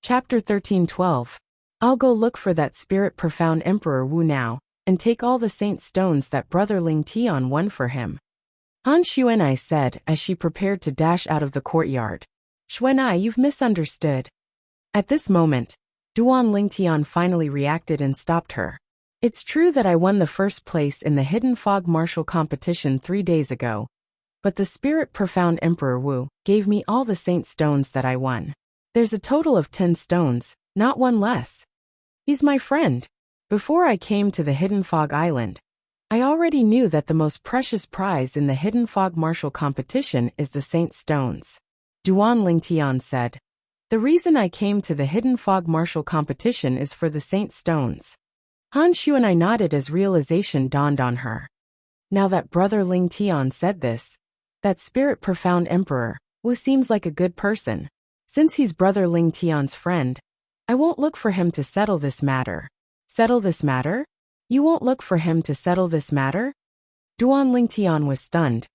Chapter 13:12. I'll go look for that spirit profound Emperor Wu now, and take all the saint stones that brother Ling Tian won for him. Han Xuanai said as she prepared to dash out of the courtyard. Xuanai, you've misunderstood. At this moment, Duan Ling Tian finally reacted and stopped her. It's true that I won the first place in the Hidden Fog martial competition 3 days ago, but the spirit profound Emperor Wu gave me all the saint stones that I won. There's a total of 10 stones, not one less. He's my friend. Before I came to the Hidden Fog Island, I already knew that the most precious prize in the Hidden Fog martial competition is the saint stones. Duan Ling Tian said. The reason I came to the Hidden Fog martial competition is for the saint stones. Han Xuanai nodded as realization dawned on her. Now that brother Ling Tian said this, that spirit profound Emperor Wu seems like a good person. Since he's brother Ling Tian's friend, I won't look for him to settle this matter. Settle this matter? You won't look for him to settle this matter? Duan Ling Tian was stunned.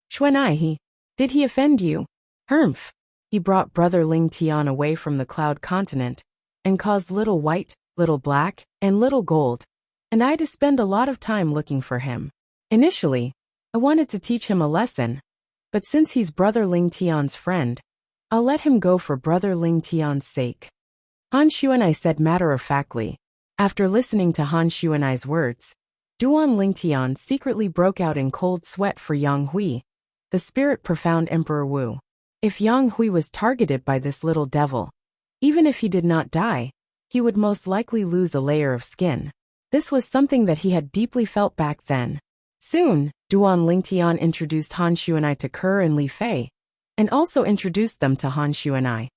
Xuanai, did he offend you? Humph. He brought brother Ling Tian away from the Cloud Continent, and caused little white, little black, and little gold, and I had to spend a lot of time looking for him. Initially, I wanted to teach him a lesson, but since he's brother Ling Tian's friend, I'll let him go for brother Ling Tian's sake. Han Xuanai said matter-of-factly. After listening to Han Xuanai's words, Duan Ling Tian secretly broke out in cold sweat for Yang Hui, the spirit profound Emperor Wu. If Yang Hui was targeted by this little devil, even if he did not die, he would most likely lose a layer of skin. This was something that he had deeply felt back then. Soon, Duan Ling Tian introduced Han Xuanai to Ke and Li Fei, and also introduced them to Han Xuanai.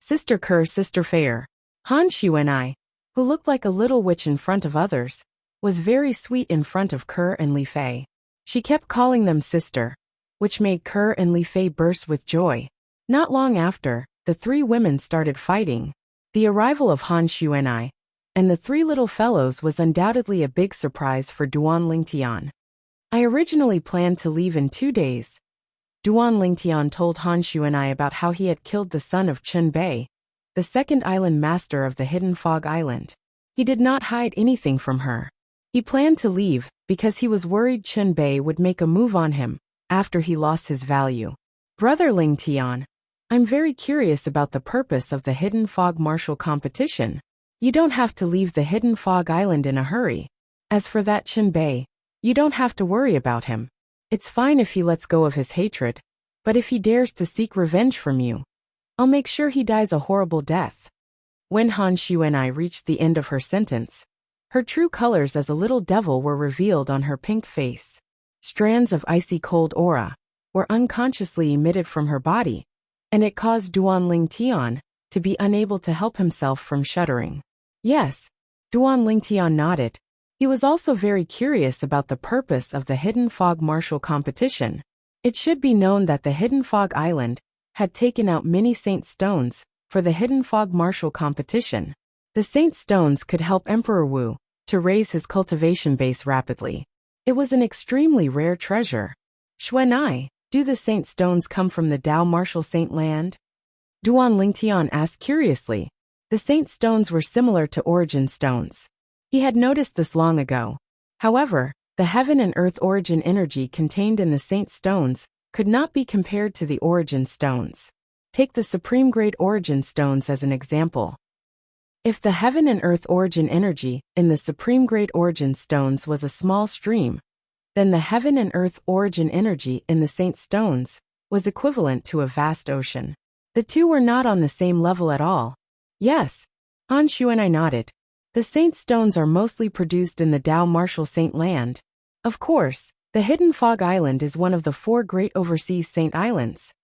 Sister Ke, Sister Fei. Han Xuanai, who looked like a little witch in front of others, was very sweet in front of Ke and Li Fei. She kept calling them sister, which made Ke and Li Fei burst with joy. Not long after, the 3 women started fighting. The arrival of Han Xuanai and the 3 little fellows was undoubtedly a big surprise for Duan Ling Tian. I originally planned to leave in 2 days. Duan Ling Tian told Han Xuanai about how he had killed the son of Chun Bei, the second island master of the Hidden Fog Island. He did not hide anything from her. He planned to leave because he was worried Chun Bei would make a move on him after he lost his value. Brother Ling Tian, I'm very curious about the purpose of the Hidden Fog martial competition. You don't have to leave the Hidden Fog Island in a hurry. As for that Chun Bei, you don't have to worry about him. It's fine if he lets go of his hatred, but if he dares to seek revenge from you, I'll make sure he dies a horrible death. When Han Xuanai reached the end of her sentence, her true colors as a little devil were revealed on her pink face. Strands of icy cold aura were unconsciously emitted from her body, and it caused Duan Ling Tian to be unable to help himself from shuddering. Yes, Duan Ling Tian nodded. He was also very curious about the purpose of the Hidden Fog martial competition. It should be known that the Hidden Fog Island had taken out many saint stones for the Hidden Fog martial competition. The saint stones could help Emperor Wu to raise his cultivation base rapidly. It was an extremely rare treasure. Xuanai, do the saint stones come from the Dao martial saint land? Duan Ling Tian asked curiously. The saint stones were similar to origin stones. He had noticed this long ago. However, the heaven and earth origin energy contained in the saint stones could not be compared to the origin stones. Take the supreme grade origin stones as an example. If the heaven and earth origin energy in the supreme grade origin stones was a small stream, then the heaven and earth origin energy in the saint stones was equivalent to a vast ocean. The two were not on the same level at all. Yes, Han Xuanai nodded. The saint stones are mostly produced in the Dao martial saint land. Of course, the Hidden Fog Island is one of the 4 great overseas saint islands,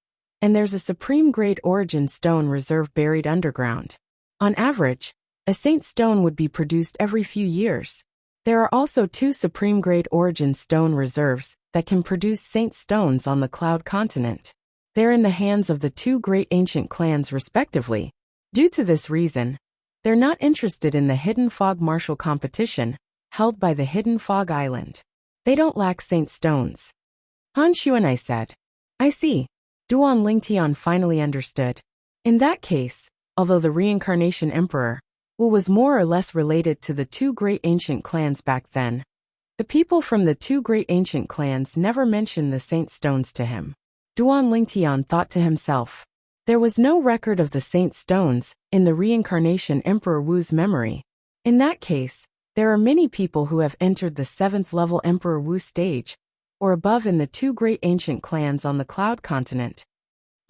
and there's a supreme grade origin stone reserve buried underground. On average, a saint stone would be produced every few years. There are also 2 supreme grade origin stone reserves that can produce saint stones on the Cloud Continent. They're in the hands of the 2 great ancient clans respectively. Due to this reason, they're not interested in the Hidden Fog martial competition held by the Hidden Fog Island. They don't lack saint stones. Han Xuanai said. I see. Duan Ling Tian finally understood. In that case, although the reincarnation emperor, Wu, was more or less related to the two great ancient clans back then. The people from the two great ancient clans never mentioned the saint stones to him. Duan Lingtian thought to himself. There was no record of the saint stones in the reincarnation Emperor Wu's memory. In that case, there are many people who have entered the 7th level Emperor Wu stage, or above in the two great ancient clans on the Cloud Continent.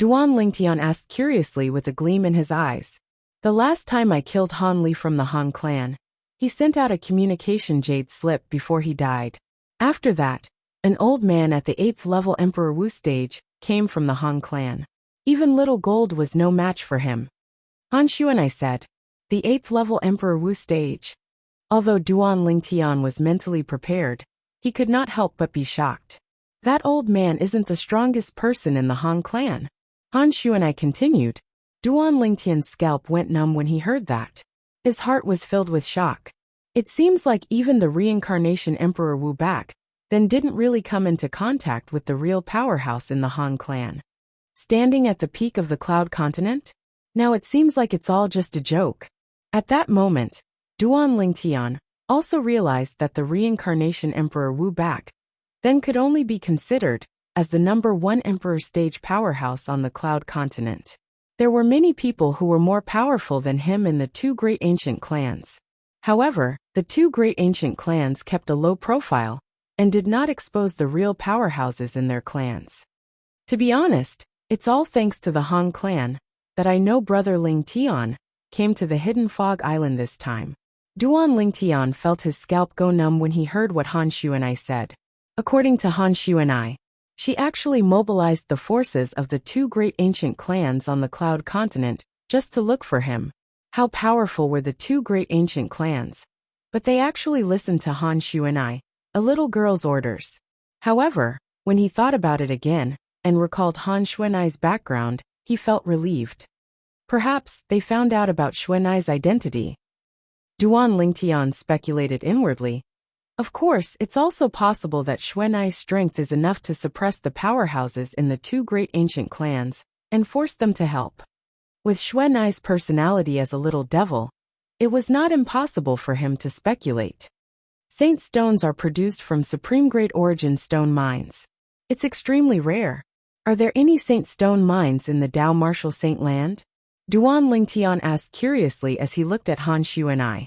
Duan Lingtian asked curiously with a gleam in his eyes. The last time I killed Han Li from the Han clan, he sent out a communication jade slip before he died. After that, an old man at the 8th level Emperor Wu stage came from the Han clan. Even little gold was no match for him. Han Xuanai said. The 8th level Emperor Wu stage. Although Duan Lingtian was mentally prepared, he could not help but be shocked. That old man isn't the strongest person in the Han clan. Han Xuanai continued. Duan Lingtian's scalp went numb when he heard that. His heart was filled with shock. It seems like even the reincarnation Emperor Wu back then didn't really come into contact with the real powerhouse in the Han clan. Standing at the peak of the Cloud Continent? Now it seems like it's all just a joke. At that moment, Duan Lingtian also realized that the reincarnation Emperor Wu back then could only be considered as the #1 Emperor stage powerhouse on the Cloud Continent. There were many people who were more powerful than him in the two great ancient clans. However, the two great ancient clans kept a low profile and did not expose the real powerhouses in their clans. To be honest, it's all thanks to the Han clan that I know Brother Ling Tian came to the Hidden Fog Island this time. Duan Lingtian felt his scalp go numb when he heard what Han Xuanai said. According to Han Xuanai, she actually mobilized the forces of the two great ancient clans on the Cloud Continent just to look for him. How powerful were the two great ancient clans? But they actually listened to Han Xuanai, a little girl's orders. However, when he thought about it again and recalled Han Xuanai's background, he felt relieved. Perhaps they found out about Xuanai's identity. Duan Lingtian speculated inwardly. Of course, it's also possible that Xuanai's strength is enough to suppress the powerhouses in the two great ancient clans and force them to help. With Xuanai's personality as a little devil, it was not impossible for him to speculate. Saint stones are produced from supreme great origin stone mines. It's extremely rare. Are there any saint stone mines in the Dao Martial Saint land? Duan Lingtian asked curiously as he looked at Han Xuanai.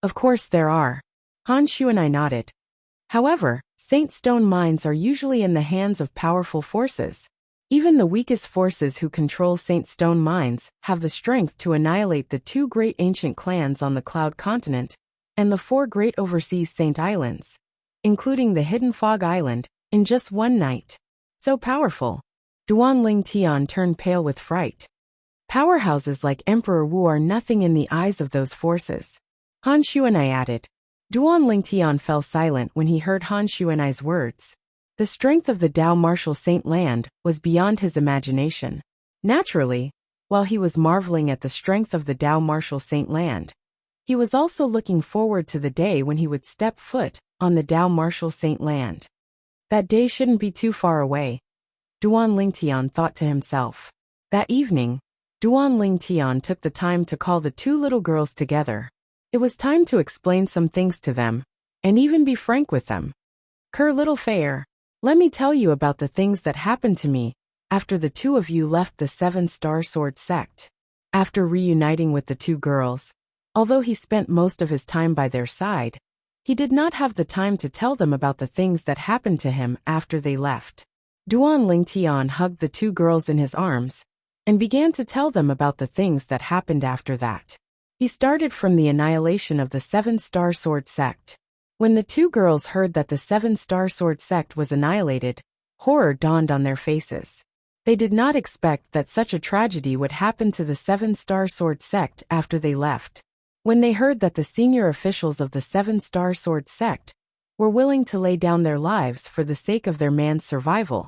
Of course there are. Han Xuanai nodded. However, saint stone mines are usually in the hands of powerful forces. Even the weakest forces who control saint stone mines have the strength to annihilate the two great ancient clans on the Cloud Continent and the 4 great overseas saint islands, including the Hidden Fog Island, in just one night. So powerful. Duan Lingtian turned pale with fright. Powerhouses like Emperor Wu are nothing in the eyes of those forces. Han Xuanai added. Duan Lingtian fell silent when he heard Han Xuanai's words. The strength of the Dao Martial Saint land was beyond his imagination. Naturally, while he was marveling at the strength of the Dao Martial Saint land, he was also looking forward to the day when he would step foot on the Dao Martial Saint land. That day shouldn't be too far away. Duan Lingtian thought to himself. That evening, Duan Lingtian took the time to call the two little girls together. It was time to explain some things to them, and even be frank with them. Little fair, let me tell you about the things that happened to me after the two of you left the 7-Star Sword sect. After reuniting with the two girls, although he spent most of his time by their side, he did not have the time to tell them about the things that happened to him after they left. Duan Lingtian hugged the two girls in his arms and began to tell them about the things that happened after that. He started from the annihilation of the 7-Star Sword sect. When the two girls heard that the 7-Star Sword sect was annihilated, horror dawned on their faces. They did not expect that such a tragedy would happen to the 7-Star Sword sect after they left. When they heard that the senior officials of the 7-Star Sword sect were willing to lay down their lives for the sake of their man's survival,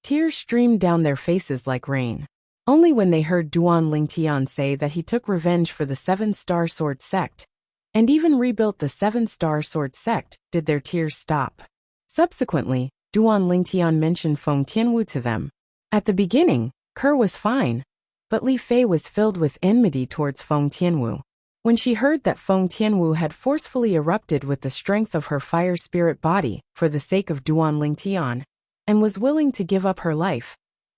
tears streamed down their faces like rain. Only when they heard Duan Lingtian say that he took revenge for the 7-Star Sword sect and even rebuilt the 7-Star Sword sect did their tears stop. Subsequently, Duan Lingtian mentioned Feng Tianwu to them. At the beginning, Kerr was fine, But Li Fei was filled with enmity towards Feng Tianwu. When she heard that Feng Tianwu had forcefully erupted with the strength of her fire spirit body for the sake of Duan Lingtian, and was willing to give up her life,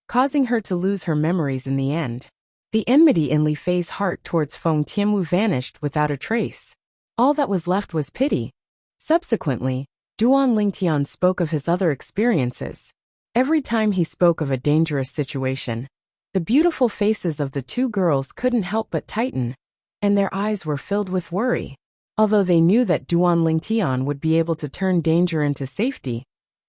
causing her to lose her memories in the end, the enmity in Li Fei's heart towards Feng Tianwu vanished without a trace. All that was left was pity. Subsequently, Duan Lingtian spoke of his other experiences. Every time he spoke of a dangerous situation, the beautiful faces of the two girls couldn't help but tighten, and their eyes were filled with worry. Although they knew that Duan Lingtian would be able to turn danger into safety,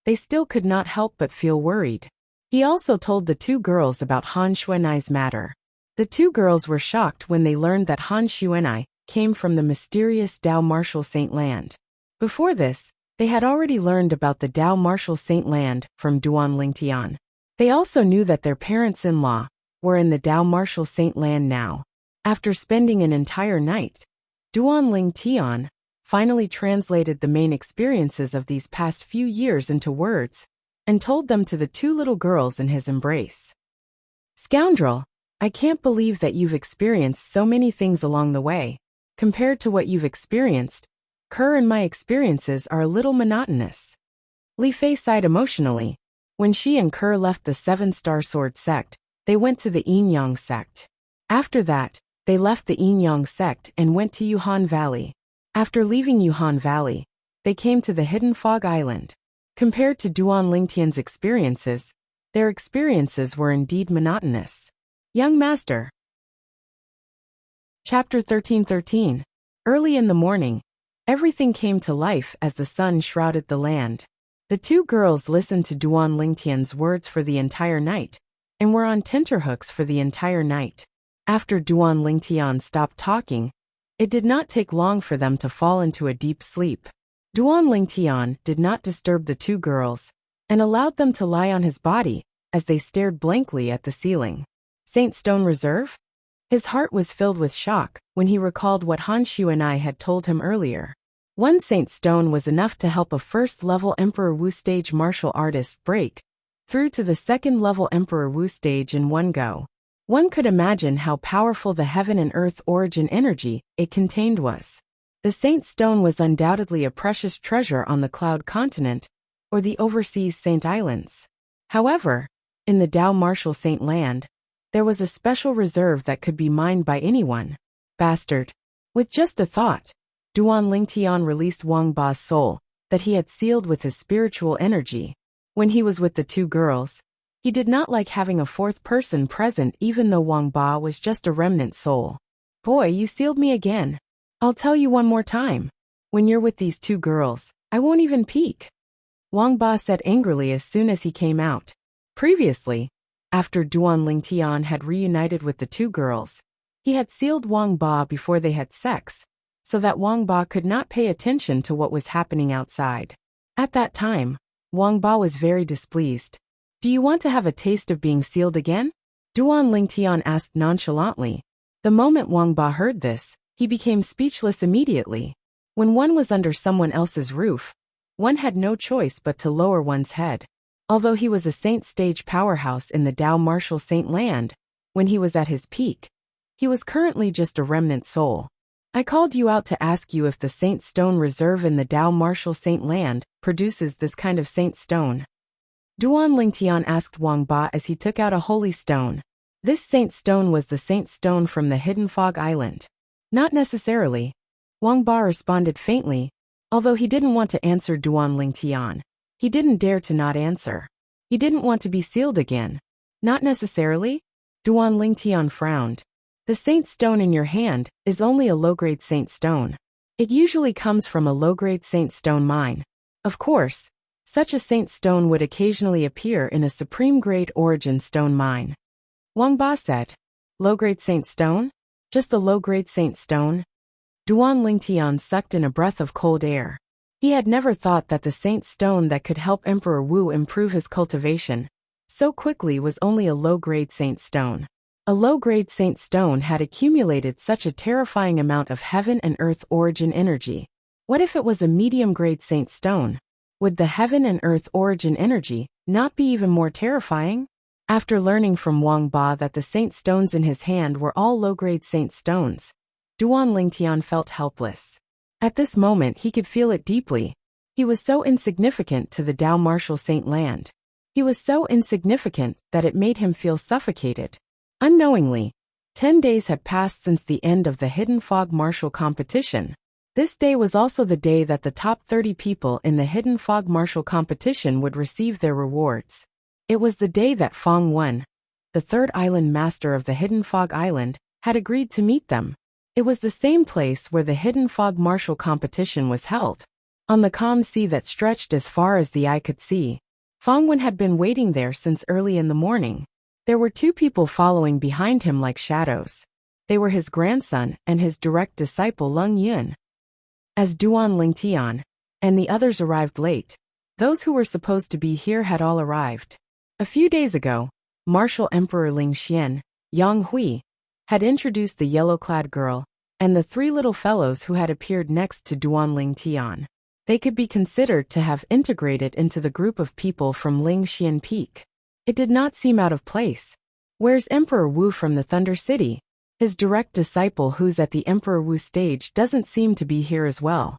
they still could not help but feel worried. He also told the two girls about Han Xuanai's matter. The two girls were shocked when they learned that Han Xuanai came from the mysterious Dao Martial Saint Land. Before this, they had already learned about the Dao Martial Saint Land from Duan Lingtian. They also knew that their parents-in-law were in the Dao Martial Saint Land now. After spending an entire night, Duan Lingtian finally translated the main experiences of these past few years into words and told them to the two little girls in his embrace. Scoundrel, I can't believe that you've experienced so many things along the way. Compared to what you've experienced, Kerr and my experiences are a little monotonous. Li Fei sighed emotionally. When she and Kerr left the Seven-Star Sword sect, they went to the Yin-Yang sect. After that, they left the Yin-Yang sect and went to Yuhan Valley. After leaving Yuhan Valley, they came to the Hidden Fog Island. Compared to Duan Lingtian's experiences, their experiences were indeed monotonous. Young Master. Chapter 13:13. Early in the morning, everything came to life as the sun shrouded the land. The two girls listened to Duan Lingtian's words for the entire night, and were on tenterhooks for the entire night. After Duan Lingtian stopped talking, it did not take long for them to fall into a deep sleep. Duan Lingtian did not disturb the two girls, and allowed them to lie on his body as they stared blankly at the ceiling. Saint Stone Reserve? His heart was filled with shock when he recalled what Han Xuanai had told him earlier. One Saint Stone was enough to help a first-level Emperor Wu stage martial artist break through to the second-level Emperor Wu stage in one go. One could imagine how powerful the heaven and earth origin energy it contained was. The Saint Stone was undoubtedly a precious treasure on the Cloud Continent or the overseas Saint Islands. However, in the Dao Martial Saint Land, there was a special reserve that could be mined by anyone. Bastard. With just a thought, Duan Lingtian released Wang Ba's soul that he had sealed with his spiritual energy. When he was with the two girls, he did not like having a fourth person present even though Wang Ba was just a remnant soul. Boy, you sealed me again. I'll tell you one more time. When you're with these two girls, I won't even peek. Wang Ba said angrily as soon as he came out. Previously, after Duan Lingtian had reunited with the two girls, he had sealed Wang Ba before they had sex, so that Wang Ba could not pay attention to what was happening outside. At that time, Wang Ba was very displeased. Do you want to have a taste of being sealed again? Duan Lingtian asked nonchalantly. The moment Wang Ba heard this, he became speechless immediately. When one was under someone else's roof, one had no choice but to lower one's head. Although he was a saint stage powerhouse in the Dao Martial Saint Land, when he was at his peak, he was currently just a remnant soul. I called you out to ask you if the Saint Stone Reserve in the Dao Martial Saint Land produces this kind of Saint Stone. Duan Lingtian asked Wang Ba as he took out a holy stone. This Saint Stone was the Saint Stone from the Hidden Fog Island. Not necessarily. Wang Ba responded faintly, although he didn't want to answer Duan Lingtian. He didn't dare to not answer. He didn't want to be sealed again. Not necessarily? Duan Lingtian frowned. The Saint Stone in your hand is only a low-grade Saint Stone. It usually comes from a low-grade Saint Stone mine. Of course, such a Saint Stone would occasionally appear in a supreme-grade origin stone mine. Wang Ba said, Low-grade Saint Stone? Just a low-grade Saint Stone? Duan Lingtian sucked in a breath of cold air. He had never thought that the Saint Stone that could help Emperor Wu improve his cultivation so quickly was only a low-grade Saint Stone. A low-grade Saint Stone had accumulated such a terrifying amount of heaven and earth origin energy. What if it was a medium-grade Saint Stone? Would the heaven and earth origin energy not be even more terrifying? After learning from Wang Ba that the saint stones in his hand were all low-grade saint stones, Duan Lingtian felt helpless. At this moment he could feel it deeply. He was so insignificant to the Dao martial saint land. He was so insignificant that it made him feel suffocated. Unknowingly, 10 days had passed since the end of the Hidden Fog martial competition. This day was also the day that the top 30 people in the Hidden Fog martial competition would receive their rewards. It was the day that Fong Wen, the third island master of the Hidden Fog Island, had agreed to meet them. It was the same place where the Hidden Fog martial competition was held, on the calm sea that stretched as far as the eye could see. Fong Wen had been waiting there since early in the morning. There were two people following behind him like shadows. They were his grandson and his direct disciple Leng Yun. As Duan Lingtian and the others arrived late, those who were supposed to be here had all arrived. A few days ago, Martial Emperor Ling Xian, Yang Hui, had introduced the yellow-clad girl and the three little fellows who had appeared next to Duan Lingtian. They could be considered to have integrated into the group of people from Ling Xian Peak. It did not seem out of place. Where's Emperor Wu from the Thunder City? His direct disciple who's at the Emperor Wu stage doesn't seem to be here as well.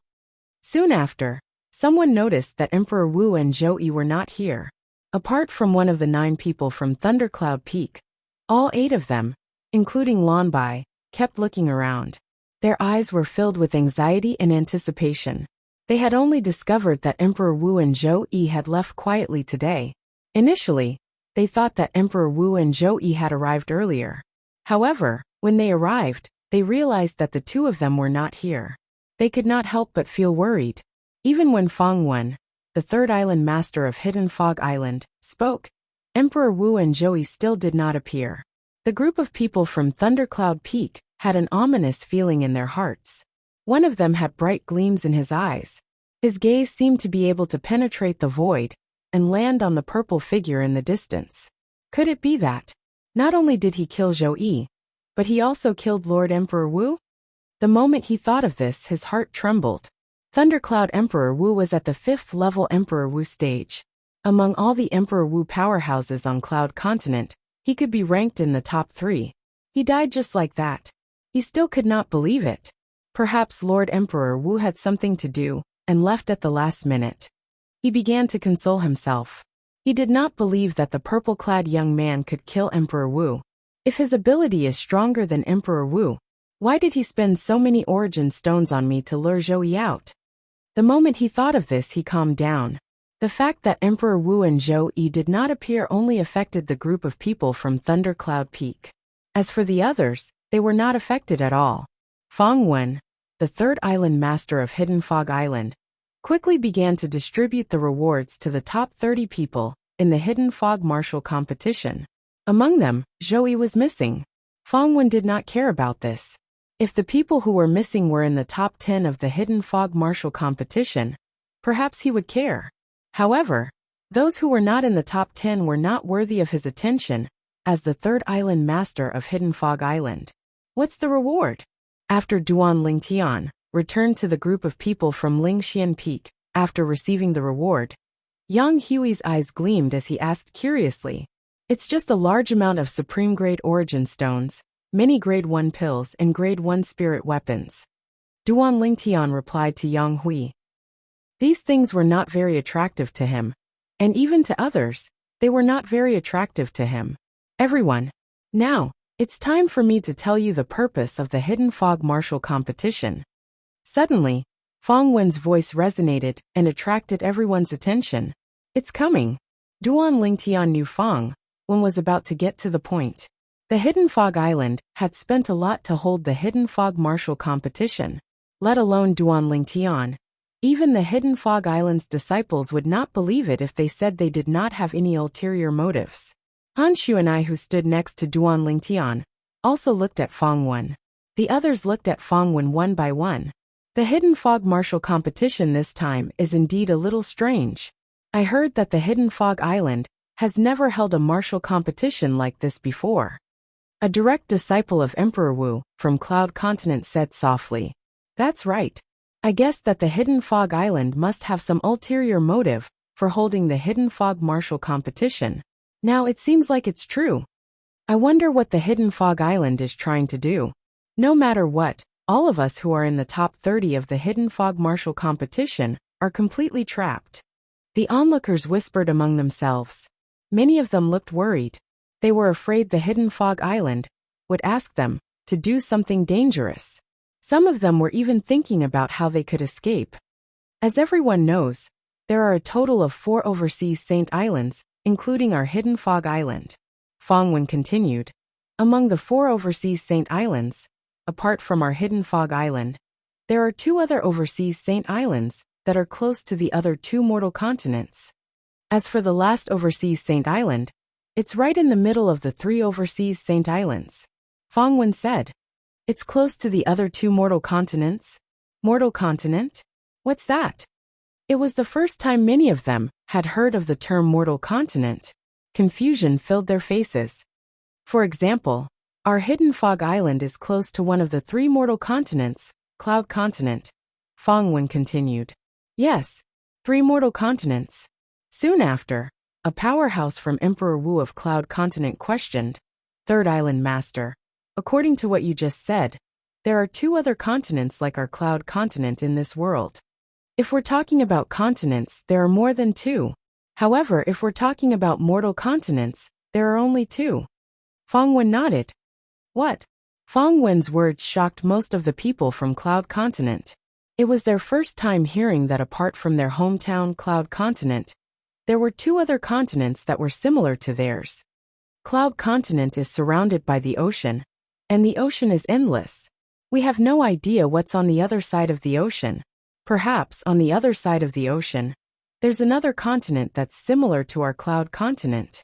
Soon after, someone noticed that Emperor Wu and Zhou Yi were not here. Apart from one of the 9 people from Thundercloud Peak, all 8 of them, including Lan Bai, kept looking around. Their eyes were filled with anxiety and anticipation. They had only discovered that Emperor Wu and Zhou Yi had left quietly today. Initially, they thought that Emperor Wu and Zhou Yi had arrived earlier. However, when they arrived, they realized that the 2 of them were not here. They could not help but feel worried. Even when Fong Wen, the third island master of Hidden Fog Island, spoke, Emperor Wu and Zhou Yi still did not appear. The group of people from Thundercloud Peak had an ominous feeling in their hearts. One of them had bright gleams in his eyes. His gaze seemed to be able to penetrate the void and land on the purple figure in the distance. Could it be that not only did he kill Zhou Yi, but he also killed Lord Emperor Wu? The moment he thought of this, his heart trembled. Thundercloud Emperor Wu was at the 5th level Emperor Wu stage. Among all the Emperor Wu powerhouses on Cloud Continent, he could be ranked in the top 3. He died just like that. He still could not believe it. Perhaps Lord Emperor Wu had something to do and left at the last minute. He began to console himself. He did not believe that the purple-clad young man could kill Emperor Wu. If his ability is stronger than Emperor Wu, why did he spend so many origin stones on me to lure Zhou Yi out? The moment he thought of this, he calmed down. The fact that Emperor Wu and Zhou Yi did not appear only affected the group of people from Thundercloud Peak. As for the others, they were not affected at all. Fong Wen, the third island master of Hidden Fog Island, quickly began to distribute the rewards to the top 30 people in the Hidden Fog martial competition. Among them, Zhou Yi was missing. Fong Wen did not care about this. If the people who were missing were in the top 10 of the Hidden Fog martial competition, perhaps he would care. However, those who were not in the top 10 were not worthy of his attention as the third island master of Hidden Fog Island. What's the reward? After Duan Lingtian returned to the group of people from Ling Xian Peak after receiving the reward, Yang Hui's eyes gleamed as he asked curiously. It's just a large amount of supreme grade origin stones, many grade 1 pills and grade 1 spirit weapons. Duan Lingtian replied to Yang Hui. These things were not very attractive to him, and even to others, they were not very attractive to him. Everyone, now, it's time for me to tell you the purpose of the Hidden Fog martial competition. Suddenly, Fong Wen's voice resonated and attracted everyone's attention. It's coming. Duan Lingtian knew Fong Wen was about to get to the point. The Hidden Fog Island had spent a lot to hold the Hidden Fog martial competition. Let alone Duan Lingtian. Even the Hidden Fog Island's disciples would not believe it if they said they did not have any ulterior motives. Han Shu and I, who stood next to Duan Lingtian, also looked at Fong Wen. The others looked at Fong Wen one by one. The Hidden Fog martial competition this time is indeed a little strange. I heard that the Hidden Fog Island has never held a martial competition like this before. A direct disciple of Emperor Wu from Cloud Continent said softly. That's right. I guess that the Hidden Fog Island must have some ulterior motive for holding the Hidden Fog martial competition. Now it seems like it's true. I wonder what the hidden fog island is trying to do. No matter what, all of us who are in the top 30 of the hidden fog martial competition are completely trapped. The onlookers whispered among themselves. Many of them looked worried. They were afraid the hidden fog island would ask them to do something dangerous. Some of them were even thinking about how they could escape. As everyone knows, there are a total of 4 overseas saint islands, including our hidden fog island. Feng Wen continued. Among the 4 overseas saint islands, apart from our hidden fog island, there are 2 other overseas saint islands that are close to the other 2 mortal continents. As for the last overseas saint island, it's right in the middle of the 3 overseas saint islands. Feng Wen said. It's close to the other 2 mortal continents? Mortal continent? What's that? It was the first time many of them had heard of the term mortal continent. Confusion filled their faces. For example, our hidden fog island is close to one of the 3 mortal continents, Cloud Continent. Feng Wen continued. Yes, 3 mortal continents. Soon after, a powerhouse from Emperor Wu of Cloud Continent questioned. Third Island Master. According to what you just said, there are 2 other continents like our Cloud Continent in this world. If we're talking about continents, there are more than 2. However, if we're talking about mortal continents, there are only 2. Feng Wen nodded. What? Feng Wen's words shocked most of the people from Cloud Continent. It was their first time hearing that apart from their hometown Cloud Continent, there were 2 other continents that were similar to theirs. Cloud Continent is surrounded by the ocean, and the ocean is endless. We have no idea what's on the other side of the ocean. Perhaps on the other side of the ocean, there's another continent that's similar to our Cloud Continent.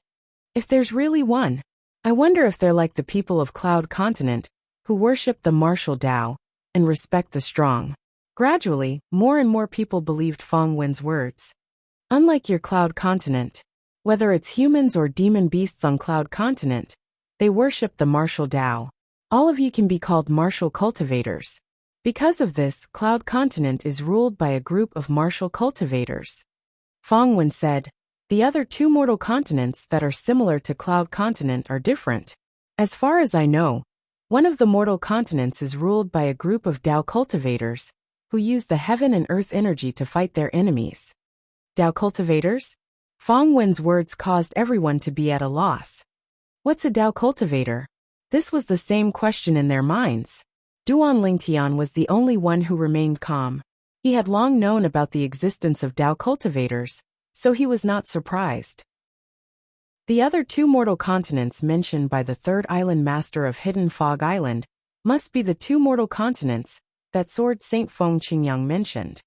If there's really one, I wonder if they're like the people of Cloud Continent, who worship the martial Tao and respect the strong. Gradually, more and more people believed Feng Wen's words. Unlike your Cloud Continent, whether it's humans or demon beasts on Cloud Continent, they worship the martial Tao. All of you can be called martial cultivators. Because of this, Cloud Continent is ruled by a group of martial cultivators. Feng Wen said, the other 2 mortal continents that are similar to Cloud Continent are different. As far as I know, one of the mortal continents is ruled by a group of Tao cultivators, who use the heaven and earth energy to fight their enemies. Tao cultivators? Feng Wen's words caused everyone to be at a loss. What's a Tao cultivator? This was the same question in their minds. Duan Lingtian was the only one who remained calm. He had long known about the existence of Tao cultivators, so he was not surprised. The other 2 mortal continents mentioned by the Third Island Master of Hidden Fog Island must be the 2 mortal continents that Sword Saint Feng Qingyang mentioned.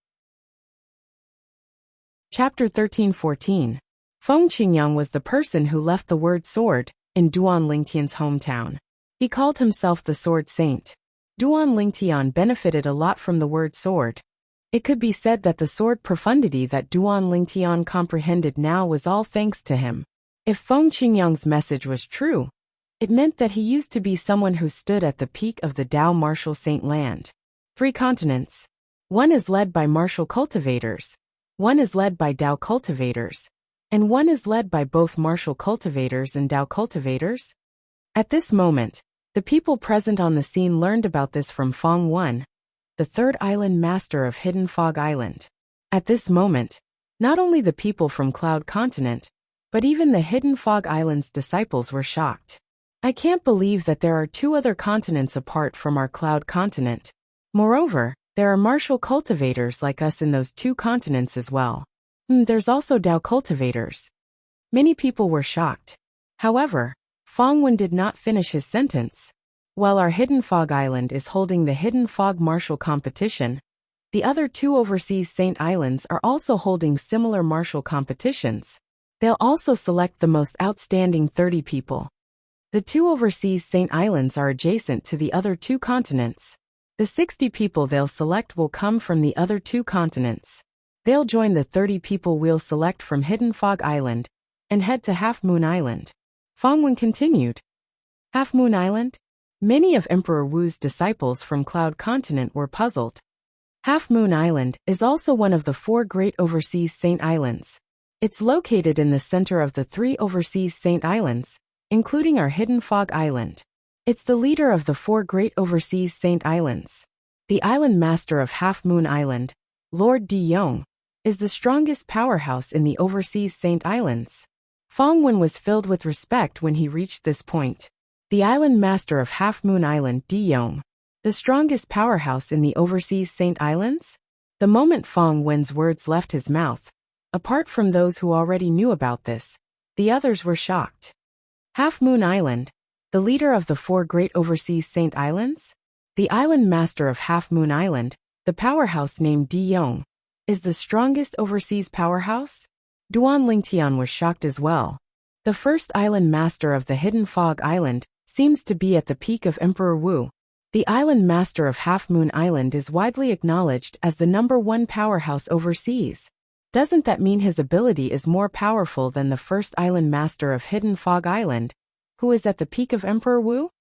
Chapter 13-14. Feng Qingyang was the person who left the word sword in Duan Lingtian's hometown. He called himself the Sword Saint. Duan Lingtian benefited a lot from the word sword. It could be said that the sword profundity that Duan Lingtian comprehended now was all thanks to him. If Feng Qingyang's message was true, it meant that he used to be someone who stood at the peak of the Tao martial saint land. 3 continents. One is led by martial cultivators, one is led by Tao cultivators, and one is led by both martial cultivators and Tao cultivators. At this moment, the people present on the scene learned about this from Feng Wen, the Third Island Master of Hidden Fog Island. At this moment, not only the people from Cloud Continent, but even the Hidden Fog Island's disciples were shocked. I can't believe that there are 2 other continents apart from our Cloud Continent. Moreover, there are martial cultivators like us in those 2 continents as well. There's also Tao cultivators. Many people were shocked. However, Feng Wen did not finish his sentence. While our Hidden Fog Island is holding the Hidden Fog Martial Competition, the other 2 overseas Saint Islands are also holding similar martial competitions. They'll also select the most outstanding 30 people. The 2 overseas Saint Islands are adjacent to the other 2 continents. The 60 people they'll select will come from the other 2 continents. They'll join the 30 people we'll select from Hidden Fog Island and head to Half Moon Island. Feng Wen continued. Half Moon Island? Many of Emperor Wu's disciples from Cloud Continent were puzzled. Half Moon Island is also one of the 4 great overseas Saint Islands. It's located in the center of the 3 overseas Saint Islands, including our hidden Fog Island. It's the leader of the 4 great overseas Saint Islands. The island master of Half Moon Island, Lord De Yong, is the strongest powerhouse in the overseas Saint Islands. Fong Wen was filled with respect when he reached this point. The island master of Half Moon Island, De Yong, the strongest powerhouse in the overseas Saint Islands? The moment Fong Wen's words left his mouth, apart from those who already knew about this, the others were shocked. Half Moon Island, the leader of the 4 great overseas Saint Islands? The island master of Half Moon Island, the powerhouse named De Yong, is the strongest overseas powerhouse? Duan Lingtian was shocked as well. The first island master of the hidden Fog Island seems to be at the peak of Emperor Wu. The island master of Half Moon Island is widely acknowledged as the #1 powerhouse overseas. Doesn't that mean his ability is more powerful than the first island master of hidden Fog Island, who is at the peak of Emperor Wu?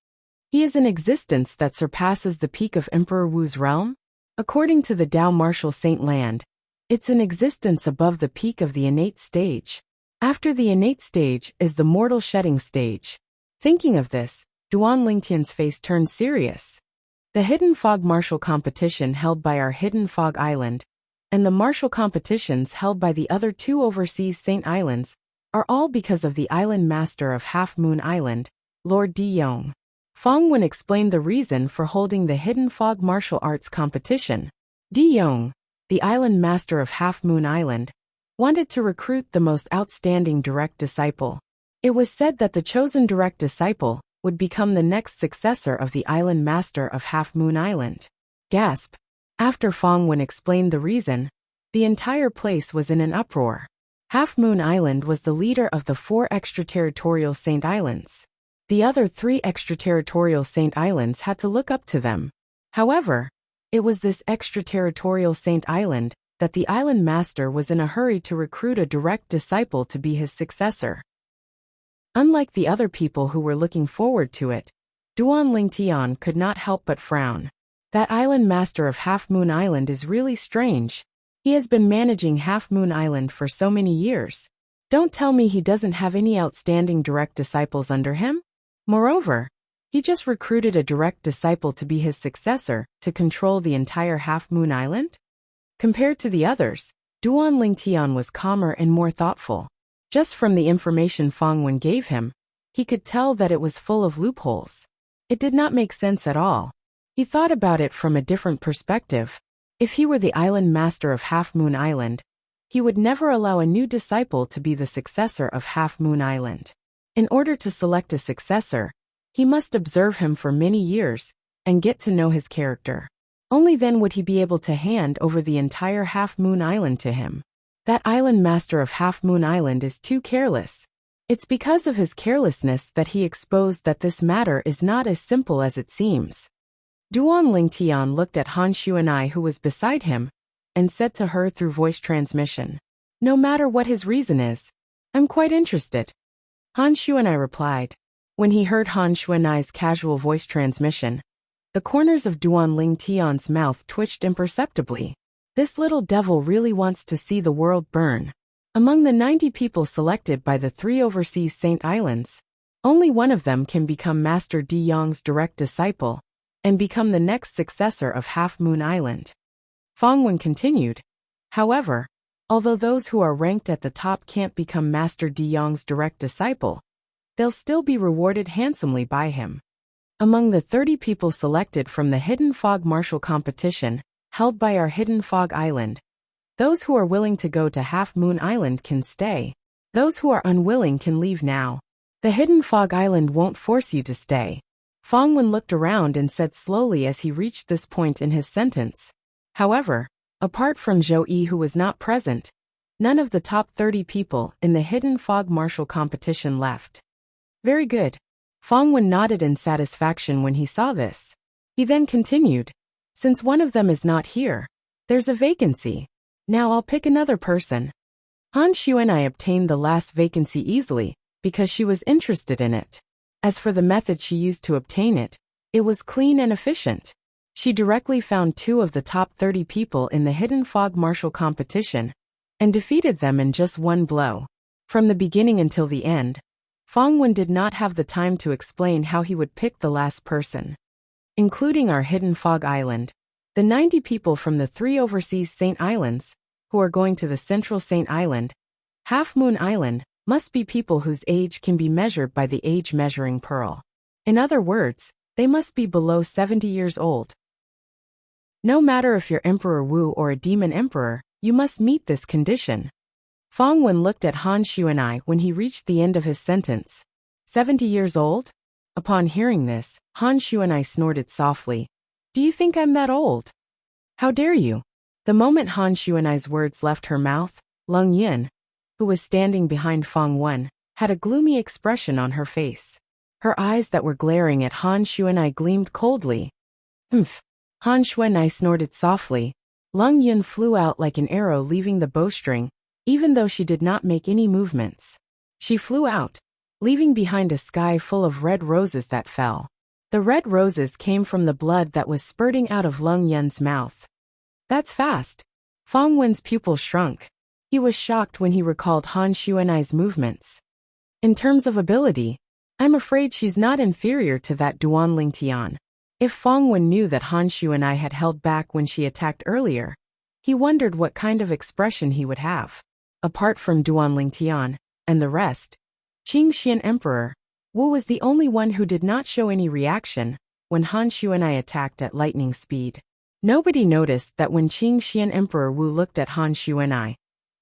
He is an existence that surpasses the peak of Emperor Wu's realm? According to the Tao Martial Saint Land, it's an existence above the peak of the innate stage. After the innate stage is the mortal shedding stage. Thinking of this, Duan Lingtian's face turned serious. The Hidden Fog Martial Competition held by our Hidden Fog Island, and the martial competitions held by the other 2 overseas Saint Islands, are all because of the island master of Half Moon Island, Lord De Yong. Fong Wen explained the reason for holding the Hidden Fog Martial Arts Competition. De Yong, the island master of Half Moon Island, wanted to recruit the most outstanding direct disciple. It was said that the chosen direct disciple would become the next successor of the island master of Half Moon Island. Gasp! After Fong Wen explained the reason, the entire place was in an uproar. Half Moon Island was the leader of the 4 extraterritorial Saint Islands. The other 3 extraterritorial Saint Islands had to look up to them. However, it was this extraterritorial Saint Island that the island master was in a hurry to recruit a direct disciple to be his successor. Unlike the other people who were looking forward to it, Duan Lingtian could not help but frown. That island master of Half Moon Island is really strange. He has been managing Half Moon Island for so many years. Don't tell me he doesn't have any outstanding direct disciples under him? Moreover, he just recruited a direct disciple to be his successor to control the entire Half Moon Island? Compared to the others, Duan Lingtian was calmer and more thoughtful. Just from the information Fong Wen gave him, he could tell that it was full of loopholes. It did not make sense at all. He thought about it from a different perspective. If he were the island master of Half Moon Island, he would never allow a new disciple to be the successor of Half Moon Island. In order to select a successor, he must observe him for many years and get to know his character. Only then would he be able to hand over the entire Half Moon Island to him. That island master of Half Moon Island is too careless. It's because of his carelessness that he exposed that this matter is not as simple as it seems. Duan Lingtian looked at Han Xuanai, who was beside him, and said to her through voice transmission, "No matter what his reason is, I'm quite interested." Han Xuanai replied. When he heard Han Xuanai's casual voice transmission, the corners of Duan Lingtian's mouth twitched imperceptibly. This little devil really wants to see the world burn. Among the 90 people selected by the 3 overseas Saint Islands, only one of them can become Master De Yong's direct disciple and become the next successor of Half Moon Island. Fong Wen continued. However, although those who are ranked at the top can't become Master De Yong's direct disciple, they'll still be rewarded handsomely by him. Among the 30 people selected from the Hidden Fog Martial Competition, held by our Hidden Fog Island, those who are willing to go to Half Moon Island can stay. Those who are unwilling can leave now. The Hidden Fog Island won't force you to stay. Fong Wen looked around and said slowly as he reached this point in his sentence. However, apart from Zhou Yi, who was not present, none of the top 30 people in the Hidden Fog Martial Competition left. Very good. Fong Wen nodded in satisfaction when he saw this. He then continued. Since one of them is not here, there's a vacancy. Now I'll pick another person. Han Xuanai obtained the last vacancy easily, because she was interested in it. As for the method she used to obtain it, it was clean and efficient. She directly found 2 of the top 30 people in the Hidden Fog Martial Competition, and defeated them in just one blow. From the beginning until the end, Fong Wen did not have the time to explain how he would pick the last person. Including our hidden fog island, the 90 people from the 3 overseas Saint Islands, who are going to the central Saint Island, Half Moon Island, must be people whose age can be measured by the age measuring pearl. In other words, they must be below 70 years old. No matter if you're Emperor Wu or a demon emperor, you must meet this condition. Fong Wen looked at Han Xuanai when he reached the end of his sentence. 70 years old? Upon hearing this, Han Xuanai snorted softly. Do you think I'm that old? How dare you? The moment Han Xuanai's words left her mouth, Lung Yin, who was standing behind Fong Wen, had a gloomy expression on her face. Her eyes that were glaring at Han Xuanai gleamed coldly. Humph. Han Xuanai snorted softly. Lung Yin flew out like an arrow leaving the bowstring, even though she did not make any movements. She flew out, leaving behind a sky full of red roses that fell. The red roses came from the blood that was spurting out of Lung Yin's mouth. That's fast. Fong Wen's pupil shrunk. He was shocked when he recalled Han Xuanai's movements. In terms of ability, I'm afraid she's not inferior to that Duanling Tian. If Fong Wen knew that Han Xuanai had held back when she attacked earlier, he wondered what kind of expression he would have. Apart from Duanling Tian and the rest, Qing Xian Emperor Wu was the only one who did not show any reaction when Han Xuanai attacked at lightning speed. Nobody noticed that when Qing Xian Emperor Wu looked at Han Xuanai,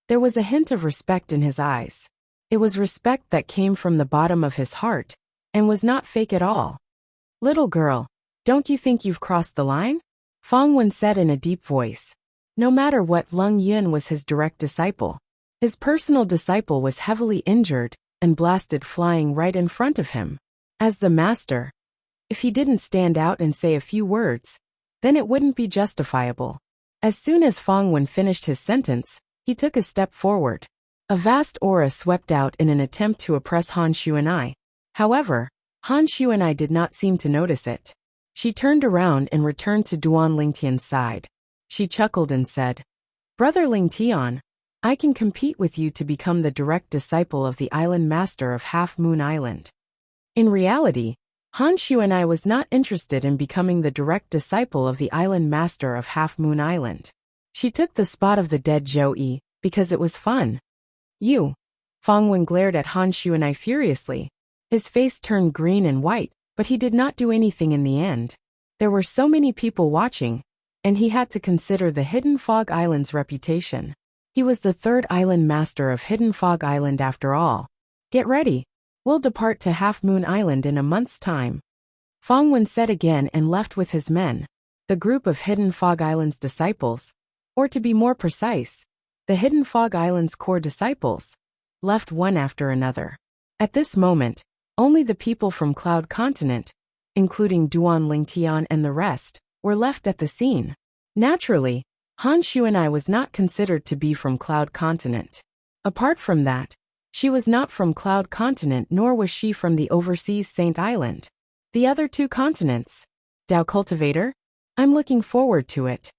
there was a hint of respect in his eyes. It was respect that came from the bottom of his heart, and was not fake at all. Little girl, don't you think you've crossed the line? Fong Wen said in a deep voice. No matter what, Lung Yin was his direct disciple. His personal disciple was heavily injured and blasted flying right in front of him. As the master, if he didn't stand out and say a few words, then it wouldn't be justifiable. As soon as Fong Wen finished his sentence, he took a step forward. A vast aura swept out in an attempt to oppress Han Xuanai. However, Han Xuanai did not seem to notice it. She turned around and returned to Duan Lingtian's side. She chuckled and said, Brother Lingtian, I can compete with you to become the direct disciple of the island master of Half Moon Island. In reality, Han Xuanai was not interested in becoming the direct disciple of the island master of Half Moon Island. She took the spot of the dead Zhou Yi because it was fun. You. Fong Wen glared at Han Xuanai furiously. His face turned green and white, but he did not do anything in the end. There were so many people watching, and he had to consider the Hidden Fog Island's reputation. He was the 3rd island master of Hidden Fog Island after all. Get ready. We'll depart to Half Moon Island in a month's time. Fong Wen said again and left with his men. The group of Hidden Fog Island's disciples, or to be more precise, the Hidden Fog Island's core disciples, left one after another. At this moment, only the people from Cloud Continent, including Duan Lingtian and the rest, were left at the scene. Naturally, Han Xuanai was not considered to be from Cloud Continent. Apart from that, she was not from Cloud Continent, nor was she from the overseas Saint Island. The other 2 continents. Dao Cultivator? I'm looking forward to it.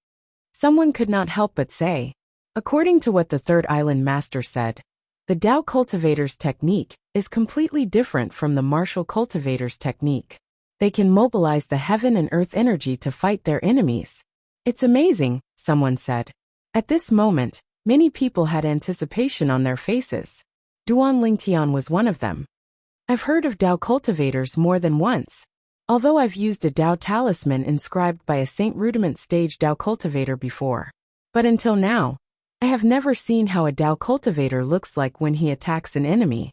Someone could not help but say. According to what the 3rd island master said, the Dao cultivator's technique is completely different from the martial cultivator's technique. They can mobilize the heaven and earth energy to fight their enemies. It's amazing, someone said. At this moment, many people had anticipation on their faces. Duan Lingtian was one of them. I've heard of Dao cultivators more than once. Although I've used a Dao talisman inscribed by a Saint Rudiment stage Dao cultivator before. But until now, I have never seen how a Dao cultivator looks like when he attacks an enemy.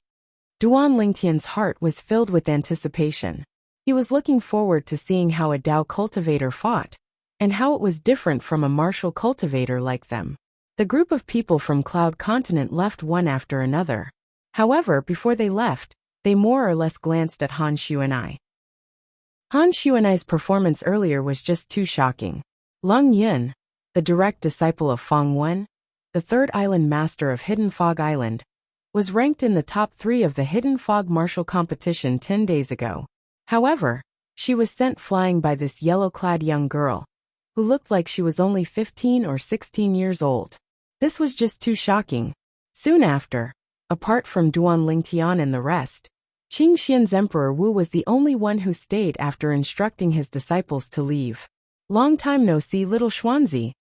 Duan Lingtian's heart was filled with anticipation. He was looking forward to seeing how a Dao cultivator fought, and how it was different from a martial cultivator like them. The group of people from Cloud Continent left one after another. However, before they left, they more or less glanced at Han Xuanai. Han Xuanai's performance earlier was just too shocking. Lung Yin, the direct disciple of Fong Wen, the 3rd island master of Hidden Fog Island, was ranked in the top 3 of the Hidden Fog martial competition 10 days ago. However, she was sent flying by this yellow-clad young girl, who looked like she was only 15 or 16 years old. This was just too shocking. Soon after, apart from Duan Lingtian and the rest, Qing Xian's Emperor Wu was the only one who stayed after instructing his disciples to leave. Long time no see, little Xuanzi.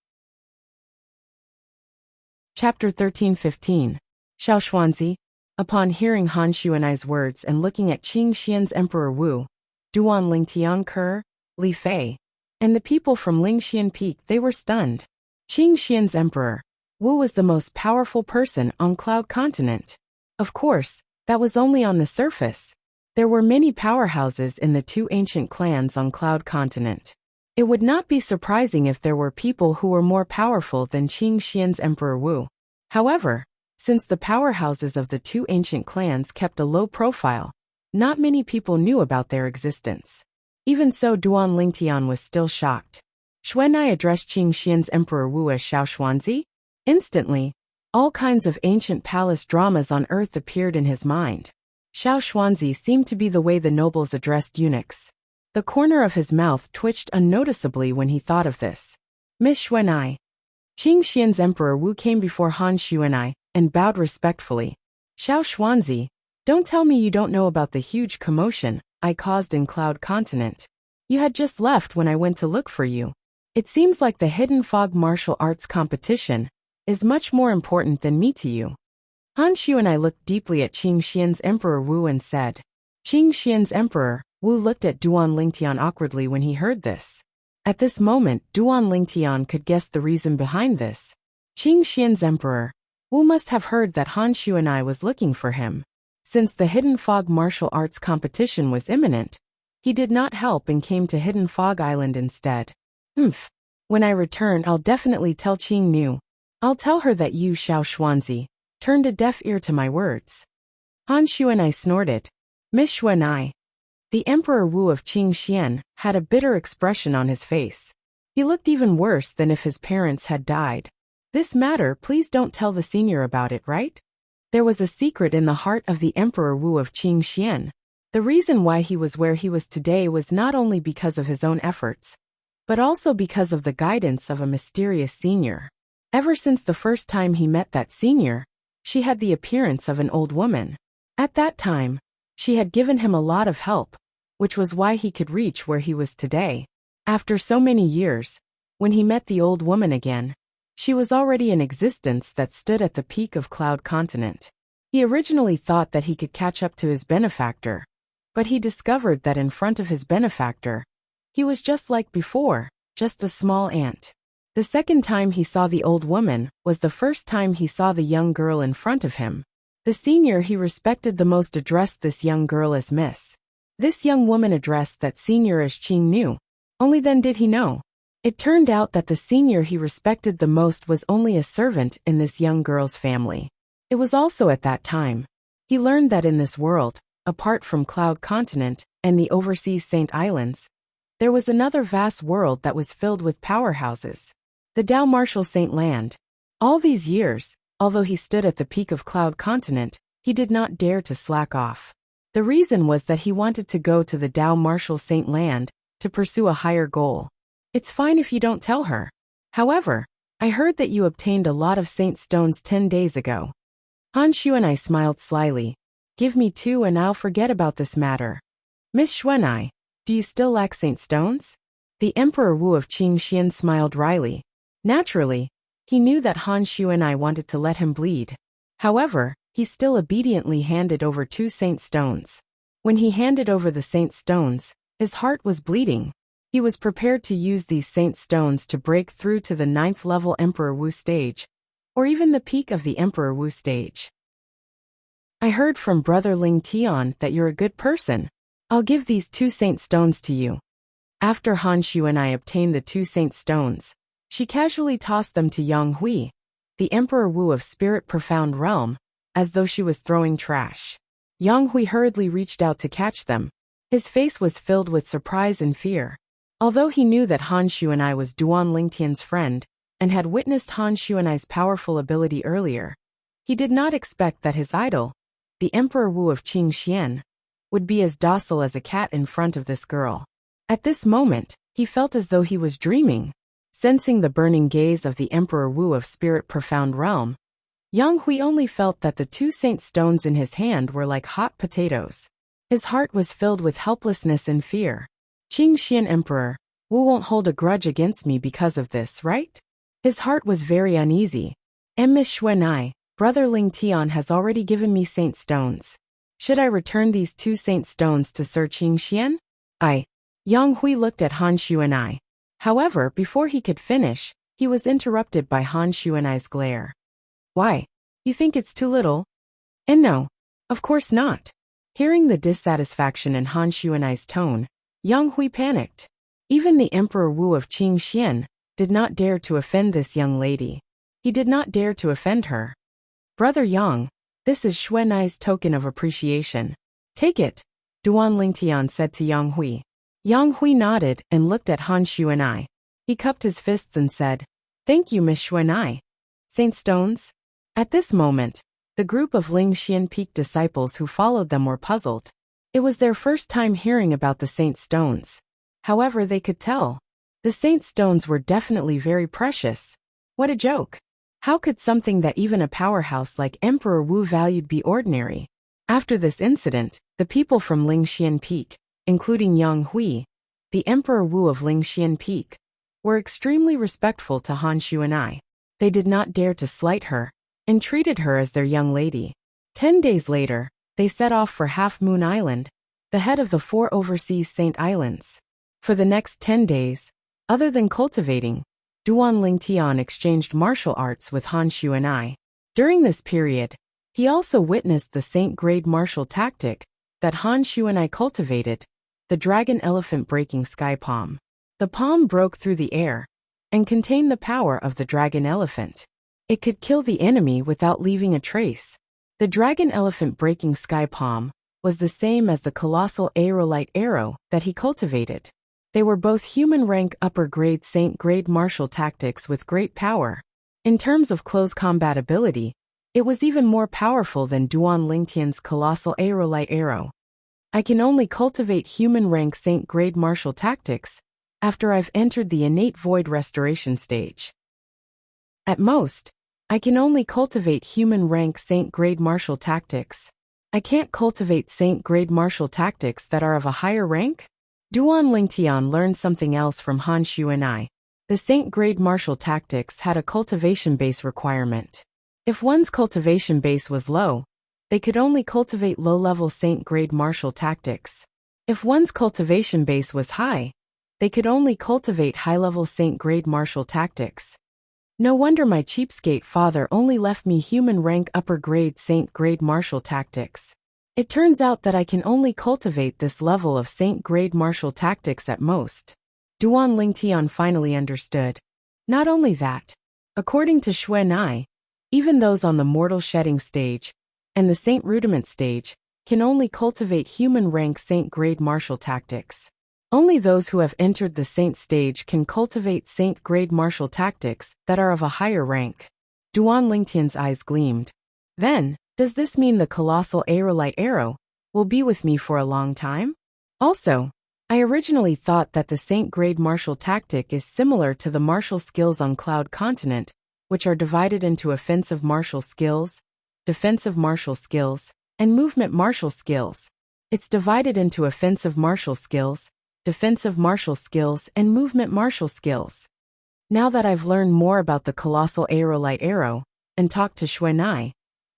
Chapter 13-15. Xiao Xuanzi. Upon hearing Han Xuanai's words and looking at Qing Xian's Emperor Wu, Duan Lingtian Ke, Li Fei, and the people from Lingxian Peak, they were stunned. Qing Xian's Emperor Wu was the most powerful person on Cloud Continent. Of course, that was only on the surface. There were many powerhouses in the two ancient clans on Cloud Continent. It would not be surprising if there were people who were more powerful than Qing Xian's Emperor Wu. However, since the powerhouses of the two ancient clans kept a low profile, not many people knew about their existence. Even so, Duan Lingtian was still shocked. Xuanai addressed Qing Xian's Emperor Wu as Xiao Xuanzi. Instantly, all kinds of ancient palace dramas on earth appeared in his mind. Xiao Xuanzi seemed to be the way the nobles addressed eunuchs. The corner of his mouth twitched unnoticeably when he thought of this. Miss Xuanai. Qing Xian's Emperor Wu came before Han Xuanai and bowed respectfully. Xiao Xuanzi, don't tell me you don't know about the huge commotion I caused in Cloud Continent. You had just left when I went to look for you. It seems like the Hidden Fog martial arts competition is much more important than me to you. Han Xuanai looked deeply at Qing Xian's Emperor Wu and said. Qing Xian's Emperor Wu looked at Duan Lingtian awkwardly when he heard this. At this moment, Duan Lingtian could guess the reason behind this. Qing Xian's Emperor Wu must have heard that Han Xuanai was looking for him. Since the Hidden Fog martial arts competition was imminent, he did not help and came to Hidden Fog Island instead. When I return, I'll definitely tell Qing Nu. I'll tell her that you, Xiao Xuanzi, turned a deaf ear to my words. Han Xuanai snorted. Miss Xuanai. The Emperor Wu of Qing Xian had a bitter expression on his face. He looked even worse than if his parents had died. This matter, please don't tell the senior about it, right? There was a secret in the heart of the Emperor Wu of Qing Xian. The reason why he was where he was today was not only because of his own efforts, but also because of the guidance of a mysterious senior. Ever since the first time he met that senior, she had the appearance of an old woman. At that time, she had given him a lot of help, which was why he could reach where he was today. After so many years, when he met the old woman again, she was already in existence that stood at the peak of Cloud Continent. He originally thought that he could catch up to his benefactor, but he discovered that in front of his benefactor, he was just like before, just a small ant. The second time he saw the old woman was the first time he saw the young girl in front of him. The senior he respected the most addressed this young girl as Miss. This young woman addressed that senior as Qing Nu. Only then did he know. It turned out that the senior he respected the most was only a servant in this young girl's family. It was also at that time he learned that in this world, apart from Cloud Continent and the overseas Saint Islands, there was another vast world that was filled with powerhouses. The Dao Martial Saint Land. All these years, although he stood at the peak of Cloud Continent, he did not dare to slack off. The reason was that he wanted to go to the Dao Martial Saint Land to pursue a higher goal. It's fine if you don't tell her. However, I heard that you obtained a lot of Saint Stones 10 days ago. Han Xuanai smiled slyly. Give me 2 and I'll forget about this matter. Miss Xuanai, do you still lack Saint Stones? The Emperor Wu of Qing Xian smiled wryly. Naturally, he knew that Han Xuanai wanted to let him bleed. However, he still obediently handed over 2 Saint Stones. When he handed over the Saint Stones, his heart was bleeding. He was prepared to use these Saint Stones to break through to the 9th level Emperor Wu stage, or even the peak of the Emperor Wu stage. I heard from Brother Ling Tian that you're a good person. I'll give these 2 Saint Stones to you. After Han Xuanai obtained the 2 Saint Stones, she casually tossed them to Yang Hui, the Emperor Wu of Spirit Profound Realm, as though she was throwing trash. Yang Hui hurriedly reached out to catch them. His face was filled with surprise and fear. Although he knew that Han Xuanai was Duan Lingtian's friend and had witnessed Han Xuanai's powerful ability earlier, he did not expect that his idol, the Emperor Wu of Qing Xian, would be as docile as a cat in front of this girl. At this moment, he felt as though he was dreaming. Sensing the burning gaze of the Emperor Wu of Spirit Profound Realm, Yang Hui only felt that the two saint stones in his hand were like hot potatoes. His heart was filled with helplessness and fear. Qingxian Emperor, Wu won't hold a grudge against me because of this, right? His heart was very uneasy. Miss Xuanai, Brother Ling Tian has already given me saint stones. Should I return these two saint stones to Sir Qingxian? Yang Hui looked at Han Xuanai. However, before he could finish, he was interrupted by Han Xuanai's glare. Why? You think it's too little? And no, of course not. Hearing the dissatisfaction in Han Xuanai's tone, Yang Hui panicked. Even the Emperor Wu of Qingxian did not dare to offend this young lady. He did not dare to offend her. Brother Yang, this is Xuanai's token of appreciation. Take it, Duan Lingtian said to Yang Hui. Yang Hui nodded and looked at Han Xuanai. He cupped his fists and said, Thank you, Miss Xuanai. Saint stones? At this moment, the group of Ling Xian Peak disciples who followed them were puzzled. It was their first time hearing about the saint stones. However, they could tell. The saint stones were definitely very precious. What a joke. How could something that even a powerhouse like Emperor Wu valued be ordinary? After this incident, the people from Ling Xian Peak, including Yang Hui, the Emperor Wu of Ling Xian Peak, were extremely respectful to Han Xuanai. They did not dare to slight her, and treated her as their young lady. 10 days later, they set off for Half Moon Island, the head of the 4 overseas Saint Islands. For the next 10 days, other than cultivating, Duan Lingtian exchanged martial arts with Han Xuanai. During this period, he also witnessed the saint-grade martial tactic that Han Xuanai cultivated, the dragon elephant breaking sky palm. The palm broke through the air and contained the power of the dragon elephant. It could kill the enemy without leaving a trace. The dragon elephant breaking sky palm was the same as the colossal aerolite arrow that he cultivated. They were both human rank upper grade saint grade martial tactics with great power. In terms of close combat ability, it was even more powerful than Duan Lingtian's colossal aerolite arrow. I can only cultivate human rank saint grade martial tactics after I've entered the innate void restoration stage. At most, I can only cultivate human rank saint grade martial tactics. I can't cultivate saint grade martial tactics that are of a higher rank? Duan Lingtian learned something else from Han Xuanai. The saint grade martial tactics had a cultivation base requirement. If one's cultivation base was low, they could only cultivate low-level saint grade martial tactics. If one's cultivation base was high, they could only cultivate high-level saint grade martial tactics. No wonder my cheapskate father only left me human rank upper grade saint grade martial tactics. It turns out that I can only cultivate this level of saint grade martial tactics at most. Duan Lingtian finally understood. Not only that, according to Xuanai, even those on the mortal shedding stage and the saint rudiment stage can only cultivate human rank saint grade martial tactics. Only those who have entered the saint stage can cultivate saint grade martial tactics that are of a higher rank. Duan Lingtian's eyes gleamed. Then, does this mean the colossal aerolite arrow will be with me for a long time? Also, I originally thought that the saint grade martial tactic is similar to the martial skills on Cloud Continent, which are divided into offensive martial skills, defensive martial skills, and movement martial skills. It's divided into offensive martial skills, defensive martial skills, and movement martial skills. Now that I've learned more about the colossal aerolite arrow and talked to Xuanai,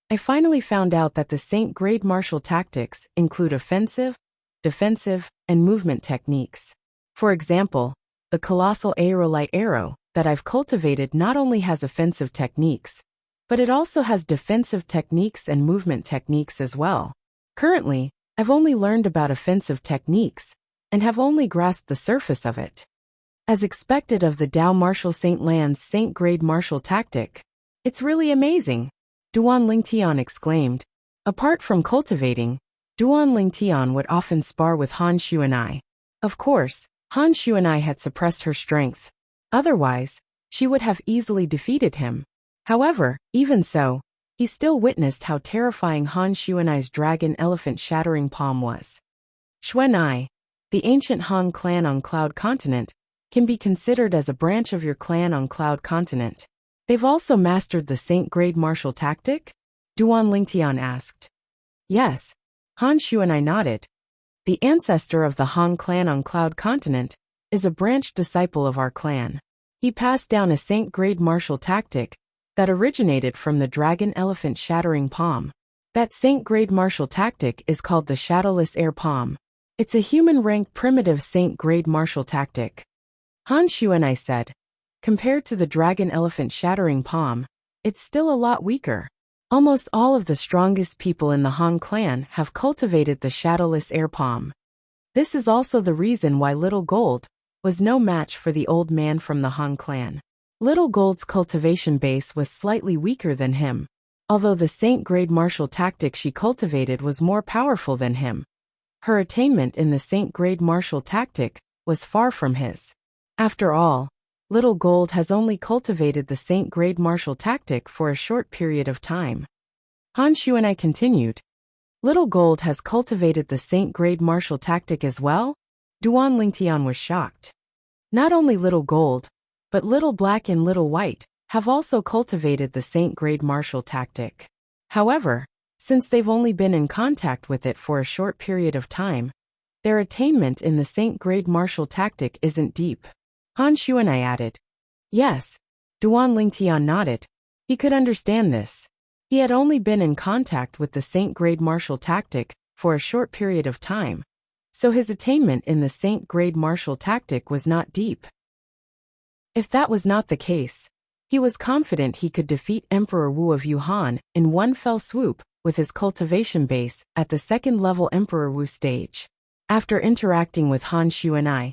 I finally found out that the saint grade martial tactics include offensive, defensive, and movement techniques. For example, the colossal aerolite arrow that I've cultivated not only has offensive techniques, but it also has defensive techniques and movement techniques as well. Currently, I've only learned about offensive techniques and have only grasped the surface of it. As expected of the Dao Martial Saint Land's saint grade martial tactic, it's really amazing, Duan Lingtian exclaimed. Apart from cultivating, Duan Lingtian would often spar with Han Xuanai. Of course, Han Xuanai had suppressed her strength. Otherwise, she would have easily defeated him. However, even so, he still witnessed how terrifying Han Xuanai's dragon elephant shattering palm was. Xuanai, the ancient Han clan on Cloud Continent, can be considered as a branch of your clan on Cloud Continent. They've also mastered the Saint Grade martial tactic? Duan Lingtian asked. Yes. Han Shu and I nodded. The ancestor of the Han clan on Cloud Continent is a branch disciple of our clan. He passed down a Saint Grade martial tactic that originated from the Dragon Elephant Shattering Palm. That Saint Grade martial tactic is called the Shadowless Air Palm. It's a human-rank primitive Saint Grade martial tactic. Han Shu and I said. Compared to the Dragon Elephant Shattering Palm, it's still a lot weaker. Almost all of the strongest people in the Han clan have cultivated the Shadowless Air Palm. This is also the reason why Little Gold was no match for the old man from the Han clan. Little Gold's cultivation base was slightly weaker than him, although the Saint Grade martial tactic she cultivated was more powerful than him. Her attainment in the Saint Grade martial tactic was far from his. After all, Little Gold has only cultivated the Saint Grade martial tactic for a short period of time. Han Shu and I continued. Little Gold has cultivated the Saint Grade martial tactic as well? Duan Lingtian was shocked. Not only Little Gold, but Little Black and Little White have also cultivated the Saint Grade martial tactic. However, since they've only been in contact with it for a short period of time, their attainment in the Saint Grade martial tactic isn't deep. Han Shu and I added. Yes. Duan Lingtian nodded. He could understand this. He had only been in contact with the Saint Grade martial tactic for a short period of time, so his attainment in the Saint Grade martial tactic was not deep. If that was not the case, he was confident he could defeat Emperor Wu of Yuhan in one fell swoop with his cultivation base at the second-level Emperor Wu stage. After interacting with Han Shu and I,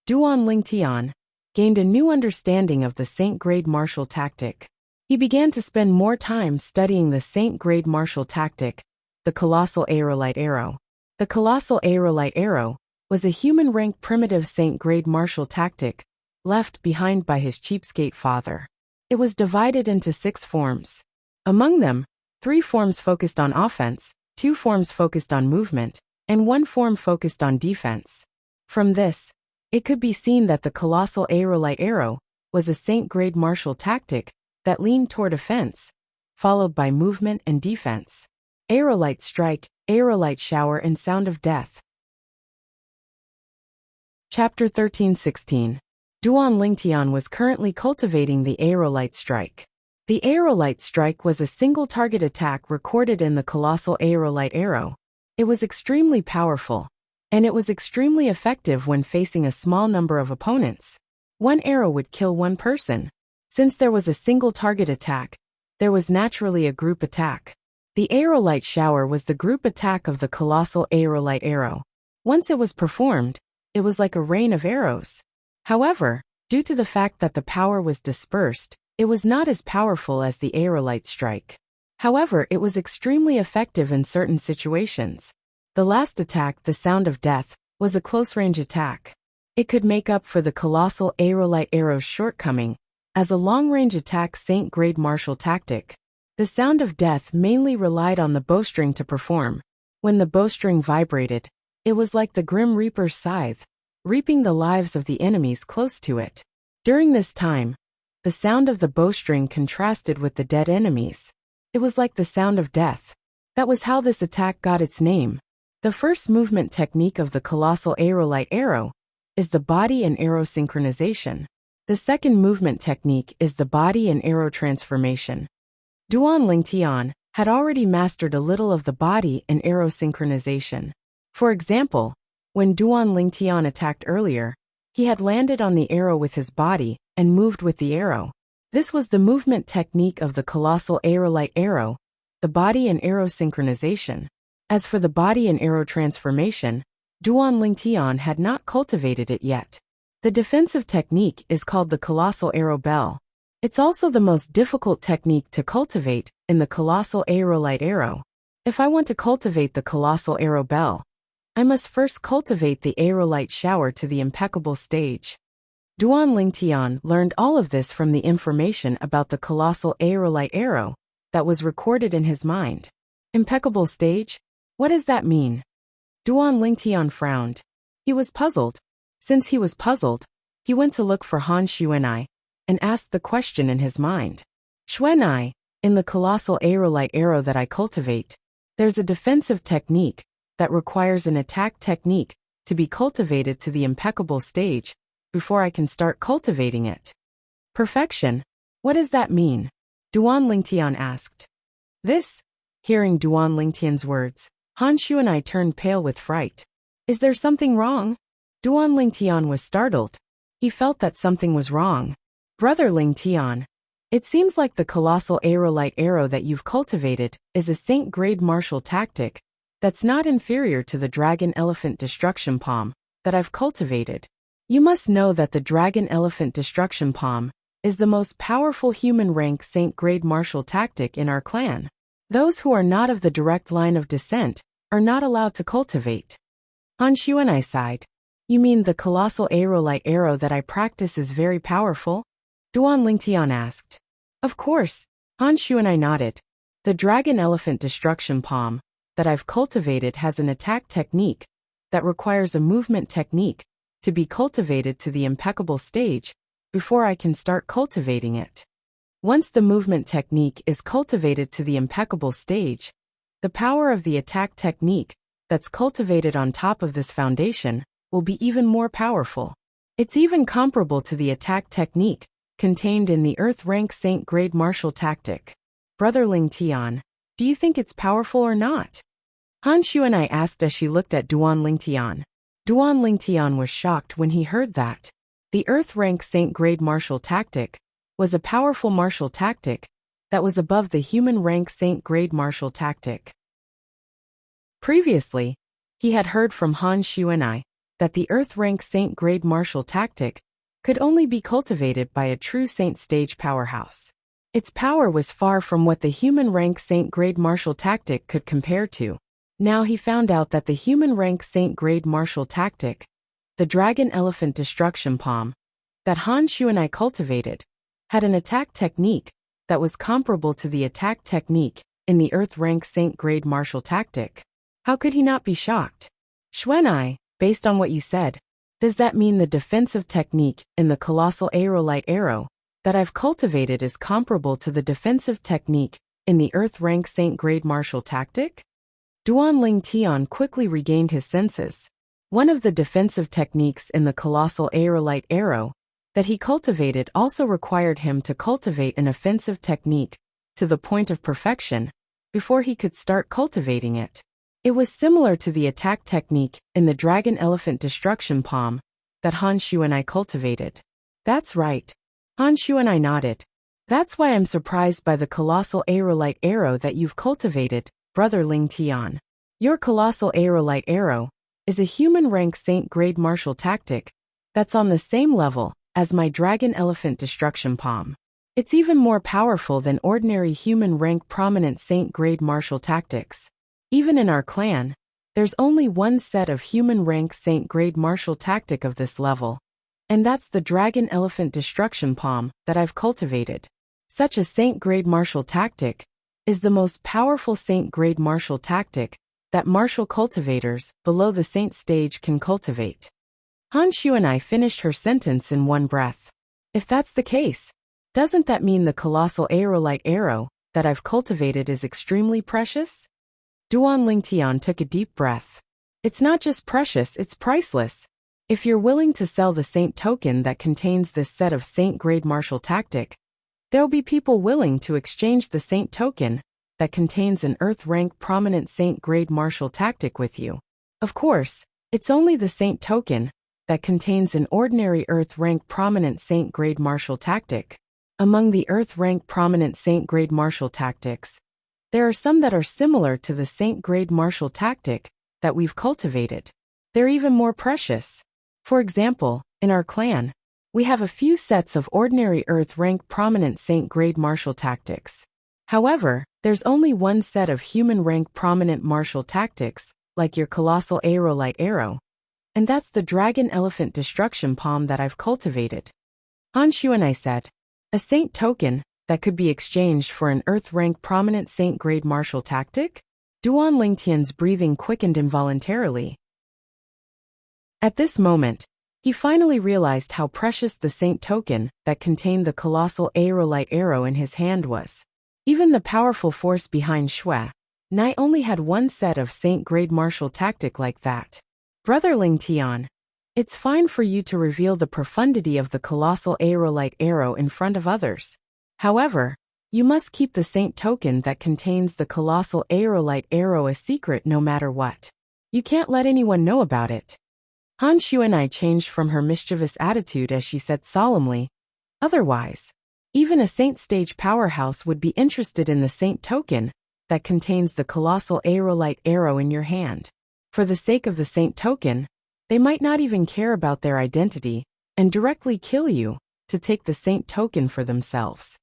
Duan Lingtian gained a new understanding of the Saint Grade martial tactic. He began to spend more time studying the Saint Grade martial tactic, the Colossal Aerolite Arrow. The Colossal Aerolite Arrow was a human-rank primitive Saint Grade martial tactic left behind by his cheapskate father. It was divided into 6 forms. Among them, 3 forms focused on offense, 2 forms focused on movement, and 1 form focused on defense. From this, it could be seen that the Colossal Aerolite Arrow was a Saint Grade martial tactic that leaned toward offense, followed by movement and defense. Aerolite Strike, Aerolite Shower and Sound of Death. Chapter 13-16. Duan Lingtian was currently cultivating the Aerolite Strike. The Aerolite Strike was a single target attack recorded in the Colossal Aerolite Arrow. It was extremely powerful, and it was extremely effective when facing a small number of opponents. One arrow would kill one person. Since there was a single target attack, there was naturally a group attack. The Aerolite Shower was the group attack of the Colossal Aerolite Arrow. Once it was performed, it was like a rain of arrows. However, due to the fact that the power was dispersed, it was not as powerful as the Aerolite Strike. However, it was extremely effective in certain situations. The last attack, the Sound of Death, was a close-range attack. It could make up for the Colossal Aerolite Arrow's shortcoming as a long-range attack Saint Grade martial tactic. The Sound of Death mainly relied on the bowstring to perform. When the bowstring vibrated, it was like the Grim Reaper's scythe, reaping the lives of the enemies close to it. During this time, the sound of the bowstring contrasted with the dead enemies. It was like the sound of death. That was how this attack got its name. The first movement technique of the Colossal Aerolite Arrow is the body and arrow synchronization. The second movement technique is the body and arrow transformation. Duan Lingtian had already mastered a little of the body and arrow synchronization. For example, when Duan Lingtian attacked earlier, he had landed on the arrow with his body and moved with the arrow. This was the movement technique of the Colossal Aerolite Arrow, the body and arrow synchronization. As for the body and arrow transformation, Duan Lingtian had not cultivated it yet. The defensive technique is called the Colossal Arrow Bell. It's also the most difficult technique to cultivate in the Colossal Aerolite Arrow. If I want to cultivate the Colossal Arrow Bell, I must first cultivate the Aerolite Shower to the impeccable stage. Duan Lingtian learned all of this from the information about the Colossal Aerolite Arrow that was recorded in his mind. Impeccable stage? What does that mean? Duan Lingtian frowned. He was puzzled. Since he was puzzled, He went to look for Han Xuanai and asked the question in his mind. Xuanai, in the colossal aerolite arrow that I cultivate, there's a defensive technique that requires an attack technique to be cultivated to the impeccable stage before I can start cultivating it. Perfection? What does that mean? Duan Lingtian asked. Hearing Duan Lingtian's words, Han Xuanai turned pale with fright. Is there something wrong? Duan Lingtian was startled. He felt that something was wrong. Brother Lingtian, it seems like the colossal aerolite arrow that you've cultivated is a saint-grade martial tactic that's not inferior to the dragon elephant destruction palm that I've cultivated. You must know that the dragon elephant destruction palm is the most powerful human rank saint-grade martial tactic in our clan. Those who are not of the direct line of descent are not allowed to cultivate. Han Xuanai sighed. You mean the colossal aerolite arrow that I practice is very powerful? Duan Lingtian asked. Of course, Han Xuanai nodded. The dragon elephant destruction palm that I've cultivated has an attack technique that requires a movement technique to be cultivated to the impeccable stage before I can start cultivating it. Once the movement technique is cultivated to the impeccable stage, the power of the attack technique that's cultivated on top of this foundation will be even more powerful. It's even comparable to the attack technique contained in the Earth rank Saint grade martial tactic. Brother Lingtian, do you think it's powerful or not? Han Xuanai asked as she looked at Duan Lingtian. Duan Lingtian was shocked when he heard that. The Earth rank Saint grade martial tactic was a powerful martial tactic that was above the human rank Saint grade martial tactic. Previously, he had heard from Han Xuanai that the Earth rank Saint grade martial tactic could only be cultivated by a true Saint stage powerhouse. Its power was far from what the human rank Saint grade martial tactic could compare to. Now he found out that the human rank Saint grade martial tactic, the dragon elephant destruction palm, that Han Xuanai cultivated, had an attack technique that was comparable to the attack technique in the Earth rank Saint grade martial tactic. How could he not be shocked? Xuanai, based on what you said, does that mean the defensive technique in the colossal aerolite arrow that I've cultivated is comparable to the defensive technique in the Earth rank Saint grade martial tactic? Duan Lingtian quickly regained his senses. One of the defensive techniques in the colossal aerolite arrow that he cultivated also required him to cultivate an offensive technique to the point of perfection before he could start cultivating it. It was similar to the attack technique in the dragon elephant destruction palm that Han Xuanai cultivated. That's right. Han Xuanai nodded. That's why I'm surprised by the colossal aerolite arrow that you've cultivated, Brother Lingtian. Your colossal aerolite arrow is a human rank Saint grade martial tactic that's on the same level as my dragon elephant destruction palm. It's even more powerful than ordinary human rank prominent Saint grade martial tactics. Even in our clan, there's only one set of human rank Saint grade martial tactic of this level, and that's the dragon elephant destruction palm that I've cultivated. Such a Saint grade martial tactic is the most powerful Saint grade martial tactic that martial cultivators below the Saint stage can cultivate. Han Xuanai finished her sentence in one breath. If that's the case, doesn't that mean the colossal aerolite arrow that I've cultivated is extremely precious? Duan Lingtian took a deep breath. It's not just precious, it's priceless. If you're willing to sell the Saint token that contains this set of Saint grade martial tactic, there'll be people willing to exchange the Saint token that contains an Earth rank prominent Saint grade martial tactic with you. Of course, it's only the Saint token that contains an ordinary Earth rank prominent Saint grade martial tactic. Among the Earth rank prominent Saint grade martial tactics, there are some that are similar to the Saint grade martial tactic that we've cultivated. They're even more precious. For example, in our clan, we have a few sets of ordinary Earth rank prominent Saint grade martial tactics. However, there's only one set of human rank prominent martial tactics, like your colossal aerolite arrow, and that's the dragon elephant destruction palm that I've cultivated. Han Xuanai said, a Saint token that could be exchanged for an Earth rank prominent Saint grade martial tactic? Duan Lingtian's breathing quickened involuntarily. At this moment, He finally realized how precious the saint token that contained the colossal aerolite arrow in his hand was. Even the powerful force behind Shui Nai only had one set of saint-grade martial tactic like that. Brother Ling Tian, it's fine for you to reveal the profundity of the colossal aerolite arrow in front of others. However, you must keep the saint token that contains the colossal aerolite arrow a secret no matter what. You can't let anyone know about it. Han Xuanai changed from her mischievous attitude as she said solemnly, otherwise, even a saint stage powerhouse would be interested in the saint token that contains the colossal aerolite arrow in your hand. For the sake of the saint token, they might not even care about their identity and directly kill you to take the saint token for themselves.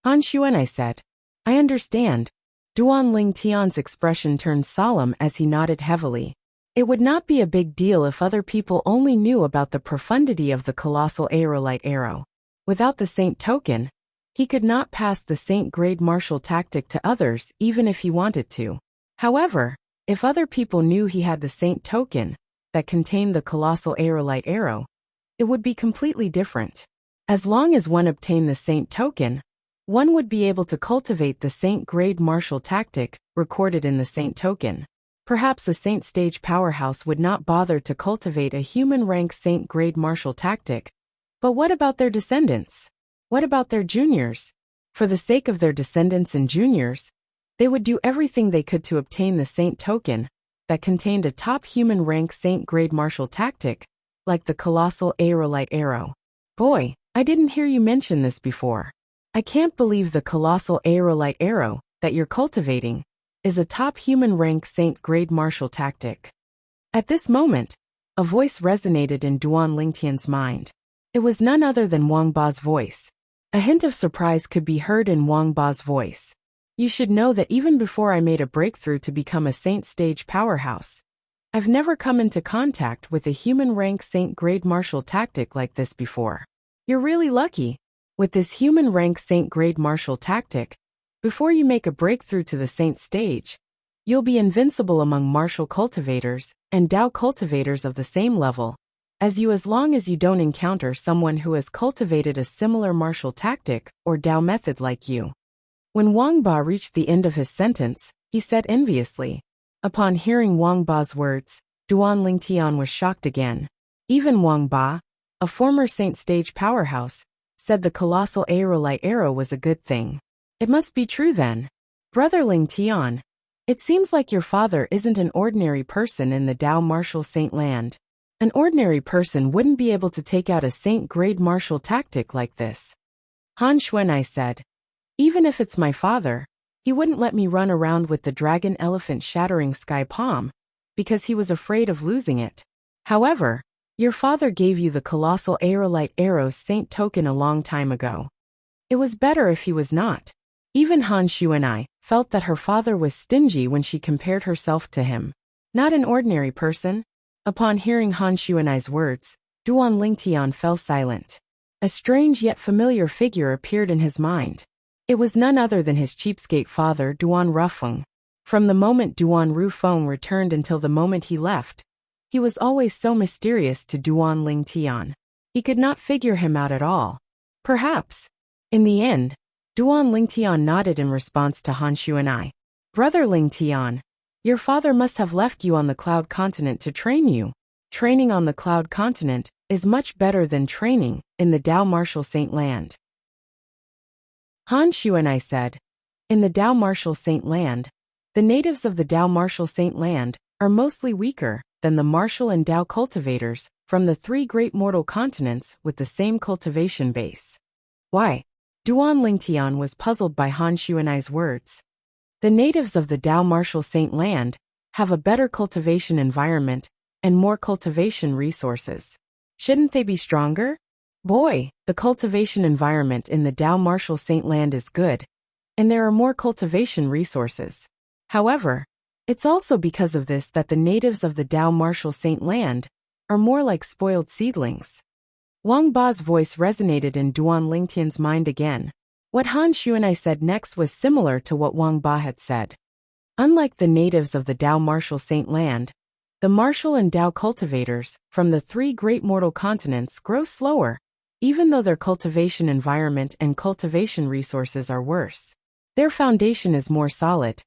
Han Xuanai said, I understand. Duan Ling Tian's expression turned solemn as he nodded heavily. It would not be a big deal if other people only knew about the profundity of the colossal aerolite arrow. Without the saint token, he could not pass the saint-grade martial tactic to others even if he wanted to. However, if other people knew he had the saint token that contained the colossal aerolite arrow, it would be completely different. As long as one obtained the saint token, one would be able to cultivate the saint-grade martial tactic recorded in the saint token. Perhaps a saint stage powerhouse would not bother to cultivate a human-rank saint-grade martial tactic. But what about their descendants? What about their juniors? For the sake of their descendants and juniors, they would do everything they could to obtain the saint token that contained a top human-rank saint-grade martial tactic, like the colossal aerolite arrow. Boy, I didn't hear you mention this before. I can't believe the colossal aerolite arrow that you're cultivating is a top human-rank saint-grade martial tactic. At this moment, a voice resonated in Duan Lingtian's mind. It was none other than Wang Ba's voice. A hint of surprise could be heard in Wang Ba's voice. You should know that even before I made a breakthrough to become a saint stage powerhouse, I've never come into contact with a human-rank saint-grade martial tactic like this before. You're really lucky. With this human-rank saint-grade martial tactic, before you make a breakthrough to the saint stage, you'll be invincible among martial cultivators and Dao cultivators of the same level as long as you don't encounter someone who has cultivated a similar martial tactic or Dao method like you. When Wang Ba reached the end of his sentence, he said enviously. Upon hearing Wang Ba's words, Duan Lingtian was shocked again. Even Wang Ba, a former saint stage powerhouse, said the colossal aerolite arrow was a good thing. It must be true then. Brother Ling Tian, it seems like your father isn't an ordinary person in the Dao martial saint land. An ordinary person wouldn't be able to take out a saint-grade martial tactic like this. Han Xuanai said, even if it's my father, he wouldn't let me run around with the dragon elephant shattering sky palm, because he was afraid of losing it. However, your father gave you the colossal aerolite arrow's saint token a long time ago. It was better if he was not. Even Han Xuanai felt that her father was stingy when she compared herself to him. Not an ordinary person. Upon hearing Han Xuanai's words, Duan Lingtian fell silent. A strange yet familiar figure appeared in his mind. It was none other than his cheapskate father Duan Rufeng. From the moment Duan Rufeng returned until the moment he left, he was always so mysterious to Duan Lingtian. He could not figure him out at all. Perhaps. In the end, Duan Lingtian nodded in response to Han Xuanai. Brother Lingtian, your father must have left you on the Cloud Continent to train you. Training on the Cloud Continent is much better than training in the Dao Martial Saint Land. Han Xuanai said, in the Dao Martial Saint Land, the natives of the Dao Martial Saint Land are mostly weaker than the martial and Dao cultivators from the three great mortal continents with the same cultivation base. Why? Duan Lingtian was puzzled by Han Xuanai's words. The natives of the Dao Martial Saint Land have a better cultivation environment and more cultivation resources. Shouldn't they be stronger? Boy, the cultivation environment in the Dao Martial Saint Land is good, and there are more cultivation resources. However, it's also because of this that the natives of the Dao Martial Saint Land are more like spoiled seedlings. Wang Ba's voice resonated in Duan Lingtian's mind again. What Han Xuanai said next was similar to what Wang Ba had said. Unlike the natives of the Dao Martial Saint Land, The martial and Tao cultivators from the three great mortal continents grow slower, even though their cultivation environment and cultivation resources are worse. Their foundation is more solid.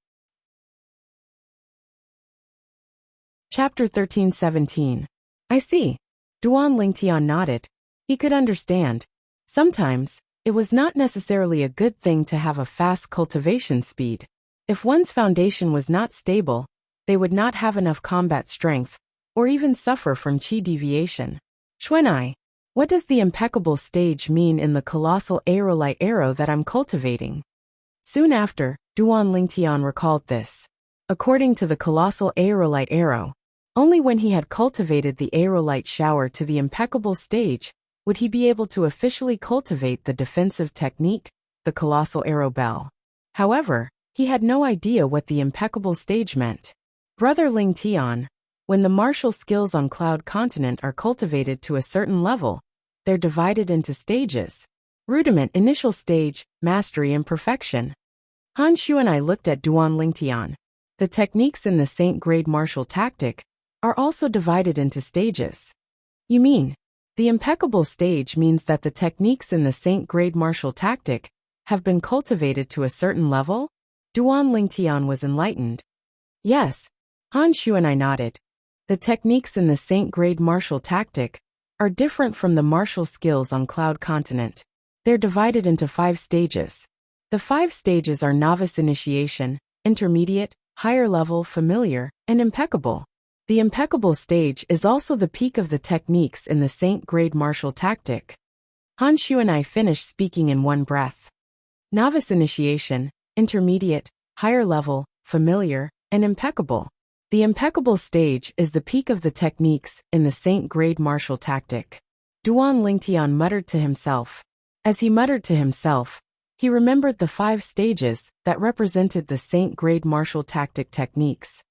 Chapter 13:17. I see. Duan Lingtian nodded. He could understand. Sometimes, it was not necessarily a good thing to have a fast cultivation speed. If one's foundation was not stable, they would not have enough combat strength, or even suffer from qi deviation. Xuanai, what does the impeccable stage mean in the colossal aerolite arrow that I'm cultivating? Soon after, Duan Lingtian recalled this. According to the colossal aerolite arrow, only when he had cultivated the aerolite shower to the impeccable stage would he be able to officially cultivate the defensive technique, the colossal arrow bell. However, he had no idea what the impeccable stage meant. Brother Lingtian, when the martial skills on Cloud Continent are cultivated to a certain level, they're divided into stages. Rudiment, initial stage, mastery and perfection. Han Shu and I looked at Duan Lingtian. The techniques in the Saint grade martial tactic are also divided into stages. You mean, the impeccable stage means that the techniques in the Saint grade martial tactic have been cultivated to a certain level? Duan Lingtian was enlightened. Yes. Han Shu and I nodded. The techniques in the Saint grade martial tactic are different from the martial skills on Cloud Continent. They're divided into 5 stages. The 5 stages are novice initiation, intermediate, higher level, familiar, and impeccable. The impeccable stage is also the peak of the techniques in the Saint grade martial tactic. Han Shu and I finished speaking in one breath. Novice initiation, intermediate, higher level, familiar, and impeccable. The impeccable stage is the peak of the techniques in the Saint grade martial tactic. Duan Lingtian muttered to himself. As he muttered to himself, he remembered the 5 stages that represented the Saint grade martial tactic techniques.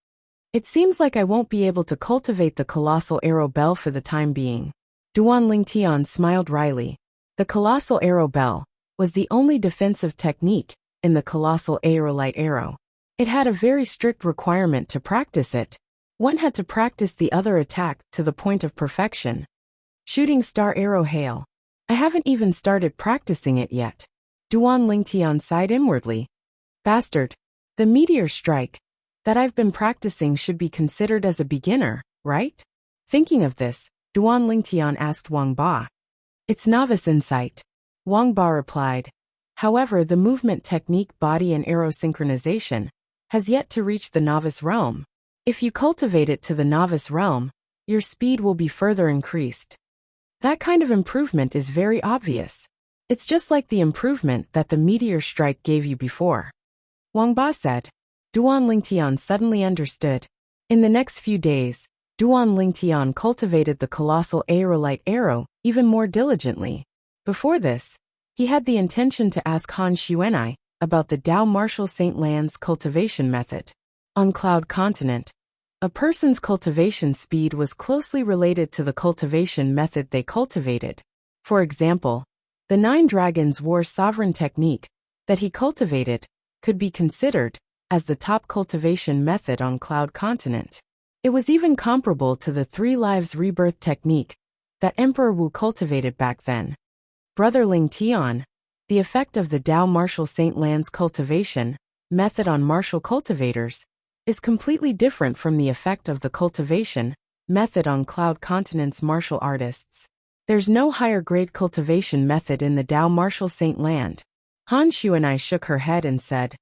It seems like I won't be able to cultivate the colossal arrow bell for the time being. Duan Lingtian smiled wryly. The colossal arrow bell was the only defensive technique in the colossal aerolite arrow. It had a very strict requirement to practice it. One had to practice the other attack to the point of perfection. Shooting star arrow hail. I haven't even started practicing it yet. Duan Lingtian sighed inwardly. Bastard. The meteor strike that I've been practicing should be considered as a beginner, right? Thinking of this, Duan Lingtian asked Wang Ba. It's novice insight. Wang Ba replied. However, the movement technique body and arrow synchronization has yet to reach the novice realm. If you cultivate it to the novice realm, your speed will be further increased. That kind of improvement is very obvious. It's just like the improvement that the meteor strike gave you before. Wang Ba said. Duan Lingtian suddenly understood. In the next few days, Duan Lingtian cultivated the colossal aerolite arrow even more diligently. Before this, he had the intention to ask Han Xuanai about the Tao Martial Saint Lan's cultivation method. On Cloud Continent, a person's cultivation speed was closely related to the cultivation method they cultivated. For example, the 9 Dragons War Sovereign technique that he cultivated could be considered as the top cultivation method on Cloud Continent. It was even comparable to the 3 Lives Rebirth technique that Emperor Wu cultivated back then. Brother Lingtian, the effect of the Tao Martial Saint Lan's cultivation method on martial cultivators is completely different from the effect of the cultivation method on Cloud Continent's martial artists. There's no higher grade cultivation method in the Tao Martial Saint Land. Han Shu and I shook her head and said,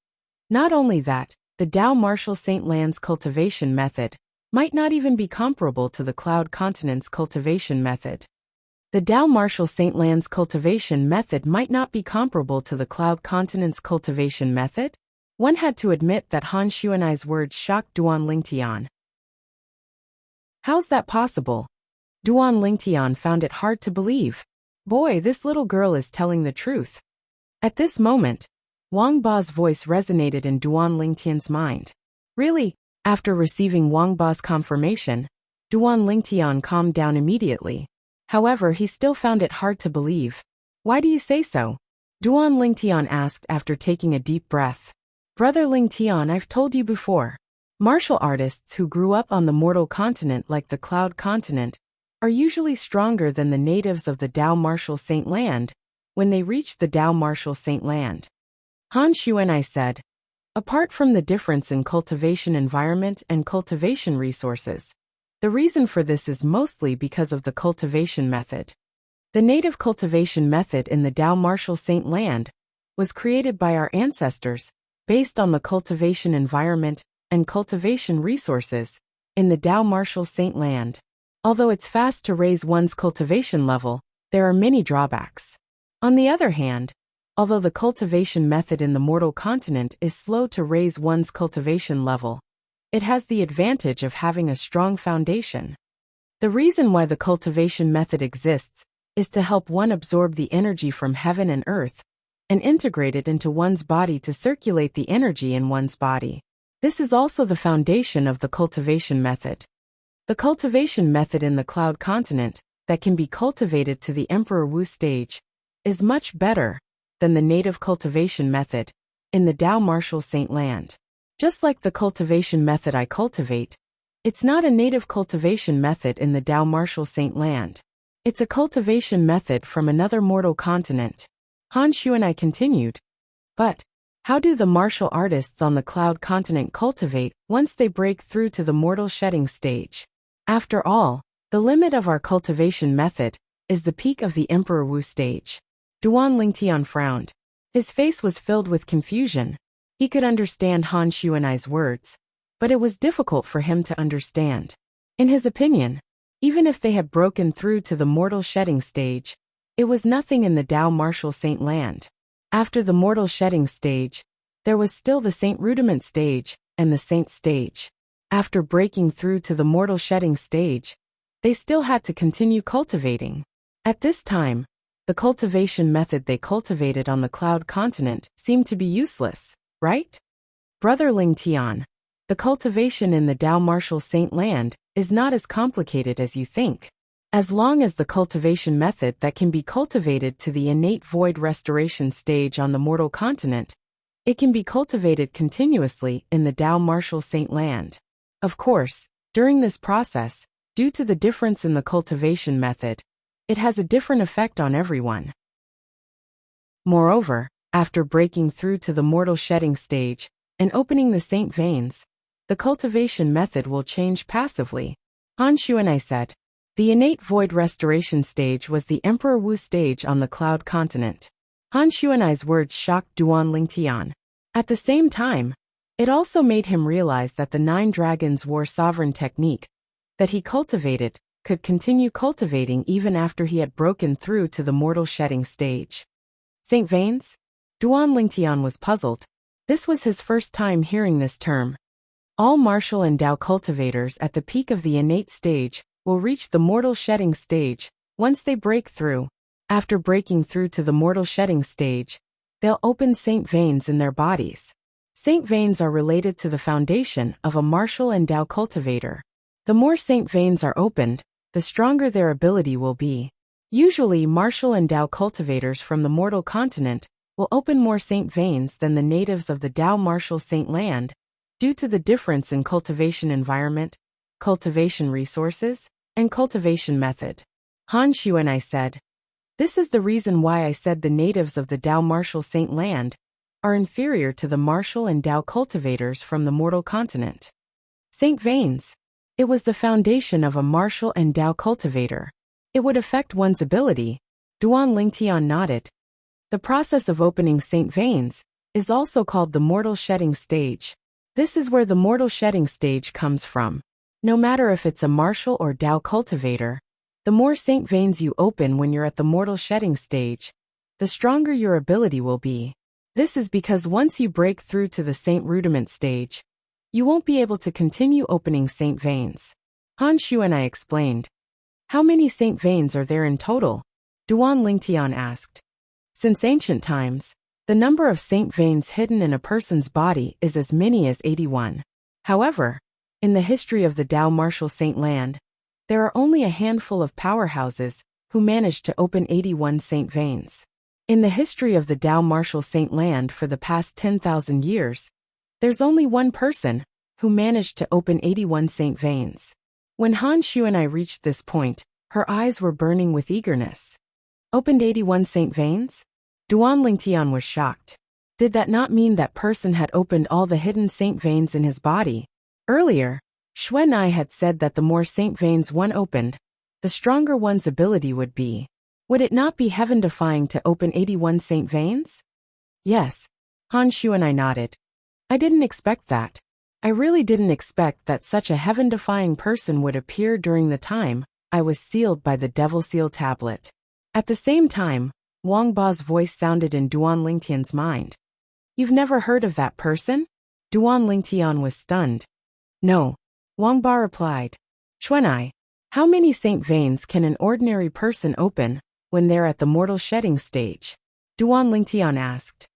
not only that, the Tao Martial Saint Lan's cultivation method might not even be comparable to the Cloud Continent's cultivation method. The Tao Martial Saint Lan's cultivation method might not be comparable to the Cloud Continent's cultivation method? One had to admit that Han Xuanai's words shocked Duan Lingtian. How's that possible? Duan Lingtian found it hard to believe. Boy, this little girl is telling the truth. At this moment, Wang Ba's voice resonated in Duan Lingtian's mind. Really? After receiving Wang Ba's confirmation, Duan Lingtian calmed down immediately. However, he still found it hard to believe. Why do you say so? Duan Lingtian asked after taking a deep breath. Brother Lingtian, I've told you before. Martial artists who grew up on the mortal continent like the Cloud Continent are usually stronger than the natives of the Dao Martial Saint Land when they reach the Dao Martial Saint Land. Han Xuanai said, apart from the difference in cultivation environment and cultivation resources, the reason for this is mostly because of the cultivation method. The native cultivation method in the Dao Martial Saint Land was created by our ancestors based on the cultivation environment and cultivation resources in the Dao Martial Saint Land. Although it's fast to raise one's cultivation level, there are many drawbacks. On the other hand, although the cultivation method in the mortal continent is slow to raise one's cultivation level, it has the advantage of having a strong foundation. The reason why the cultivation method exists is to help one absorb the energy from heaven and earth and integrate it into one's body to circulate the energy in one's body. This is also the foundation of the cultivation method. The cultivation method in the Cloud Continent that can be cultivated to the Emperor Wu stage is much better than the native cultivation method in the Dao Martial Saint Land. Just like the cultivation method I cultivate, it's not a native cultivation method in the Dao Martial Saint Land. It's a cultivation method from another mortal continent. Han Xuanai continued. But how do the martial artists on the Cloud Continent cultivate once they break through to the mortal shedding stage? After all, the limit of our cultivation method is the peak of the Emperor Wu stage. Duan Lingtian frowned. His face was filled with confusion. He could understand Han Xuanai's words, but it was difficult for him to understand. In his opinion, even if they had broken through to the mortal shedding stage, it was nothing in the Dao Martial Saint Land. After the mortal shedding stage, there was still the Saint Rudiment stage and the Saint stage. After breaking through to the mortal shedding stage, they still had to continue cultivating. At this time, the cultivation method they cultivated on the Cloud Continent seemed to be useless, right? Brother Ling Tian, the cultivation in the Dao Martial Saint Land is not as complicated as you think. As long as the cultivation method that can be cultivated to the innate void restoration stage on the mortal continent, it can be cultivated continuously in the Dao Martial Saint Land. Of course, during this process, due to the difference in the cultivation method, it has a different effect on everyone. Moreover, after breaking through to the mortal shedding stage and opening the saint veins, the cultivation method will change passively. Han Xuanai said. The innate void restoration stage was the Emperor Wu stage on the Cloud Continent. Han Xuanai's words shocked Duan Lingtian. At the same time, it also made him realize that the 9 Dragons War Sovereign technique that he cultivated could continue cultivating even after he had broken through to the mortal shedding stage. Saint Veins? Duan Lingtian was puzzled. This was his first time hearing this term. All martial and Dao cultivators at the peak of the innate stage will reach the mortal shedding stage once they break through. After breaking through to the mortal shedding stage, they'll open saint veins in their bodies. Saint veins are related to the foundation of a martial and Dao cultivator. The more saint veins are opened, the stronger their ability will be. Usually, martial and Dao cultivators from the mortal continent will open more saint veins than the natives of the Dao Martial Saint Land due to the difference in cultivation environment, cultivation resources, and cultivation method. Han Xuanai said, this is the reason why I said the natives of the Dao Martial Saint Land are inferior to the martial and Dao cultivators from the mortal continent. Saint veins. It was the foundation of a martial and Dao cultivator. It would affect one's ability. Duan Lingtian nodded. The process of opening saint veins is also called the mortal shedding stage. This is where the mortal shedding stage comes from. No matter if it's a martial or Dao cultivator, the more saint veins you open when you're at the mortal shedding stage, the stronger your ability will be. This is because once you break through to the saint rudiment stage, you won't be able to continue opening saint veins. Han Xuanai explained. How many saint veins are there in total? Duan Lingtian asked. Since ancient times, the number of saint veins hidden in a person's body is as many as 81. However, in the history of the Dao Martial Saint Land, there are only a handful of powerhouses who managed to open 81 saint veins. In the history of the Dao Martial Saint Land for the past 10,000 years, there's only one person who managed to open 81 saint veins. When Han Xuanai reached this point, her eyes were burning with eagerness. Opened 81 saint veins? Duan Lingtian was shocked. Did that not mean that person had opened all the hidden saint veins in his body? Earlier, Xuanai had said that the more saint veins one opened, the stronger one's ability would be. Would it not be heaven-defying to open 81 saint veins? Yes. Han Xuanai nodded. I didn't expect that. I really didn't expect that such a heaven-defying person would appear during the time I was sealed by the Devil Seal tablet. At the same time, Wang Ba's voice sounded in Duan Lingtian's mind. You've never heard of that person? Duan Lingtian was stunned. No. Wang Ba replied. Xuanai, how many saint veins can an ordinary person open when they're at the mortal shedding stage? Duan Lingtian asked.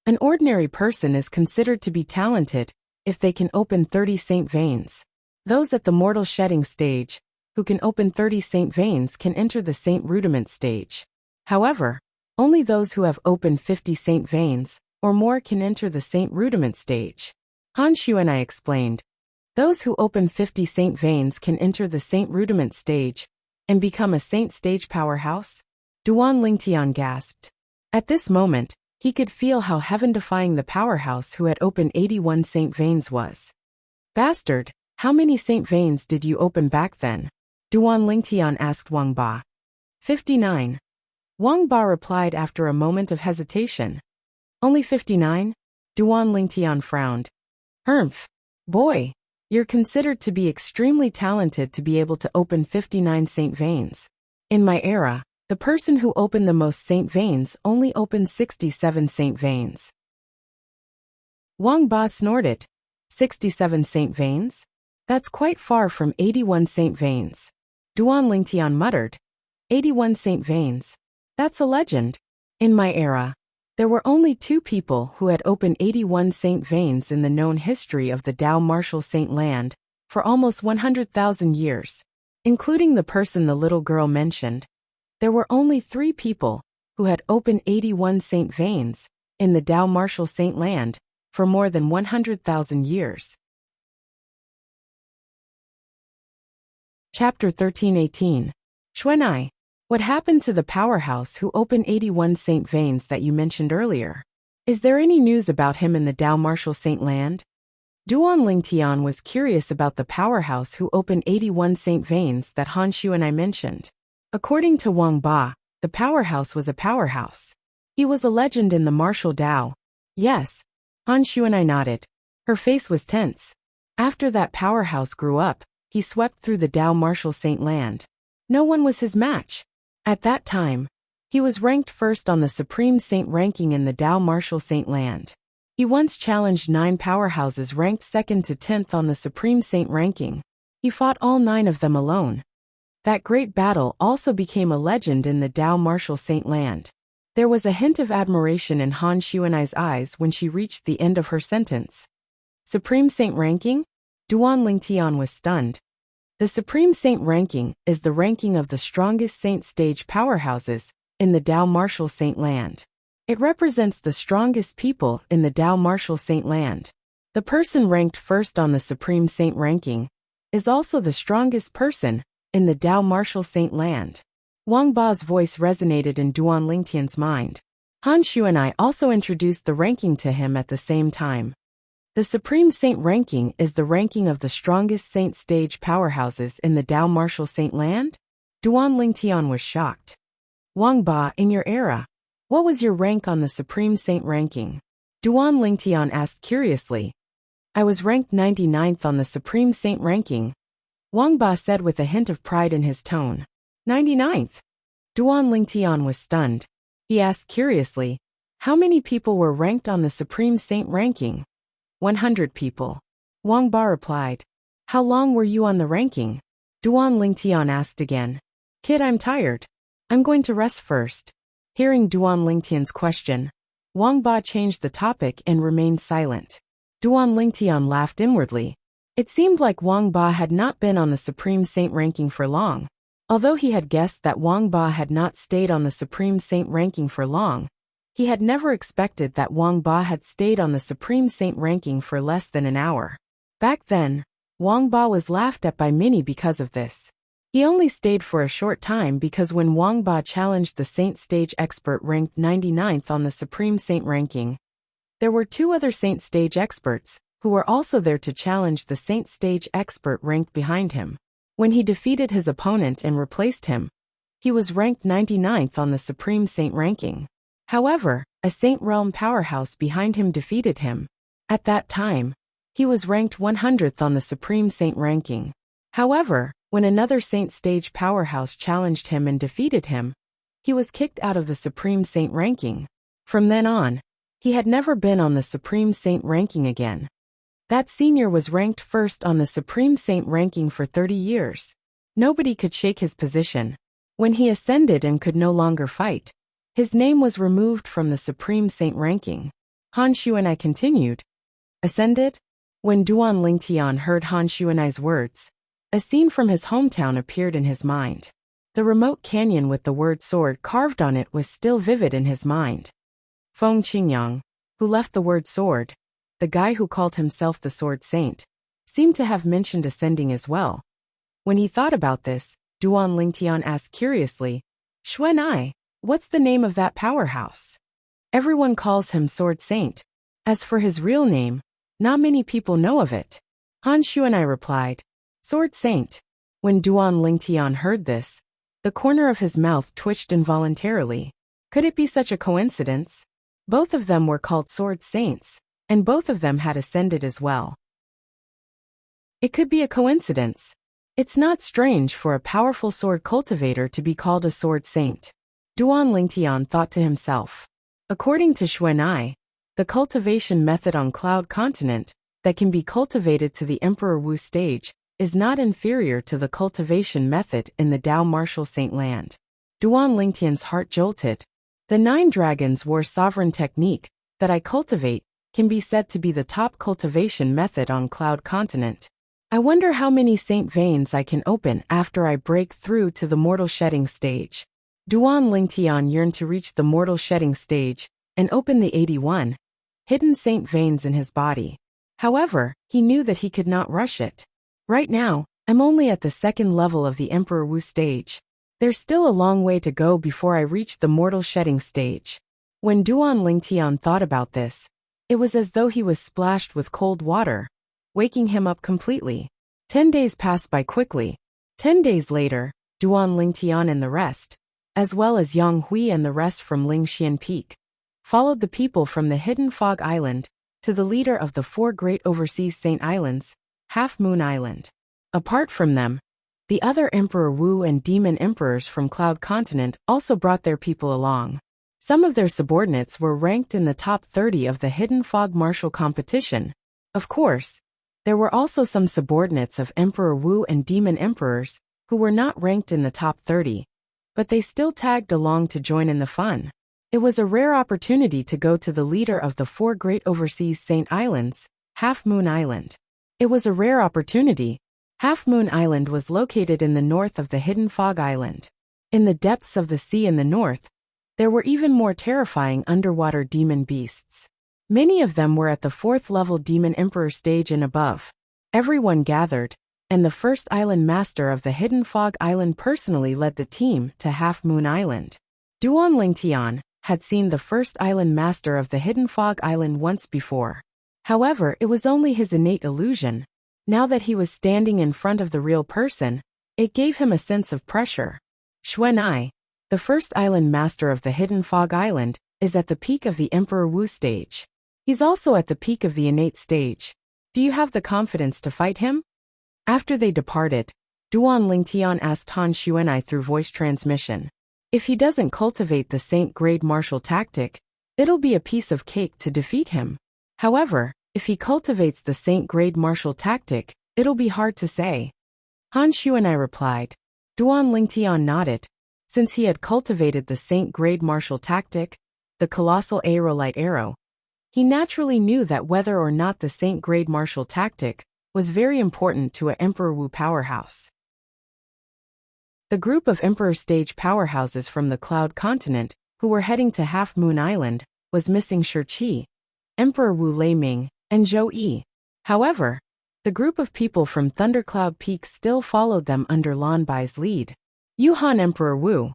An ordinary person is considered to be talented if they can open 30 saint veins. Those at the mortal shedding stage, who can open 30 saint veins, can enter the saint rudiment stage. However, only those who have opened 50 saint veins or more can enter the saint rudiment stage. Han Xuanai explained. Those who open 50 saint veins can enter the saint rudiment stage and become a saint stage powerhouse. Duan Lingtian gasped. At this moment, he could feel how heaven-defying the powerhouse who had opened 81 saint veins was. Bastard, how many saint veins did you open back then? Duan Lingtian asked Wang Ba. 59. Wang Ba replied after a moment of hesitation. Only 59? Duan Lingtian frowned. Humph. Boy, you're considered to be extremely talented to be able to open 59 saint veins. In my era, the person who opened the most saint veins only opened 67 saint veins. Wang Ba snorted. 67 saint veins? That's quite far from 81 saint veins. Duan Lingtian muttered. 81 saint veins. That's a legend. In my era, there were only 2 people who had opened 81 saint veins in the known history of the Dao Martial Saint Land for almost 100,000 years. Including the person the little girl mentioned, there were only 3 people who had opened 81 saint veins in the Dao Martial Saint Land for more than 100,000 years. Chapter 13:18. Xuanai, what happened to the powerhouse who opened 81 saint veins that you mentioned earlier? Is there any news about him in the Dao Martial Saint Land? Duan Lingtian was curious about the powerhouse who opened 81 saint veins that Han Xuanai mentioned. According to Wang Ba, the powerhouse was a powerhouse. He was a legend in the martial Dao. Yes. Han Xuanai nodded. Her face was tense. After that powerhouse grew up, he swept through the Dao Martial Saint Land. No one was his match. At that time, he was ranked first on the Supreme Saint ranking in the Dao Martial Saint Land. He once challenged 9 powerhouses ranked 2nd to 10th on the Supreme Saint ranking. He fought all 9 of them alone. That great battle also became a legend in the Dao Martial Saint Land. There was a hint of admiration in Han Xuanai's eyes when she reached the end of her sentence. Supreme Saint ranking? Duan Lingtian was stunned. The Supreme Saint ranking is the ranking of the strongest saint stage powerhouses in the Dao Martial Saint Land. It represents the strongest people in the Dao Martial Saint Land. The person ranked first on the Supreme Saint ranking is also the strongest person in the Dao Martial Saint Land. Wang Ba's voice resonated in Duan Lingtian's mind. Han Xuanai also introduced the ranking to him at the same time. The Supreme Saint ranking is the ranking of the strongest saint stage powerhouses in the Dao Martial Saint Land? Duan Lingtian was shocked. Wang Ba, in your era, what was your rank on the Supreme Saint ranking? Duan Lingtian asked curiously. I was ranked 99th on the Supreme Saint ranking, Wang Ba said with a hint of pride in his tone. 99th? Duan Lingtian was stunned. He asked curiously, how many people were ranked on the Supreme Saint ranking? 100 people. Wang Ba replied. How long were you on the ranking? Duan Lingtian asked again. Kid, I'm tired. I'm going to rest first. Hearing Duan Lingtian's question, Wang Ba changed the topic and remained silent. Duan Lingtian laughed inwardly. It seemed like Wang Ba had not been on the Supreme Saint ranking for long. Although he had guessed that Wang Ba had not stayed on the Supreme Saint ranking for long, he had never expected that Wang Ba had stayed on the Supreme Saint ranking for less than an hour. Back then, Wang Ba was laughed at by many because of this. He only stayed for a short time because when Wang Ba challenged the Saint Stage expert ranked 99th on the Supreme Saint ranking, there were 2 other Saint Stage experts who were also there to challenge the Saint Stage expert ranked behind him. When he defeated his opponent and replaced him, he was ranked 99th on the Supreme Saint ranking. However, a Saint Realm powerhouse behind him defeated him. At that time, he was ranked 100th on the Supreme Saint ranking. However, when another Saint Stage powerhouse challenged him and defeated him, he was kicked out of the Supreme Saint ranking. From then on, he had never been on the Supreme Saint ranking again. That senior was ranked first on the Supreme Saint ranking for 30 years. Nobody could shake his position. When he ascended and could no longer fight, his name was removed from the Supreme Saint ranking. Han Xuanai continued. Ascended? When Duan Lingtian heard Han Xuanai's words, a scene from his hometown appeared in his mind. The remote canyon with the word sword carved on it was still vivid in his mind. Feng Qingyang, who left the word sword, the guy who called himself the Sword Saint, seemed to have mentioned ascending as well. When he thought about this, Duan Lingtian asked curiously, Xuanai, what's the name of that powerhouse? Everyone calls him Sword Saint. As for his real name, not many people know of it. Han Xuanai replied, Sword Saint. When Duan Lingtian heard this, the corner of his mouth twitched involuntarily. Could it be such a coincidence? Both of them were called Sword Saints, and both of them had ascended as well. It could be a coincidence. It's not strange for a powerful sword cultivator to be called a Sword Saint. Duan Lingtian thought to himself. According to Xuanai, the cultivation method on Cloud Continent that can be cultivated to the Emperor Wu stage is not inferior to the cultivation method in the Dao Martial Saint Land. Duan Lingtian's heart jolted. The 9 Dragons War Sovereign technique that I cultivate can be said to be the top cultivation method on Cloud Continent. I wonder how many Saint Veins I can open after I break through to the Mortal Shedding stage. Duan Lingtian yearned to reach the Mortal Shedding stage and open the 81 hidden Saint Veins in his body. However, he knew that he could not rush it. Right now, I'm only at the 2nd level of the Emperor Wu stage. There's still a long way to go before I reach the Mortal Shedding stage. When Duan Lingtian thought about this, it was as though he was splashed with cold water, waking him up completely. 10 days passed by quickly. 10 days later, Duan Lingtian and the rest, as well as Yang Hui and the rest from Lingxian Peak, followed the people from the Hidden Fog Island to the leader of the 4 great overseas Saint Islands, Half Moon Island. Apart from them, the other Emperor Wu and Demon Emperors from Cloud Continent also brought their people along. Some of their subordinates were ranked in the top 30 of the Hidden Fog Martial competition. Of course, there were also some subordinates of Emperor Wu and Demon Emperors who were not ranked in the top 30, but they still tagged along to join in the fun. It was a rare opportunity to go to the leader of the 4 great overseas Saint Islands, Half Moon Island. It was a rare opportunity. Half Moon Island was located in the north of the Hidden Fog Island. In the depths of the sea in the north, there were even more terrifying underwater demon beasts. Many of them were at the 4th level Demon Emperor stage and above. Everyone gathered, and the first island master of the Hidden Fog Island personally led the team to Half Moon Island. Duan Lingtian had seen the first island master of the Hidden Fog Island once before. However, it was only his innate illusion. Now that he was standing in front of the real person, it gave him a sense of pressure. Xuanai, the first island master of the Hidden Fog Island, is at the peak of the Emperor Wu stage. He's also at the peak of the innate stage. Do you have the confidence to fight him? After they departed, Duan Lingtian asked Han Xuanai through voice transmission. If he doesn't cultivate the Saint Grade martial tactic, it'll be a piece of cake to defeat him. However, if he cultivates the Saint Grade martial tactic, it'll be hard to say. Han Xuanai replied. Duan Lingtian nodded. Since he had cultivated the Saint Grade martial tactic, the colossal aerolite arrow, he naturally knew that whether or not the Saint Grade martial tactic was very important to a Emperor Wu powerhouse. The group of Emperor stage powerhouses from the Cloud Continent, who were heading to Half Moon Island, was missing Shi Qi, Emperor Wu Lei Ming, and Zhou Yi. However, The group of people from Thundercloud Peak still followed them under Lan Bai's lead. Yuhan Emperor Wu.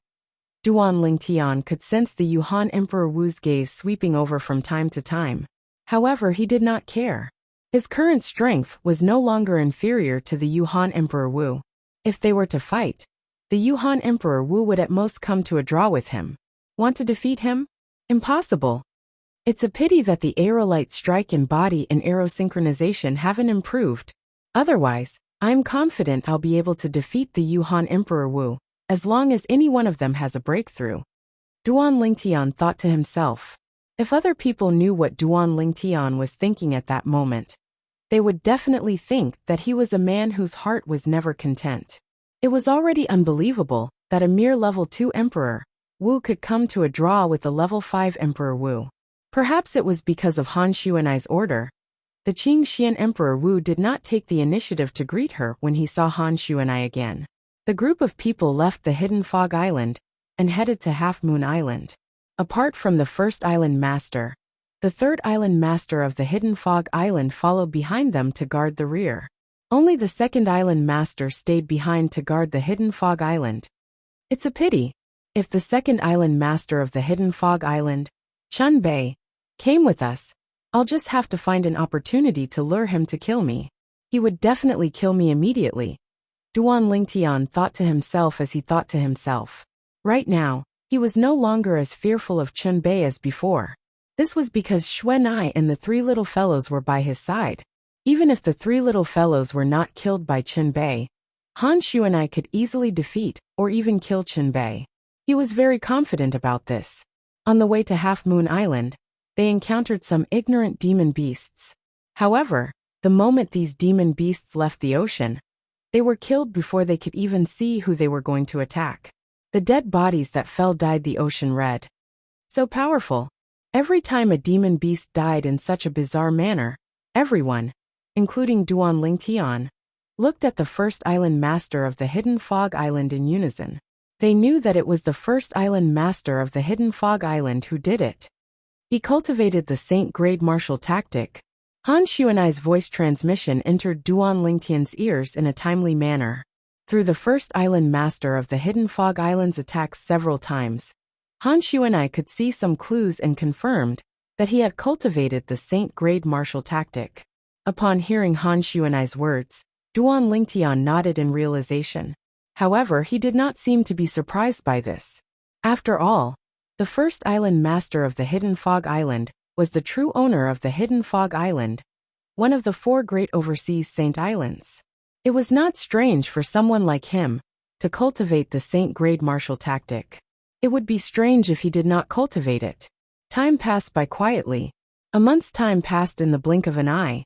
Duan Lingtian could sense the Yuhan Emperor Wu's gaze sweeping over from time to time. However, he did not care. His current strength was no longer inferior to the Yuhan Emperor Wu. If they were to fight, the Yuhan Emperor Wu would at most come to a draw with him. Want to defeat him? Impossible. It's a pity that the aerolite strike in body and arrow synchronization haven't improved. Otherwise, I'm confident I'll be able to defeat the Yuhan Emperor Wu, as long as any one of them has a breakthrough. Duan Lingtian thought to himself. If other people knew what Duan Lingtian was thinking at that moment, they would definitely think that he was a man whose heart was never content. It was already unbelievable that a mere level 2 Emperor Wu could come to a draw with a level 5 Emperor Wu. Perhaps it was because of Han Xuanai's order. The Qing Xian Emperor Wu did not take the initiative to greet her when he saw Han Xuanai again. The group of people left the Hidden Fog Island and headed to Half Moon Island. Apart from the first island master, the third island master of the Hidden Fog Island followed behind them to guard the rear. Only the second island master stayed behind to guard the Hidden Fog Island. It's a pity. If the second island master of the Hidden Fog Island, Chun Bei, came with us, I'll just have to find an opportunity to lure him to kill me. He would definitely kill me immediately. Duan Lingtian thought to himself as he thought to himself. Right now, he was no longer as fearful of Chun Bei as before. This was because Xuanai and the three little fellows were by his side. Even if the three little fellows were not killed by Chun Bei, Han Xuanai could easily defeat or even kill Chun Bei. He was very confident about this. On the way to Half Moon Island, they encountered some ignorant demon beasts. However, the moment these demon beasts left the ocean, they were killed before they could even see who they were going to attack. The dead bodies that fell dyed the ocean red. So powerful. Every time a demon beast died in such a bizarre manner, everyone, including Duan Lingtian, looked at the first island master of the Hidden Fog Island in unison. They knew that it was the first island master of the Hidden Fog Island who did it. He cultivated the Saint Grade martial tactic. Han Xuanai's voice transmission entered Duan Lingtian's ears in a timely manner. Through the first island master of the Hidden Fog Island's attacks several times, Han Xuanai could see some clues and confirmed that he had cultivated the Saint Grade martial tactic. Upon hearing Han Xuanai's words, Duan Lingtian nodded in realization. However, he did not seem to be surprised by this. After all, the first island master of the Hidden Fog Island was the true owner of the Hidden Fog Island, one of the 4 great overseas Saint Islands. It was not strange for someone like him to cultivate the Saint Grade martial tactic. It would be strange if he did not cultivate it. Time passed by quietly. A month's time passed in the blink of an eye.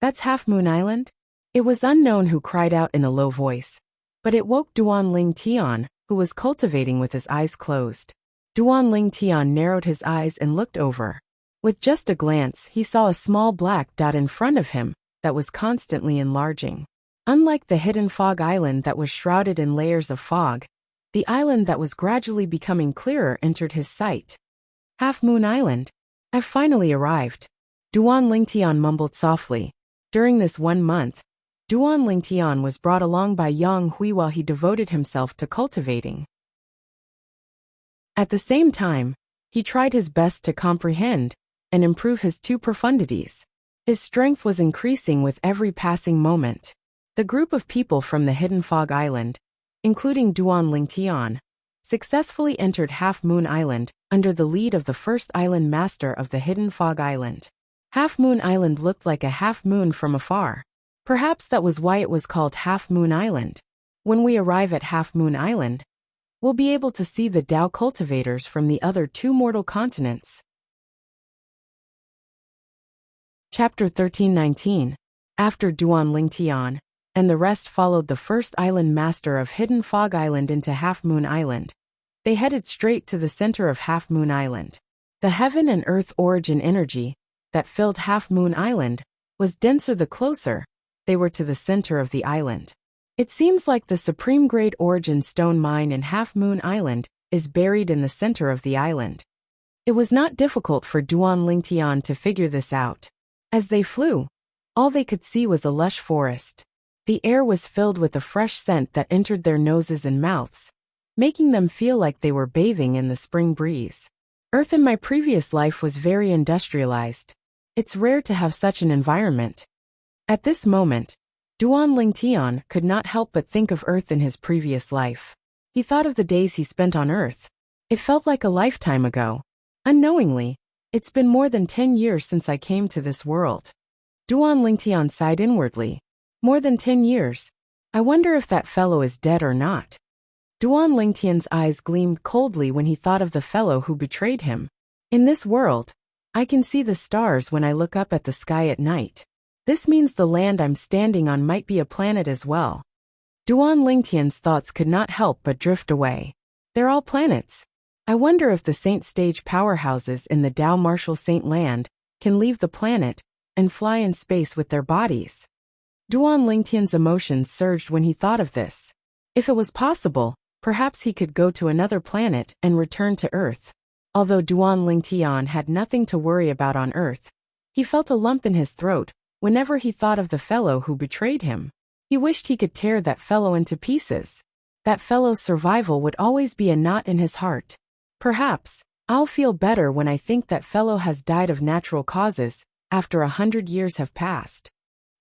That's Half Moon Island? It was unknown who cried out in a low voice, but it woke Duan Lingtian, who was cultivating with his eyes closed. Duan Lingtian narrowed his eyes and looked over. With just a glance, he saw a small black dot in front of him that was constantly enlarging. Unlike the Hidden Fog Island that was shrouded in layers of fog, the island that was gradually becoming clearer entered his sight. Half Moon Island. I've finally arrived. Duan Lingtian mumbled softly. During this 1 month, Duan Lingtian was brought along by Yang Hui while he devoted himself to cultivating. At the same time, he tried his best to comprehend and improve his 2 profundities. His strength was increasing with every passing moment. The group of people from the Hidden Fog Island, including Duan Lingtian, successfully entered Half Moon Island under the lead of the first island master of the Hidden Fog Island. Half Moon Island looked like a half moon from afar. Perhaps that was why it was called Half Moon Island. When we arrive at Half Moon Island, we'll be able to see the Dao cultivators from the other 2 mortal continents. Chapter 1319. After Duan Lingtian and the rest followed the first island master of Hidden Fog Island into Half Moon Island, they headed straight to the center of Half Moon Island. The heaven and earth origin energy that filled Half Moon Island was denser the closer they were to the center of the island. It seems like the supreme grade origin stone mine in Half Moon Island is buried in the center of the island. It was not difficult for Duan Lingtian to figure this out. As they flew, All they could see was a lush forest. The air was filled with a fresh scent that entered their noses and mouths, making them feel like they were bathing in the spring breeze. Earth in my previous life was very industrialized. It's rare to have such an environment. At this moment, Duan Lingtian could not help but think of Earth in his previous life. He thought of the days he spent on Earth. It felt like a lifetime ago. Unknowingly, it's been more than 10 years since I came to this world. Duan Lingtian sighed inwardly. More than 10 years. I wonder if that fellow is dead or not. Duan Lingtian's eyes gleamed coldly when he thought of the fellow who betrayed him. In this world, I can see the stars when I look up at the sky at night. This means the land I'm standing on might be a planet as well. Duan Lingtian's thoughts could not help but drift away. They're all planets. I wonder if the Saint Stage powerhouses in the Dao Martial Saint Land can leave the planet and fly in space with their bodies. Duan Lingtian's emotions surged when he thought of this. If it was possible, perhaps he could go to another planet and return to Earth. Although Duan Lingtian had nothing to worry about on Earth, he felt a lump in his throat whenever he thought of the fellow who betrayed him. He wished he could tear that fellow into pieces. That fellow's survival would always be a knot in his heart. Perhaps I'll feel better when I think that fellow has died of natural causes after 100 years have passed.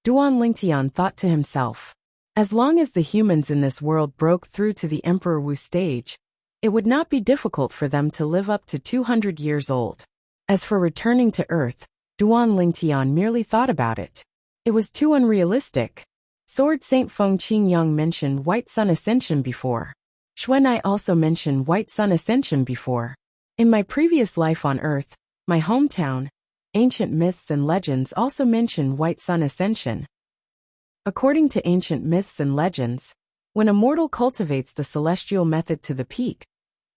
Duan Lingtian thought to himself. As long as the humans in this world broke through to the Emperor Wu stage, it would not be difficult for them to live up to 200 years old. As for returning to Earth, Duan Lingtian merely thought about it. It was too unrealistic. Sword Saint Feng Qingyang mentioned White Sun Ascension before. Xuanai also mentioned White Sun Ascension before. In my previous life on Earth, my hometown, ancient myths and legends also mention White Sun Ascension. According to ancient myths and legends, when a mortal cultivates the celestial method to the peak,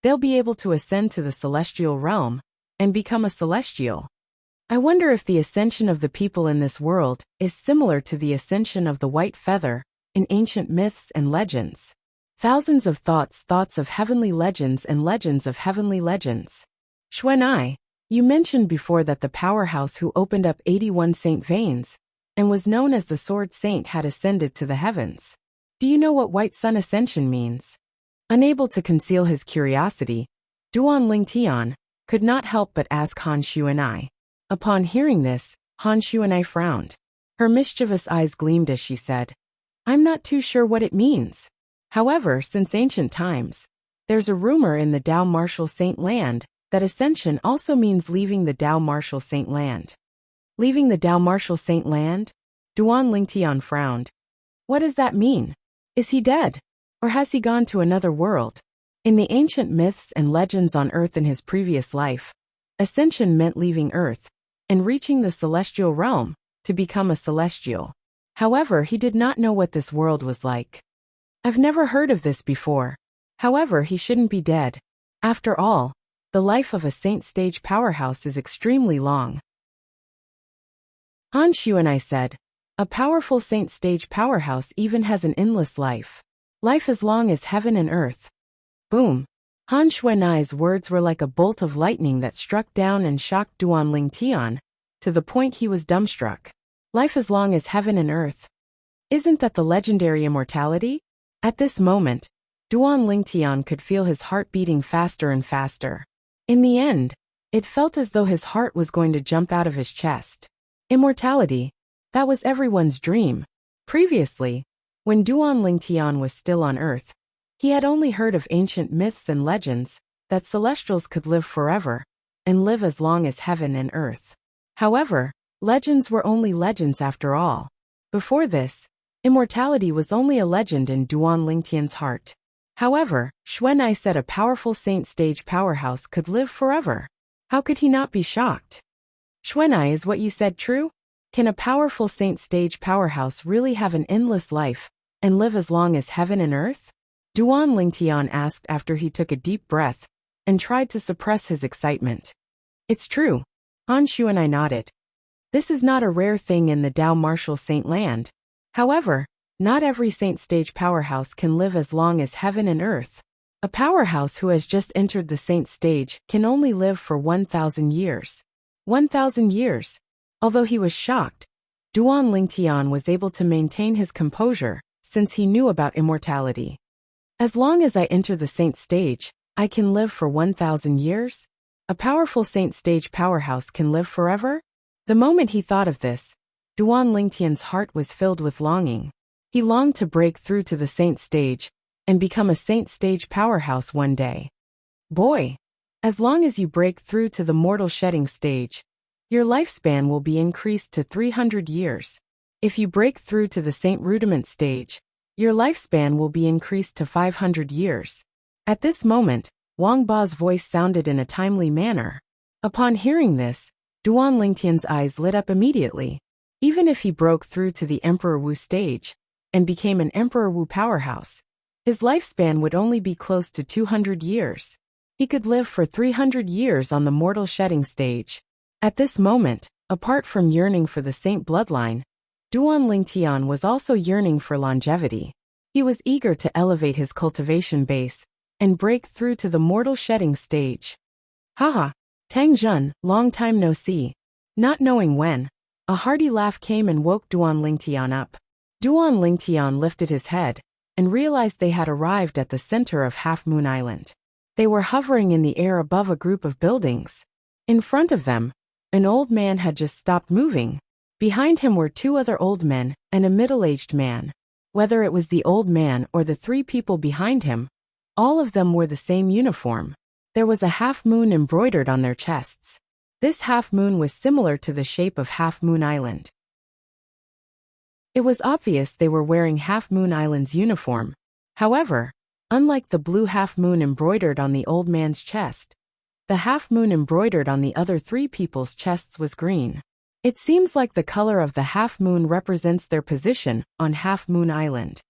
they'll be able to ascend to the celestial realm and become a celestial. I wonder if the ascension of the people in this world is similar to the ascension of the white feather in ancient myths and legends. Thousands of thoughts of heavenly legends and legends of heavenly legends. Xuanai, you mentioned before that the powerhouse who opened up 81 saint veins and was known as the Sword Saint had ascended to the heavens. Do you know what White Sun Ascension means? Unable to conceal his curiosity, Duan Lingtian could not help but ask Han Xuanai. Upon hearing this, Han Xuanai frowned. Her mischievous eyes gleamed as she said, I'm not too sure what it means. However, since ancient times, there's a rumor in the Dao Martial Saint Land that ascension also means leaving the Dao Martial Saint Land. Leaving the Dao Martial Saint Land? Duan Lingtian frowned. What does that mean? Is he dead? Or has he gone to another world? In the ancient myths and legends on Earth in his previous life, ascension meant leaving Earth and reaching the celestial realm to become a celestial. However, he did not know what this world was like. I've never heard of this before. However, he shouldn't be dead. After all, the life of a saint stage powerhouse is extremely long. Han Xuanai said, a powerful saint stage powerhouse even has an endless life. Life as long as heaven and earth. Boom. Han Xuanai's words were like a bolt of lightning that struck down and shocked Duan Lingtian, to the point he was dumbstruck. Life as long as heaven and earth. Isn't that the legendary immortality? At this moment, Duan Lingtian could feel his heart beating faster and faster. In the end, it felt as though his heart was going to jump out of his chest. Immortality. That was everyone's dream. Previously, when Duan Lingtian was still on Earth, he had only heard of ancient myths and legends that celestials could live forever and live as long as heaven and earth. However, legends were only legends after all. Before this, immortality was only a legend in Duan Lingtian's heart. However, Xuanai said a powerful saint stage powerhouse could live forever. How could he not be shocked? Xuanai, is what you said true? Can a powerful saint stage powerhouse really have an endless life and live as long as heaven and earth? Duan Lingtian asked after he took a deep breath and tried to suppress his excitement. It's true. Han Xuanai nodded. This is not a rare thing in the Dao Martial Saint Land. However, not every saint stage powerhouse can live as long as heaven and earth. A powerhouse who has just entered the saint stage can only live for 1,000 years. 1,000 years. Although he was shocked, Duan Lingtian was able to maintain his composure, since he knew about immortality. As long as I enter the saint stage, I can live for 1,000 years? A powerful saint stage powerhouse can live forever? The moment he thought of this, Duan Lingtian's heart was filled with longing. He longed to break through to the saint stage and become a saint stage powerhouse one day. Boy, as long as you break through to the mortal shedding stage, your lifespan will be increased to 300 years. If you break through to the saint rudiment stage, your lifespan will be increased to 500 years. At this moment, Wang Ba's voice sounded in a timely manner. Upon hearing this, Duan Lingtian's eyes lit up immediately. Even if he broke through to the Emperor Wu stage and became an Emperor Wu powerhouse, his lifespan would only be close to 200 years. He could live for 300 years on the mortal shedding stage. At this moment, apart from yearning for the saint bloodline, Duan Lingtian was also yearning for longevity. He was eager to elevate his cultivation base and break through to the mortal shedding stage. Haha, Tang Zhen, long time no see. Not knowing when, a hearty laugh came and woke Duan Lingtian up. Duan Lingtian lifted his head and realized they had arrived at the center of Half Moon Island. They were hovering in the air above a group of buildings. In front of them, an old man had just stopped moving. Behind him were two other old men and a middle-aged man. Whether it was the old man or the three people behind him, all of them wore the same uniform. There was a half moon embroidered on their chests. This half moon was similar to the shape of Half Moon Island. It was obvious they were wearing Half Moon Island's uniform. However, unlike the blue half moon embroidered on the old man's chest, the half moon embroidered on the other three people's chests was green. It seems like the color of the half moon represents their position on Half Moon Island.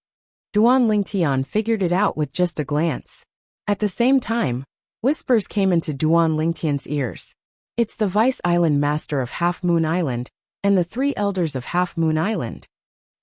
Duan Lingtian figured it out with just a glance. At the same time, whispers came into Duan Lingtian's ears. It's the Vice Island Master of Half Moon Island and the three elders of Half Moon Island.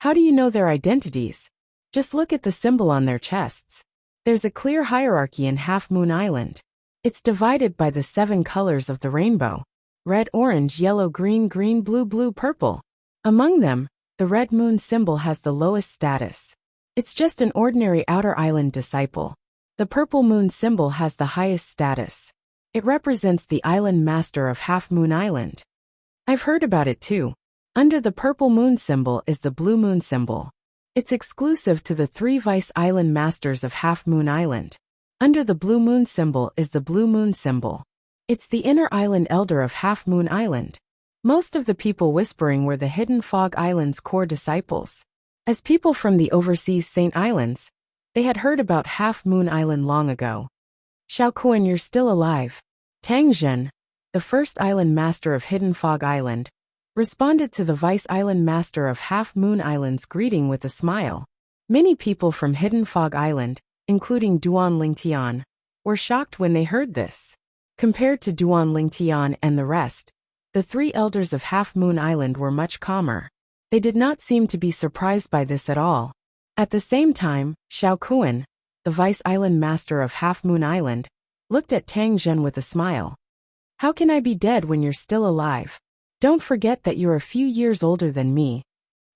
How do you know their identities? Just look at the symbol on their chests. There's a clear hierarchy in Half Moon Island. It's divided by the 7 colors of the rainbow: red, orange, yellow, green, green, blue, blue, purple. Among them, the red moon symbol has the lowest status. It's just an ordinary outer island disciple. The purple moon symbol has the highest status. It represents the island master of Half Moon Island. I've heard about it too. Under the purple moon symbol is the blue moon symbol. It's exclusive to the 3 vice island masters of Half Moon Island. Under the blue moon symbol is the blue moon symbol. It's the inner island elder of Half Moon Island. Most of the people whispering were the Hidden Fog Island's core disciples. As people from the overseas Saint Islands, they had heard about Half Moon Island long ago. Xiaokuan, you're still alive. Tang Zhen, the first island master of Hidden Fog Island, responded to the vice island master of Half Moon Island's greeting with a smile. Many people from Hidden Fog Island, including Duan Lingtian, were shocked when they heard this. Compared to Duan Lingtian and the rest, the 3 elders of Half Moon Island were much calmer. They did not seem to be surprised by this at all. At the same time, Xiaokuan, the vice island master of Half Moon Island, looked at Tang Zhen with a smile. How can I be dead when you're still alive? Don't forget that you're a few years older than me.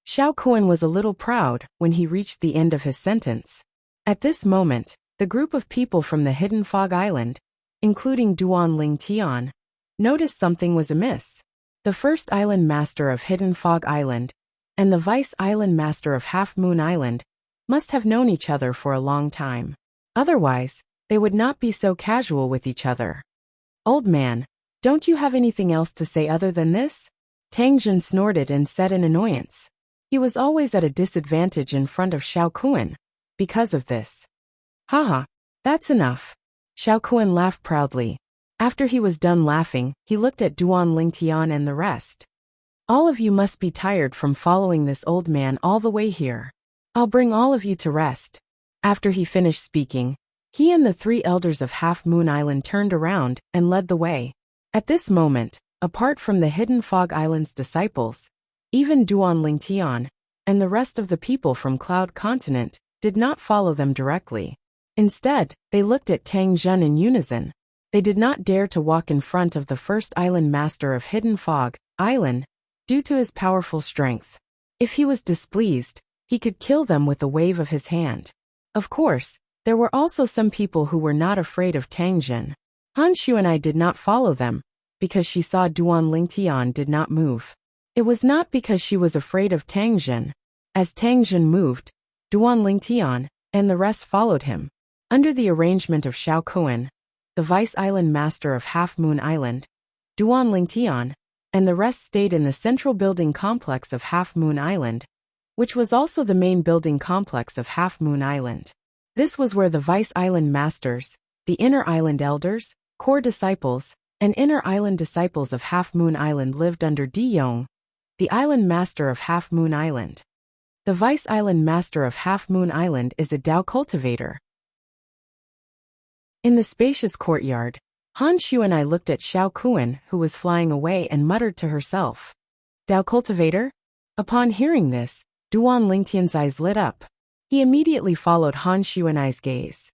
Xiaokuan was a little proud when he reached the end of his sentence. At this moment, the group of people from the Hidden Fog Island, including Duan Lingtian, noticed something was amiss. The first island master of Hidden Fog Island and the vice island master of Half Moon Island must have known each other for a long time. Otherwise, they would not be so casual with each other. Old man, don't you have anything else to say other than this? Tang Zhen snorted and said in annoyance. He was always at a disadvantage in front of Xiaokuan because of this. Haha, that's enough. Xiaokuan laughed proudly. After he was done laughing, he looked at Duan Lingtian and the rest. All of you must be tired from following this old man all the way here. I'll bring all of you to rest. After he finished speaking, he and the 3 elders of Half Moon Island turned around and led the way. At this moment, apart from the Hidden Fog Island's disciples, even Duan Lingtian and the rest of the people from Cloud Continent did not follow them directly. Instead, they looked at Tang Zhen in unison. They did not dare to walk in front of the first island master of Hidden Fog Island due to his powerful strength. If he was displeased, he could kill them with a wave of his hand. Of course, there were also some people who were not afraid of Tang Jin. Han Xuanai did not follow them, because she saw Duan Lingtian did not move. It was not because she was afraid of Tang Jin. As Tang Jin moved, Duan Lingtian and the rest followed him. Under the arrangement of Xiao Kuan, the vice island master of Half Moon Island, Duan Lingtian, and the rest stayed in the central building complex of Half Moon Island, which was also the main building complex of Half Moon Island. This was where the vice island masters, the inner island elders, core disciples, and inner island disciples of Half Moon Island lived under Di Yong, the island master of Half Moon Island. The vice island master of Half Moon Island is a Dao cultivator. In the spacious courtyard, Han Xuanai looked at Xiao Kuan, who was flying away, and muttered to herself, "Dao cultivator?" Upon hearing this, Duan Lingtian's eyes lit up. He immediately followed Han Xuanai's gaze.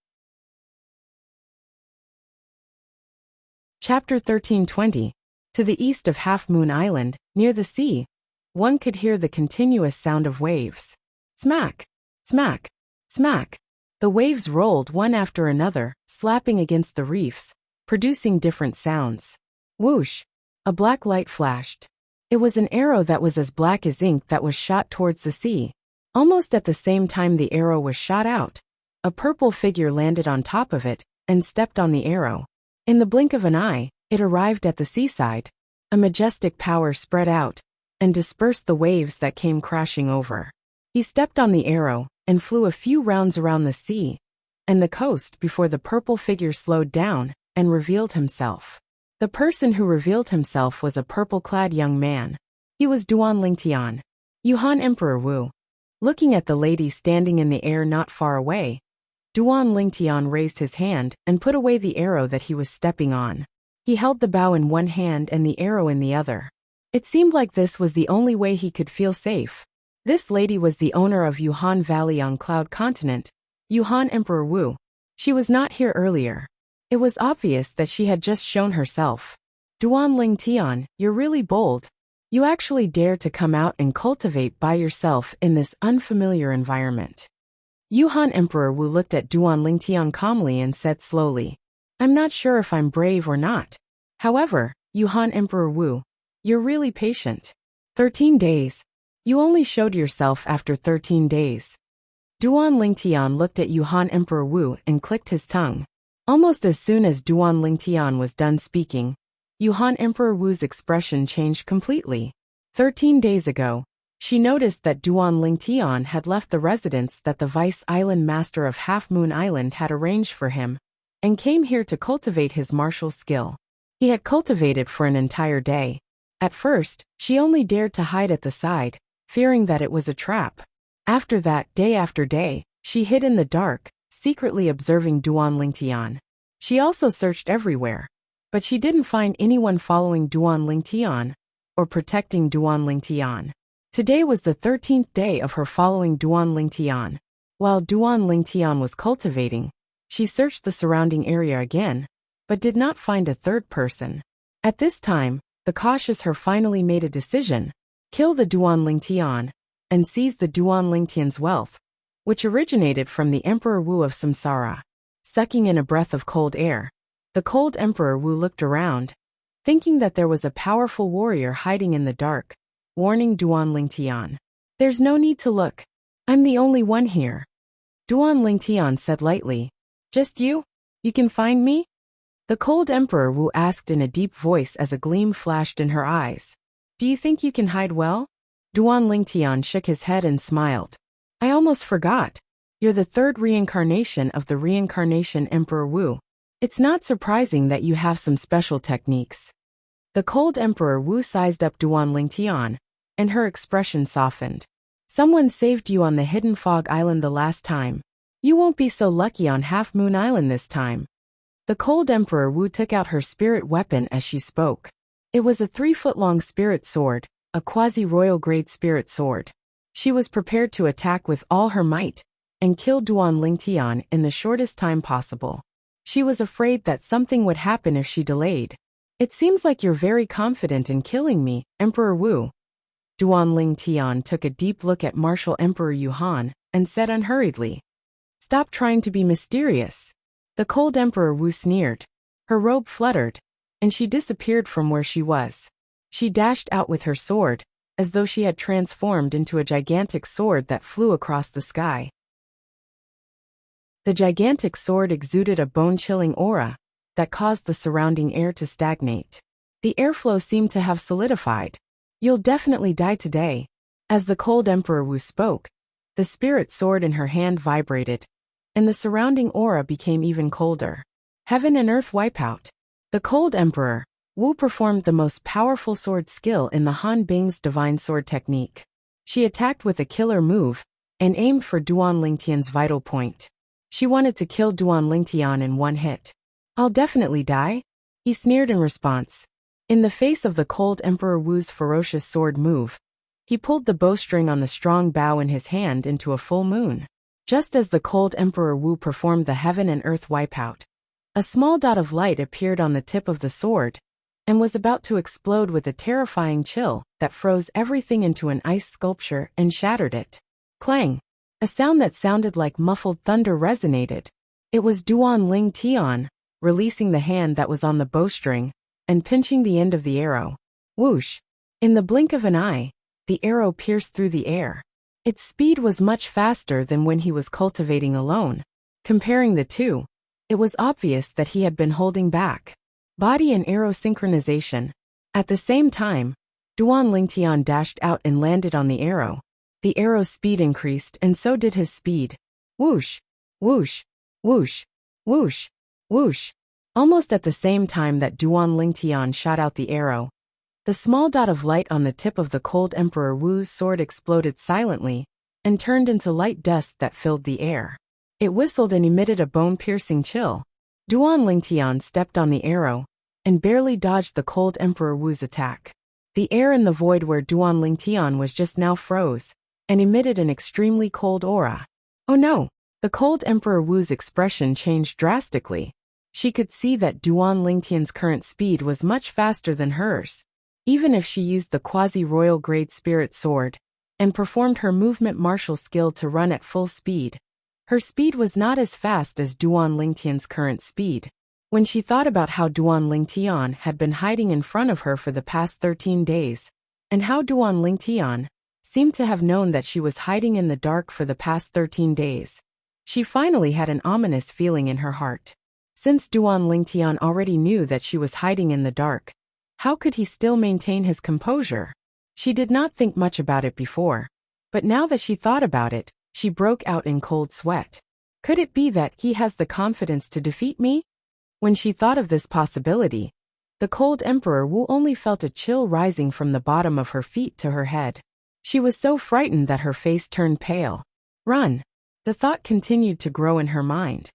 Chapter 1320. To the east of Half Moon Island, near the sea, one could hear the continuous sound of waves. Smack! Smack! Smack! The waves rolled one after another, slapping against the reefs, producing different sounds. Whoosh! A black light flashed. It was an arrow that was as black as ink that was shot towards the sea. Almost at the same time the arrow was shot out, a purple figure landed on top of it and stepped on the arrow. In the blink of an eye, it arrived at the seaside. A majestic power spread out and dispersed the waves that came crashing over. He stepped on the arrow and flew a few rounds around the sea and the coast before the purple figure slowed down and revealed himself. The person who revealed himself was a purple-clad young man. He was Duan Lingtian, Yuhan Emperor Wu. Looking at the lady standing in the air not far away, Duan Lingtian raised his hand and put away the arrow that he was stepping on. He held the bow in one hand and the arrow in the other. It seemed like this was the only way he could feel safe. This lady was the owner of Yuhan Valley on Cloud Continent, Yuhan Emperor Wu. She was not here earlier. It was obvious that she had just shown herself. Duan Lingtian, you're really bold. You actually dare to come out and cultivate by yourself in this unfamiliar environment. Yuhan Emperor Wu looked at Duan Lingtian calmly and said slowly, I'm not sure if I'm brave or not. However, Yuhan Emperor Wu, you're really patient. 13 days. You only showed yourself after 13 days. Duan Lingtian looked at Yuhan Emperor Wu and clicked his tongue. Almost as soon as Duan Lingtian was done speaking, Yuhan Emperor Wu's expression changed completely. 13 days ago, she noticed that Duan Lingtian had left the residence that the vice island master of Half Moon Island had arranged for him, and came here to cultivate his martial skill. He had cultivated for an entire day. At first, she only dared to hide at the side, fearing that it was a trap. After that, day after day, she hid in the dark, secretly observing Duan Lingtian. She also searched everywhere, but she didn't find anyone following Duan Lingtian or protecting Duan Lingtian. Today was the 13th day of her following Duan Lingtian. While Duan Lingtian was cultivating, she searched the surrounding area again, but did not find a third person. At this time, the cautious her finally made a decision: kill the Duan Lingtian and seize the Duan Lingtian's wealth, which originated from the Emperor Wu of Samsara. Sucking in a breath of cold air, the cold Emperor Wu looked around, thinking that there was a powerful warrior hiding in the dark, warning Duan Lingtian. There's no need to look. I'm the only one here. Duan Lingtian said lightly. Just you? You can find me? The cold Emperor Wu asked in a deep voice as a gleam flashed in her eyes. Do you think you can hide well? Duan Lingtian shook his head and smiled. I almost forgot. You're the third reincarnation of the reincarnation Emperor Wu. It's not surprising that you have some special techniques. The cold Emperor Wu sized up Duan Lingtian, and her expression softened. Someone saved you on the Hidden Fog Island the last time. You won't be so lucky on Half Moon Island this time. The cold Emperor Wu took out her spirit weapon as she spoke. It was a 3-foot-long spirit sword, a quasi-royal grade spirit sword. She was prepared to attack with all her might and kill Duan Lingtian in the shortest time possible. She was afraid that something would happen if she delayed. It seems like you're very confident in killing me, Emperor Wu. Duan Tian took a deep look at Martial Emperor Yuhan and said unhurriedly, "Stop trying to be mysterious." The cold Emperor Wu sneered. Her robe fluttered, and she disappeared from where she was. She dashed out with her sword, as though she had transformed into a gigantic sword that flew across the sky. The gigantic sword exuded a bone-chilling aura that caused the surrounding air to stagnate. The airflow seemed to have solidified. "You'll definitely die today." As the cold Emperor Wu spoke, the spirit sword in her hand vibrated, and the surrounding aura became even colder. Heaven and earth wipeout. The cold Emperor Wu performed the most powerful sword skill in the Han Bing's divine sword technique. She attacked with a killer move and aimed for Duan Lingtian's vital point. She wanted to kill Duan Lingtian in one hit. "I'll definitely die," he sneered in response. In the face of the cold Emperor Wu's ferocious sword move, he pulled the bowstring on the strong bow in his hand into a full moon. Just as the cold Emperor Wu performed the heaven and earth wipeout, a small dot of light appeared on the tip of the sword and was about to explode with a terrifying chill that froze everything into an ice sculpture and shattered it. Clang! A sound that sounded like muffled thunder resonated. It was Duan Tian, releasing the hand that was on the bowstring and pinching the end of the arrow. Whoosh! In the blink of an eye, the arrow pierced through the air. Its speed was much faster than when he was cultivating alone. Comparing the two, it was obvious that he had been holding back. Body and arrow synchronization. At the same time, Duan Lingtian dashed out and landed on the arrow. The arrow's speed increased and so did his speed. Whoosh! Whoosh! Whoosh! Whoosh! Whoosh! Almost at the same time that Duan Lingtian shot out the arrow, the small dot of light on the tip of the cold Emperor Wu's sword exploded silently and turned into light dust that filled the air. It whistled and emitted a bone-piercing chill. Duan Lingtian stepped on the arrow and barely dodged the cold Emperor Wu's attack. The air in the void where Duan Lingtian was just now froze and emitted an extremely cold aura. Oh no! The cold Emperor Wu's expression changed drastically. She could see that Duan Lingtian's current speed was much faster than hers. Even if she used the quasi-royal grade spirit sword and performed her movement martial skill to run at full speed, her speed was not as fast as Duan Lingtian's current speed. When she thought about how Duan Lingtian had been hiding in front of her for the past 13 days, and how Duan Lingtian seemed to have known that she was hiding in the dark for the past 13 days, she finally had an ominous feeling in her heart. Since Duan Lingtian already knew that she was hiding in the dark, how could he still maintain his composure? She did not think much about it before, but now that she thought about it, she broke out in cold sweat. Could it be that he has the confidence to defeat me? When she thought of this possibility, the cold Emperor Wu only felt a chill rising from the bottom of her feet to her head. She was so frightened that her face turned pale. Run! The thought continued to grow in her mind.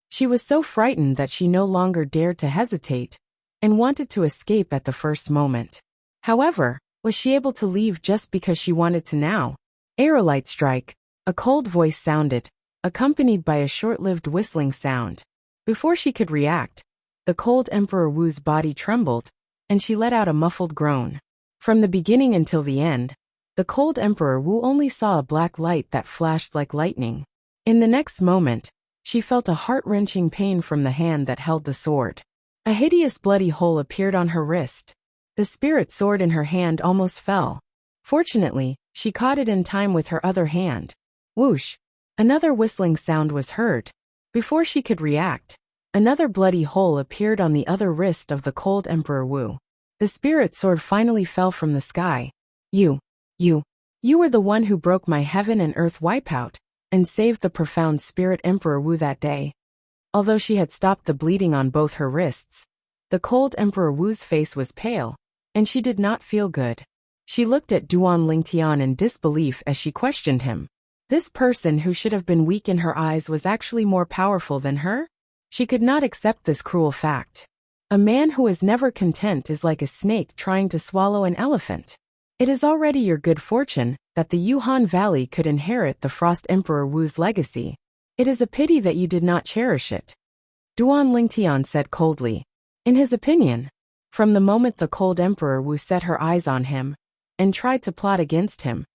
She was so frightened that she no longer dared to hesitate and wanted to escape at the first moment. However, was she able to leave just because she wanted to now? Aerolite strike. A cold voice sounded, accompanied by a short-lived whistling sound. Before she could react, the cold Emperor Wu's body trembled, and she let out a muffled groan. From the beginning until the end, the cold Emperor Wu only saw a black light that flashed like lightning. In the next moment, she felt a heart-wrenching pain from the hand that held the sword. A hideous bloody hole appeared on her wrist. The spirit sword in her hand almost fell. Fortunately, she caught it in time with her other hand. Whoosh! Another whistling sound was heard. Before she could react, another bloody hole appeared on the other wrist of the cold Emperor Wu. The spirit sword finally fell from the sky. You were the one who broke my heaven and earth wipeout and saved the profound spirit Emperor Wu that day. Although she had stopped the bleeding on both her wrists, the cold Emperor Wu's face was pale, and she did not feel good. She looked at Duan Lingtian in disbelief as she questioned him. This person who should have been weak in her eyes was actually more powerful than her? She could not accept this cruel fact. A man who is never content is like a snake trying to swallow an elephant. It is already your good fortune that the Yuhan Valley could inherit the Frost Emperor Wu's legacy. It is a pity that you did not cherish it. Duan Lingtian said coldly. In his opinion, From the moment the cold Emperor Wu set her eyes on him and tried to plot against him,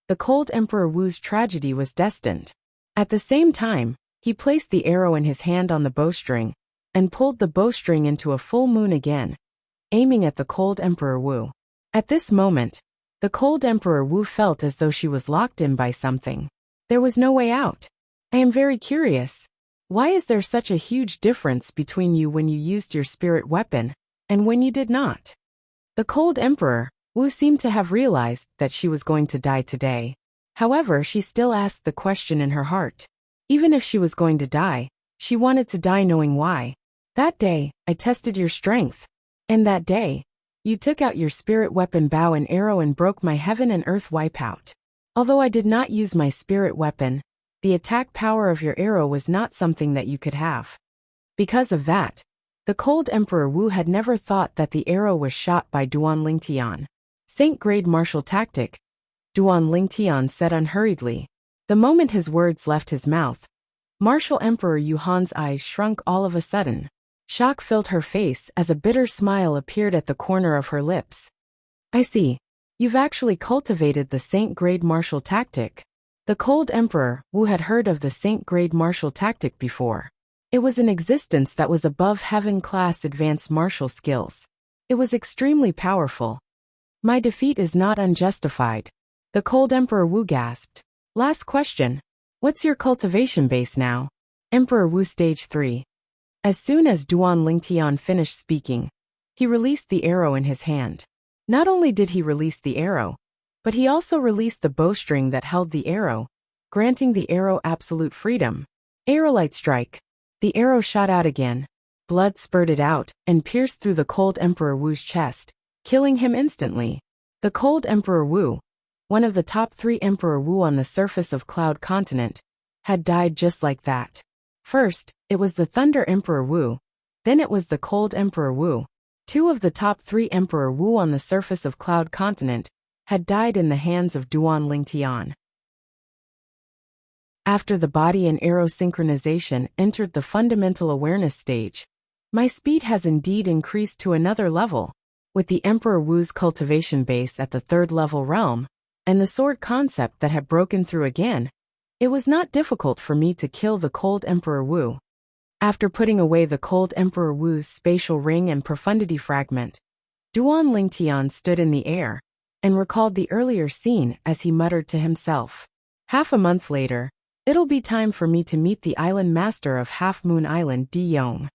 the cold Emperor Wu's tragedy was destined. At the same time, he placed the arrow in his hand on the bowstring and pulled the bowstring into a full moon again, aiming at the cold Emperor Wu. At this moment, the cold Emperor Wu felt as though she was locked in by something. There was no way out. I am very curious. Why is there such a huge difference between you when you used your spirit weapon and when you did not? The cold Emperor Wu seemed to have realized that she was going to die today. However, she still asked the question in her heart. Even if she was going to die, she wanted to die knowing why. That day, I tested your strength. And that day, you took out your spirit weapon bow and arrow and broke my heaven and earth wipeout. Although I did not use my spirit weapon, the attack power of your arrow was not something that you could have. Because of that, the cold Emperor Wu had never thought that the arrow was shot by Duan Lingtian. Saint grade martial tactic, Duan Lingtian said unhurriedly. The moment his words left his mouth, Martial Emperor Yuhan's eyes shrunk all of a sudden. Shock filled her face as a bitter smile appeared at the corner of her lips. I see. You've actually cultivated the Saint grade martial tactic. The cold Emperor Wu had heard of the Saint grade martial tactic before. It was an existence that was above heaven-class advanced martial skills. It was extremely powerful. My defeat is not unjustified. The cold Emperor Wu gasped. Last question. What's your cultivation base now? Emperor Wu Stage 3. As soon as Duan Lingtian finished speaking, he released the arrow in his hand. Not only did he release the arrow, but he also released the bowstring that held the arrow, granting the arrow absolute freedom. Arrowlight strike. The arrow shot out again. Blood spurted out and pierced through the cold Emperor Wu's chest, killing him instantly. The cold Emperor Wu, one of the top 3 Emperor Wu on the surface of Cloud Continent, had died just like that. First, it was the Thunder Emperor Wu, then it was the Cold Emperor Wu. 2 of the top 3 Emperor Wu on the surface of Cloud Continent had died in the hands of Duan Lingtian. After the body and arrow synchronization entered the fundamental awareness stage, my speed has indeed increased to another level. With the Emperor Wu's cultivation base at the 3rd level realm, and the sword concept that had broken through again, it was not difficult for me to kill the cold Emperor Wu. After putting away the cold Emperor Wu's spatial ring and profundity fragment, Duan Lingtian stood in the air and recalled the earlier scene as he muttered to himself. Half a month later, it'll be time for me to meet the island master of Half Moon Island, Di Yong.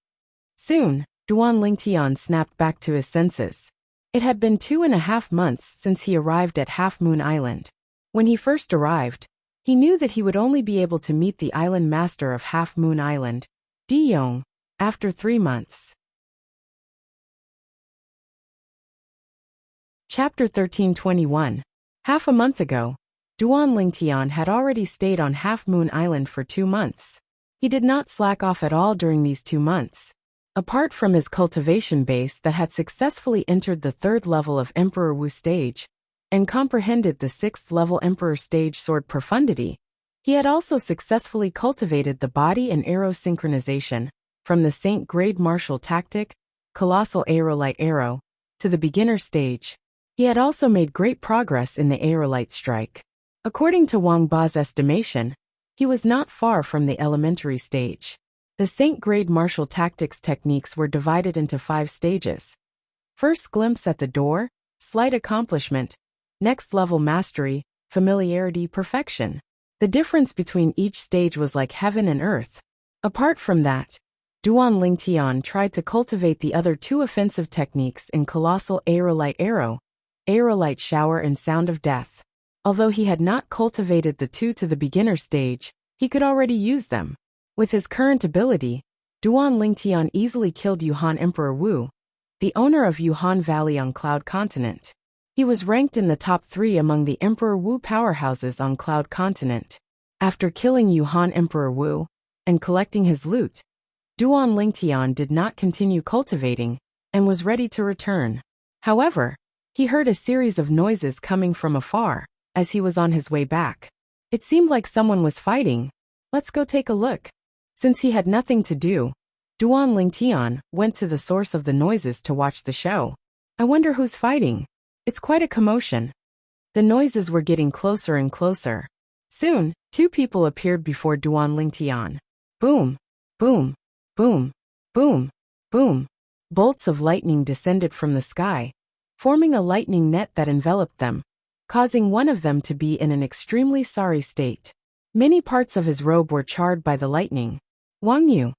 Soon, Duan Lingtian snapped back to his senses. It had been 2.5 months since he arrived at Half Moon Island. When he first arrived, he knew that he would only be able to meet the island master of Half Moon Island, Di Yong, after 3 months. Chapter 1321. Half a month ago, Duan Lingtian had already stayed on Half Moon Island for 2 months. He did not slack off at all during these 2 months. Apart from his cultivation base that had successfully entered the 3rd level of Emperor Wu stage, and comprehended the 6th level Emperor stage sword profundity, he had also successfully cultivated the body and arrow synchronization, from the Saint grade martial tactic, colossal aerolite arrow, to the beginner stage. He had also made great progress in the aerolite strike. According to Wang Ba's estimation, he was not far from the elementary stage. The Saint grade martial tactics techniques were divided into 5 stages. First glimpse at the door, slight accomplishment, next level mastery, familiarity, perfection. The difference between each stage was like heaven and earth. Apart from that, Duan Lingtian tried to cultivate the other 2 offensive techniques in colossal aerolite arrow, aerolite shower and sound of death. Although he had not cultivated the 2 to the beginner stage, he could already use them. With his current ability, Duan Lingtian easily killed Yuhan Emperor Wu, the owner of Yuhan Valley on Cloud Continent. He was ranked in the top 3 among the Emperor Wu powerhouses on Cloud Continent. After killing Yuhan Emperor Wu and collecting his loot, Duan Lingtian did not continue cultivating and was ready to return. However, he heard a series of noises coming from afar as he was on his way back. It seemed like someone was fighting. Let's go take a look. Since he had nothing to do, Duan Lingtian went to the source of the noises to watch the show. I wonder who's fighting. It's quite a commotion. The noises were getting closer and closer. Soon, two people appeared before Duan Lingtian. Boom, boom, boom, boom, boom. Bolts of lightning descended from the sky, forming a lightning net that enveloped them, causing one of them to be in an extremely sorry state. Many parts of his robe were charred by the lightning. Wang Yu.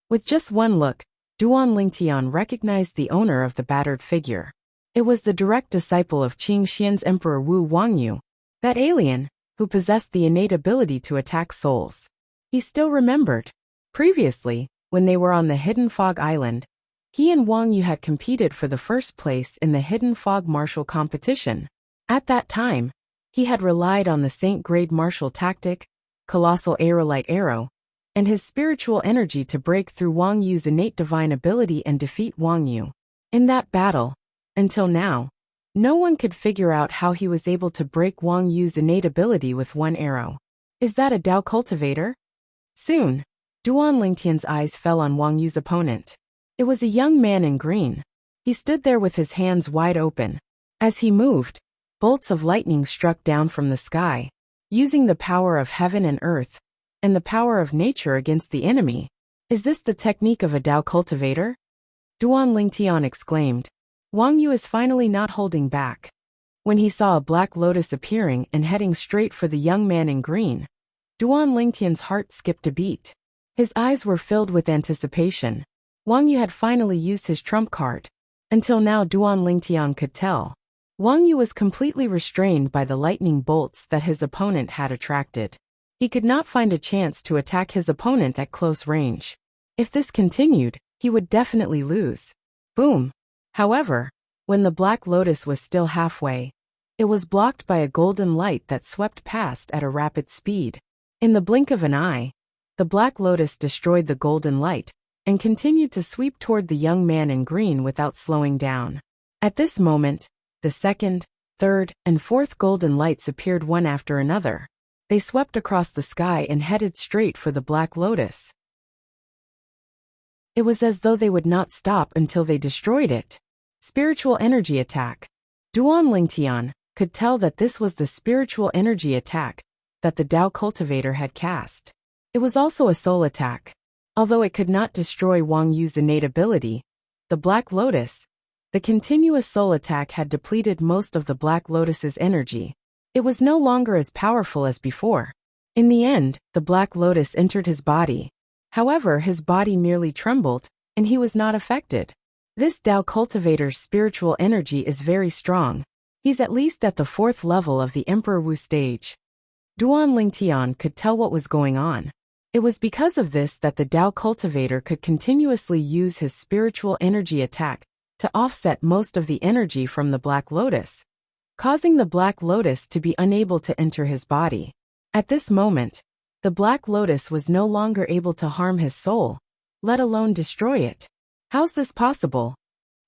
With just one look, Duan Lingtian recognized the owner of the battered figure. It was the direct disciple of Qing Xian's Emperor Wu Wang Yu, that alien, who possessed the innate ability to attack souls. He still remembered. Previously, when they were on the Hidden Fog Island, he and Wang Yu had competed for the first place in the Hidden Fog martial competition. At that time, he had relied on the Saint-grade martial tactic, Colossal Aerolite Arrow, and his spiritual energy to break through Wang Yu's innate divine ability and defeat Wang Yu. In that battle, until now, no one could figure out how he was able to break Wang Yu's innate ability with one arrow. Is that a Dao cultivator? Soon, Duan Lingtian's eyes fell on Wang Yu's opponent. It was a young man in green. He stood there with his hands wide open. As he moved, bolts of lightning struck down from the sky, using the power of heaven and earth, and the power of nature against the enemy. Is this the technique of a Dao cultivator? Duan Lingtian exclaimed. Wang Yu is finally not holding back. When he saw a black lotus appearing and heading straight for the young man in green, Duan Lingtian's heart skipped a beat. His eyes were filled with anticipation. Wang Yu had finally used his trump card. Until now Duan Lingtian could tell. Wang Yu was completely restrained by the lightning bolts that his opponent had attracted. He could not find a chance to attack his opponent at close range. If this continued, he would definitely lose. Boom. However, when the Black Lotus was still halfway, it was blocked by a golden light that swept past at a rapid speed. In the blink of an eye, the Black Lotus destroyed the golden light and continued to sweep toward the young man in green without slowing down. At this moment, the second, third, and fourth golden lights appeared one after another. They swept across the sky and headed straight for the Black Lotus. It was as though they would not stop until they destroyed it. Spiritual energy attack. Duan Lingtian could tell that this was the spiritual energy attack that the Dao cultivator had cast. It was also a soul attack. Although it could not destroy Wang Yu's innate ability, the Black Lotus, the continuous soul attack had depleted most of the Black Lotus's energy. It was no longer as powerful as before. In the end, the Black Lotus entered his body. However, his body merely trembled, and he was not affected. This Dao cultivator's spiritual energy is very strong. He's at least at the 4th level of the Emperor Wu stage. Duan Lingtian could tell what was going on. It was because of this that the Dao cultivator could continuously use his spiritual energy attack to offset most of the energy from the Black Lotus, causing the Black Lotus to be unable to enter his body. At this moment, the Black Lotus was no longer able to harm his soul, let alone destroy it. How's this possible?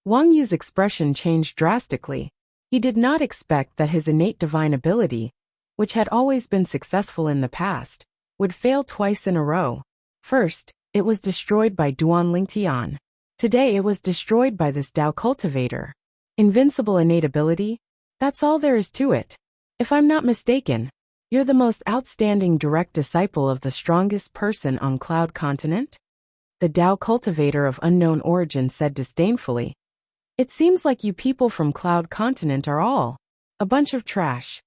Wang Yu's expression changed drastically. He did not expect that his innate divine ability, which had always been successful in the past, would fail twice in a row. First, it was destroyed by Duan Lingtian. Today it was destroyed by this Dao cultivator. Invincible innate ability? That's all there is to it. If I'm not mistaken, you're the most outstanding direct disciple of the strongest person on Cloud Continent? The Dao cultivator of unknown origin said disdainfully. It seems like you people from Cloud Continent are all a bunch of trash.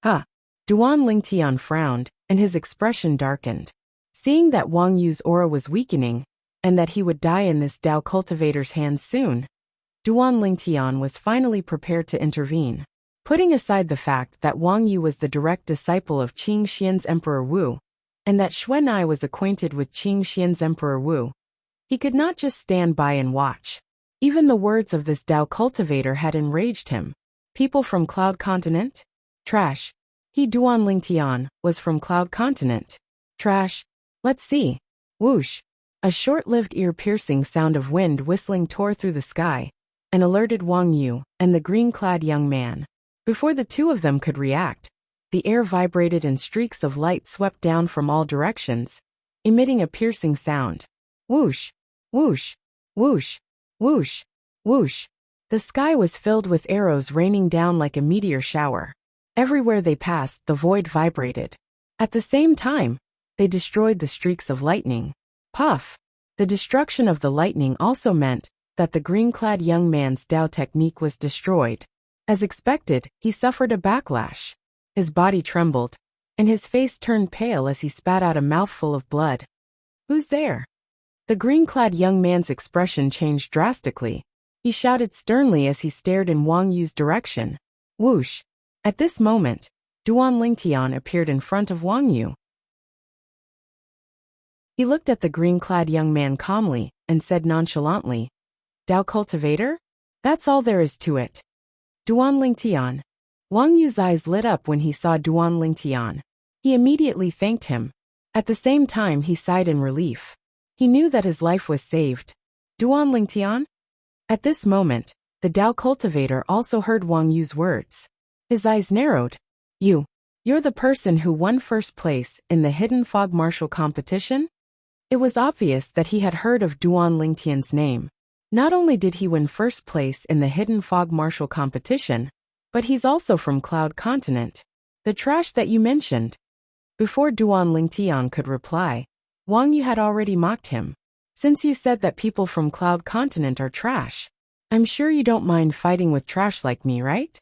Huh. Duan Lingtian frowned, and his expression darkened. Seeing that Wang Yu's aura was weakening, and that he would die in this Dao cultivator's hands soon, Duan Lingtian was finally prepared to intervene. Putting aside the fact that Wang Yu was the direct disciple of Qing Xian's Emperor Wu, and that Xuanai was acquainted with Qing Xian's Emperor Wu, he could not just stand by and watch. Even the words of this Dao cultivator had enraged him. People from Cloud Continent? Trash. He, Duan Lingtian, was from Cloud Continent. Trash. Let's see. Whoosh. A short-lived ear-piercing sound of wind whistling tore through the sky and alerted Wang Yu and the green-clad young man. Before the two of them could react, the air vibrated and streaks of light swept down from all directions, emitting a piercing sound. Whoosh! Whoosh, whoosh, whoosh, whoosh. The sky was filled with arrows raining down like a meteor shower. Everywhere they passed, the void vibrated. At the same time, they destroyed the streaks of lightning. Puff! The destruction of the lightning also meant that the green-clad young man's Dao technique was destroyed. As expected, he suffered a backlash. His body trembled, and his face turned pale as he spat out a mouthful of blood. Who's there? The green-clad young man's expression changed drastically. He shouted sternly as he stared in Wang Yu's direction. Whoosh! At this moment, Duan Lingtian appeared in front of Wang Yu. He looked at the green-clad young man calmly and said nonchalantly, Dao cultivator? That's all there is to it. Duan Lingtian. Wang Yu's eyes lit up when he saw Duan Lingtian. He immediately thanked him. At the same time, he sighed in relief. He knew that his life was saved. Duan Lingtian? At this moment, the Dao cultivator also heard Wang Yu's words. His eyes narrowed. You're the person who won first place in the Hidden Fog Martial Competition? It was obvious that he had heard of Duan Lingtian's name. Not only did he win first place in the Hidden Fog Martial Competition, but he's also from Cloud Continent. The trash that you mentioned. Before Duan Lingtian could reply, Wang Yu had already mocked him. Since you said that people from Cloud Continent are trash, I'm sure you don't mind fighting with trash like me, right?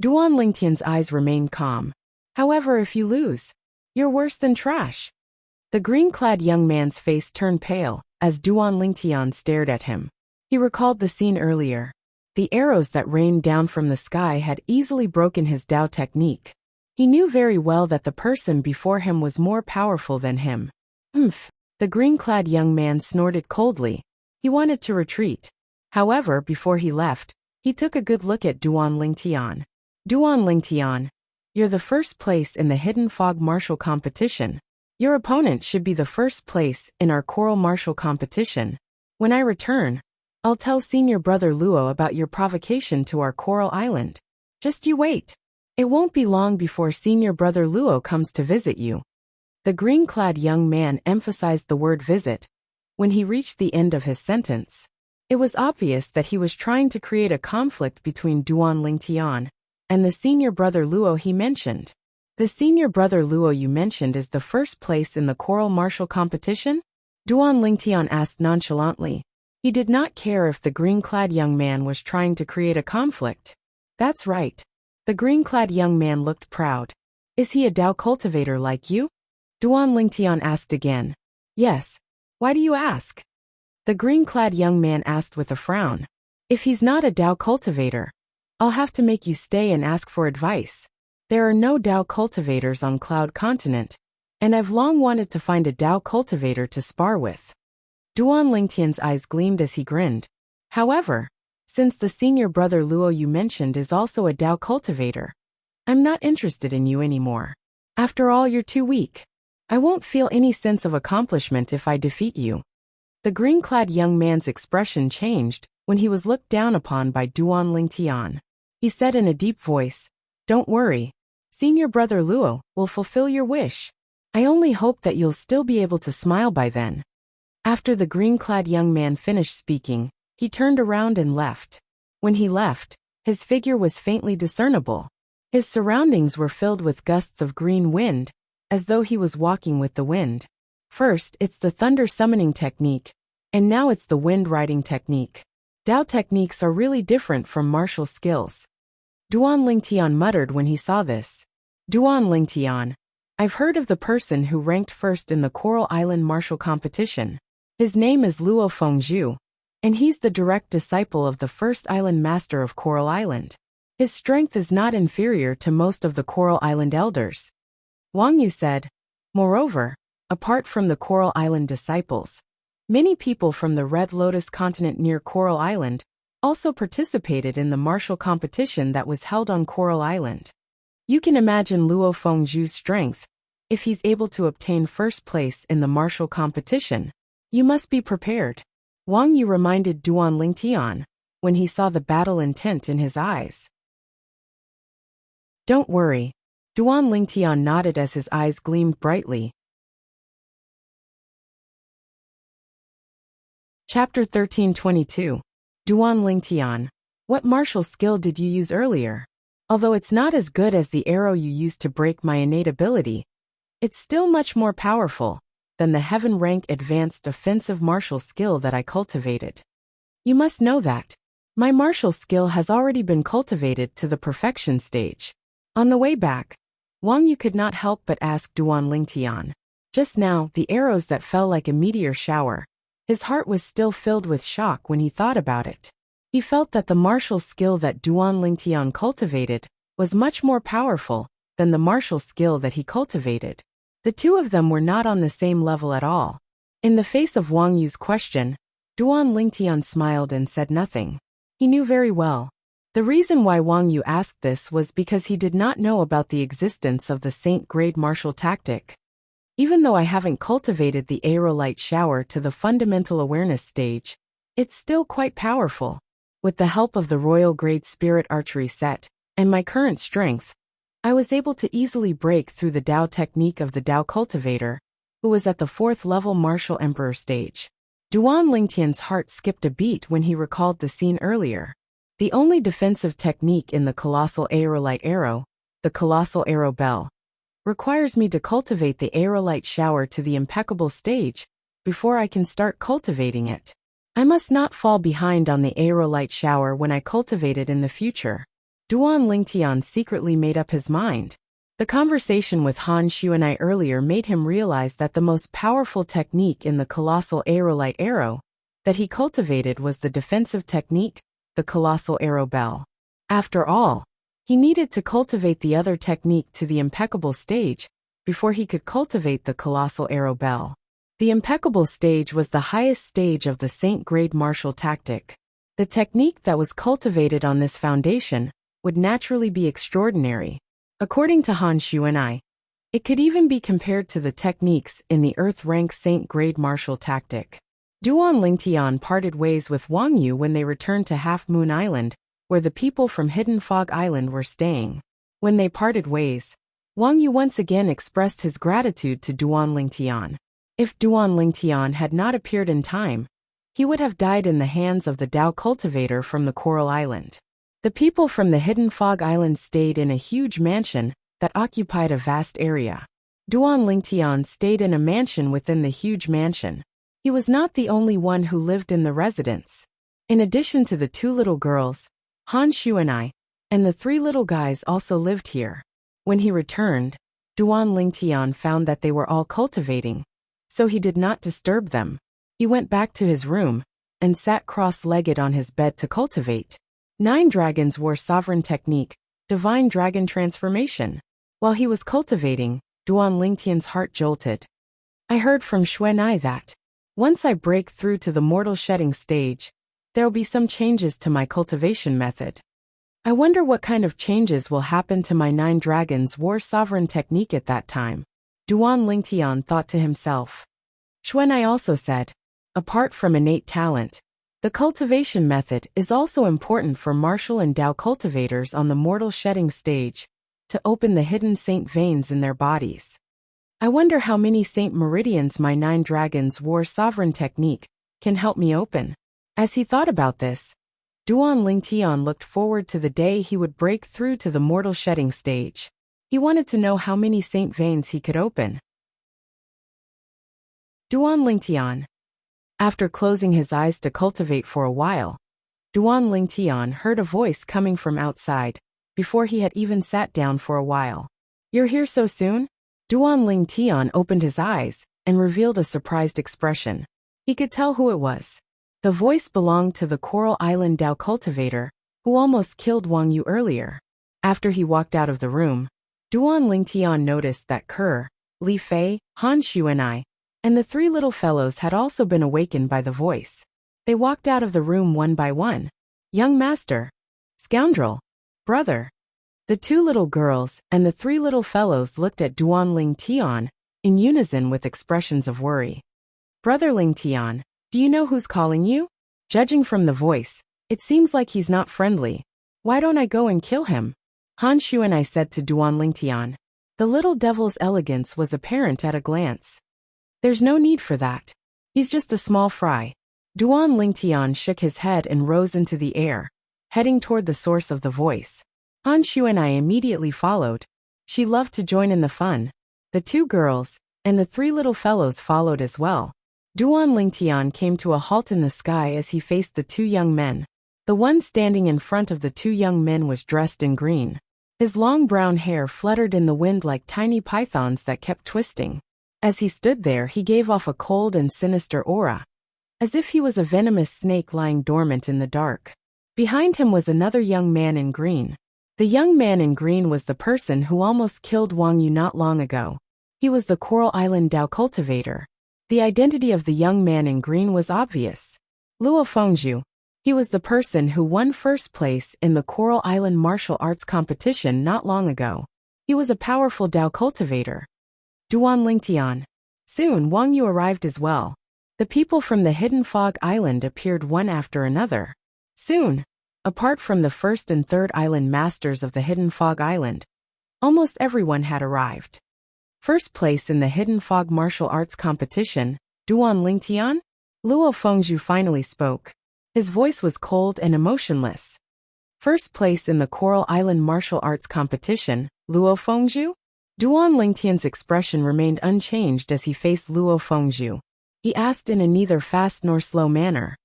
Duan Lingtian's eyes remained calm. However, if you lose, you're worse than trash. The green-clad young man's face turned pale as Duan Lingtian stared at him. He recalled the scene earlier. The arrows that rained down from the sky had easily broken his Dao technique. He knew very well that the person before him was more powerful than him. The green-clad young man snorted coldly. He wanted to retreat. However, before he left, he took a good look at Duan Lingtian. Duan Lingtian, you're the first place in the Hidden Fog Martial Competition. Your opponent should be the first place in our Coral Martial Competition. When I return, I'll tell Senior Brother Luo about your provocation to our Coral Island. Just you wait. It won't be long before Senior Brother Luo comes to visit you. The green-clad young man emphasized the word visit when he reached the end of his sentence. It was obvious that he was trying to create a conflict between Duan Lingtian and the Senior Brother Luo he mentioned. The Senior Brother Luo you mentioned is the first place in the Coral Martial Competition? Duan Lingtian asked nonchalantly. He did not care if the green-clad young man was trying to create a conflict. That's right. The green-clad young man looked proud. Is he a Dao cultivator like you? Duan Lingtian asked again. Yes. Why do you ask? The green-clad young man asked with a frown. If he's not a Dao cultivator, I'll have to make you stay and ask for advice. There are no Dao cultivators on Cloud Continent, and I've long wanted to find a Dao cultivator to spar with. Duan Lingtian's eyes gleamed as he grinned. However, since the Senior Brother Luo you mentioned is also a Dao cultivator, I'm not interested in you anymore. After all, you're too weak. I won't feel any sense of accomplishment if I defeat you. The green-clad young man's expression changed when he was looked down upon by Duan Lingtian. He said in a deep voice, Don't worry. Senior Brother Luo will fulfill your wish. I only hope that you'll still be able to smile by then. After the green-clad young man finished speaking, he turned around and left. When he left, his figure was faintly discernible. His surroundings were filled with gusts of green wind, as though he was walking with the wind. First, it's the thunder summoning technique, and now it's the wind riding technique. Dao techniques are really different from martial skills. Duan Lingtian muttered when he saw this. Duan Lingtian, I've heard of the person who ranked first in the Coral Island Martial Competition. His name is Luo Fengzhu, and he's the direct disciple of the first island master of Coral Island. His strength is not inferior to most of the Coral Island elders. Wang Yu said. Moreover, apart from the Coral Island disciples, many people from the Red Lotus continent near Coral Island also participated in the martial competition that was held on Coral Island. You can imagine Luo Fengzhu's strength. If he's able to obtain first place in the martial competition, you must be prepared. Wang Yu reminded Duan Lingtian when he saw the battle intent in his eyes. Don't worry. Duan Lingtian nodded as his eyes gleamed brightly. Chapter 1322. Duan Lingtian. What martial skill did you use earlier? Although it's not as good as the arrow you used to break my innate ability, it's still much more powerful than the heaven-rank advanced offensive martial skill that I cultivated. You must know that my martial skill has already been cultivated to the perfection stage. On the way back, Wang Yu could not help but ask Duan Lingtian. Just now, the arrows that fell like a meteor shower. His heart was still filled with shock when he thought about it. He felt that the martial skill that Duan Lingtian cultivated was much more powerful than the martial skill that he cultivated. The two of them were not on the same level at all. In the face of Wang Yu's question, Duan Lingtian smiled and said nothing. He knew very well. The reason why Wang Yu asked this was because he did not know about the existence of the Saint-grade martial tactic. Even though I haven't cultivated the aerolite shower to the fundamental awareness stage, it's still quite powerful. With the help of the royal grade spirit archery set and my current strength, I was able to easily break through the Dao technique of the Dao cultivator, who was at the 4th level martial emperor stage. Duan Lingtian's heart skipped a beat when he recalled the scene earlier. The only defensive technique in the colossal aerolite arrow, the colossal arrow bell, requires me to cultivate the aerolite shower to the impeccable stage before I can start cultivating it. I must not fall behind on the aerolite shower when I cultivate it in the future. Duan Lingtian secretly made up his mind. The conversation with Han Xuanai earlier made him realize that the most powerful technique in the colossal aerolite arrow that he cultivated was the defensive technique, the colossal arrow bell. After all, he needed to cultivate the other technique to the impeccable stage before he could cultivate the colossal arrow bell. The impeccable stage was the highest stage of the Saint-grade martial tactic. The technique that was cultivated on this foundation would naturally be extraordinary. According to Han Xuanai, it could even be compared to the techniques in the Earth-rank Saint-grade martial tactic. Duan Lingtian parted ways with Wang Yu when they returned to Half Moon Island, where the people from Hidden Fog Island were staying. When they parted ways, Wang Yu once again expressed his gratitude to Duan Lingtian. If Duan Lingtian had not appeared in time, he would have died in the hands of the Dao cultivator from the Coral Island. The people from the Hidden Fog Island stayed in a huge mansion that occupied a vast area. Duan Lingtian stayed in a mansion within the huge mansion. He was not the only one who lived in the residence. In addition to the 2 little girls, Han Xuanai, and the 3 little guys also lived here. When he returned, Duan Lingtian found that they were all cultivating, so he did not disturb them. He went back to his room and sat cross-legged on his bed to cultivate. 9 dragons wore sovereign technique, divine dragon transformation. While he was cultivating, Duan Lingtian's heart jolted. I heard from Xuanai that once I break through to the mortal shedding stage, there'll be some changes to my cultivation method. I wonder what kind of changes will happen to my 9 dragons war sovereign technique at that time. Duan Lingtian thought to himself. Xuanai also said, apart from innate talent, the cultivation method is also important for martial and Dao cultivators on the mortal shedding stage to open the hidden saint veins in their bodies. I wonder how many saint meridians my 9 dragons war sovereign technique can help me open. As he thought about this, Duan Lingtian looked forward to the day he would break through to the mortal shedding stage. He wanted to know how many saint veins he could open. Duan Lingtian. After closing his eyes to cultivate for a while, Duan Lingtian heard a voice coming from outside, before he had even sat down for a while. You're here so soon? Duan Lingtian opened his eyes and revealed a surprised expression. He could tell who it was. The voice belonged to the Coral Island Dao cultivator, who almost killed Wang Yu earlier. After he walked out of the room, Duan Lingtian noticed that Kerr, Li Fei, Han Xuanai, and the 3 little fellows had also been awakened by the voice. They walked out of the room one by one. Young master, scoundrel, brother. The 2 little girls and the 3 little fellows looked at Duan Lingtian in unison with expressions of worry. Brother Lingtian, do you know who's calling you? Judging from the voice, it seems like he's not friendly. Why don't I go and kill him? Han Xuanai said to Duan Lingtian. The little devil's elegance was apparent at a glance. There's no need for that. He's just a small fry. Duan Lingtian shook his head and rose into the air, heading toward the source of the voice. Han Xuanai immediately followed. She loved to join in the fun. The two girls and the three little fellows followed as well. Duan Lingtian came to a halt in the sky as he faced the two young men. The one standing in front of the two young men was dressed in green. His long brown hair fluttered in the wind like tiny pythons that kept twisting. As he stood there, he gave off a cold and sinister aura, as if he was a venomous snake lying dormant in the dark. Behind him was another young man in green. The young man in green was the person who almost killed Wang Yu not long ago. He was the Coral Island Dao cultivator. The identity of the young man in green was obvious. Luo Fengzhu. He was the person who won first place in the Coral Island martial arts competition not long ago. He was a powerful Dao cultivator. Duan Lingtian. Soon Wang Yu arrived as well. The people from the Hidden Fog Island appeared one after another. Soon, apart from the first and third island masters of the Hidden Fog Island, almost everyone had arrived. First place in the Hidden Fog martial arts competition, Duan Lingtian? Luo Fengzhu finally spoke. His voice was cold and emotionless. First place in the Coral Island martial arts competition, Luo Fengzhu? Duan Lingtian's expression remained unchanged as he faced Luo Fengzhu. He asked in a neither fast nor slow manner.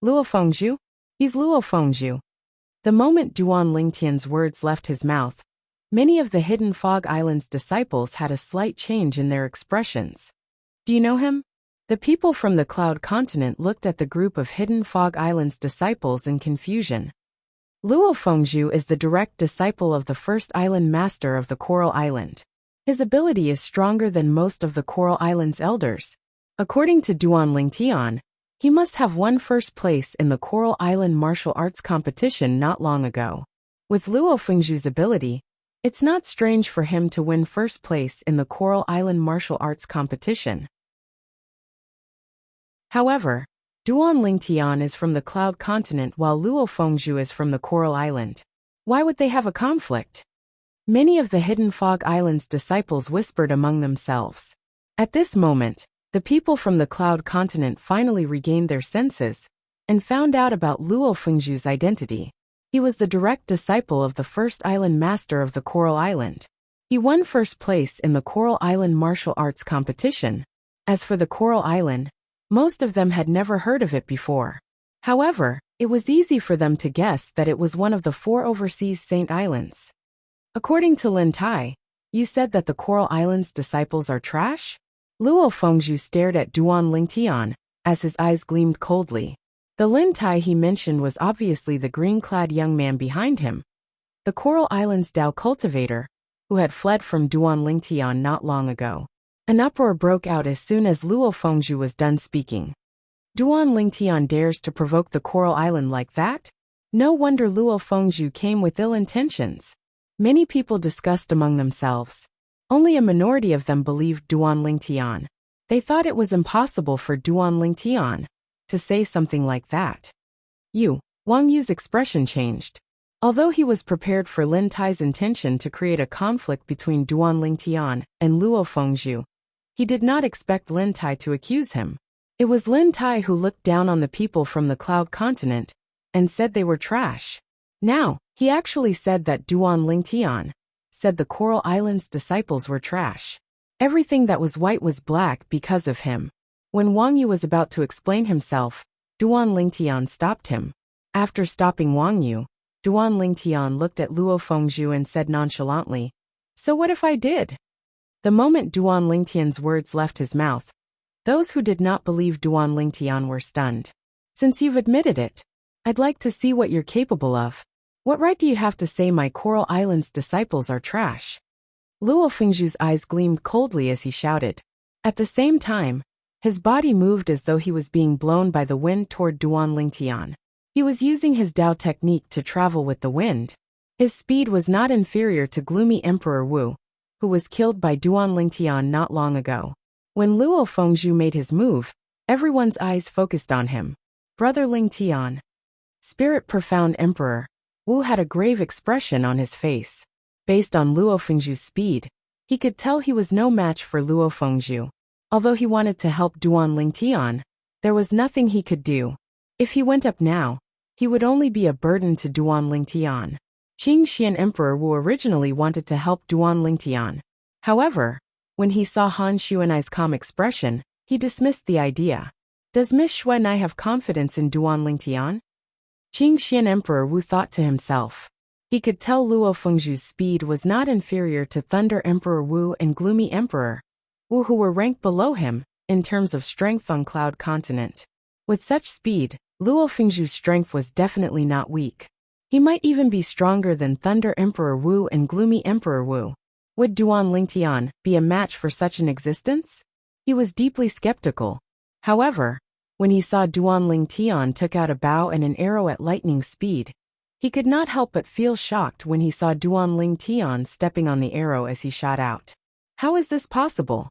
Luo Fengzhu? He's Luo Fengzhu. The moment Duan Lingtian's words left his mouth, many of the Hidden Fog Island's disciples had a slight change in their expressions. Do you know him? The people from the Cloud Continent looked at the group of Hidden Fog Island's disciples in confusion. Luo Fengzhu is the direct disciple of the first island master of the Coral Island. His ability is stronger than most of the Coral Island's elders. According to Duan Lingtian, he must have won first place in the Coral Island martial arts competition not long ago. With Luo Fengzhu's ability, it's not strange for him to win first place in the Coral Island martial arts competition. However, Duan Lingtian is from the Cloud Continent while Luo Fengzhu is from the Coral Island. Why would they have a conflict? Many of the Hidden Fog Island's disciples whispered among themselves. At this moment, the people from the Cloud Continent finally regained their senses and found out about Luo Fengzhu's identity. He was the direct disciple of the first island master of the Coral Island. He won first place in the Coral Island martial arts competition. As for the Coral Island, most of them had never heard of it before. However, it was easy for them to guess that it was one of the 4 overseas Saint Islands. According to Lin Tai, you said that the Coral Island's disciples are trash? Luo Fengzhu stared at Duan Lingtian, as his eyes gleamed coldly. The Lin Tai he mentioned was obviously the green-clad young man behind him, the Coral Island's Dao cultivator, who had fled from Duan Lingtian not long ago. An uproar broke out as soon as Luo Fengzhu was done speaking. Duan Lingtian dares to provoke the Coral Island like that? No wonder Luo Fengzhu came with ill intentions. Many people discussed among themselves. Only a minority of them believed Duan Lingtian. They thought it was impossible for Duan Lingtian to say something like that. Wang Yu's expression changed. Although he was prepared for Lin Tai's intention to create a conflict between Duan Lingtian and Luo Fengzhu, he did not expect Lin Tai to accuse him. It was Lin Tai who looked down on the people from the Cloud Continent and said they were trash. Now, he actually said that Duan Lingtian said the Coral Island's disciples were trash. Everything that was white was black because of him. When Wang Yu was about to explain himself, Duan Lingtian stopped him. After stopping Wang Yu, Duan Lingtian looked at Luo Fengzhu and said nonchalantly, "So what if I did?" The moment Duan Lingtian's words left his mouth, those who did not believe Duan Lingtian were stunned. "Since you've admitted it, I'd like to see what you're capable of. What right do you have to say my Coral Island's disciples are trash?" Luo Fengzhu's eyes gleamed coldly as he shouted. At the same time, his body moved as though he was being blown by the wind toward Duan Lingtian. He was using his Dao technique to travel with the wind. His speed was not inferior to gloomy Emperor Wu, who was killed by Duan Lingtian not long ago. When Luo Fengzhu made his move, everyone's eyes focused on him. Brother Lingtian. Spirit Profound Emperor. Wu had a grave expression on his face. Based on Luo Fengzhu's speed, he could tell he was no match for Luo Fengzhu. Although he wanted to help Duan Lingtian, There was nothing he could do. If he went up now, he would only be a burden to Duan Lingtian. Qingxian Emperor Wu originally wanted to help Duan Lingtian. However, when he saw Han Xuanai's calm expression, he dismissed the idea. Does Miss Xuanai have confidence in Duan Lingtian? Qingxian Emperor Wu thought to himself. He could tell Luo Fengzhu's speed was not inferior to Thunder Emperor Wu and Gloomy Emperor Wu, who were ranked below him in terms of strength on Cloud Continent. With such speed, Luo Fengzhu's strength was definitely not weak. He might even be stronger than Thunder Emperor Wu and Gloomy Emperor Wu. Would Duan Lingtian be a match for such an existence? He was deeply skeptical. However, when he saw Duan Lingtian took out a bow and an arrow at lightning speed, he could not help but feel shocked when he saw Duan Lingtian stepping on the arrow as he shot out. How is this possible?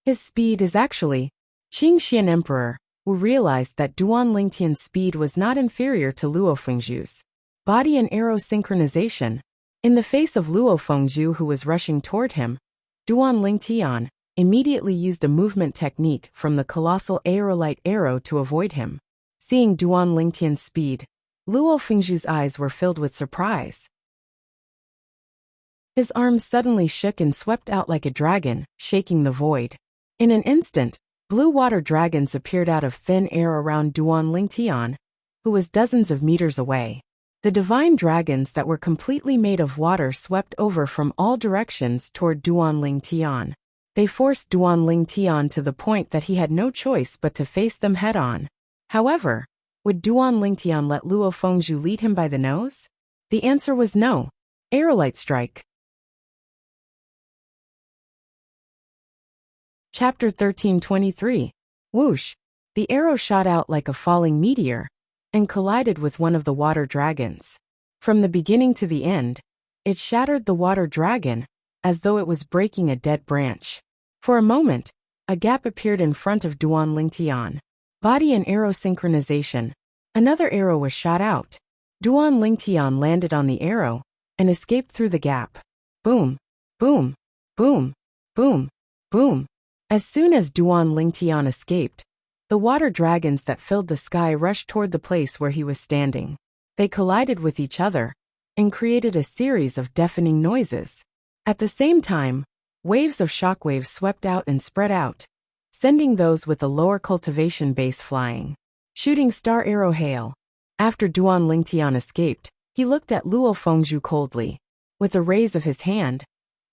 His speed is actually... Qingxian Emperor Wu realized that Duan Lingtian's speed was not inferior to Luo Fengzhu's. Body and arrow synchronization. In the face of Luo Fengzhu, who was rushing toward him, Duan Lingtian immediately used a movement technique from the colossal aerolite arrow to avoid him. Seeing Duan Lingtian's speed, Luo Fengzhu's eyes were filled with surprise. His arms suddenly shook and swept out like a dragon, shaking the void. In an instant, blue water dragons appeared out of thin air around Duan Lingtian, who was dozens of meters away. The divine dragons that were completely made of water swept over from all directions toward Duan Lingtian. They forced Duan Lingtian to the point that he had no choice but to face them head-on. However, would Duan Lingtian let Luo Fengzhu lead him by the nose? The answer was no. Aerolite strike. Chapter 1323. Whoosh! The arrow shot out like a falling meteor and collided with one of the water dragons. From the beginning to the end, it shattered the water dragon as though it was breaking a dead branch. For a moment, a gap appeared in front of Duan Lingtian. Body and arrow synchronization. Another arrow was shot out. Duan Lingtian landed on the arrow and escaped through the gap. Boom, boom, boom, boom, boom. As soon as Duan Lingtian escaped, the water dragons that filled the sky rushed toward the place where he was standing. They collided with each other and created a series of deafening noises. At the same time, waves of shockwaves swept out and spread out, sending those with a lower cultivation base flying. Shooting star arrow hail. After Duan Lingtian escaped, he looked at Luo Fengzhu coldly. With a raise of his hand,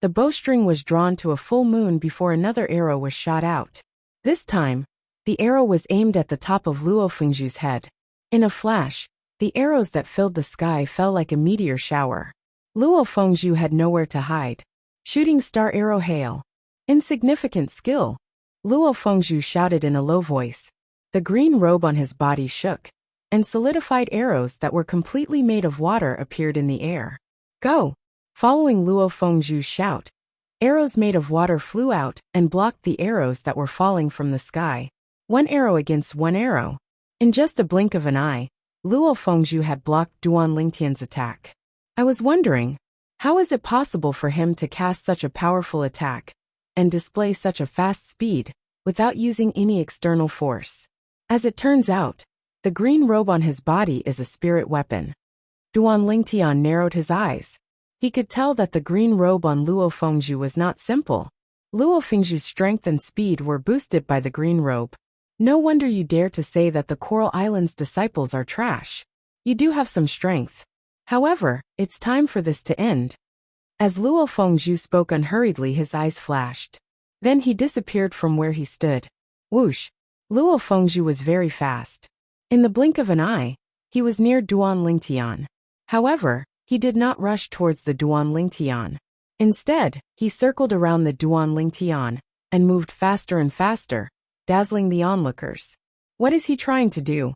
the bowstring was drawn to a full moon before another arrow was shot out. This time, the arrow was aimed at the top of Luo Fengzhu's head. In a flash, the arrows that filled the sky fell like a meteor shower. Luo Fengzhu had nowhere to hide. Shooting star arrow hail. Insignificant skill. Luo Fengzhu shouted in a low voice. The green robe on his body shook, and solidified arrows that were completely made of water appeared in the air. Go! Following Luo Fengzhu's shout, arrows made of water flew out and blocked the arrows that were falling from the sky. One arrow against one arrow. In just a blink of an eye, Luo Fengzhu had blocked Duan Lingtian's attack. I was wondering, how is it possible for him to cast such a powerful attack and display such a fast speed without using any external force? As it turns out, the green robe on his body is a spirit weapon. Duan Lingtian narrowed his eyes. He could tell that the green robe on Luo Fengzhu was not simple. Luo Fengzhu's strength and speed were boosted by the green robe. No wonder you dare to say that the Coral Islands disciples are trash. You do have some strength. However, it's time for this to end. As Luo Fengzhu spoke unhurriedly, his eyes flashed. Then he disappeared from where he stood. Whoosh! Luo Fengzhu was very fast. In the blink of an eye, he was near Duan Lingtian. However, he did not rush towards the Duan Lingtian. Instead, he circled around the Duan Lingtian and moved faster and faster, dazzling the onlookers. What is he trying to do?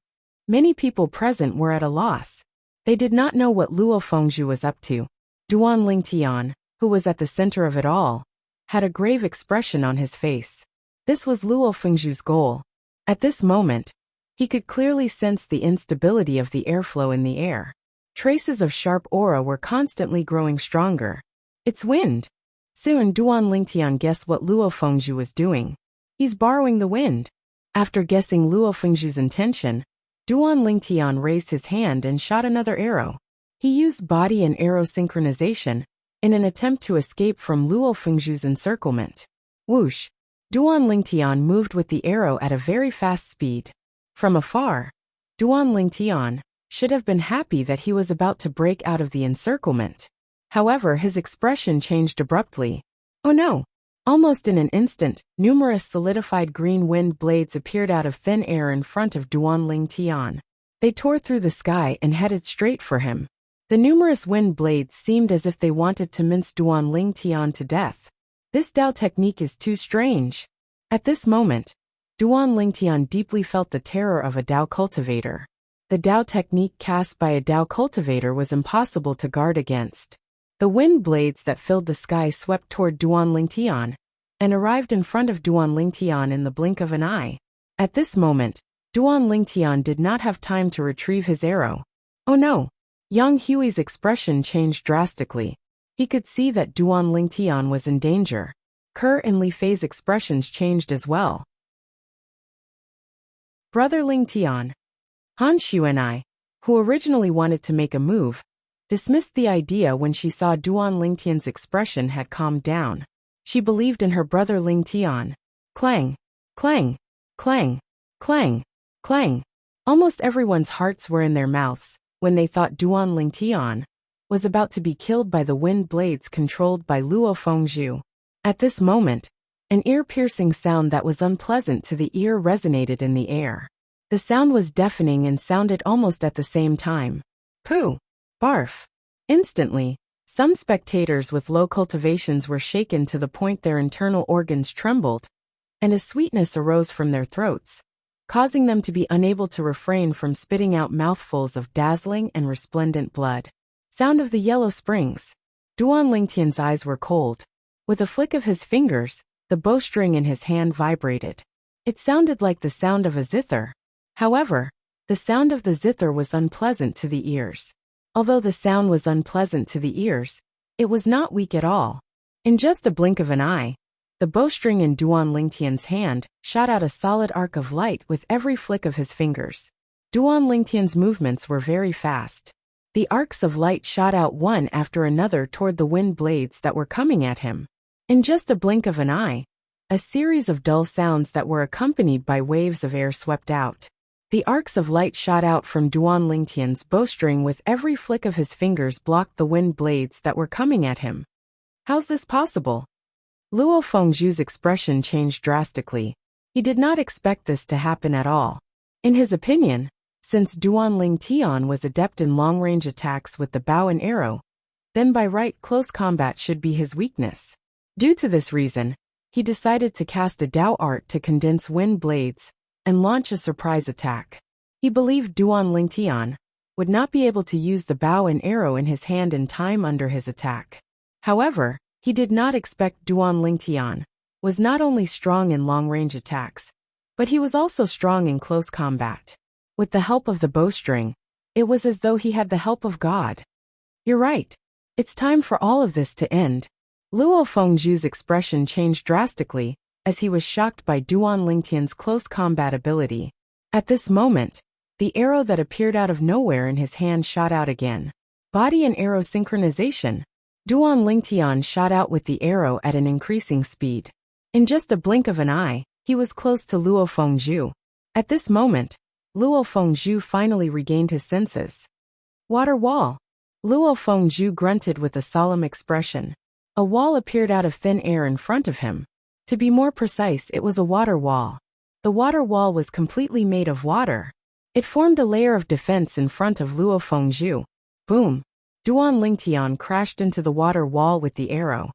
Many people present were at a loss. They did not know what Luo Fengzhu was up to. Duan Lingtian, who was at the center of it all, had a grave expression on his face. This was Luo Fengzhu's goal. At this moment, he could clearly sense the instability of the airflow in the air. Traces of sharp aura were constantly growing stronger. It's wind. Soon Duan Lingtian guessed what Luo Fengzhu was doing. He's borrowing the wind. After guessing Luo Fengzhu's intention, Duan Lingtian raised his hand and shot another arrow. He used body and arrow synchronization in an attempt to escape from Luo Fengzhu's encirclement. Whoosh! Duan Lingtian moved with the arrow at a very fast speed. From afar, Duan Lingtian should have been happy that he was about to break out of the encirclement. However, his expression changed abruptly. Oh no! Almost in an instant, numerous solidified green wind blades appeared out of thin air in front of Duan Lingtian. They tore through the sky and headed straight for him. The numerous wind blades seemed as if they wanted to mince Duan Lingtian to death. This Dao technique is too strange. At this moment, Duan Lingtian deeply felt the terror of a Dao cultivator. The Dao technique cast by a Dao cultivator was impossible to guard against. The wind blades that filled the sky swept toward Duan Lingtian and arrived in front of Duan Lingtian in the blink of an eye. At this moment, Duan Lingtian did not have time to retrieve his arrow. Oh no! Yang Hui's expression changed drastically. He could see that Duan Lingtian was in danger. Ke and Li Fei's expressions changed as well. Brother Lingtian. Han Xuanai, who originally wanted to make a move, dismissed the idea when she saw Duan Lingtian's expression had calmed down. She believed in her brother Lingtian. Clang, clang, clang, clang, clang. Almost everyone's hearts were in their mouths when they thought Duan Lingtian was about to be killed by the wind blades controlled by Luo Fengzhu. At this moment, an ear-piercing sound that was unpleasant to the ear resonated in the air. The sound was deafening and sounded almost at the same time. Pooh! Barf! Instantly, some spectators with low cultivations were shaken to the point their internal organs trembled, and a sweetness arose from their throats, causing them to be unable to refrain from spitting out mouthfuls of dazzling and resplendent blood. Sound of the yellow springs. Duan Lingtian's eyes were cold. With a flick of his fingers, the bowstring in his hand vibrated. It sounded like the sound of a zither. However, the sound of the zither was unpleasant to the ears. Although the sound was unpleasant to the ears, it was not weak at all. In just a blink of an eye, the bowstring in Duan Lingtian's hand shot out a solid arc of light with every flick of his fingers. Duan Lingtian's movements were very fast. The arcs of light shot out one after another toward the wind blades that were coming at him. In just a blink of an eye, a series of dull sounds that were accompanied by waves of air swept out. The arcs of light shot out from Duan Lingtian's bowstring with every flick of his fingers blocked the wind blades that were coming at him. How's this possible? Luo Fengzhu's expression changed drastically. He did not expect this to happen at all. In his opinion, since Duan Lingtian was adept in long-range attacks with the bow and arrow, then by right close combat should be his weakness. Due to this reason, he decided to cast a Dao art to condense wind blades and launch a surprise attack. He believed Duan Lingtian would not be able to use the bow and arrow in his hand in time under his attack. However, he did not expect Duan Lingtian was not only strong in long-range attacks, but he was also strong in close combat. With the help of the bowstring, it was as though he had the help of God. You're right. It's time for all of this to end. Luo Fengzhu's expression changed drastically as he was shocked by Duan Lingtian's close combat ability. At this moment, the arrow that appeared out of nowhere in his hand shot out again. Body and arrow synchronization. Duan Lingtian shot out with the arrow at an increasing speed. In just a blink of an eye, he was close to Luo Fengzhu. At this moment, Luo Fengzhu finally regained his senses. Water wall. Luo Fengzhu grunted with a solemn expression. A wall appeared out of thin air in front of him. To be more precise, it was a water wall. The water wall was completely made of water. It formed a layer of defense in front of Luo Fengzhu. Boom! Duan Lingtian crashed into the water wall with the arrow.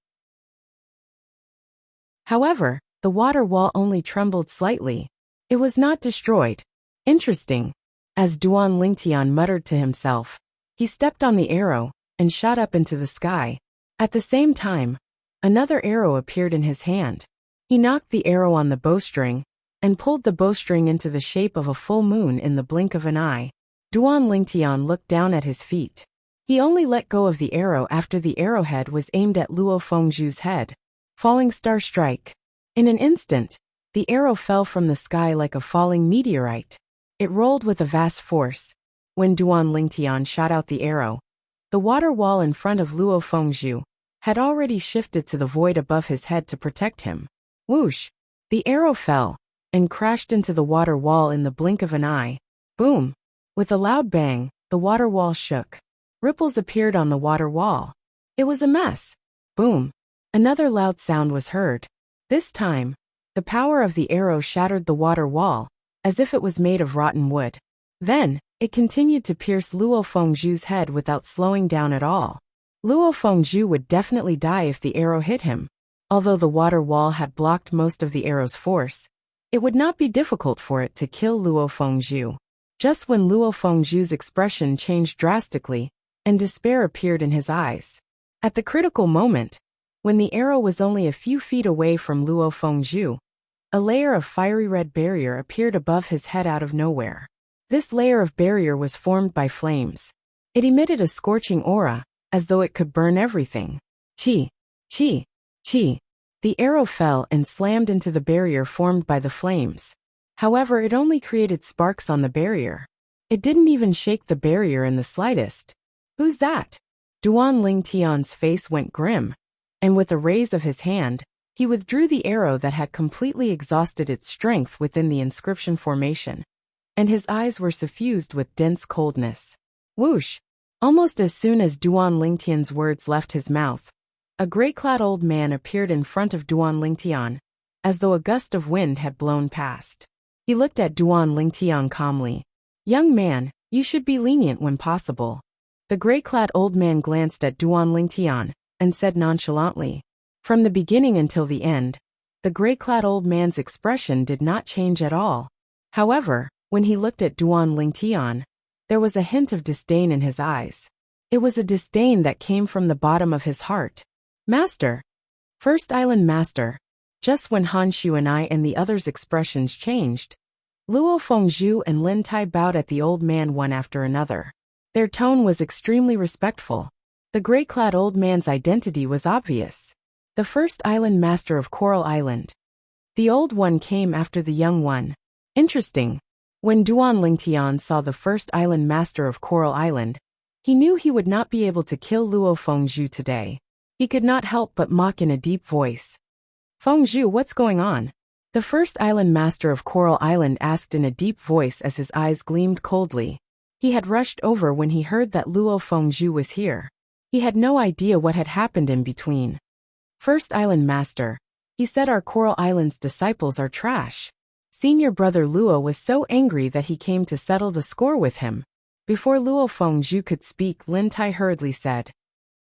However, the water wall only trembled slightly. It was not destroyed. Interesting. As Duan Lingtian muttered to himself, he stepped on the arrow and shot up into the sky. At the same time, another arrow appeared in his hand. He knocked the arrow on the bowstring and pulled the bowstring into the shape of a full moon in the blink of an eye. Duan Lingtian looked down at his feet. He only let go of the arrow after the arrowhead was aimed at Luo Fengzhu's head. Falling star strike. In an instant, The arrow fell from the sky like a falling meteorite. It rolled with a vast force. When Duan Lingtian shot out the arrow, the water wall in front of Luo Fengzhu had already shifted to the void above his head to protect him. Whoosh! The arrow fell and crashed into the water wall in the blink of an eye. Boom! With a loud bang, the water wall shook. Ripples appeared on the water wall. It was a mess. Boom! Another loud sound was heard. This time, the power of the arrow shattered the water wall, as if it was made of rotten wood. Then, it continued to pierce Luo Fengzhu's head without slowing down at all. Luo Fengzhu would definitely die if the arrow hit him. Although the water wall had blocked most of the arrow's force, it would not be difficult for it to kill Luo Fengzhu. Just when Luo Fengzhu's expression changed drastically, and despair appeared in his eyes. At the critical moment, when the arrow was only a few feet away from Luo Fengzhu, a layer of fiery red barrier appeared above his head out of nowhere. This layer of barrier was formed by flames. It emitted a scorching aura, as though it could burn everything. Chi! Chi! Chi! The arrow fell and slammed into the barrier formed by the flames. However, it only created sparks on the barrier. It didn't even shake the barrier in the slightest. Who's that? Duan Lingtian's face went grim, and with a raise of his hand, he withdrew the arrow that had completely exhausted its strength within the inscription formation, and his eyes were suffused with dense coldness. Whoosh! Almost as soon as Duan Lingtian's words left his mouth, a gray-clad old man appeared in front of Duan Lingtian, as though a gust of wind had blown past. He looked at Duan Lingtian calmly. "Young man, you should be lenient when possible." The gray-clad old man glanced at Duan Lingtian and said nonchalantly. From the beginning until the end, the gray-clad old man's expression did not change at all. However, when he looked at Duan Lingtian, there was a hint of disdain in his eyes. It was a disdain that came from the bottom of his heart. "Master! First Island Master!" Just when Han Xuanai and the others' expressions changed, Luo Fengzhu and Lin Tai bowed at the old man one after another. Their tone was extremely respectful. The gray-clad old man's identity was obvious. The First Island Master of Coral Island. The old one came after the young one. Interesting. When Duan Lingtian saw the First Island Master of Coral Island, he knew he would not be able to kill Luo Fengzhu today. He could not help but mock in a deep voice. "Fengzhu, what's going on?" The First Island Master of Coral Island asked in a deep voice as his eyes gleamed coldly. He had rushed over when he heard that Luo Fengzhu was here. He had no idea what had happened in between. "First Island Master," he said, "our Coral Island's disciples are trash." Senior brother Luo was so angry that he came to settle the score with him. Before Luo Fengzhu could speak, Lin Tai hurriedly said.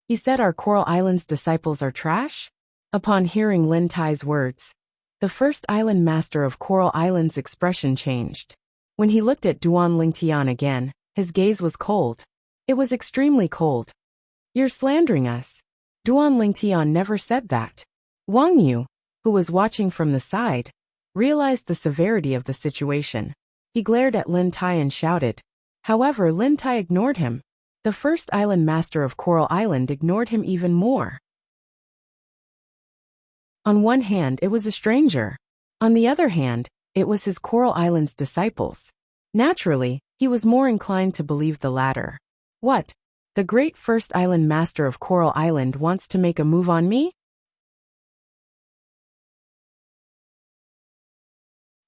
"He said our Coral Island's disciples are trash?" Upon hearing Lin Tai's words, the First Island Master of Coral Island's expression changed. When he looked at Duan Lingtian again, his gaze was cold. It was extremely cold. "You're slandering us." Duan Lingtian never said that. Wang Yu, who was watching from the side, realized the severity of the situation. He glared at Lin Tai and shouted. However, Lin Tai ignored him. The First Island Master of Coral Island ignored him even more. On one hand, it was a stranger. On the other hand, it was his Coral Island's disciples. Naturally, he was more inclined to believe the latter. "What? The great First Island Master of Coral Island wants to make a move on me?"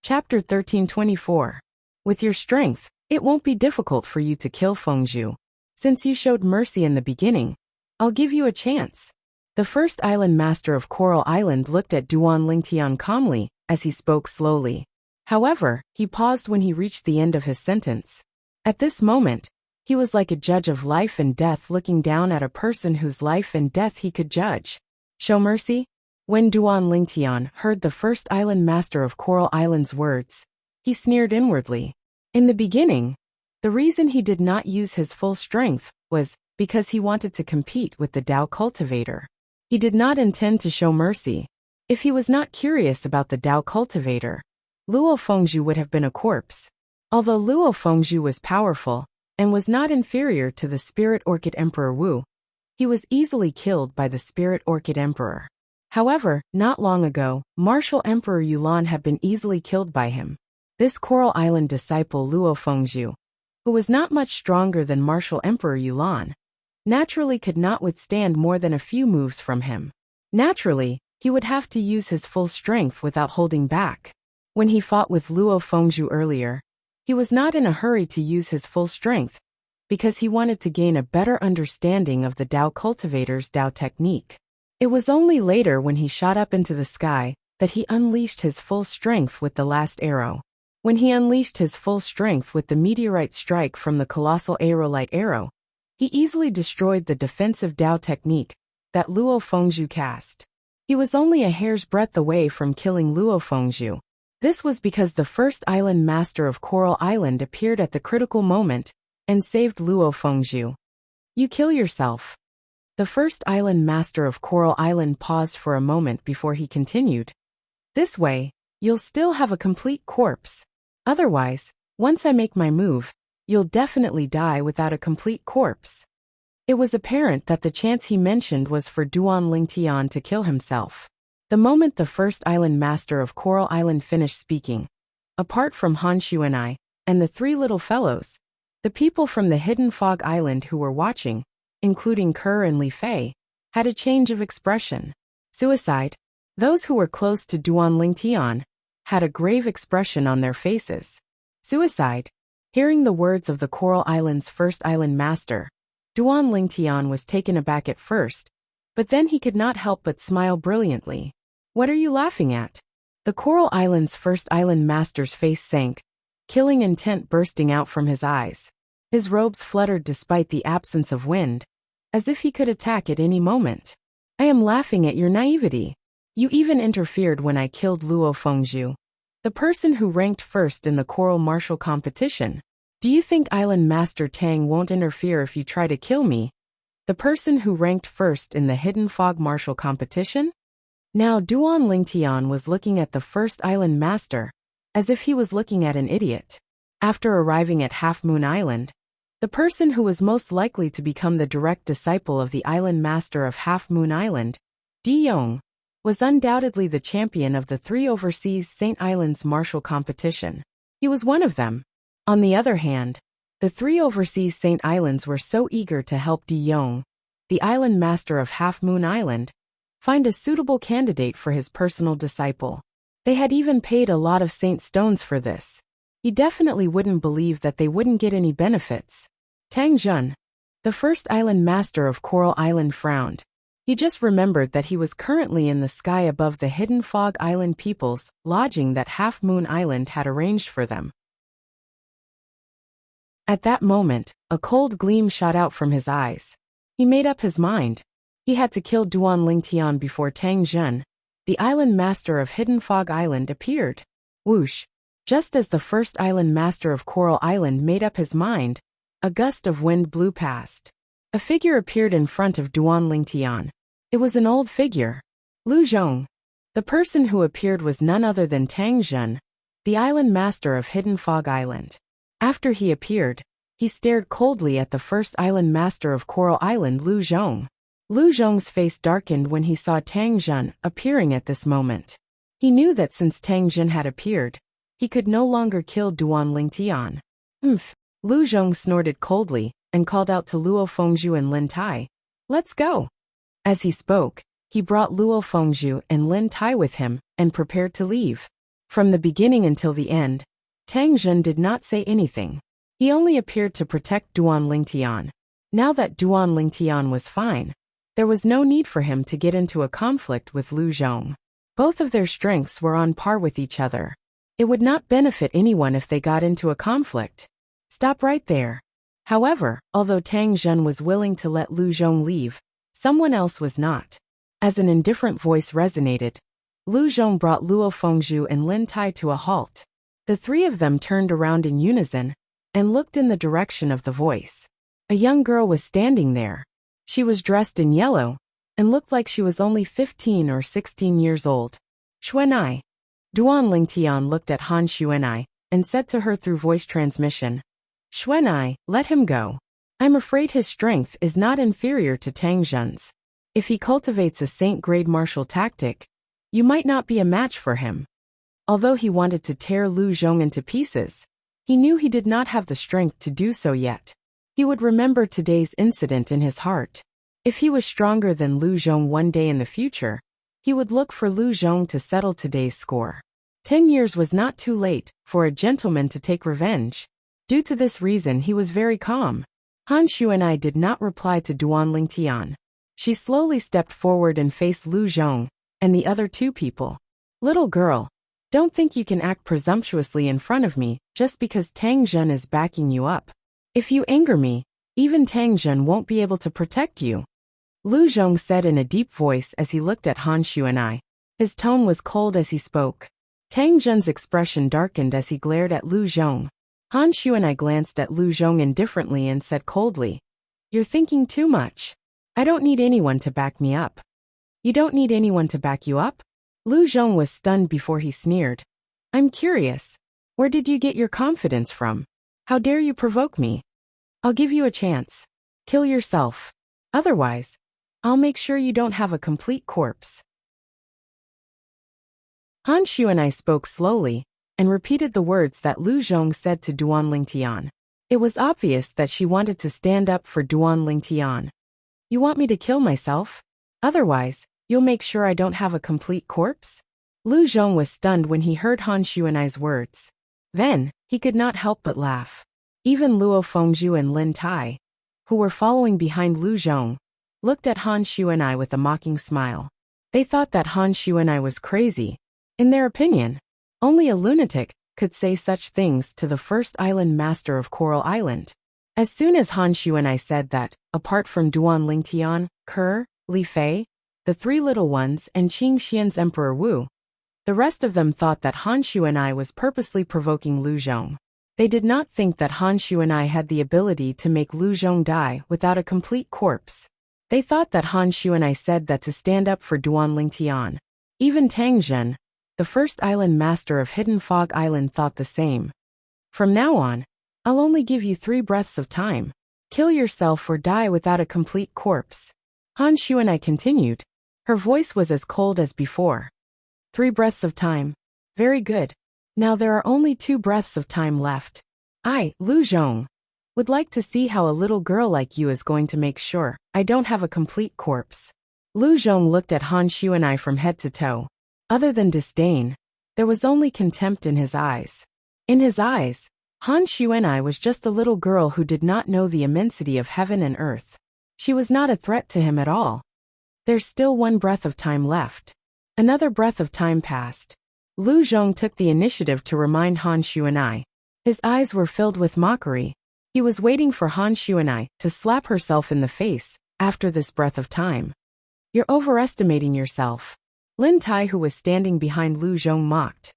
Chapter 1324. With your strength, it won't be difficult for you to kill Fengzhu. Since you showed mercy in the beginning, I'll give you a chance. The First Island Master of Coral Island looked at Duan Lingtian calmly as he spoke slowly. However, he paused when he reached the end of his sentence. At this moment, he was like a judge of life and death looking down at a person whose life and death he could judge. Show mercy? When Duan Lingtian heard the First Island Master of Coral Island's words, he sneered inwardly. In the beginning, the reason he did not use his full strength was because he wanted to compete with the Dao cultivator. He did not intend to show mercy. If he was not curious about the Dao cultivator, Luo Fengzhu would have been a corpse. Although Luo Fengzhu was powerful and was not inferior to the Spirit Orchid Emperor Wu, he was easily killed by the Spirit Orchid Emperor. However, not long ago, Martial Emperor Yulan had been easily killed by him. This Coral Island disciple Luo Fengzhu, who was not much stronger than Martial Emperor Yulan, naturally could not withstand more than a few moves from him. Naturally, he would have to use his full strength without holding back. When he fought with Luo Fengzhu earlier, he was not in a hurry to use his full strength, because he wanted to gain a better understanding of the Dao cultivator's Dao technique. It was only later when he shot up into the sky that he unleashed his full strength with the last arrow. When he unleashed his full strength with the meteorite strike from the colossal aerolite arrow, he easily destroyed the defensive Dao technique that Luo Fengzhu cast. He was only a hair's breadth away from killing Luo Fengzhu. This was because the first island master of Coral Island appeared at the critical moment and saved Luo Fengzhu. You kill yourself. The first island master of Coral Island paused for a moment before he continued. This way, you'll still have a complete corpse. Otherwise, once I make my move, you'll definitely die without a complete corpse. It was apparent that the chance he mentioned was for Duan Lingtian to kill himself. The moment the first island master of Coral Island finished speaking, apart from Han Xuanai and the three little fellows, the people from the hidden fog island who were watching, including Kerr and Li Fei, had a change of expression. Suicide. Those who were close to Duan Lingtian had a grave expression on their faces. Suicide. Hearing the words of the Coral Island's first island master, Duan Lingtian was taken aback at first, but then he could not help but smile brilliantly. What are you laughing at? The Coral Island's first island master's face sank, killing intent bursting out from his eyes. His robes fluttered despite the absence of wind, as if he could attack at any moment. I am laughing at your naivety. You even interfered when I killed Luo Fengzhu, the person who ranked first in the Coral Martial competition. Do you think Island Master Tang won't interfere if you try to kill me? The person who ranked first in the Hidden Fog Martial competition? Now Duan Lingtian was looking at the first Island Master, as if he was looking at an idiot. After arriving at Half Moon Island, the person who was most likely to become the direct disciple of the Island Master of Half Moon Island, Di Yong, was undoubtedly the champion of the three overseas St. Islands martial competition. He was one of them. On the other hand, the three overseas St. Islands were so eager to help Di Yong, the Island Master of Half Moon Island, find a suitable candidate for his personal disciple. They had even paid a lot of Saint Stones for this. He definitely wouldn't believe that they wouldn't get any benefits. Tang Jun, the first island master of Coral Island, frowned. He just remembered that he was currently in the sky above the Hidden Fog Island people's lodging that Half Moon Island had arranged for them. At that moment, a cold gleam shot out from his eyes. He made up his mind. He had to kill Duan Lingtian before Tang Jun, the island master of Hidden Fog Island, appeared. Whoosh! Just as the first island master of Coral Island made up his mind, a gust of wind blew past. A figure appeared in front of Duan Lingtian. It was an old figure. Lu Zhong. The person who appeared was none other than Tang Jun, the island master of Hidden Fog Island. After he appeared, he stared coldly at the first island master of Coral Island, Lu Zhong. Lu Zhong's face darkened when he saw Tang Jun appearing at this moment. He knew that since Tang Jun had appeared, he could no longer kill Duan Lingtian. Lu Zhong snorted coldly and called out to Luo Fengzhu and Lin Tai. Let's go. As he spoke, he brought Luo Fengzhu and Lin Tai with him and prepared to leave. From the beginning until the end, Tang Jun did not say anything. He only appeared to protect Duan Lingtian. Now that Duan Lingtian was fine, there was no need for him to get into a conflict with Lu Zhong. Both of their strengths were on par with each other. It would not benefit anyone if they got into a conflict. Stop right there. However, although Tang Jun was willing to let Lu Zhong leave, someone else was not. As an indifferent voice resonated, Lu Zhong brought Luo Fengzhu and Lin Tai to a halt. The three of them turned around in unison and looked in the direction of the voice. A young girl was standing there. She was dressed in yellow and looked like she was only 15 or 16 years old. Xuanai. Duan Lingtian looked at Han Xuanai and said to her through voice transmission, Xuanai, let him go. I'm afraid his strength is not inferior to Tang Jun's. If he cultivates a saint-grade martial tactic, you might not be a match for him. Although he wanted to tear Lu Zhong into pieces, he knew he did not have the strength to do so yet. He would remember today's incident in his heart. If he was stronger than Lu Zhong one day in the future, he would look for Lu Zhong to settle today's score. 10 years was not too late for a gentleman to take revenge. Due to this reason he was very calm. Han Xuan'ai did not reply to Duan Lingtian. She slowly stepped forward and faced Lu Zhong and the other two people. Little girl, don't think you can act presumptuously in front of me just because Tang Zhen is backing you up. If you anger me, even Tang Zhen won't be able to protect you. Lu Zhong said in a deep voice as he looked at Han Xuan'ai. His tone was cold as he spoke. Tang Zhen's expression darkened as he glared at Lu Zhong. Han Xuan'ai glanced at Lu Zhong indifferently and said coldly, "You're thinking too much. I don't need anyone to back me up." "You don't need anyone to back you up?" Lu Zhong was stunned before he sneered. "I'm curious. Where did you get your confidence from? How dare you provoke me? I'll give you a chance. Kill yourself. Otherwise, I'll make sure you don't have a complete corpse." Han Xuan'ai spoke slowly and repeated the words that Lu Zhong said to Duan Lingtian. It was obvious that she wanted to stand up for Duan Lingtian. "You want me to kill myself? Otherwise, you'll make sure I don't have a complete corpse?" Lu Zhong was stunned when he heard Han Xuan'ai's words. Then, he could not help but laugh. Even Luo Fengzhu and Lin Tai, who were following behind Lu Zhong, looked at Han Xuan'ai with a mocking smile. They thought that Han Xuan'ai was crazy. In their opinion, only a lunatic could say such things to the first island master of Coral Island. As soon as Han Xuan'ai said that, apart from Duan Lingtian, Ke, Li Fei, the three little ones and Qing Xian's Emperor Wu, the rest of them thought that Han Xuan'ai was purposely provoking Lu Zhong. They did not think that Han Xuan'ai had the ability to make Lu Zhong die without a complete corpse. They thought that Han Xuan'ai said that to stand up for Duan Lingtian. Even Tang Zhen, the first island master of Hidden Fog Island, thought the same. "From now on, I'll only give you 3 breaths of time. Kill yourself or die without a complete corpse." Han Xuan'ai continued. Her voice was as cold as before. 3 breaths of time. Very good. Now there are only 2 breaths of time left. I, Lu Zhong, would like to see how a little girl like you is going to make sure I don't have a complete corpse. Lu Zhong looked at Han Xuan'ai from head to toe. Other than disdain, there was only contempt in his eyes. In his eyes, Han Xuan'ai was just a little girl who did not know the immensity of heaven and earth. She was not a threat to him at all. There's still 1 breath of time left. Another breath of time passed. Lu Zhong took the initiative to remind Han Xuan'ai. His eyes were filled with mockery. He was waiting for Han Xuan'ai to slap herself in the face after this breath of time. "You're overestimating yourself." Lin Tai, who was standing behind Lu Zhong, mocked.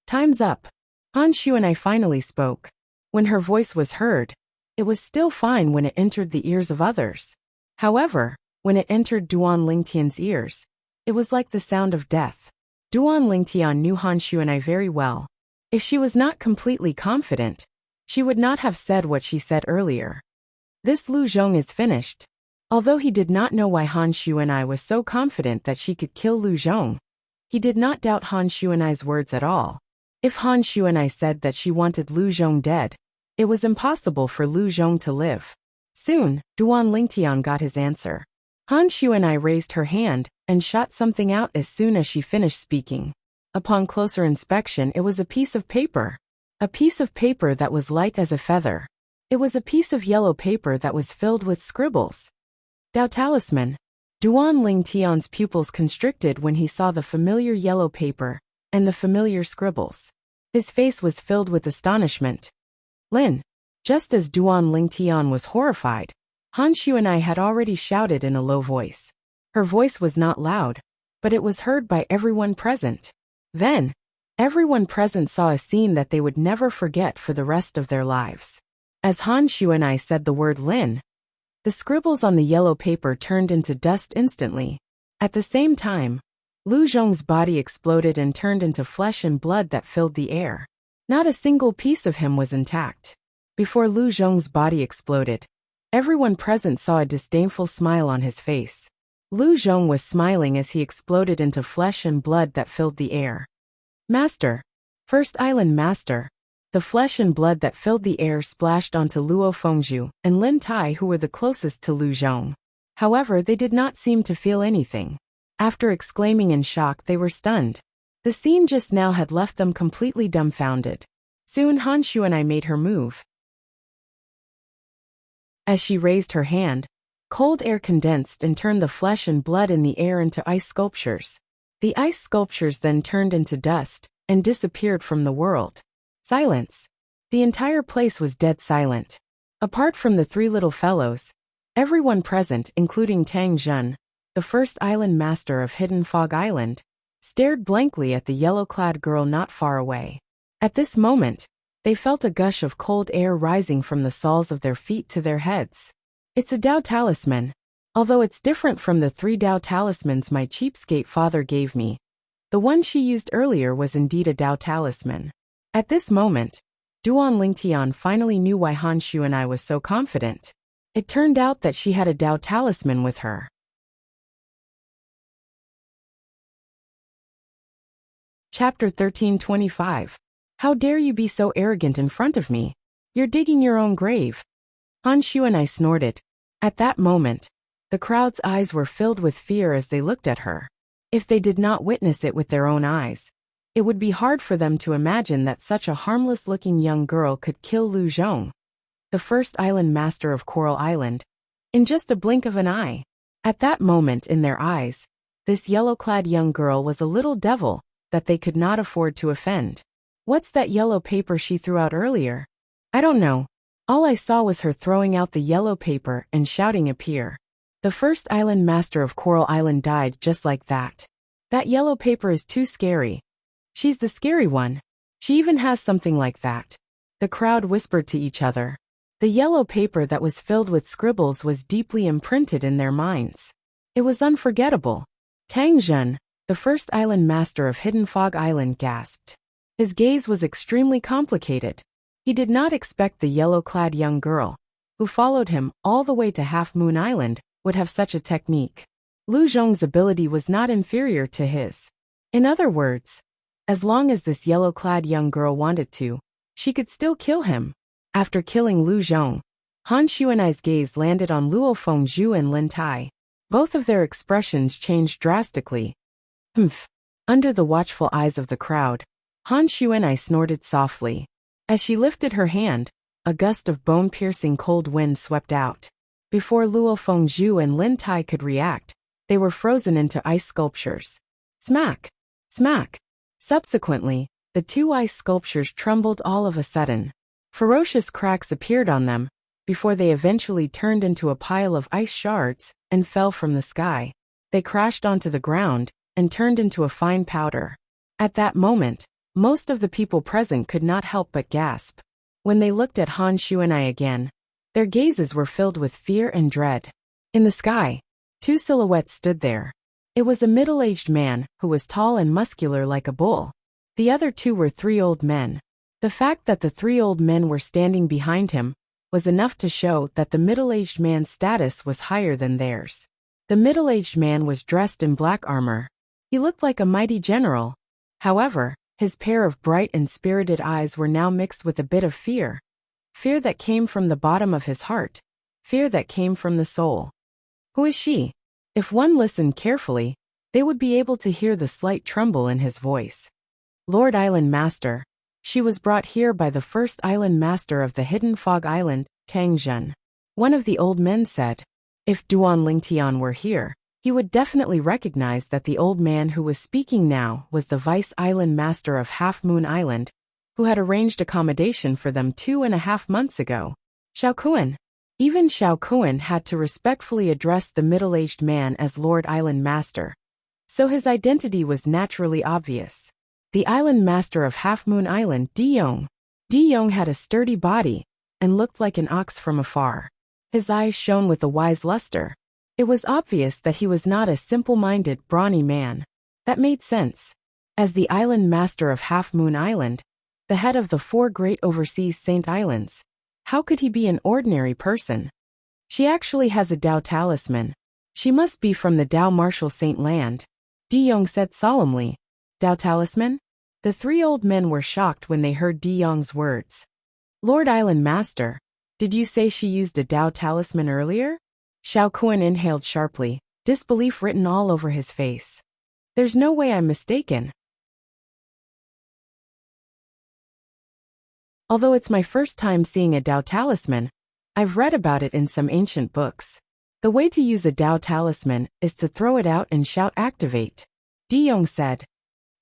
"Time's up." Han Xuan'ai finally spoke. When her voice was heard, it was still fine when it entered the ears of others. However, when it entered Duan Lingtian's ears, it was like the sound of death. Duan Lingtian knew Han Xuan'ai very well. If she was not completely confident, she would not have said what she said earlier. This Lu Zhong is finished. Although he did not know why Han Xuan'ai was so confident that she could kill Lu Zhong, he did not doubt Han Xuan'ai's words at all. If Han Xuan'ai said that she wanted Lu Zhong dead, it was impossible for Lu Zhong to live. Soon, Duan Lingtian got his answer. Han Xuan'ai raised her hand and shot something out as soon as she finished speaking. Upon closer inspection, it was a piece of paper. A piece of paper that was light as a feather. It was a piece of yellow paper that was filled with scribbles. Dao Talisman. Duan Lingtian's pupils constricted when he saw the familiar yellow paper and the familiar scribbles. His face was filled with astonishment. Lin. Just as Duan Lingtian was horrified, Han Xuan'ai had already shouted in a low voice. Her voice was not loud, but it was heard by everyone present. Then, everyone present saw a scene that they would never forget for the rest of their lives. As Han Xuan'ai said the word Lin, the scribbles on the yellow paper turned into dust instantly. At the same time, Lu Zhong's body exploded and turned into flesh and blood that filled the air. Not a single piece of him was intact. Before Lu Zhong's body exploded, everyone present saw a disdainful smile on his face. Lu Zhong was smiling as he exploded into flesh and blood that filled the air. Master. First Island Master. The flesh and blood that filled the air splashed onto Luo Fengzhu and Lin Tai, who were the closest to Lu Zhong. However, they did not seem to feel anything. After exclaiming in shock, they were stunned. The scene just now had left them completely dumbfounded. Soon Han Xuanai made her move. As she raised her hand, cold air condensed and turned the flesh and blood in the air into ice sculptures. The ice sculptures then turned into dust and disappeared from the world. Silence. The entire place was dead silent. Apart from the three little fellows, everyone present, including Tang Zhen, the first island master of Hidden Fog Island, stared blankly at the yellow-clad girl not far away. At this moment, they felt a gush of cold air rising from the soles of their feet to their heads. It's a Dao talisman. Although it's different from the 3 Dao talismans my cheapskate father gave me, the one she used earlier was indeed a Dao talisman. At this moment, Duan Lingtian finally knew why Han Xuanai was so confident. It turned out that she had a Dao talisman with her. Chapter 1325. How dare you be so arrogant in front of me? You're digging your own grave. Han Xuanai snorted. At that moment, the crowd's eyes were filled with fear as they looked at her. If they did not witness it with their own eyes, it would be hard for them to imagine that such a harmless-looking young girl could kill Lu Zhong, the first island master of Coral Island, in just a blink of an eye. At that moment in their eyes, this yellow-clad young girl was a little devil that they could not afford to offend. What's that yellow paper she threw out earlier? I don't know. All I saw was her throwing out the yellow paper and shouting appear. The first island master of Coral Island died just like that. That yellow paper is too scary. She's the scary one. She even has something like that. The crowd whispered to each other. The yellow paper that was filled with scribbles was deeply imprinted in their minds. It was unforgettable. Tang Zhen, the first island master of Hidden Fog Island, gasped. His gaze was extremely complicated. He did not expect the yellow-clad young girl, who followed him all the way to Half Moon Island, would have such a technique. Lu Zhong's ability was not inferior to his. In other words, as long as this yellow-clad young girl wanted to, she could still kill him. After killing Lu Zhong, Han Xuanai's gaze landed on Luo Fengzhu and Lin Tai. Both of their expressions changed drastically. Humph. Under the watchful eyes of the crowd, Han Xuanai snorted softly. As she lifted her hand, a gust of bone-piercing cold wind swept out. Before Luo Fengzhu and Lin Tai could react, they were frozen into ice sculptures. Smack! Smack! Subsequently, the 2 ice sculptures trembled all of a sudden. Ferocious cracks appeared on them, before they eventually turned into a pile of ice shards and fell from the sky. They crashed onto the ground and turned into a fine powder. At that moment, most of the people present could not help but gasp. When they looked at Han Xuanai again, their gazes were filled with fear and dread. In the sky, 2 silhouettes stood there. It was a middle-aged man who was tall and muscular like a bull. The other 2 were 3 old men. The fact that the 3 old men were standing behind him was enough to show that the middle-aged man's status was higher than theirs. The middle-aged man was dressed in black armor. He looked like a mighty general. However, his pair of bright and spirited eyes were now mixed with a bit of fear. Fear that came from the bottom of his heart. Fear that came from the soul. Who is she? If one listened carefully, they would be able to hear the slight tremble in his voice. Lord Island Master. She was brought here by the first island master of the Hidden Fog Island, Tang Zhen. One of the old men said. If Duan Lingtian were here, he would definitely recognize that the old man who was speaking now was the vice island master of Half Moon Island, who had arranged accommodation for them 2.5 months ago. Xiao Kuan. Even Xiao Kuan had to respectfully address the middle-aged man as Lord Island Master. So his identity was naturally obvious. The island master of Half Moon Island, Di Yong. Di Yong had a sturdy body and looked like an ox from afar. His eyes shone with a wise luster. It was obvious that he was not a simple-minded, brawny man. That made sense. As the island master of Half Moon Island, the head of the 4 great overseas Saint Islands, how could he be an ordinary person? She actually has a Dao talisman. She must be from the Dao Martial Saint Land, De Yong said solemnly. Dao Talisman? The three old men were shocked when they heard De Yong's words. Lord Island Master, did you say she used a Dao Talisman earlier? Xiao Kuan inhaled sharply, disbelief written all over his face. There's no way I'm mistaken. Although it's my first time seeing a Dao Talisman, I've read about it in some ancient books. The way to use a Dao Talisman is to throw it out and shout activate. De Yong said.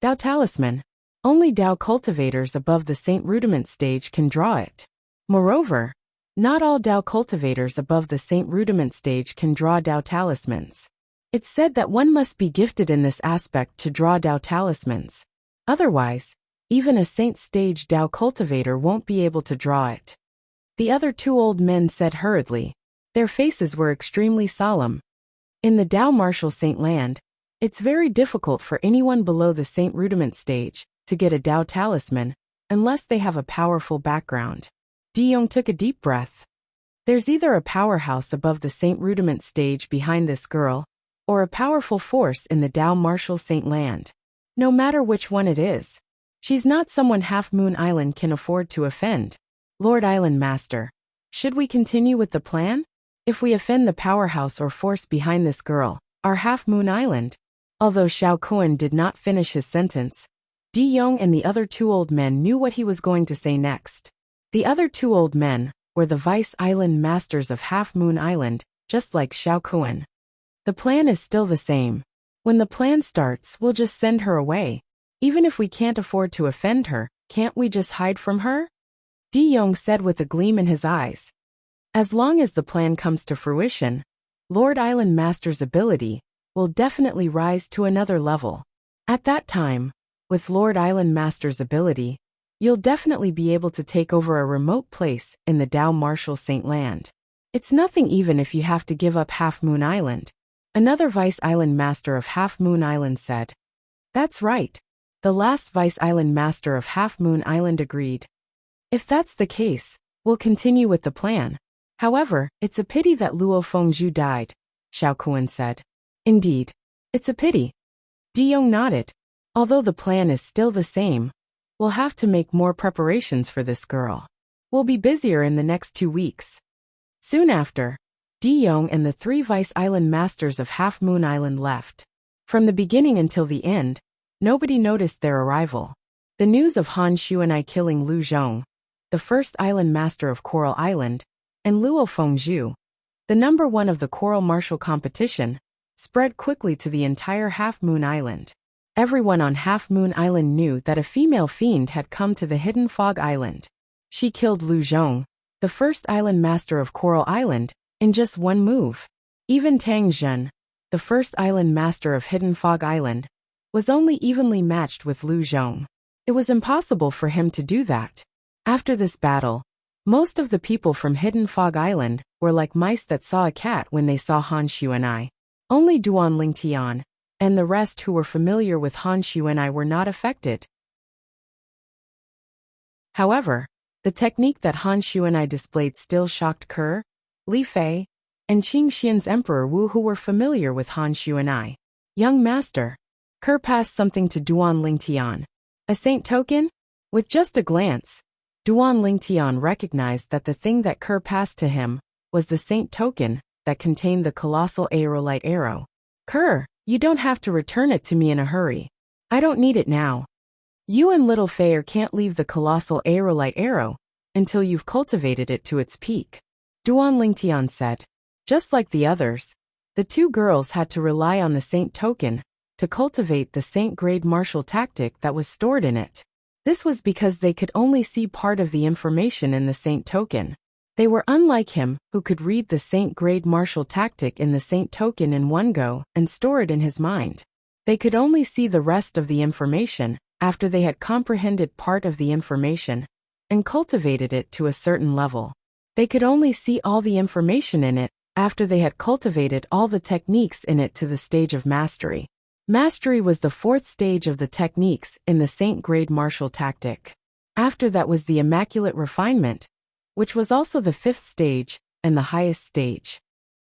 Dao Talisman. Only Dao cultivators above the Saint Rudiment stage can draw it. Moreover, not all Dao cultivators above the Saint Rudiment stage can draw Dao Talismans. It's said that one must be gifted in this aspect to draw Dao Talismans. Otherwise, even a Saint stage Dao cultivator won't be able to draw it. The other two old men said hurriedly. Their faces were extremely solemn. In the Dao Martial Saint Land, it's very difficult for anyone below the Saint Rudiment stage to get a Dao Talisman, unless they have a powerful background. De Yong took a deep breath. There's either a powerhouse above the Saint Rudiment stage behind this girl, or a powerful force in the Dao Martial Saint Land. No matter which one it is, she's not someone Half Moon Island can afford to offend. Lord Island Master, should we continue with the plan? If we offend the powerhouse or force behind this girl, our Half Moon Island. Although Xiao Kuan did not finish his sentence, De Yong and the other two old men knew what he was going to say next. The other two old men were the Vice Island Masters of Half Moon Island, just like Xiao Kuan. The plan is still the same. When the plan starts, we'll just send her away. Even if we can't afford to offend her, can't we just hide from her? De Yong said with a gleam in his eyes. As long as the plan comes to fruition, Lord Island Master's ability will definitely rise to another level. At that time, with Lord Island Master's ability, you'll definitely be able to take over a remote place in the Dao Martial Saint Land. It's nothing even if you have to give up Half Moon Island. Another Vice Island Master of Half Moon Island said. That's right. The last Vice Island Master of Half Moon Island agreed. If that's the case, we'll continue with the plan. However, it's a pity that Luo Fengzhu died, Xiao Kuan said. Indeed, it's a pity. De Yong nodded. Although the plan is still the same, we'll have to make more preparations for this girl. We'll be busier in the next 2 weeks. Soon after, De Yong and the three Vice Island Masters of Half Moon Island left. From the beginning until the end, nobody noticed their arrival. The news of Han Xuanai killing Lu Zhong, the first Island Master of Coral Island, and Luo Fengzhu, the number one of the Coral Martial competition, spread quickly to the entire Half Moon Island. Everyone on Half Moon Island knew that a female fiend had come to the Hidden Fog Island. She killed Lu Zhong, the first Island Master of Coral Island, in just one move. Even Tang Zhen, the first Island Master of Hidden Fog Island, was only evenly matched with Lu Zhong. It was impossible for him to do that. After this battle, most of the people from Hidden Fog Island were like mice that saw a cat when they saw Han Xuanai. Only Duan Lingtian and the rest who were familiar with Han Xuanai were not affected. However, the technique that Han Xuanai displayed still shocked Ke, Li Fei, and Qing Xian's Emperor Wu, who were familiar with Han Xuanai. Young master, Ke passed something to Duan Lingtian. A saint token? With just a glance, Duan Lingtian recognized that the thing that Ke passed to him was the saint token that contained the colossal aerolite arrow. Ke, you don't have to return it to me in a hurry. I don't need it now. You and little Fei can't leave the colossal aerolite arrow until you've cultivated it to its peak. Duan Lingtian said. Just like the others, the two girls had to rely on the saint token to cultivate the saint-grade martial tactic that was stored in it. This was because they could only see part of the information in the saint token. They were unlike him, who could read the saint-grade martial tactic in the saint token in one go and store it in his mind. They could only see the rest of the information after they had comprehended part of the information and cultivated it to a certain level. They could only see all the information in it after they had cultivated all the techniques in it to the stage of mastery. Mastery was the fourth stage of the techniques in the saint-grade martial tactic. After that was the immaculate refinement, which was also the fifth stage and the highest stage.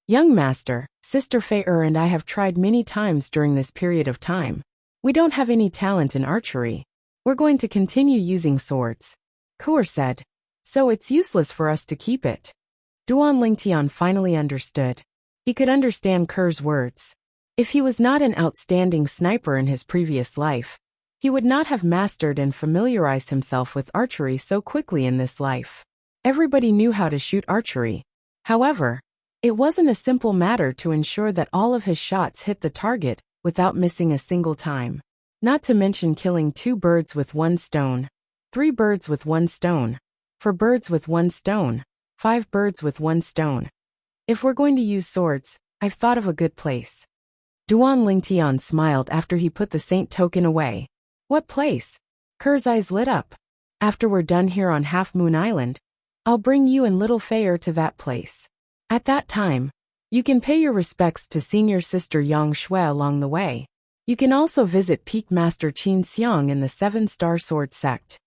Young master, Sister Fei and I have tried many times during this period of time. We don't have any talent in archery. We're going to continue using swords. Kuer said. So it's useless for us to keep it. Duan Lingtian finally understood. He could understand Ker's words. If he was not an outstanding sniper in his previous life, he would not have mastered and familiarized himself with archery so quickly in this life. Everybody knew how to shoot archery. However, it wasn't a simple matter to ensure that all of his shots hit the target without missing a single time. Not to mention killing 2 birds with 1 stone, 3 birds with 1 stone, 4 birds with 1 stone, 5 birds with 1 stone. If we're going to use swords, I've thought of a good place. Duan Lingtian smiled after he put the saint token away. What place? Ker's eyes lit up. After we're done here on Half Moon Island, I'll bring you and little Fei to that place. At that time, you can pay your respects to senior sister Yang Shui along the way. You can also visit Peak Master Qin Xiang in the 7-star sword sect.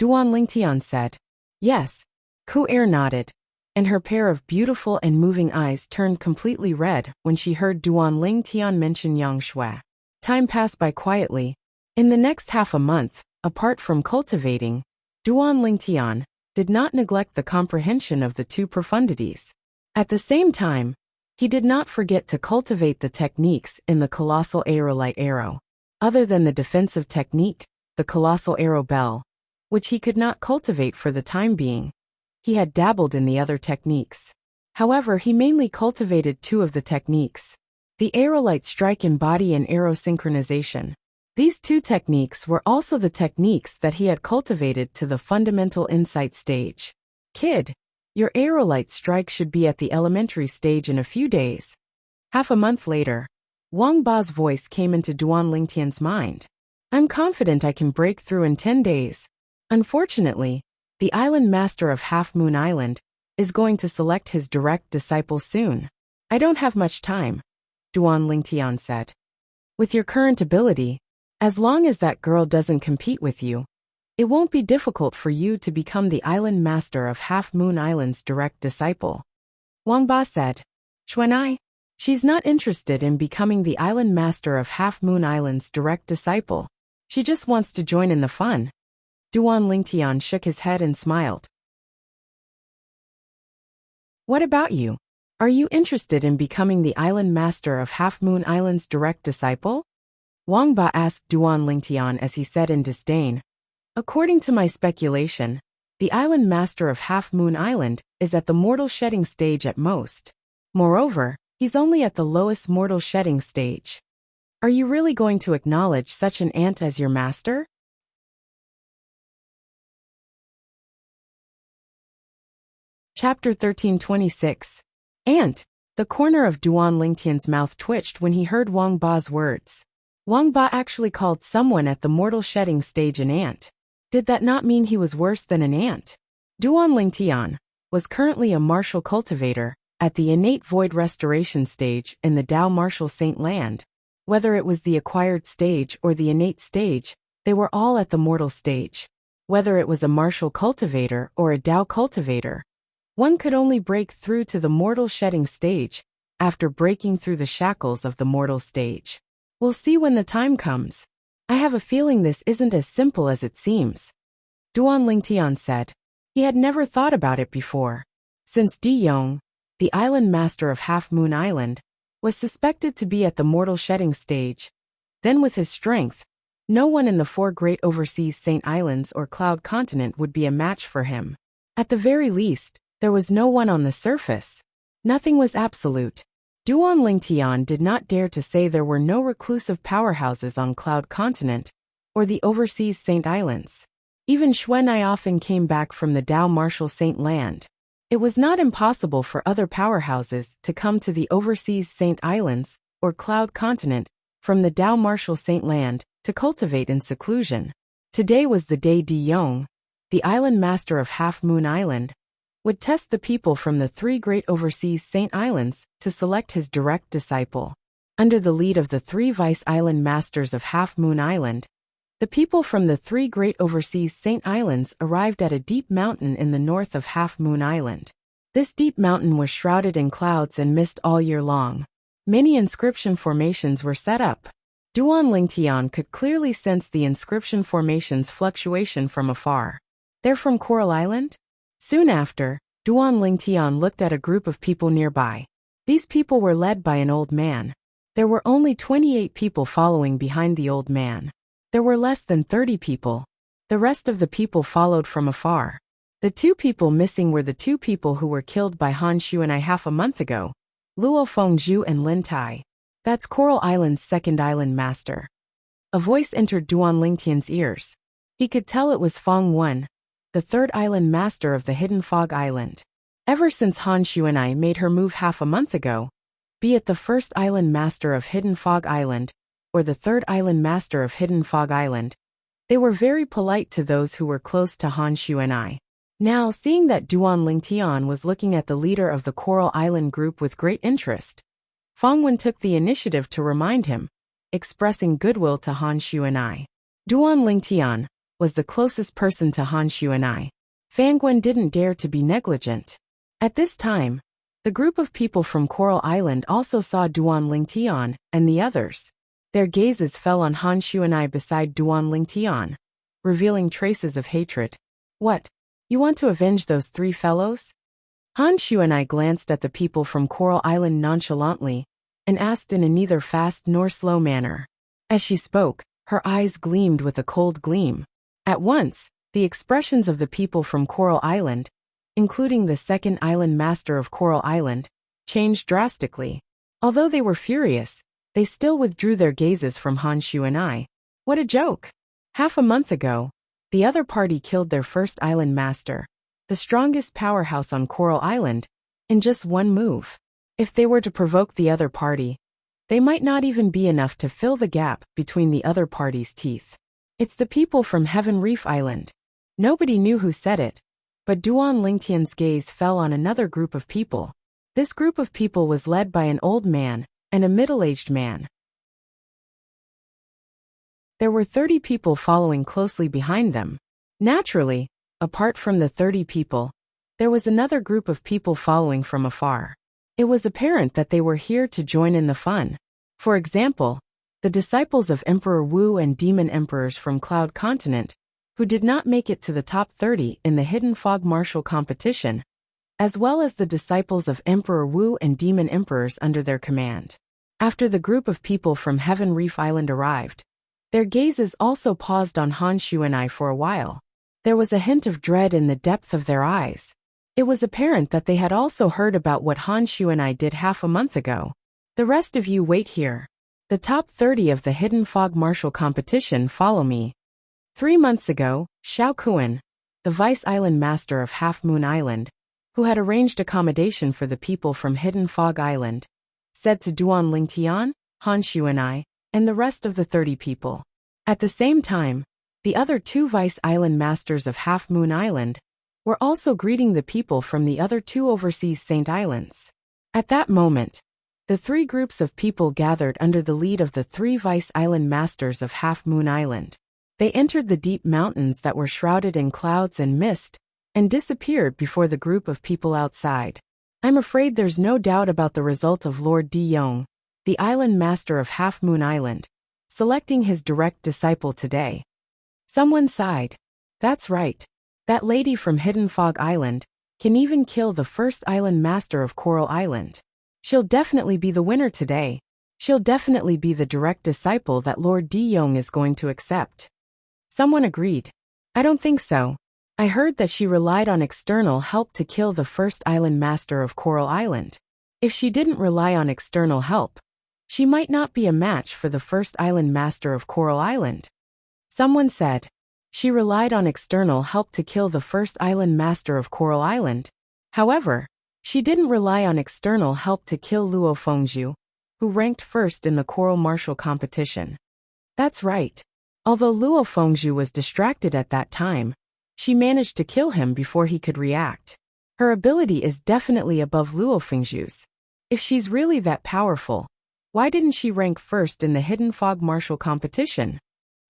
Duan Lingtian said. Yes. Kuer nodded, and her pair of beautiful and moving eyes turned completely red when she heard Duan Lingtian mention Yang Shui. Time passed by quietly. In the next half a month, apart from cultivating, Duan Lingtian did not neglect the comprehension of the 2 profundities. At the same time, he did not forget to cultivate the techniques in the colossal aerolite arrow. Other than the defensive technique, the colossal arrow bell, which he could not cultivate for the time being, he had dabbled in the other techniques. However, he mainly cultivated 2 of the techniques. The aerolite strike in body and arrow synchronization. These 2 techniques were also the techniques that he had cultivated to the fundamental insight stage. Kid, your aerolite strike should be at the elementary stage in a few days. Half a month later, Wang Ba's voice came into Duan Lingtian's mind. I'm confident I can break through in 10 days. Unfortunately, the island master of Half Moon Island is going to select his direct disciple soon. I don't have much time, Duan Lingtian said. With your current ability, as long as that girl doesn't compete with you, it won't be difficult for you to become the island master of Half Moon Island's direct disciple. Wang Ba said. Xuanai, she's not interested in becoming the island master of Half Moon Island's direct disciple. She just wants to join in the fun. Duan Lingtian shook his head and smiled. What about you? Are you interested in becoming the island master of Half Moon Island's direct disciple? Wang Ba asked Duan Lingtian as he said in disdain. According to my speculation, the island master of Half Moon Island is at the mortal shedding stage at most. Moreover, he's only at the lowest mortal shedding stage. Are you really going to acknowledge such an ant as your master? Chapter 1326. Ant. The corner of Duan Lingtian's mouth twitched when he heard Wang Ba's words. Wang Ba actually called someone at the mortal shedding stage an ant. Did that not mean he was worse than an ant? Duan Lingtian was currently a martial cultivator at the innate void restoration stage in the Dao martial saint land. Whether it was the acquired stage or the innate stage, they were all at the mortal stage. Whether it was a martial cultivator or a Dao cultivator, one could only break through to the mortal shedding stage after breaking through the shackles of the mortal stage. We'll see when the time comes. I have a feeling this isn't as simple as it seems. Duan Lingtian said. He had never thought about it before. Since Di Yong, the island master of Half Moon Island, was suspected to be at the mortal shedding stage, then with his strength, no one in the 4 great overseas Saint Islands or Cloud Continent would be a match for him. At the very least, there was no one on the surface. Nothing was absolute. Duan Lingtian did not dare to say there were no reclusive powerhouses on Cloud Continent or the overseas Saint Islands. Even Xuanai often came back from the Dao martial saint land. It was not impossible for other powerhouses to come to the overseas Saint Islands or Cloud Continent from the Dao martial saint land to cultivate in seclusion. Today was the day Di Yong, the island master of Half Moon Island, would test the people from the 3 great overseas Saint Islands to select his direct disciple. Under the lead of the 3 vice island masters of Half Moon Island, the people from the 3 great overseas Saint Islands arrived at a deep mountain in the north of Half Moon Island. This deep mountain was shrouded in clouds and mist all year long. Many inscription formations were set up. Duan Lingtian could clearly sense the inscription formations' fluctuation from afar. They're from Coral Island? Soon after, Duan Lingtian looked at a group of people nearby. These people were led by an old man. There were only 28 people following behind the old man. There were less than 30 people. The rest of the people followed from afar. The 2 people missing were the 2 people who were killed by Han Xuanai half a month ago, Luo Fengzhu and Lin Tai. That's Coral Island's second island master. A voice entered Duan Lingtian's ears. He could tell it was Feng Wen, the third island master of the Hidden Fog Island. Ever since Han Xuanai made her move half a month ago, be it the first island master of Hidden Fog Island, or the third island master of Hidden Fog Island, they were very polite to those who were close to Han Xuanai. Now, seeing that Duan Lingtian was looking at the leader of the Coral Island group with great interest, Feng Wen took the initiative to remind him, expressing goodwill to Han Xuanai. Duan Lingtian was the closest person to Han Xuanai. Feng Wen didn't dare to be negligent. At this time, the group of people from Coral Island also saw Duan Lingtian and the others. Their gazes fell on Han Xuanai beside Duan Lingtian, revealing traces of hatred. What? You want to avenge those 3 fellows? Han Xuanai glanced at the people from Coral Island nonchalantly and asked in a neither fast nor slow manner. As she spoke, her eyes gleamed with a cold gleam. At once, the expressions of the people from Coral Island, including the second island master of Coral Island, changed drastically. Although they were furious, they still withdrew their gazes from Han Xuanai. What a joke! Half a month ago, the other party killed their first island master, the strongest powerhouse on Coral Island, in just one move. If they were to provoke the other party, they might not even be enough to fill the gap between the other party's teeth. It's the people from Heaven Reef Island. Nobody knew who said it, but Duan Lingtian's gaze fell on another group of people. This group of people was led by an old man and a middle-aged man. There were 30 people following closely behind them. Naturally, apart from the 30 people, there was another group of people following from afar. It was apparent that they were here to join in the fun. For example, the disciples of Emperor Wu and demon emperors from Cloud Continent, who did not make it to the top 30 in the Hidden Fog Martial competition, as well as the disciples of Emperor Wu and demon emperors under their command. After the group of people from Heaven Reef Island arrived, their gazes also paused on Han Xuanai for a while. There was a hint of dread in the depth of their eyes. It was apparent that they had also heard about what Han Xuanai did half a month ago. The rest of you wait here. The top 30 of the Hidden Fog Martial competition follow me. 3 months ago, Xiao Kuan, the Vice Island Master of Half Moon Island, who had arranged accommodation for the people from Hidden Fog Island, said to Duan Lingtian, Han Xuanai, and the rest of the 30 people. At the same time, the other 2 Vice Island Masters of Half Moon Island were also greeting the people from the other 2 overseas Saint Islands. At that moment, the 3 groups of people gathered under the lead of the 3 Vice Island Masters of Half Moon Island. They entered the deep mountains that were shrouded in clouds and mist, and disappeared before the group of people outside. I'm afraid there's no doubt about the result of Lord Di Yong, the Island Master of Half Moon Island, selecting his direct disciple today. Someone sighed. That's right. That lady from Hidden Fog Island can even kill the first Island Master of Coral Island. She'll definitely be the winner today. She'll definitely be the direct disciple that Lord Di Yong is going to accept. Someone agreed. I don't think so. I heard that she relied on external help to kill the first Island Master of Coral Island. If she didn't rely on external help, she might not be a match for the first Island Master of Coral Island. Someone said, she relied on external help to kill the first Island Master of Coral Island. However, she didn't rely on external help to kill Luo Fengzhu, who ranked first in the Coral Martial competition. That's right. Although Luo Fengzhu was distracted at that time, she managed to kill him before he could react. Her ability is definitely above Luo Fengzhu's. If she's really that powerful, why didn't she rank first in the Hidden Fog Martial competition?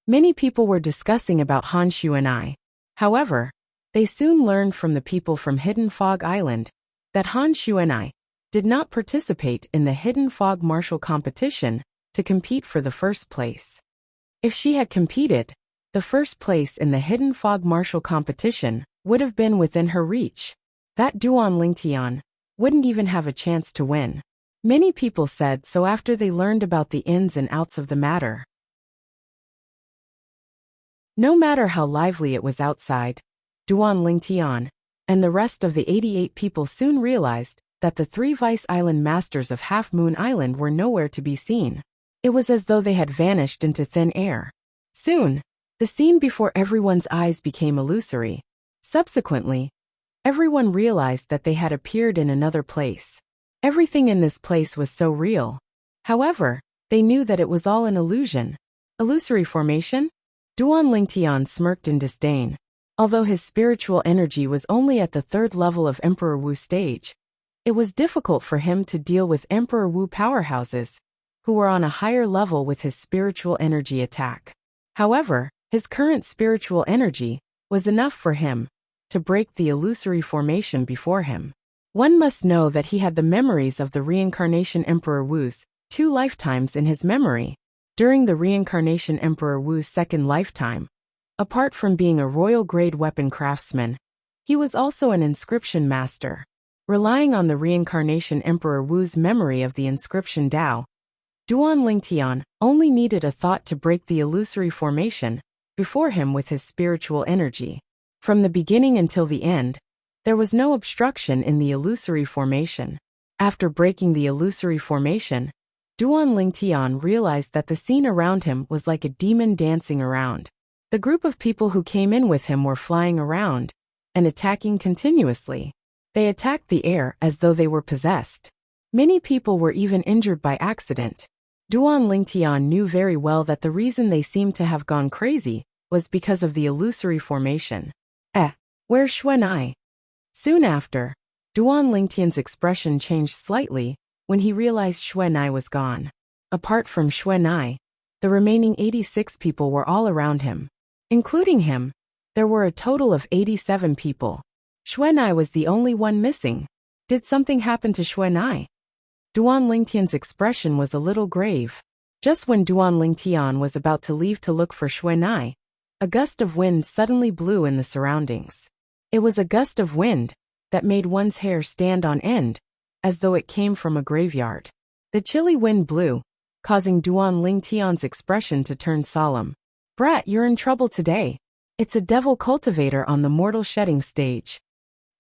Many people were discussing about Han Xuanai. However, they soon learned from the people from Hidden Fog Island that Han Xuanai did not participate in the Hidden Fog martial competition to compete for the first place. If she had competed, the first place in the Hidden Fog martial competition would have been within her reach. That Duan Lingtian wouldn't even have a chance to win. Many people said so after they learned about the ins and outs of the matter. No matter how lively it was outside, Duan Lingtian and the rest of the 88 people soon realized that the 3 Vice Island Masters of Half Moon Island were nowhere to be seen. It was as though they had vanished into thin air. Soon, the scene before everyone's eyes became illusory. Subsequently, everyone realized that they had appeared in another place. Everything in this place was so real. However, they knew that it was all an illusion. Illusory formation? Duan Lingtian smirked in disdain. Although his spiritual energy was only at the 3rd level of Emperor Wu stage, it was difficult for him to deal with Emperor Wu powerhouses, who were on a higher level with his spiritual energy attack. However, his current spiritual energy was enough for him to break the illusory formation before him. One must know that he had the memories of the reincarnation Emperor Wu's 2 lifetimes in his memory. During the reincarnation Emperor Wu's 2nd lifetime, apart from being a royal-grade weapon craftsman, he was also an inscription master. Relying on the reincarnation Emperor Wu's memory of the inscription Dao, Duan Lingtian only needed a thought to break the illusory formation before him with his spiritual energy. From the beginning until the end, there was no obstruction in the illusory formation. After breaking the illusory formation, Duan Lingtian realized that the scene around him was like a demon dancing around. The group of people who came in with him were flying around and attacking continuously. They attacked the air as though they were possessed. Many people were even injured by accident. Duan Lingtian knew very well that the reason they seemed to have gone crazy was because of the illusory formation. Where's Xuanai? Soon after, Duan Lingtian's expression changed slightly when he realized Xuanai was gone. Apart from Xuanai, the remaining 86 people were all around him. Including him, there were a total of 87 people. Xuanai was the only one missing. Did something happen to Xuanai? Duan Lingtian's expression was a little grave. Just when Duan Lingtian was about to leave to look for Xuanai, a gust of wind suddenly blew in the surroundings. It was a gust of wind that made one's hair stand on end, as though it came from a graveyard. The chilly wind blew, causing Duan Lingtian's expression to turn solemn. Brat, you're in trouble today. It's a devil cultivator on the mortal shedding stage.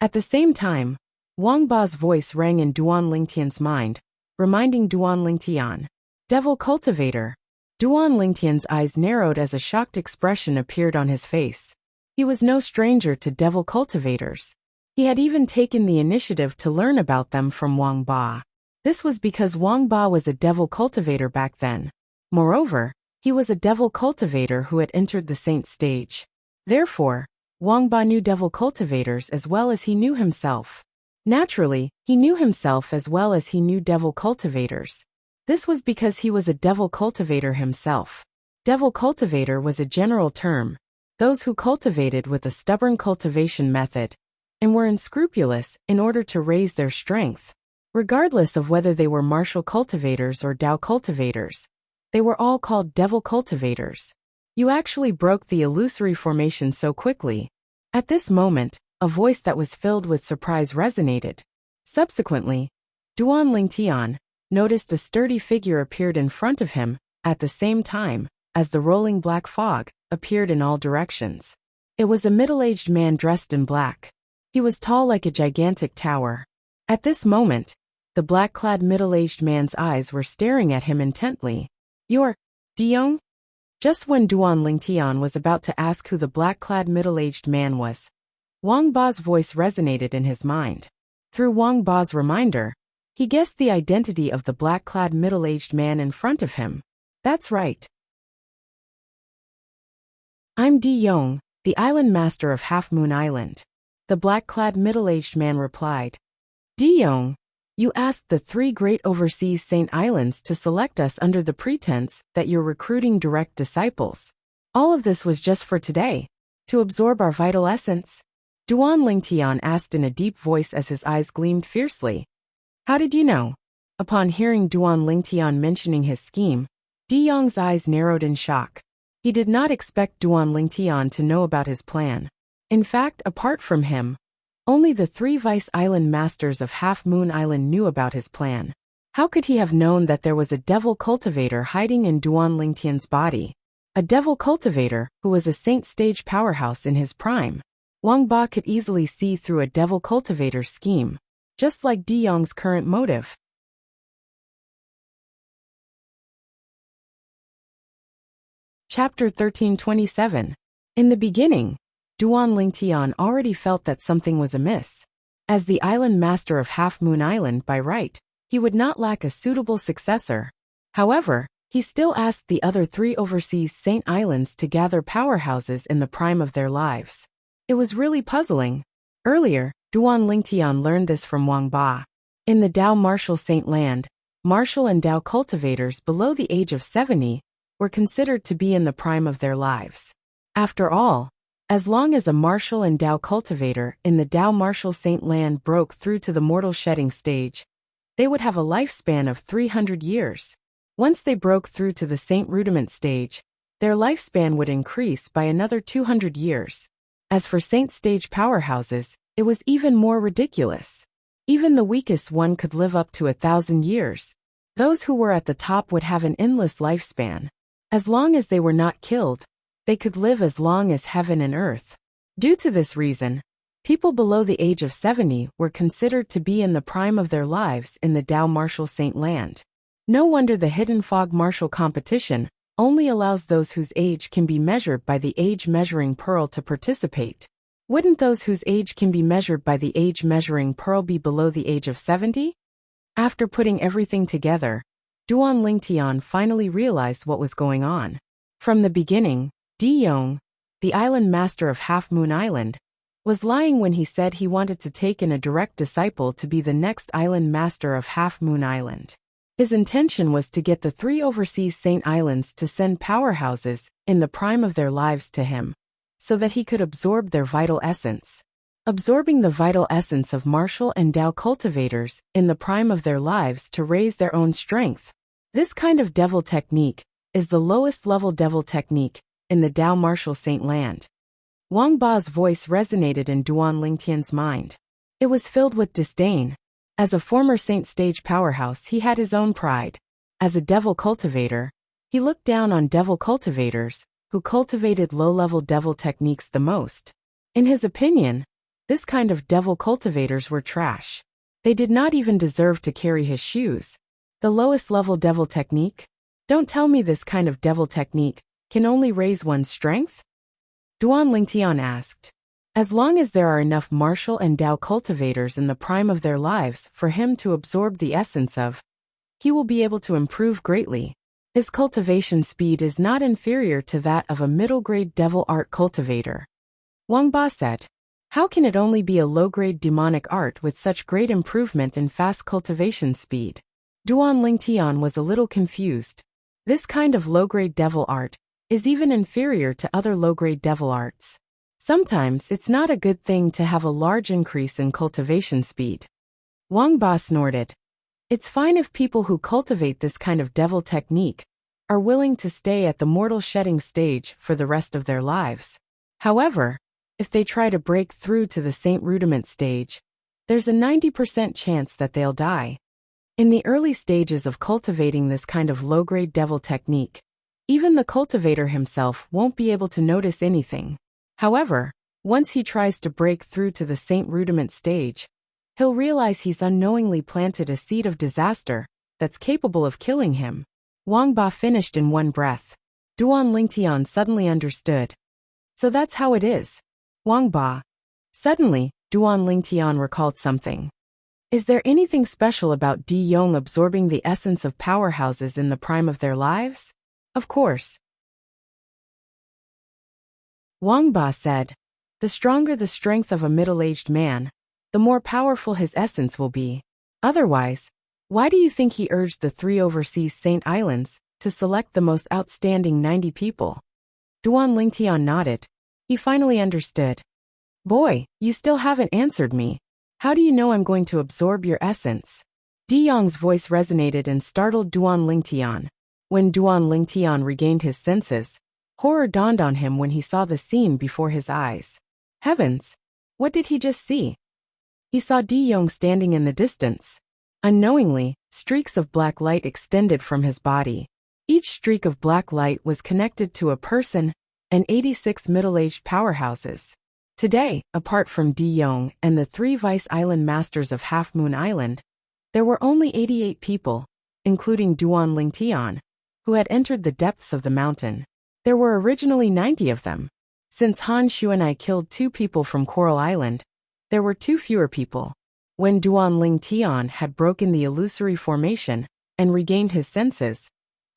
At the same time, Wang Ba's voice rang in Duan Lingtian's mind, reminding Duan Lingtian. Devil cultivator. Duan Lingtian's eyes narrowed as a shocked expression appeared on his face. He was no stranger to devil cultivators. He had even taken the initiative to learn about them from Wang Ba. This was because Wang Ba was a devil cultivator back then. Moreover, he was a devil cultivator who had entered the saint stage. Therefore, Wang Ba knew devil cultivators as well as he knew himself. Naturally, he knew himself as well as he knew devil cultivators. This was because he was a devil cultivator himself. Devil cultivator was a general term, those who cultivated with a stubborn cultivation method, and were unscrupulous in order to raise their strength. Regardless of whether they were martial cultivators or Dao cultivators, they were all called devil cultivators. You actually broke the illusory formation so quickly. At this moment, a voice that was filled with surprise resonated. Subsequently, Duan Lingtian noticed a sturdy figure appeared in front of him, at the same time as the rolling black fog appeared in all directions. It was a middle-aged man dressed in black. He was tall like a gigantic tower. At this moment, the black-clad middle-aged man's eyes were staring at him intently. You're Diong? Just when Duan Lingtian was about to ask who the black-clad middle-aged man was, Wang Ba's voice resonated in his mind. Through Wang Ba's reminder, he guessed the identity of the black-clad middle-aged man in front of him. That's right. I'm Di Yong, the island master of Half Moon Island. The black-clad middle-aged man replied. Di Yong, you asked the 3 great overseas saint islands to select us under the pretense that you're recruiting direct disciples. All of this was just for today, to absorb our vital essence. Duan Lingtian asked in a deep voice as his eyes gleamed fiercely. How did you know? Upon hearing Duan Lingtian mentioning his scheme, Di Yong's eyes narrowed in shock. He did not expect Duan Lingtian to know about his plan. In fact, apart from him, only the 3 Vice Island Masters of Half Moon Island knew about his plan. How could he have known that there was a devil cultivator hiding in Duan Lingtian's body? A devil cultivator who was a saint stage powerhouse in his prime. Wang Ba could easily see through a devil cultivator's scheme, just like Di Yong's current motive. Chapter 1327. In the beginning, Duan Lingtian already felt that something was amiss. As the island master of Half Moon Island by right, he would not lack a suitable successor. However, he still asked the other 3 overseas saint islands to gather powerhouses in the prime of their lives. It was really puzzling. Earlier, Duan Lingtian learned this from Wang Ba. In the Dao Martial Saint Land, martial and Dao cultivators below the age of 70 were considered to be in the prime of their lives. After all, as long as a martial and Dao cultivator in the Dao Martial Saint Land broke through to the mortal shedding stage, they would have a lifespan of 300 years. Once they broke through to the Saint Rudiment stage, their lifespan would increase by another 200 years. As for Saint stage powerhouses, it was even more ridiculous. Even the weakest one could live up to 1,000 years. Those who were at the top would have an endless lifespan. As long as they were not killed, they could live as long as heaven and earth. Due to this reason, people below the age of 70 were considered to be in the prime of their lives in the Dao Martial Saint Land. No wonder the Hidden Fog Martial competition only allows those whose age can be measured by the age measuring pearl to participate. Wouldn't those whose age can be measured by the age measuring pearl be below the age of 70? After putting everything together, Duan Lingtian finally realized what was going on. From the beginning, Di Yong, the island master of Half Moon Island, was lying when he said he wanted to take in a direct disciple to be the next island master of Half Moon Island. His intention was to get the 3 overseas saint islands to send powerhouses in the prime of their lives to him, so that he could absorb their vital essence. Absorbing the vital essence of martial and Dao cultivators in the prime of their lives to raise their own strength. This kind of devil technique is the lowest level devil technique in the Dao Martial Saint Land. Wang Ba's voice resonated in Duan Lingtian's mind. It was filled with disdain. As a former saint stage powerhouse, he had his own pride. As a devil cultivator, he looked down on devil cultivators, who cultivated low-level devil techniques the most. In his opinion, this kind of devil cultivators were trash. They did not even deserve to carry his shoes. The lowest level devil technique? Don't tell me this kind of devil technique can only raise one's strength? Duan Lingtian asked. As long as there are enough martial and Dao cultivators in the prime of their lives for him to absorb the essence of, he will be able to improve greatly. His cultivation speed is not inferior to that of a middle-grade devil art cultivator. Wang Ba said. How can it only be a low-grade demonic art with such great improvement in fast cultivation speed? Duan Lingtian was a little confused. This kind of low-grade devil art is even inferior to other low-grade devil arts. Sometimes it's not a good thing to have a large increase in cultivation speed. Wang Ba snorted. It's fine if people who cultivate this kind of devil technique are willing to stay at the mortal shedding stage for the rest of their lives. However, if they try to break through to the Saint Rudiment stage, there's a 90% chance that they'll die. In the early stages of cultivating this kind of low-grade devil technique, even the cultivator himself won't be able to notice anything. However, once he tries to break through to the Saint Rudiment stage, he'll realize he's unknowingly planted a seed of disaster that's capable of killing him. Wang Ba finished in one breath. Duan Lingtian suddenly understood. So that's how it is. Wang Ba. Suddenly, Duan Lingtian recalled something. Is there anything special about Di Yong absorbing the essence of powerhouses in the prime of their lives? Of course. Wang Ba said, the stronger the strength of a middle-aged man, the more powerful his essence will be. Otherwise, why do you think he urged the 3 overseas Saint Islands to select the most outstanding 90 people? Duan Lingtian nodded. He finally understood. Boy, you still haven't answered me. How do you know I'm going to absorb your essence? De Yong's voice resonated and startled Duan Lingtian. When Duan Lingtian regained his senses, horror dawned on him when he saw the scene before his eyes. Heavens! What did he just see? He saw De Yong standing in the distance. Unknowingly, streaks of black light extended from his body. Each streak of black light was connected to a person and 86 middle-aged powerhouses. Today, apart from De Yong and the 3 Vice Island Masters of Half Moon Island, there were only 88 people, including Duan Lingtian, who had entered the depths of the mountain. There were originally 90 of them. Since Han Xuanai killed 2 people from Coral Island, there were 2 fewer people. When Duan Lingtian had broken the illusory formation and regained his senses,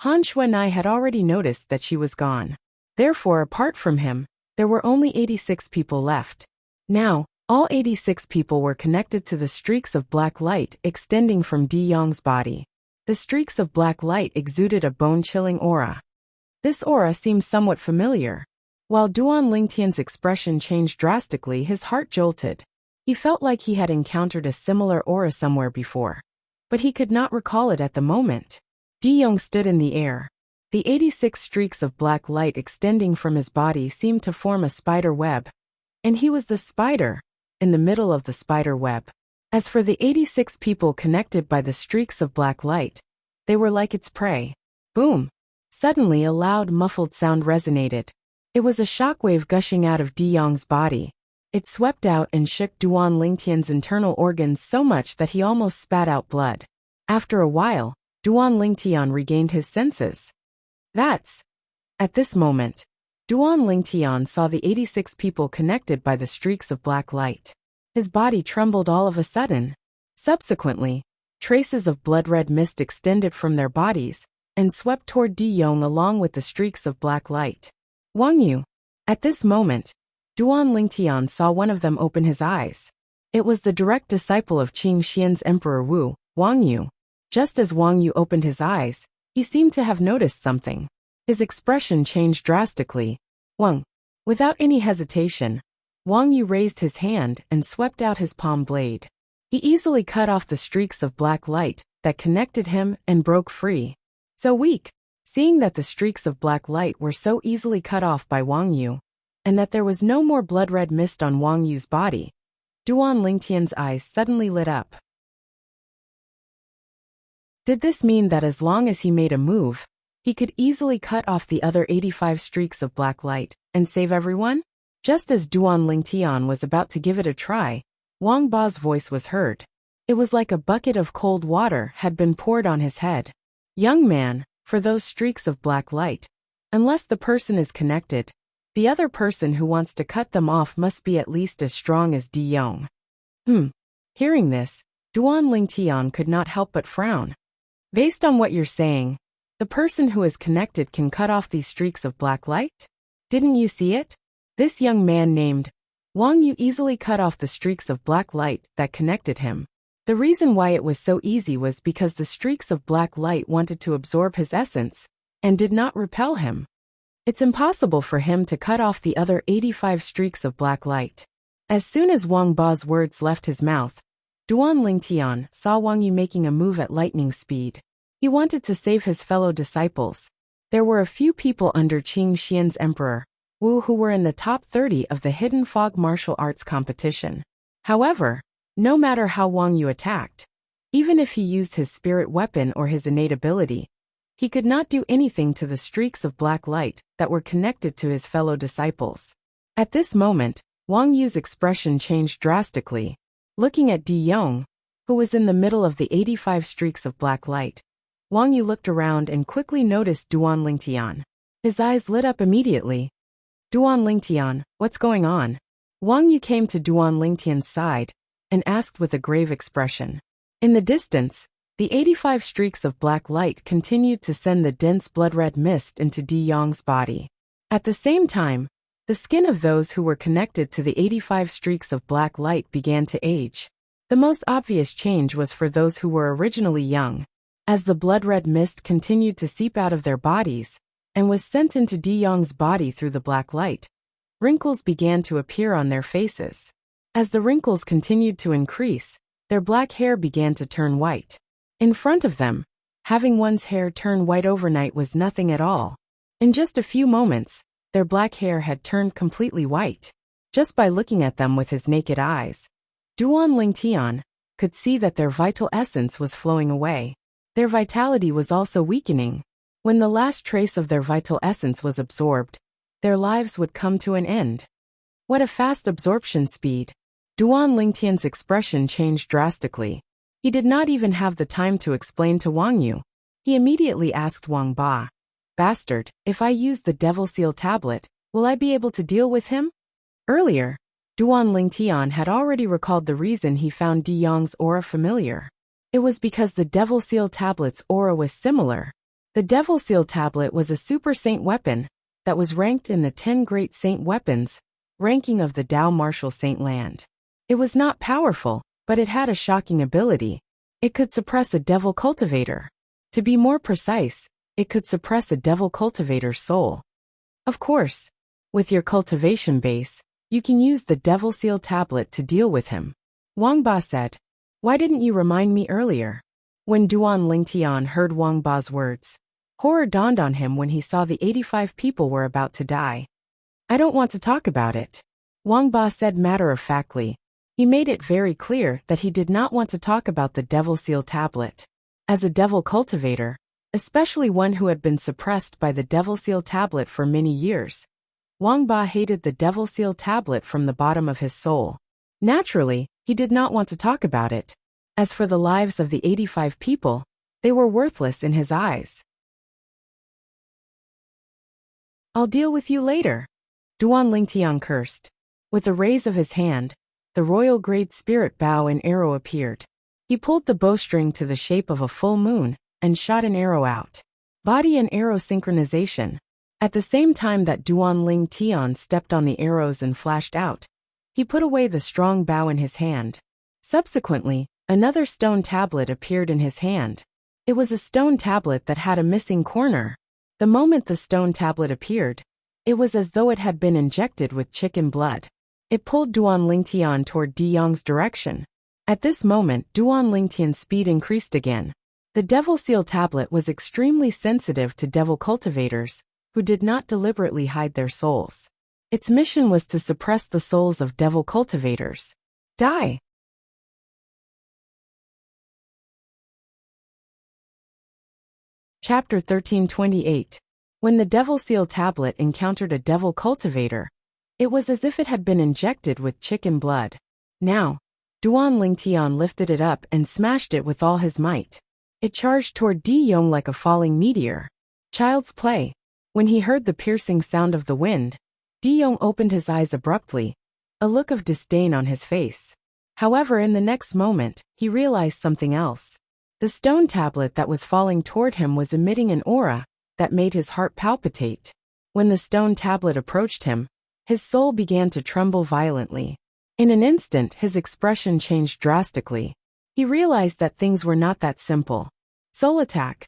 Han Xuanai had already noticed that she was gone. Therefore, apart from him, there were only 86 people left. Now, all 86 people were connected to the streaks of black light extending from De Yong's body. The streaks of black light exuded a bone-chilling aura. This aura seemed somewhat familiar. While Duan Lingtian's expression changed drastically, his heart jolted. He felt like he had encountered a similar aura somewhere before, but he could not recall it at the moment. De Yong stood in the air. The 86 streaks of black light extending from his body seemed to form a spider web, and he was the spider, in the middle of the spider web. As for the 86 people connected by the streaks of black light, they were like its prey. Boom! Suddenly a loud muffled sound resonated. It was a shockwave gushing out of De Yong's body. It swept out and shook Duan Lingtian's internal organs so much that he almost spat out blood. After a while, Duan Lingtian regained his senses. At this moment, Duan Lingtian saw the 86 people connected by the streaks of black light. His body trembled all of a sudden. Subsequently, traces of blood-red mist extended from their bodies and swept toward De Yong along with the streaks of black light. Wang Yu. At this moment, Duan Lingtian saw one of them open his eyes. It was the direct disciple of Qing Xian's Emperor Wu, Wang Yu. Just as Wang Yu opened his eyes, he seemed to have noticed something. His expression changed drastically. Wang. Without any hesitation, Wang Yu raised his hand and swept out his palm blade. He easily cut off the streaks of black light that connected him and broke free. So weak. Seeing that the streaks of black light were so easily cut off by Wang Yu, and that there was no more blood-red mist on Wang Yu's body, Duan Lingtian's eyes suddenly lit up. Did this mean that as long as he made a move, he could easily cut off the other 85 streaks of black light and save everyone? Just as Duan Lingtian was about to give it a try, Wang Ba's voice was heard. It was like a bucket of cold water had been poured on his head. Young man, for those streaks of black light, unless the person is connected, the other person who wants to cut them off must be at least as strong as De Yong. Hearing this, Duan Lingtian could not help but frown. Based on what you're saying, the person who is connected can cut off these streaks of black light? Didn't you see it? This young man named Wang Yu easily cut off the streaks of black light that connected him. The reason why it was so easy was because the streaks of black light wanted to absorb his essence and did not repel him. It's impossible for him to cut off the other 85 streaks of black light. As soon as Wang Ba's words left his mouth, Duan Lingtian saw Wang Yu making a move at lightning speed. He wanted to save his fellow disciples. There were a few people under Qing Xian's Emperor Wu who were in the top 30 of the Hidden Fog martial arts competition. However, no matter how Wang Yu attacked, even if he used his spirit weapon or his innate ability, he could not do anything to the streaks of black light that were connected to his fellow disciples. At this moment, Wang Yu's expression changed drastically. Looking at De Yong, who was in the middle of the 85 streaks of black light, Wang Yu looked around and quickly noticed Duan Lingtian. His eyes lit up immediately. Duan Lingtian, what's going on? Wang Yu came to Duan Lingtian's side and asked with a grave expression. In the distance, the 85 streaks of black light continued to send the dense blood-red mist into De Yong's body. At the same time, the skin of those who were connected to the 85 streaks of black light began to age. The most obvious change was for those who were originally young. As the blood-red mist continued to seep out of their bodies and was sent into De Yong's body through the black light, Wrinkles began to appear on their faces. As the wrinkles continued to increase, their black hair began to turn white. In front of them, having one's hair turn white overnight was nothing at all. In just a few moments, their black hair had turned completely white. Just by looking at them with his naked eyes, Duan Lingtian could see that their vital essence was flowing away. Their vitality was also weakening. When the last trace of their vital essence was absorbed, their lives would come to an end. What a fast absorption speed! Duan Lingtian's expression changed drastically. He did not even have the time to explain to Wang Yu. He immediately asked Wang Ba, "Bastard, if I use the Devil Seal tablet, will I be able to deal with him?" Earlier, Duan Lingtian had already recalled the reason he found Di Yong's aura familiar. It was because the Devil Seal tablet's aura was similar. The Devil Seal tablet was a super saint weapon that was ranked in the 10 Great Saint Weapons ranking of the Dao Martial Saint Land. It was not powerful, but it had a shocking ability. It could suppress a devil cultivator. To be more precise, it could suppress a devil cultivator's soul. Of course, with your cultivation base, you can use the Devil Seal tablet to deal with him. Wang Ba said, "Why didn't you remind me earlier?" When Duan Lingtian heard Wang Ba's words, horror dawned on him when he saw the 85 people were about to die. "I don't want to talk about it," Wang Ba said matter-of-factly. He made it very clear that he did not want to talk about the Devil Seal tablet. As a devil cultivator, especially one who had been suppressed by the Devil Seal tablet for many years, Wang Ba hated the Devil Seal tablet from the bottom of his soul. Naturally, he did not want to talk about it. As for the lives of the 85 people, they were worthless in his eyes. "I'll deal with you later," Duan Lingtian cursed. With a raise of his hand, the royal grade spirit bow and arrow appeared. He pulled the bowstring to the shape of a full moon and shot an arrow out. Body and arrow synchronization. At the same time that Duan Lingtian stepped on the arrows and flashed out, he put away the strong bow in his hand. Subsequently, another stone tablet appeared in his hand. It was a stone tablet that had a missing corner. The moment the stone tablet appeared, it was as though it had been injected with chicken blood. It pulled Duan Lingtian toward Di Yong's direction. At this moment, Duan Lingtian's speed increased again. The Devil Seal tablet was extremely sensitive to devil cultivators, who did not deliberately hide their souls. Its mission was to suppress the souls of devil cultivators. Die! Chapter 1328. When the Devil Seal tablet encountered a devil cultivator, it was as if it had been injected with chicken blood. Now, Duan Lingtian lifted it up and smashed it with all his might. It charged toward Di Yong like a falling meteor. Child's play. When he heard the piercing sound of the wind, Di Yong opened his eyes abruptly, a look of disdain on his face. However, in the next moment, he realized something else. The stone tablet that was falling toward him was emitting an aura that made his heart palpitate. When the stone tablet approached him, his soul began to tremble violently. In an instant, his expression changed drastically. He realized that things were not that simple. Soul attack.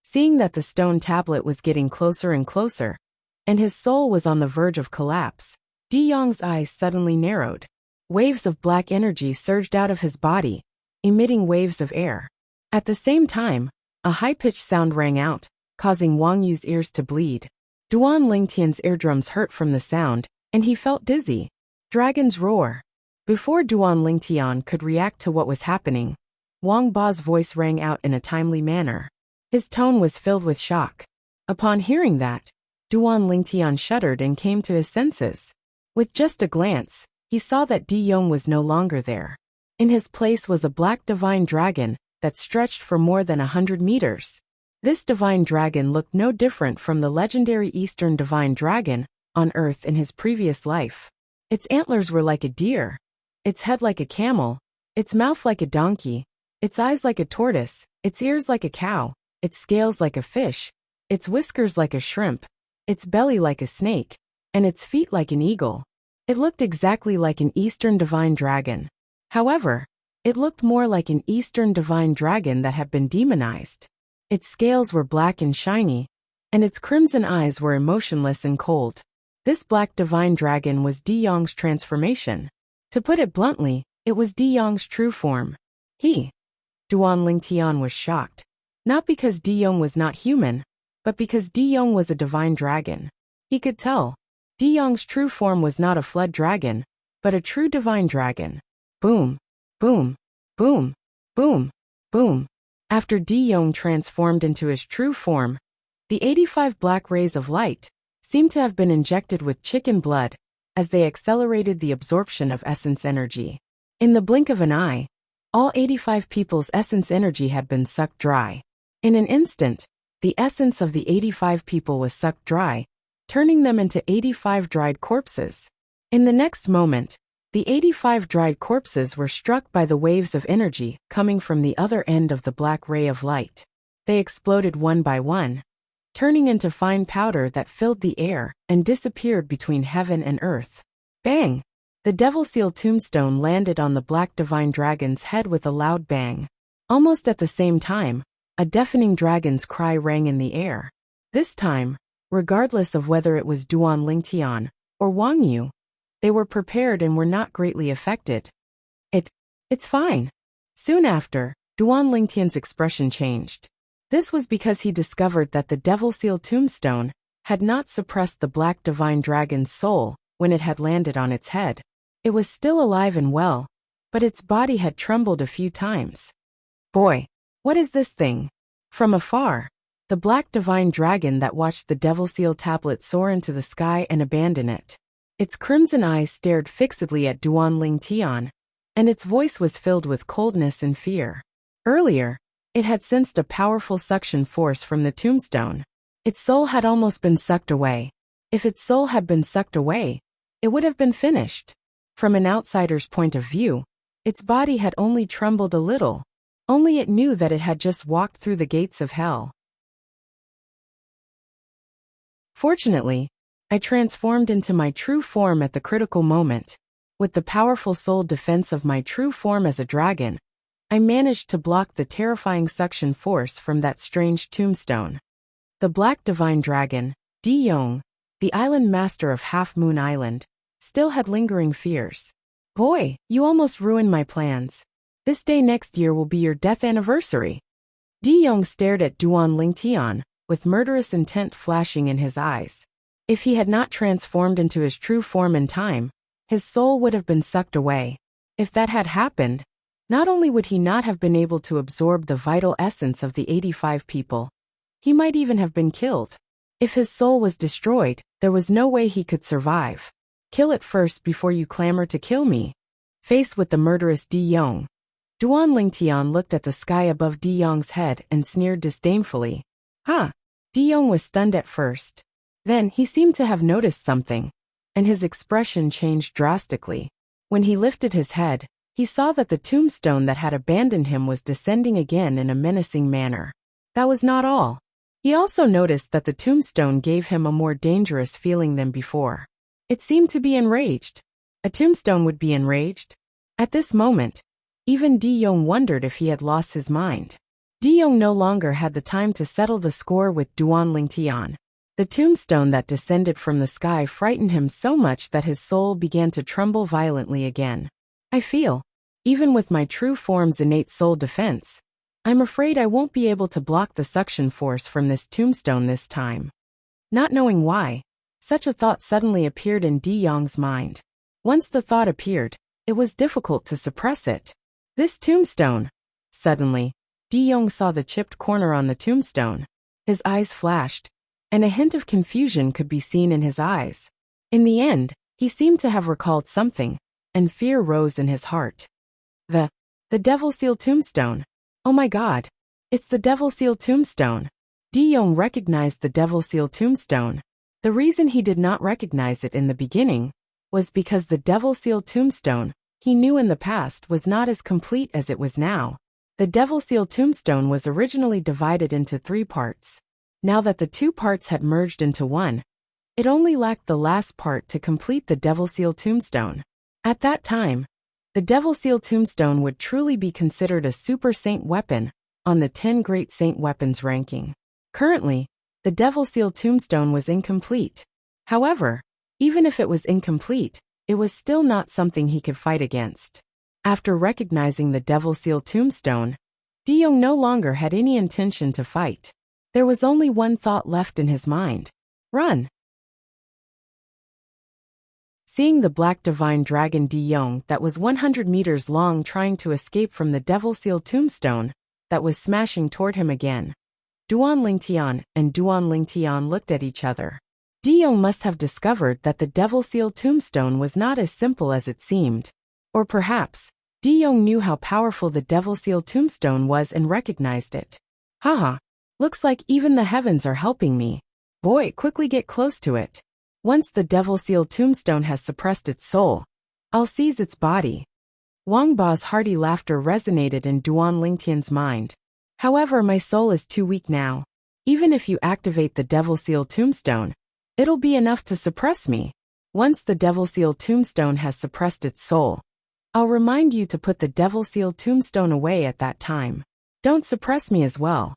Seeing that the stone tablet was getting closer and closer, and his soul was on the verge of collapse, Di Yong's eyes suddenly narrowed. Waves of black energy surged out of his body, emitting waves of air. At the same time, a high-pitched sound rang out, causing Wang Yu's ears to bleed. Duan Lingtian's eardrums hurt from the sound, and he felt dizzy. Dragon's roar. Before Duan Lingtian could react to what was happening, Wang Ba's voice rang out in a timely manner. His tone was filled with shock. Upon hearing that, Duan Lingtian shuddered and came to his senses. With just a glance, he saw that Di Yong was no longer there. In his place was a black divine dragon that stretched for more than 100 meters. This divine dragon looked no different from the legendary Eastern divine dragon on Earth in his previous life. Its antlers were like a deer, its head like a camel, its mouth like a donkey, its eyes like a tortoise, its ears like a cow, its scales like a fish, its whiskers like a shrimp, its belly like a snake, and its feet like an eagle. It looked exactly like an Eastern divine dragon. However, it looked more like an Eastern divine dragon that had been demonized. Its scales were black and shiny, and its crimson eyes were emotionless and cold. This black divine dragon was De Yong's transformation. To put it bluntly, it was De Yong's true form. Duan Lingtian was shocked. Not because De Yong was not human, but because De Yong was a divine dragon. He could tell. De Yong's true form was not a flood dragon, but a true divine dragon. Boom, boom, boom, boom, boom. After De Yong transformed into his true form, the 85 black rays of light seemed to have been injected with chicken blood as they accelerated the absorption of essence energy. In the blink of an eye, all 85 people's essence energy had been sucked dry. In an instant, the essence of the 85 people was sucked dry, turning them into 85 dried corpses. In the next moment, the 85 dried corpses were struck by the waves of energy coming from the other end of the black ray of light. They exploded one by one, turning into fine powder that filled the air and disappeared between heaven and earth. Bang! The Devil Seal tombstone landed on the black divine dragon's head with a loud bang. Almost at the same time, a deafening dragon's cry rang in the air. This time, regardless of whether it was Duan Lingtian or Wang Yu, they were prepared and were not greatly affected. It's fine. Soon after, Duan Lingtian's expression changed. This was because he discovered that the Devil Seal tombstone had not suppressed the black divine dragon's soul when it had landed on its head. It was still alive and well, but its body had trembled a few times. Boy, what is this thing? From afar, the black divine dragon that watched the Devil Seal tablet soar into the sky and abandon it. Its crimson eyes stared fixedly at Duan Lingtian, and its voice was filled with coldness and fear. Earlier, it had sensed a powerful suction force from the tombstone. Its soul had almost been sucked away. If its soul had been sucked away, it would have been finished. From an outsider's point of view, its body had only trembled a little. Only it knew that it had just walked through the gates of hell. Fortunately, I transformed into my true form at the critical moment. With the powerful soul defense of my true form as a dragon, I managed to block the terrifying suction force from that strange tombstone. The black divine dragon, De Yong, the island master of Half Moon Island, still had lingering fears. Boy, you almost ruined my plans. This day next year will be your death anniversary. De Yong stared at Duan Lingtian, with murderous intent flashing in his eyes. If he had not transformed into his true form in time, his soul would have been sucked away. If that had happened, not only would he not have been able to absorb the vital essence of the 85 people, he might even have been killed. If his soul was destroyed, there was no way he could survive. Kill it first before you clamor to kill me. Faced with the murderous De Yong, Duan Lingtian looked at the sky above De Yong's head and sneered disdainfully. De Yong was stunned at first. Then he seemed to have noticed something, and his expression changed drastically. When he lifted his head, he saw that the tombstone that had abandoned him was descending again in a menacing manner. That was not all. He also noticed that the tombstone gave him a more dangerous feeling than before. It seemed to be enraged. A tombstone would be enraged. At this moment, even De Yong wondered if he had lost his mind. De Yong no longer had the time to settle the score with Duan Lingtian. The tombstone that descended from the sky frightened him so much that his soul began to tremble violently again. I feel, even with my true form's innate soul defense, I'm afraid I won't be able to block the suction force from this tombstone this time. Not knowing why, such a thought suddenly appeared in De Yong's mind. Once the thought appeared, it was difficult to suppress it. This tombstone. Suddenly, De Yong saw the chipped corner on the tombstone. His eyes flashed, and a hint of confusion could be seen in his eyes. In the end, he seemed to have recalled something, and fear rose in his heart. The Devil Seal tombstone. Oh my God! It's the Devil Seal tombstone. De Yong recognized the Devil Seal tombstone. The reason he did not recognize it in the beginning was because the Devil Seal tombstone he knew in the past was not as complete as it was now. The Devil Seal tombstone was originally divided into 3 parts. Now that the 2 parts had merged into one, it only lacked the last part to complete the Devil Seal tombstone. At that time, the Devil Seal tombstone would truly be considered a super saint weapon on the 10 great saint weapons ranking. Currently, the Devil Seal tombstone was incomplete. However, Even if it was incomplete, it was still not something he could fight against. After recognizing the Devil Seal tombstone, De-Yong no longer had any intention to fight. There was only one thought left in his mind. Run! Seeing the black divine dragon De-Yong that was 100 meters long trying to escape from the Devil Seal tombstone that was smashing toward him again, Duan Lingtian and Duan Lingtian looked at each other. De-Yong must have discovered that the Devil Seal tombstone was not as simple as it seemed. Or perhaps, De-Yong knew how powerful the Devil Seal tombstone was and recognized it. Haha, looks like even the heavens are helping me. Boy, quickly get close to it. Once the Devil Seal tombstone has suppressed its soul, I'll seize its body. Wang Ba's hearty laughter resonated in Duan Lingtian's mind. However, my soul is too weak now. Even if you activate the Devil Seal tombstone, it'll be enough to suppress me. Once the Devil Seal tombstone has suppressed its soul, I'll remind you to put the Devil Seal tombstone away at that time. Don't suppress me as well.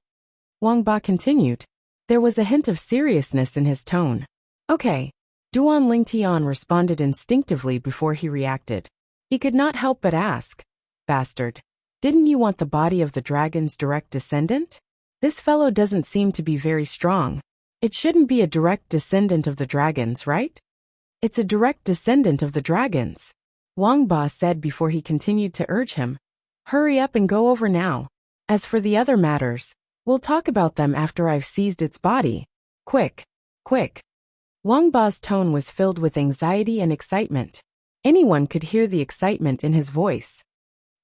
Wang Ba continued. There was a hint of seriousness in his tone. Okay. Duan Lingtian responded instinctively before he reacted. He could not help but ask, Bastard, didn't you want the body of the dragon's direct descendant? This fellow doesn't seem to be very strong. It shouldn't be a direct descendant of the dragons, right? It's a direct descendant of the dragons, Wang Ba said before he continued to urge him. Hurry up and go over now. As for the other matters, we'll talk about them after I've seized its body. Quick, quick. Wang Ba's tone was filled with anxiety and excitement. Anyone could hear the excitement in his voice.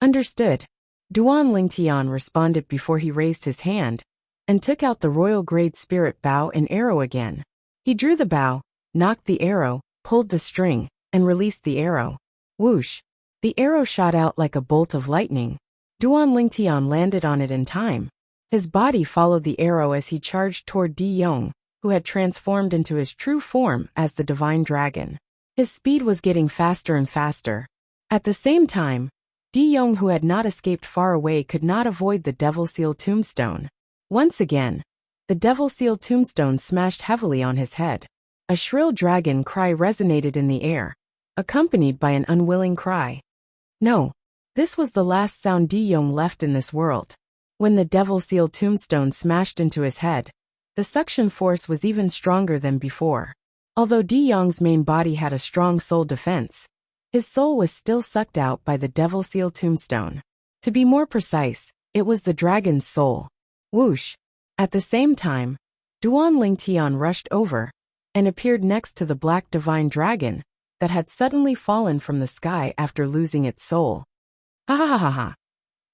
Understood. Duan Lingtian responded before he raised his hand and took out the royal grade spirit bow and arrow again. He drew the bow, knocked the arrow, pulled the string, and released the arrow. Whoosh! The arrow shot out like a bolt of lightning. Duan Lingtian landed on it in time. His body followed the arrow as he charged toward De-Yong, who had transformed into his true form as the divine dragon. His speed was getting faster and faster. At the same time, De-Yong, who had not escaped far away, could not avoid the Devil Seal tombstone. Once again, the Devil Seal tombstone smashed heavily on his head. A shrill dragon cry resonated in the air, accompanied by an unwilling cry. No, this was the last sound De-Yong left in this world. When the Devil Seal tombstone smashed into his head, the suction force was even stronger than before. Although De-Yong's main body had a strong soul defense, his soul was still sucked out by the Devil Seal tombstone. To be more precise, it was the dragon's soul. Whoosh! At the same time, Duan Lingtian rushed over and appeared next to the black divine dragon that had suddenly fallen from the sky after losing its soul. Ha ha ha ha ha!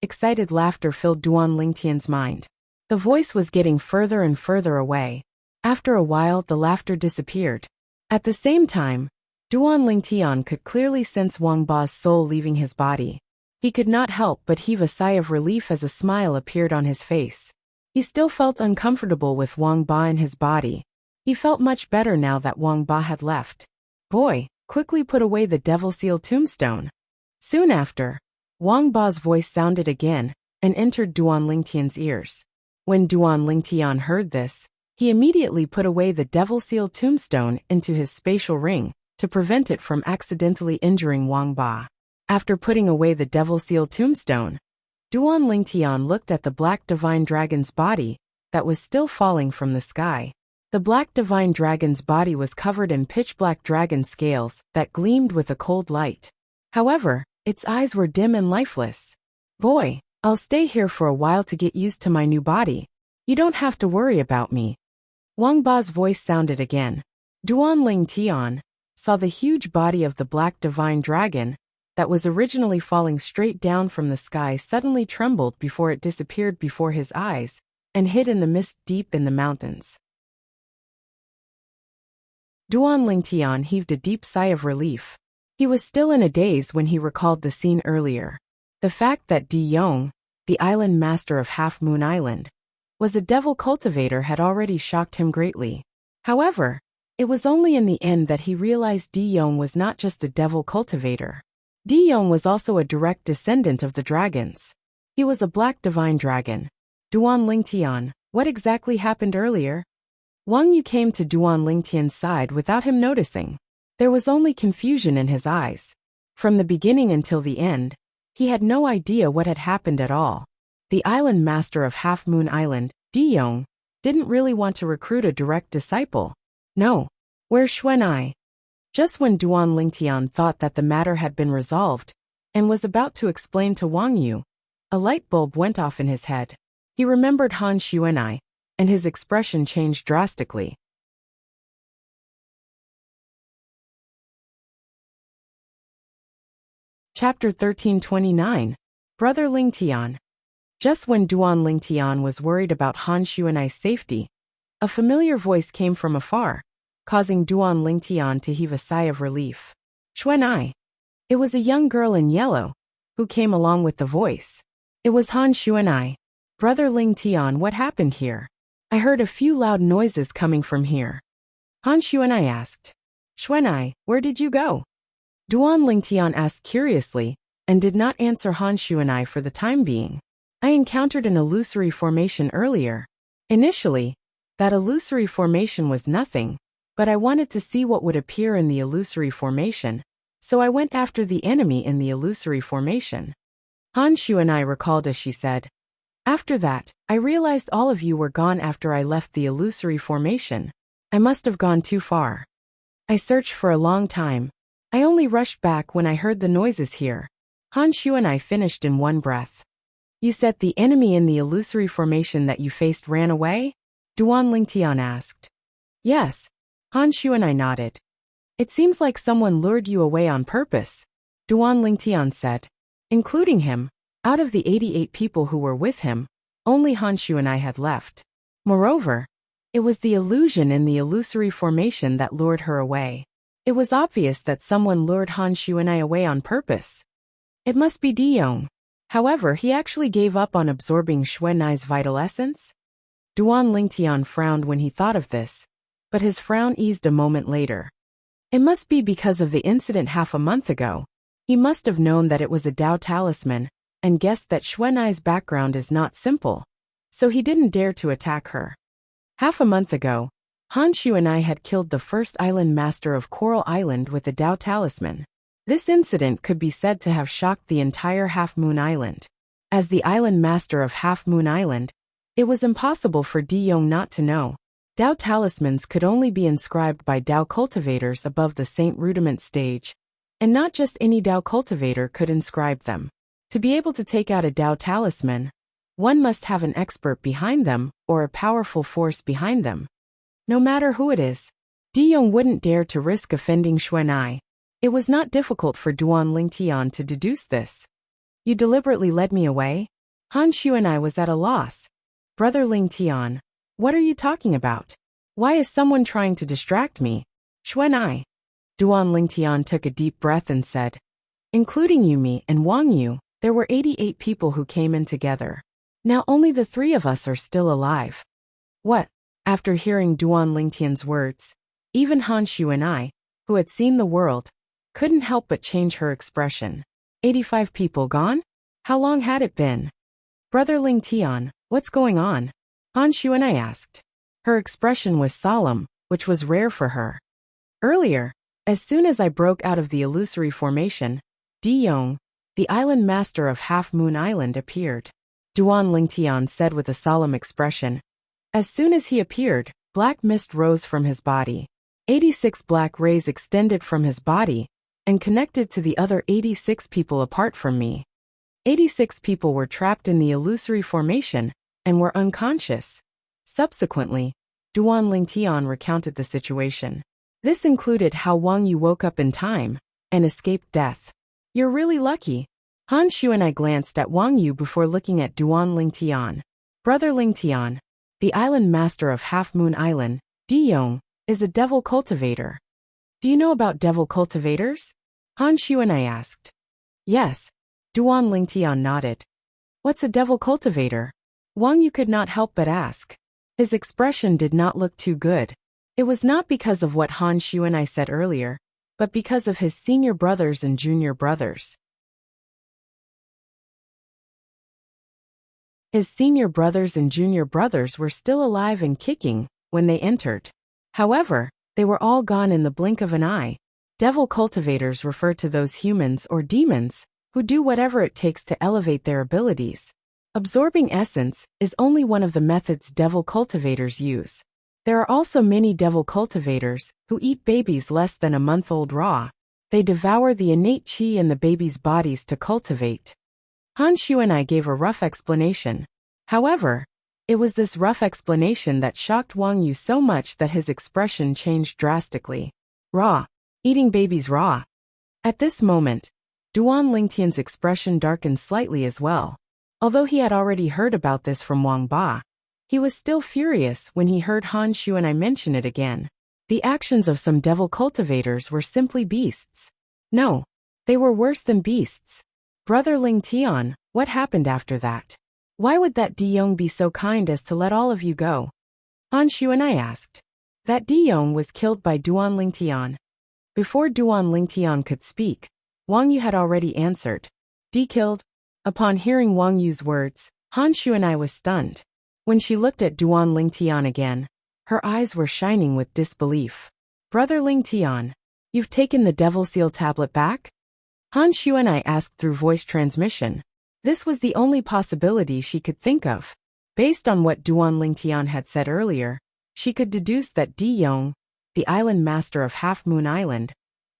Excited laughter filled Duan Lingtian's mind. The voice was getting further and further away. After a while, the laughter disappeared. At the same time, Duan Lingtian could clearly sense Wang Ba's soul leaving his body. He could not help but heave a sigh of relief as a smile appeared on his face. He still felt uncomfortable with Wang Ba in his body. He felt much better now that Wang Ba had left. Boy, quickly put away the Devil Seal tombstone. Soon after, Wang Ba's voice sounded again and entered Duan Lingtian's ears. When Duan Lingtian heard this, he immediately put away the Devil Seal tombstone into his spatial ring to prevent it from accidentally injuring Wang Ba. After putting away the Devil Seal tombstone, Duan Lingtian looked at the black divine dragon's body that was still falling from the sky. The black divine dragon's body was covered in pitch-black dragon scales that gleamed with a cold light. However, its eyes were dim and lifeless. Boy, I'll stay here for a while to get used to my new body. You don't have to worry about me. Wang Ba's voice sounded again. Duan Lingtian saw the huge body of the black divine dragon that was originally falling straight down from the sky suddenly trembled before it disappeared before his eyes and hid in the mist deep in the mountains. Duan Lingtian heaved a deep sigh of relief. He was still in a daze when he recalled the scene earlier. The fact that De-Yong, the island master of Half Moon Island, was a devil cultivator had already shocked him greatly. However, it was only in the end that he realized De-Yong was not just a devil cultivator. De-Yong was also a direct descendant of the dragons. He was a black divine dragon. Duan Lingtian, what exactly happened earlier? Wang Yu came to Duan Lingtian's side without him noticing. There was only confusion in his eyes. From the beginning until the end, he had no idea what had happened at all. The island master of Half Moon Island, Diyong, didn't really want to recruit a direct disciple. No. Where's Xuanai? Just when Duan Lingtian thought that the matter had been resolved, and was about to explain to Wang Yu, a light bulb went off in his head. He remembered Han Xuanai, and his expression changed drastically. Chapter 1329. Brother Lingtian. Just when Duan Lingtian was worried about Han Xuanai's safety, a familiar voice came from afar, causing Duan Lingtian to heave a sigh of relief. Xuanai. It was a young girl in yellow, who came along with the voice. It was Han Xuanai. Brother Lingtian, what happened here? I heard a few loud noises coming from here. Han Xuanai asked. Xuanai, where did you go? Duan Lingtian asked curiously, and did not answer Han Xuanai for the time being. I encountered an illusory formation earlier. Initially, that illusory formation was nothing, but I wanted to see what would appear in the illusory formation, so I went after the enemy in the illusory formation. Han Xuanai recalled as she said. After that, I realized all of you were gone after I left the illusory formation. I must have gone too far. I searched for a long time. I only rushed back when I heard the noises here. Han Xuanai finished in one breath. You said the enemy in the illusory formation that you faced ran away? Duan Lingtian asked. Yes. Han Xuanai nodded. It seems like someone lured you away on purpose, Duan Lingtian said. Including him, out of the 88 people who were with him, only Han Xuanai had left. Moreover, it was the illusion in the illusory formation that lured her away. It was obvious that someone lured Han Xuanai away on purpose. It must be Diyong. However, he actually gave up on absorbing Xuanai's vital essence? Duan Lingtian frowned when he thought of this, but his frown eased a moment later. It must be because of the incident half a month ago. He must have known that it was a Dao talisman, and guessed that Xuanai's background is not simple, so he didn't dare to attack her. Half a month ago, Han Xuanai had killed the first island master of Coral Island with a Dao talisman. This incident could be said to have shocked the entire Half Moon Island. As the island master of Half Moon Island, it was impossible for Diyong not to know. Dao talismans could only be inscribed by Dao cultivators above the Saint Rudiment stage, and not just any Dao cultivator could inscribe them. To be able to take out a Dao talisman, one must have an expert behind them or a powerful force behind them. No matter who it is, Diyong wouldn't dare to risk offending Xuanai. It was not difficult for Duan Lingtian to deduce this. You deliberately led me away? Han Xuanai was at a loss. Brother Lingtian, what are you talking about? Why is someone trying to distract me? Xuanai. Duan Lingtian took a deep breath and said, including Yumi and Wang Yu, there were 88 people who came in together. Now only the 3 of us are still alive. What? After hearing Duan Lingtian's words, even Han Xuanai, who had seen the world, couldn't help but change her expression. 85 people gone? How long had it been? Brother Lingtian, what's going on? Han Xuanai asked. Her expression was solemn, which was rare for her. Earlier, as soon as I broke out of the illusory formation, Diyong, the island master of Half Moon Island, appeared. Duan Lingtian said with a solemn expression. As soon as he appeared, black mist rose from his body. 86 black rays extended from his body and connected to the other 86 people apart from me. 86 people were trapped in the illusory formation and were unconscious. Subsequently, Duan Lingtian recounted the situation. This included how Wang Yu woke up in time and escaped death. You're really lucky. Han Xuanai glanced at Wang Yu before looking at Duan Lingtian. Brother Lingtian, the island master of Half Moon Island, Diyong, is a devil cultivator. Do you know about devil cultivators? Han Xuanai asked. Yes. Duan Lingtian nodded. What's a devil cultivator? Wang Yu could not help but ask. His expression did not look too good. It was not because of what Han Xuanai said earlier, but because of his senior brothers and junior brothers. His senior brothers and junior brothers were still alive and kicking when they entered. However, they were all gone in the blink of an eye. Devil cultivators refer to those humans or demons who do whatever it takes to elevate their abilities. Absorbing essence is only one of the methods devil cultivators use. There are also many devil cultivators who eat babies less than a month old raw. They devour the innate qi in the baby's bodies to cultivate. Han Xuanai gave a rough explanation. However, it was this rough explanation that shocked Wang Yu so much that his expression changed drastically. Raw. Eating babies raw. At this moment, Duan Lingtian's expression darkened slightly as well. Although he had already heard about this from Wang Ba, he was still furious when he heard Han Xuanai mention it again. The actions of some devil cultivators were simply beasts. No, they were worse than beasts. Brother Ling Tian, what happened after that? Why would that Di Yong be so kind as to let all of you go? Han Xuanai asked. That Di Yong was killed by Duan Lingtian. Before Duan Lingtian could speak, Wang Yu had already answered. Di killed? Upon hearing Wang Yu's words, Han Xuanai was stunned. When she looked at Duan Lingtian again, her eyes were shining with disbelief. Brother Lingtian, you've taken the Devil Seal tablet back? Han Xuanai asked through voice transmission. This was the only possibility she could think of. Based on what Duan Lingtian had said earlier, she could deduce that Di Yong, the island master of Half Moon Island,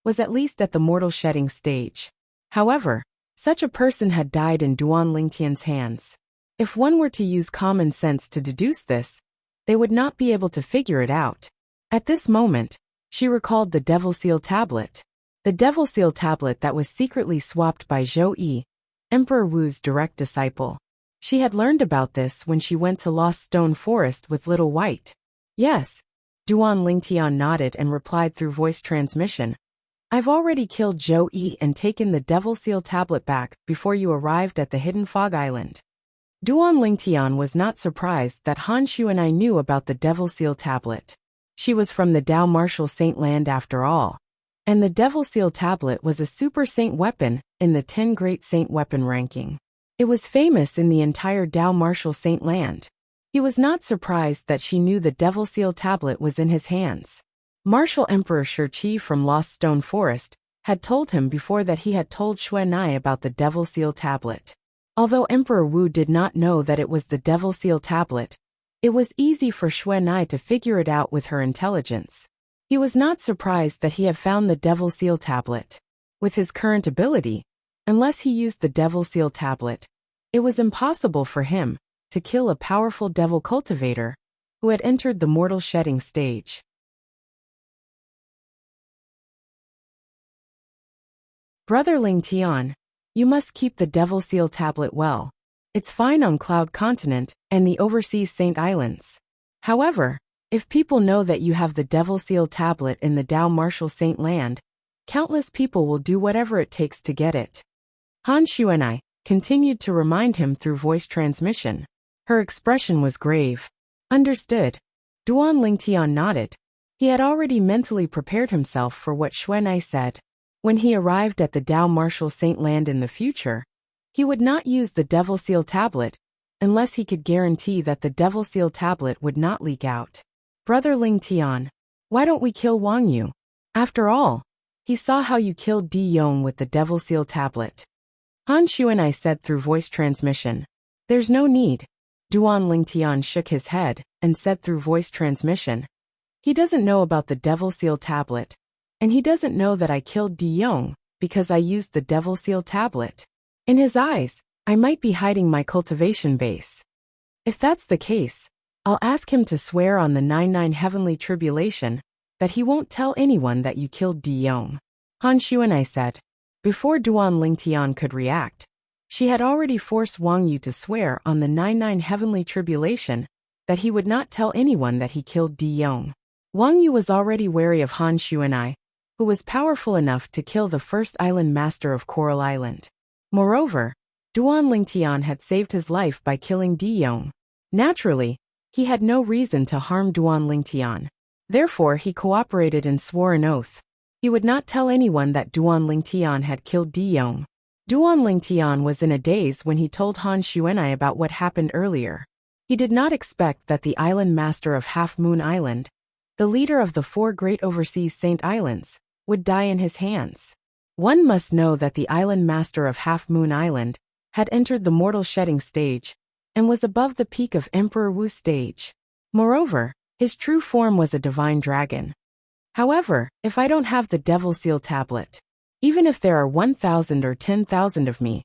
was at least at the mortal shedding stage. However, such a person had died in Duan Lingtian's hands. If one were to use common sense to deduce this, they would not be able to figure it out. At this moment, she recalled the Devil Seal tablet. The Devil Seal tablet that was secretly swapped by Zhou Yi, Emperor Wu's direct disciple. She had learned about this when she went to Lost Stone Forest with Little White. Yes. Duan Lingtian nodded and replied through voice transmission. I've already killed Zhou Yi and taken the Devil Seal tablet back before you arrived at the Hidden Fog Island. Duan Lingtian was not surprised that Han Xuanai knew about the Devil Seal tablet. She was from the Dao Martial Saint land after all. And the Devil Seal tablet was a super saint weapon in the 10 Great Saint Weapon ranking. It was famous in the entire Dao Martial Saint land. He was not surprised that she knew the Devil Seal tablet was in his hands. Martial Emperor Shirqi from Lost Stone Forest had told him before that he had told Xuanai about the Devil Seal tablet. Although Emperor Wu did not know that it was the Devil Seal tablet, it was easy for Xuanai to figure it out with her intelligence. He was not surprised that he had found the Devil Seal tablet. With his current ability, unless he used the Devil Seal tablet, it was impossible for him to kill a powerful devil cultivator who had entered the mortal shedding stage. Brother Ling Tian, you must keep the Devil Seal tablet well. It's fine on Cloud Continent and the overseas Saint Islands. However, if people know that you have the Devil Seal tablet in the Dao Martial Saint land, countless people will do whatever it takes to get it. Han Xuanai continued to remind him through voice transmission. Her expression was grave. Understood. Duan Lingtian nodded. He had already mentally prepared himself for what Xuanai said. When he arrived at the Dao Martial Saint land in the future, he would not use the Devil Seal tablet unless he could guarantee that the Devil Seal tablet would not leak out. Brother Ling Tian, why don't we kill Wang Yu? After all, he saw how you killed Di Yong with the Devil Seal tablet. Han Xuanai said through voice transmission. There's no need. Duan Lingtian shook his head and said through voice transmission. He doesn't know about the Devil Seal tablet, and he doesn't know that I killed Di Yong because I used the Devil Seal tablet. In his eyes, I might be hiding my cultivation base. If that's the case, I'll ask him to swear on the 99 Heavenly Tribulation that he won't tell anyone that you killed Di Yong. Han Xuanai said. Before Duan Lingtian could react, she had already forced Wang Yu to swear on the 99 Heavenly Tribulation that he would not tell anyone that he killed Di Yong. Wang Yu was already wary of Han Xuanai, who was powerful enough to kill the first island master of Coral Island. Moreover, Duan Lingtian had saved his life by killing Di Yong. Naturally, he had no reason to harm Duan Lingtian. Therefore, he cooperated and swore an oath. He would not tell anyone that Duan Lingtian had killed Di Yong. Duan Lingtian was in a daze when he told Han Xuanai about what happened earlier. He did not expect that the island master of Half Moon Island, the leader of the 4 great overseas Saint Islands, would die in his hands. One must know that the island master of Half Moon Island had entered the mortal shedding stage and was above the peak of Emperor Wu's stage. Moreover, his true form was a divine dragon. However, if I don't have the Devil Seal tablet, even if there are 1,000 or 10,000 of me,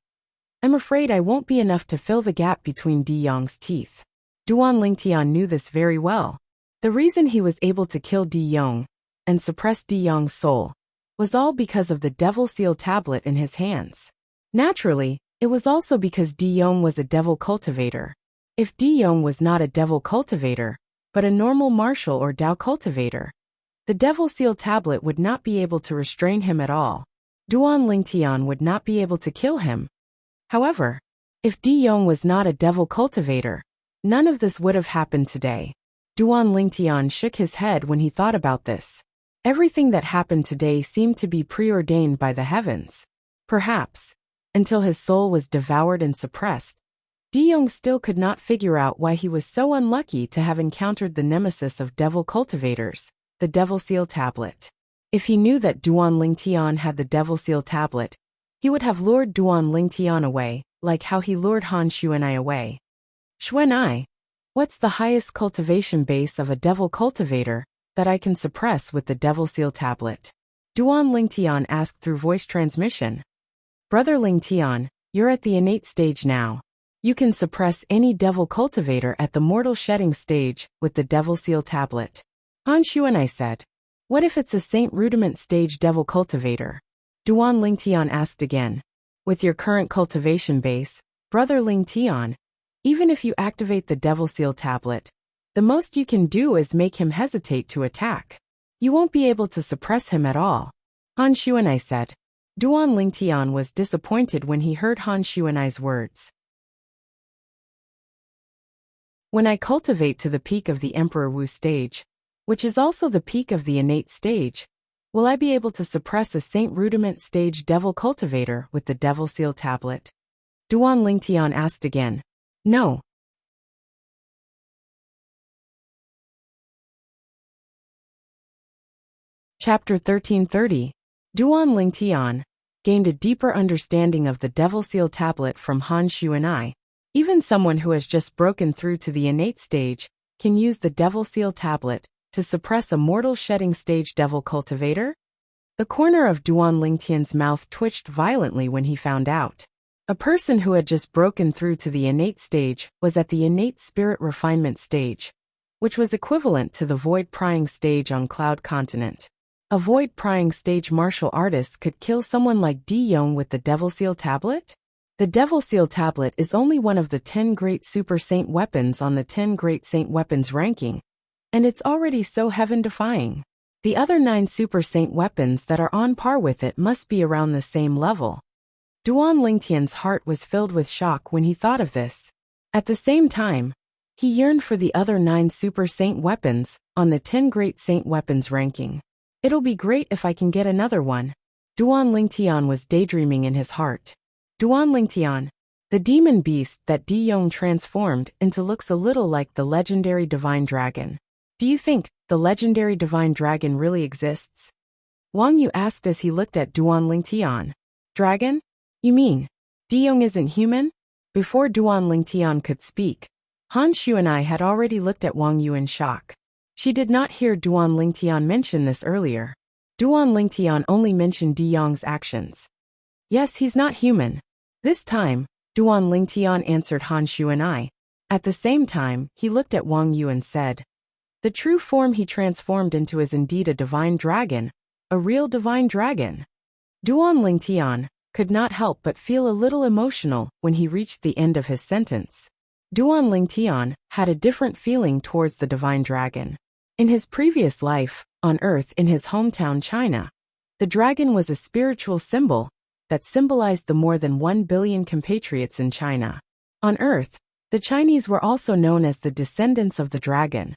I'm afraid I won't be enough to fill the gap between Di Yong's teeth. Duan Lingtian knew this very well. The reason he was able to kill Di Yong and suppress Di Yong's soul was all because of the Devil Seal tablet in his hands. Naturally, it was also because Di Yong was a devil cultivator. If Di Yong was not a devil cultivator, but a normal martial or Dao cultivator, the Devil Seal tablet would not be able to restrain him at all. Duan Lingtian would not be able to kill him. However, if Di Yong was not a devil cultivator, none of this would have happened today. Duan Lingtian shook his head when he thought about this. Everything that happened today seemed to be preordained by the heavens. Perhaps, until his soul was devoured and suppressed, Di Yong still could not figure out why he was so unlucky to have encountered the nemesis of devil cultivators, the Devil Seal tablet. If he knew that Duan Lingtian had the Devil Seal tablet, he would have lured Duan Lingtian away, like how he lured Han Xuanai away. Xuanai, what's the highest cultivation base of a devil cultivator that I can suppress with the Devil Seal tablet? Duan Lingtian asked through voice transmission. Brother Lingtian, you're at the innate stage now. You can suppress any devil cultivator at the mortal shedding stage with the Devil Seal tablet. Han Xuanai said. What if it's a Saint Rudiment stage devil cultivator? Duan Lingtian asked again. With your current cultivation base, Brother Lingtian, even if you activate the Devil Seal tablet, the most you can do is make him hesitate to attack. You won't be able to suppress him at all. Han Xuanai said. Duan Lingtian was disappointed when he heard Han Xuanai's words. When I cultivate to the peak of the Emperor Wu stage, which is also the peak of the innate stage, will I be able to suppress a Saint Rudiment stage devil cultivator with the Devil Seal tablet? Duan Lingtian asked again. No. Chapter 1330. Duan Lingtian gained a deeper understanding of the Devil Seal tablet from Han Xuanai. Even someone who has just broken through to the innate stage can use the Devil Seal tablet to suppress a mortal shedding stage devil cultivator? The corner of Duan Lingtian's mouth twitched violently when he found out. A person who had just broken through to the innate stage was at the innate spirit refinement stage, which was equivalent to the void prying stage on Cloud Continent. A void prying stage martial artist could kill someone like Di Yong with the Devil Seal tablet? The Devil Seal tablet is only one of the 10 great Super Saint weapons on the 10 great Saint weapons ranking, and it's already so heaven-defying. The other 9 Super Saint weapons that are on par with it must be around the same level. Duan Lingtian's heart was filled with shock when he thought of this. At the same time, he yearned for the other 9 Super Saint weapons on the 10 great Saint weapons ranking. It'll be great if I can get another one. Duan Lingtian was daydreaming in his heart. Duan Lingtian, the demon beast that Di Yong transformed into, looks a little like the legendary divine dragon. Do you think the legendary divine dragon really exists? Wang Yu asked as he looked at Duan Lingtian. Dragon? You mean Di Yong isn't human? Before Duan Lingtian could speak, Han Xuanai had already looked at Wang Yu in shock. She did not hear Duan Lingtian mention this earlier. Duan Lingtian only mentioned Di Yong's actions. Yes, he's not human. This time, Duan Lingtian answered Han Xuanai. At the same time, he looked at Wang Yu and said, the true form he transformed into is indeed a divine dragon, a real divine dragon. Duan Lingtian could not help but feel a little emotional when he reached the end of his sentence. Duan Lingtian had a different feeling towards the divine dragon. In his previous life, on Earth in his hometown China, the dragon was a spiritual symbol that symbolized the more than 1 billion compatriots in China. On Earth, the Chinese were also known as the descendants of the dragon.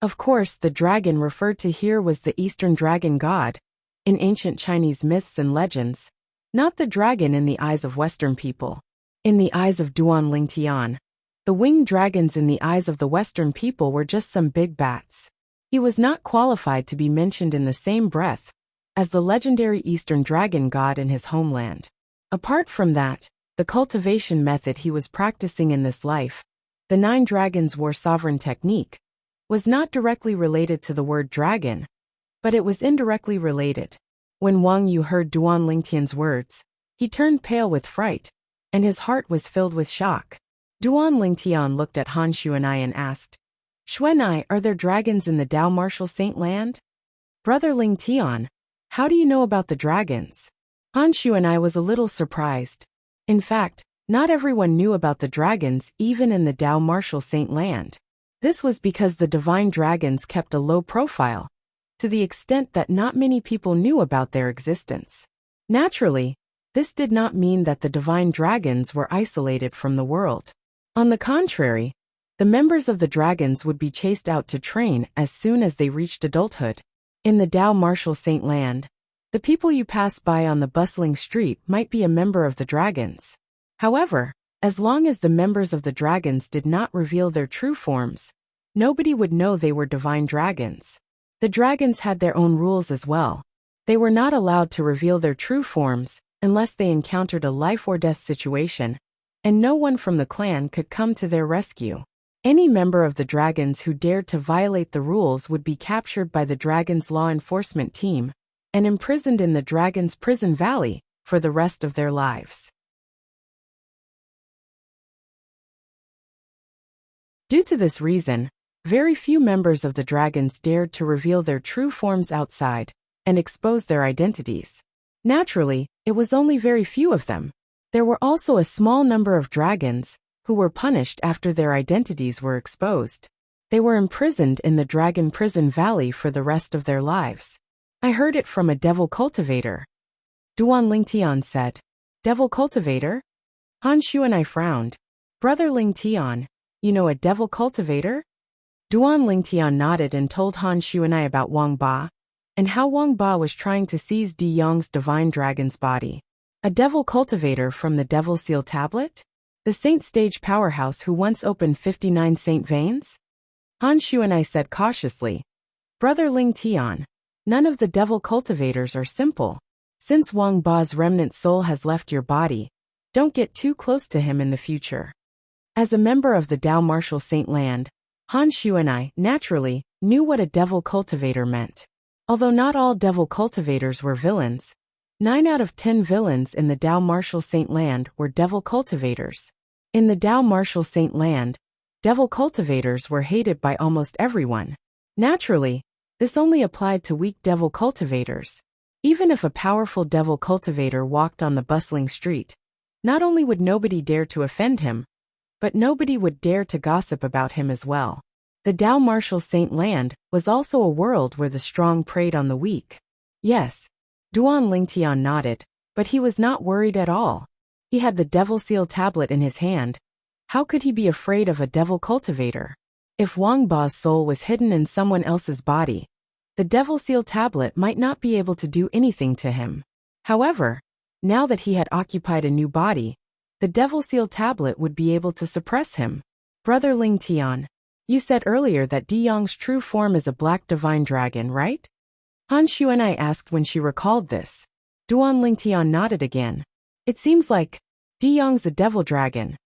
Of course, the dragon referred to here was the Eastern dragon god, in ancient Chinese myths and legends, not the dragon in the eyes of Western people. In the eyes of Duan Lingtian, the winged dragons in the eyes of the Western people were just some big bats. He was not qualified to be mentioned in the same breath as the legendary Eastern dragon god in his homeland. Apart from that, the cultivation method he was practicing in this life, the 9 dragons war sovereign technique, was not directly related to the word dragon, but it was indirectly related. When Wang Yu heard Duan Lingtian's words, he turned pale with fright, and his heart was filled with shock. Duan Lingtian looked at Han Xuanai and asked, Xuanai, are there dragons in the Dao Martial Saint Land? Brother Lingtian, how do you know about the dragons? Han Xuanai was a little surprised. In fact, not everyone knew about the dragons even in the Dao Martial Saint Land. This was because the divine dragons kept a low profile, to the extent that not many people knew about their existence. Naturally, this did not mean that the divine dragons were isolated from the world. On the contrary, the members of the dragons would be chased out to train as soon as they reached adulthood. In the Dao Martial Saint Land, the people you pass by on the bustling street might be a member of the dragons. However, as long as the members of the dragons did not reveal their true forms, nobody would know they were divine dragons. The dragons had their own rules as well. They were not allowed to reveal their true forms unless they encountered a life or death situation, and no one from the clan could come to their rescue. Any member of the dragons who dared to violate the rules would be captured by the dragons' law enforcement team and imprisoned in the dragons' prison valley for the rest of their lives. Due to this reason, very few members of the dragons dared to reveal their true forms outside and expose their identities. Naturally, it was only very few of them. There were also a small number of dragons who were punished after their identities were exposed. They were imprisoned in the Dragon Prison Valley for the rest of their lives. I heard it from a devil cultivator. Duan Lingtian said. Devil cultivator? Han Xuanai frowned. Brother Lingtian, you know a devil cultivator? Duan Lingtian nodded and told Han Xuanai about Wang Ba, and how Wang Ba was trying to seize Di Yong's divine dragon's body. A devil cultivator from the Devil Seal Tablet? The Saint Stage powerhouse who once opened 59 Saint Veins? Han Xuanai said cautiously. Brother Lingtian, none of the devil cultivators are simple. Since Wang Ba's remnant soul has left your body, don't get too close to him in the future. As a member of the Dao Martial Saint Land, Han Xuanai, naturally, knew what a devil cultivator meant. Although not all devil cultivators were villains, 9 out of 10 villains in the Dao Martial Saint Land were devil cultivators. In the Dao Martial Saint Land, devil cultivators were hated by almost everyone. Naturally, this only applied to weak devil cultivators. Even if a powerful devil cultivator walked on the bustling street, not only would nobody dare to offend him, but nobody would dare to gossip about him as well. The Dao Martial Saint Land was also a world where the strong preyed on the weak. Yes, Duan Lingtian nodded, but he was not worried at all. He had the Devil Seal Tablet in his hand. How could he be afraid of a devil cultivator? If Wang Ba's soul was hidden in someone else's body, the Devil Seal Tablet might not be able to do anything to him. However, now that he had occupied a new body, the Devil Seal Tablet would be able to suppress him. Brother Lingtian, you said earlier that Di Yong's true form is a black divine dragon, right? Han Xuanai asked when she recalled this. Duan Lingtian nodded again. It seems like Di Yong's a devil dragon.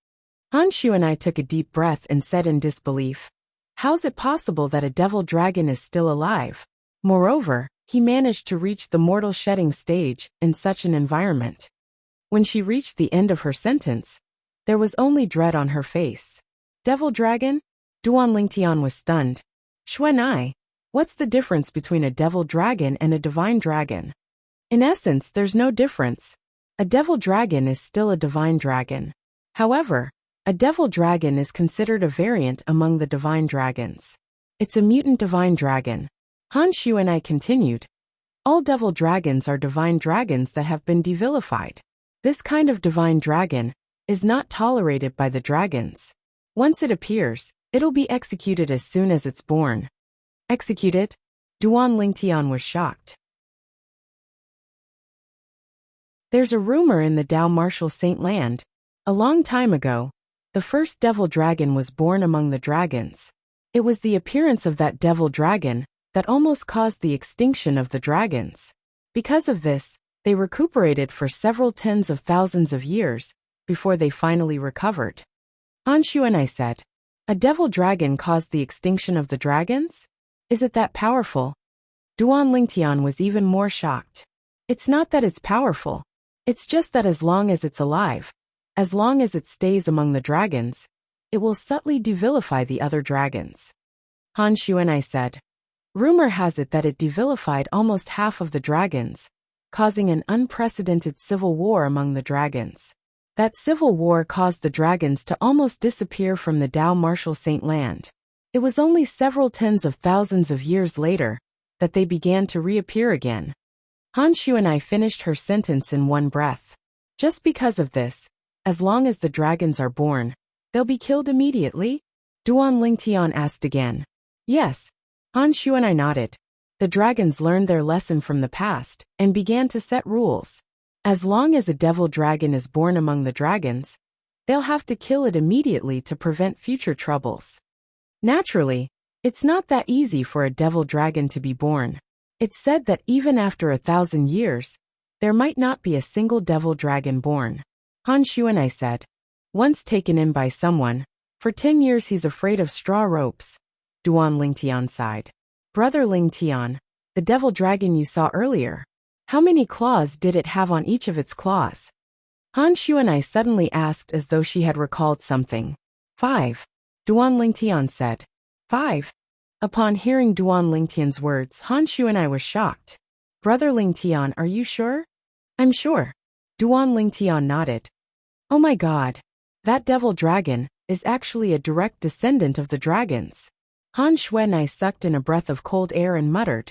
Han Xuanai took a deep breath and said in disbelief, how's it possible that a devil dragon is still alive? Moreover, he managed to reach the mortal shedding stage in such an environment. When she reached the end of her sentence, there was only dread on her face. Devil dragon? Duan Lingtian was stunned. Xuanai, what's the difference between a devil dragon and a divine dragon? In essence, there's no difference. A devil dragon is still a divine dragon. However, a devil dragon is considered a variant among the divine dragons. It's a mutant divine dragon. Han Xuanai continued. All devil dragons are divine dragons that have been devilified. This kind of divine dragon is not tolerated by the dragons. Once it appears, it'll be executed as soon as it's born. Executed? Duan Lingtian was shocked. There's a rumor in the Dao Martial Saint Land. A long time ago, the first devil dragon was born among the dragons. It was the appearance of that devil dragon that almost caused the extinction of the dragons. Because of this, they recuperated for several tens of thousands of years before they finally recovered. Han Xuanai said, "A devil dragon caused the extinction of the dragons? Is it that powerful?" Duan Lingtian was even more shocked. "It's not that it's powerful. It's just that as long as it's alive, as long as it stays among the dragons, it will subtly devilify the other dragons." Han Xuanai said, "Rumor has it that it devilified almost half of the dragons, causing an unprecedented civil war among the dragons. That civil war caused the dragons to almost disappear from the Dao Martial Saint Land. It was only several tens of thousands of years later that they began to reappear again." Han Xuanai finished her sentence in one breath. "Just because of this, as long as the dragons are born, they'll be killed immediately?" Duan Lingtian asked again. "Yes." Han Xuanai nodded. "The dragons learned their lesson from the past and began to set rules. As long as a devil dragon is born among the dragons, they'll have to kill it immediately to prevent future troubles. Naturally, it's not that easy for a devil dragon to be born. It's said that even after 1,000 years, there might not be a single devil dragon born." Han Xuanai said, "Once taken in by someone, for 10 years he's afraid of straw ropes." Duan Lingtian sighed. "Brother Lingtian, the devil dragon you saw earlier, how many claws did it have on each of its claws?" Han Xuanai suddenly asked as though she had recalled something. "5. Duan Lingtian said. "5. Upon hearing Duan Lingtian's words, Han Xuanai was shocked. "Brother Lingtian, are you sure?" "I'm sure." Duan Lingtian nodded. "Oh my god. That devil dragon is actually a direct descendant of the dragons." Han Xuanai sucked in a breath of cold air and muttered.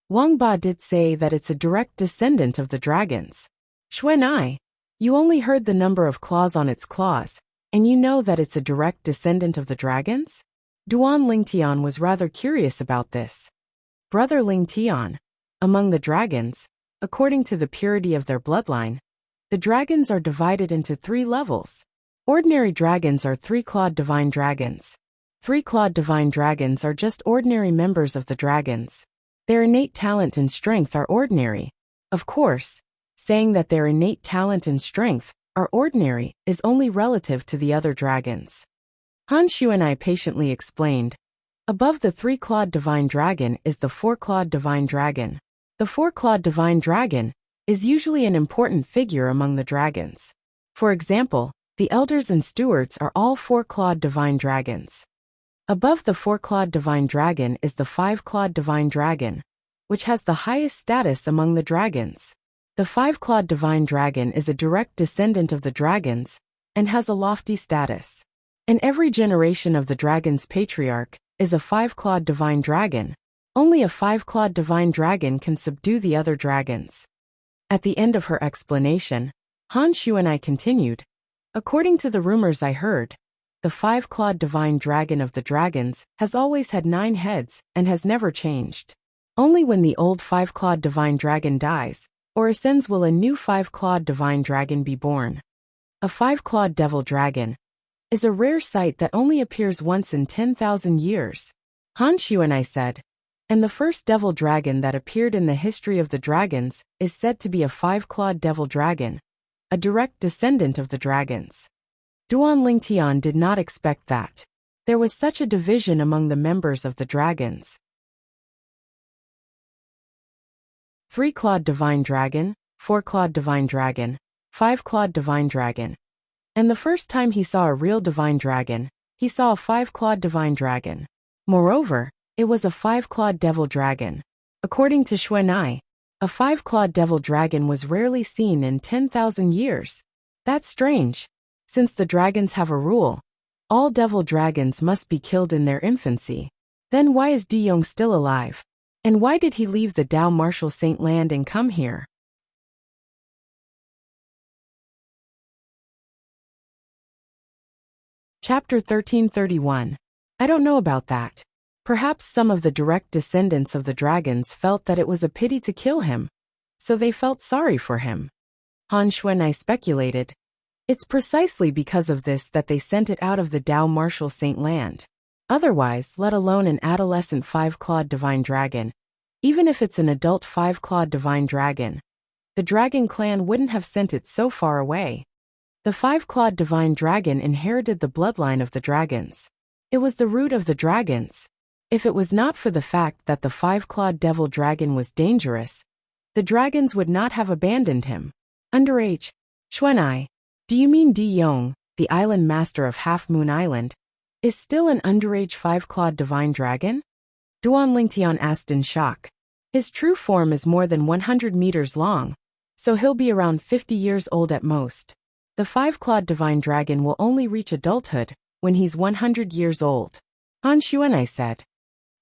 "Wang Ba did say that it's a direct descendant of the dragons." "Xuanai, you only heard the number of claws on its claws, and you know that it's a direct descendant of the dragons?" Duan Lingtian was rather curious about this. "Brother Lingtian, among the dragons, according to the purity of their bloodline, the dragons are divided into 3 levels. Ordinary dragons are 3-clawed divine dragons. 3-clawed divine dragons are just ordinary members of the dragons. Their innate talent and strength are ordinary. Of course, saying that their innate talent and strength are ordinary is only relative to the other dragons." Han Xuanai patiently explained. "Above the 3-clawed divine dragon is the 4-clawed divine dragon. The 4-clawed divine dragon is usually an important figure among the dragons. For example, the elders and stewards are all 4-clawed divine dragons. Above the 4-clawed divine dragon is the 5-clawed divine dragon, which has the highest status among the dragons. The 5-clawed divine dragon is a direct descendant of the dragons and has a lofty status. In every generation of the dragon's patriarch is a 5-clawed divine dragon. Only a 5-clawed divine dragon can subdue the other dragons." At the end of her explanation, Han Xuanai continued, "According to the rumors I heard, the 5-clawed divine dragon of the dragons has always had 9 heads and has never changed. Only when the old 5-clawed divine dragon dies or ascends will a new 5-clawed divine dragon be born. A 5-clawed devil dragon is a rare sight that only appears once in 10,000 years." Han Xuanai said, "And the first devil dragon that appeared in the history of the dragons is said to be a 5-clawed devil dragon, a direct descendant of the dragons." Duan Lingtian did not expect that. There was such a division among the members of the dragons. 3-clawed divine dragon, 4-clawed divine dragon, 5-clawed divine dragon. And the first time he saw a real divine dragon, he saw a 5-clawed divine dragon. Moreover, it was a 5-clawed devil dragon. According to Xuanai, a 5-clawed devil dragon was rarely seen in 10,000 years. That's strange. Since the dragons have a rule, all devil dragons must be killed in their infancy. Then why is Diyong still alive? And why did he leave the Dao Martial Saint Land and come here? Chapter 1331. I don't know about that. Perhaps some of the direct descendants of the dragons felt that it was a pity to kill him, so they felt sorry for him. Han Xuanai speculated. It's precisely because of this that they sent it out of the Dao Martial Saint Land. Otherwise, let alone an adolescent 5-clawed divine dragon, Even if it's an adult five-clawed divine dragon, the dragon clan wouldn't have sent it so far away. The five-clawed divine dragon inherited the bloodline of the dragons. It was the root of the dragons. If it was not for the fact that the five-clawed devil dragon was dangerous, the dragons would not have abandoned him. Underage. Xuanai. Do you mean Di Yong, the island master of Half Moon Island, is still an underage five-clawed divine dragon? Duan Lingtian asked in shock. His true form is more than 100 meters long, so he'll be around 50 years old at most. The five-clawed divine dragon will only reach adulthood when he's 100 years old. Han Xuanai said.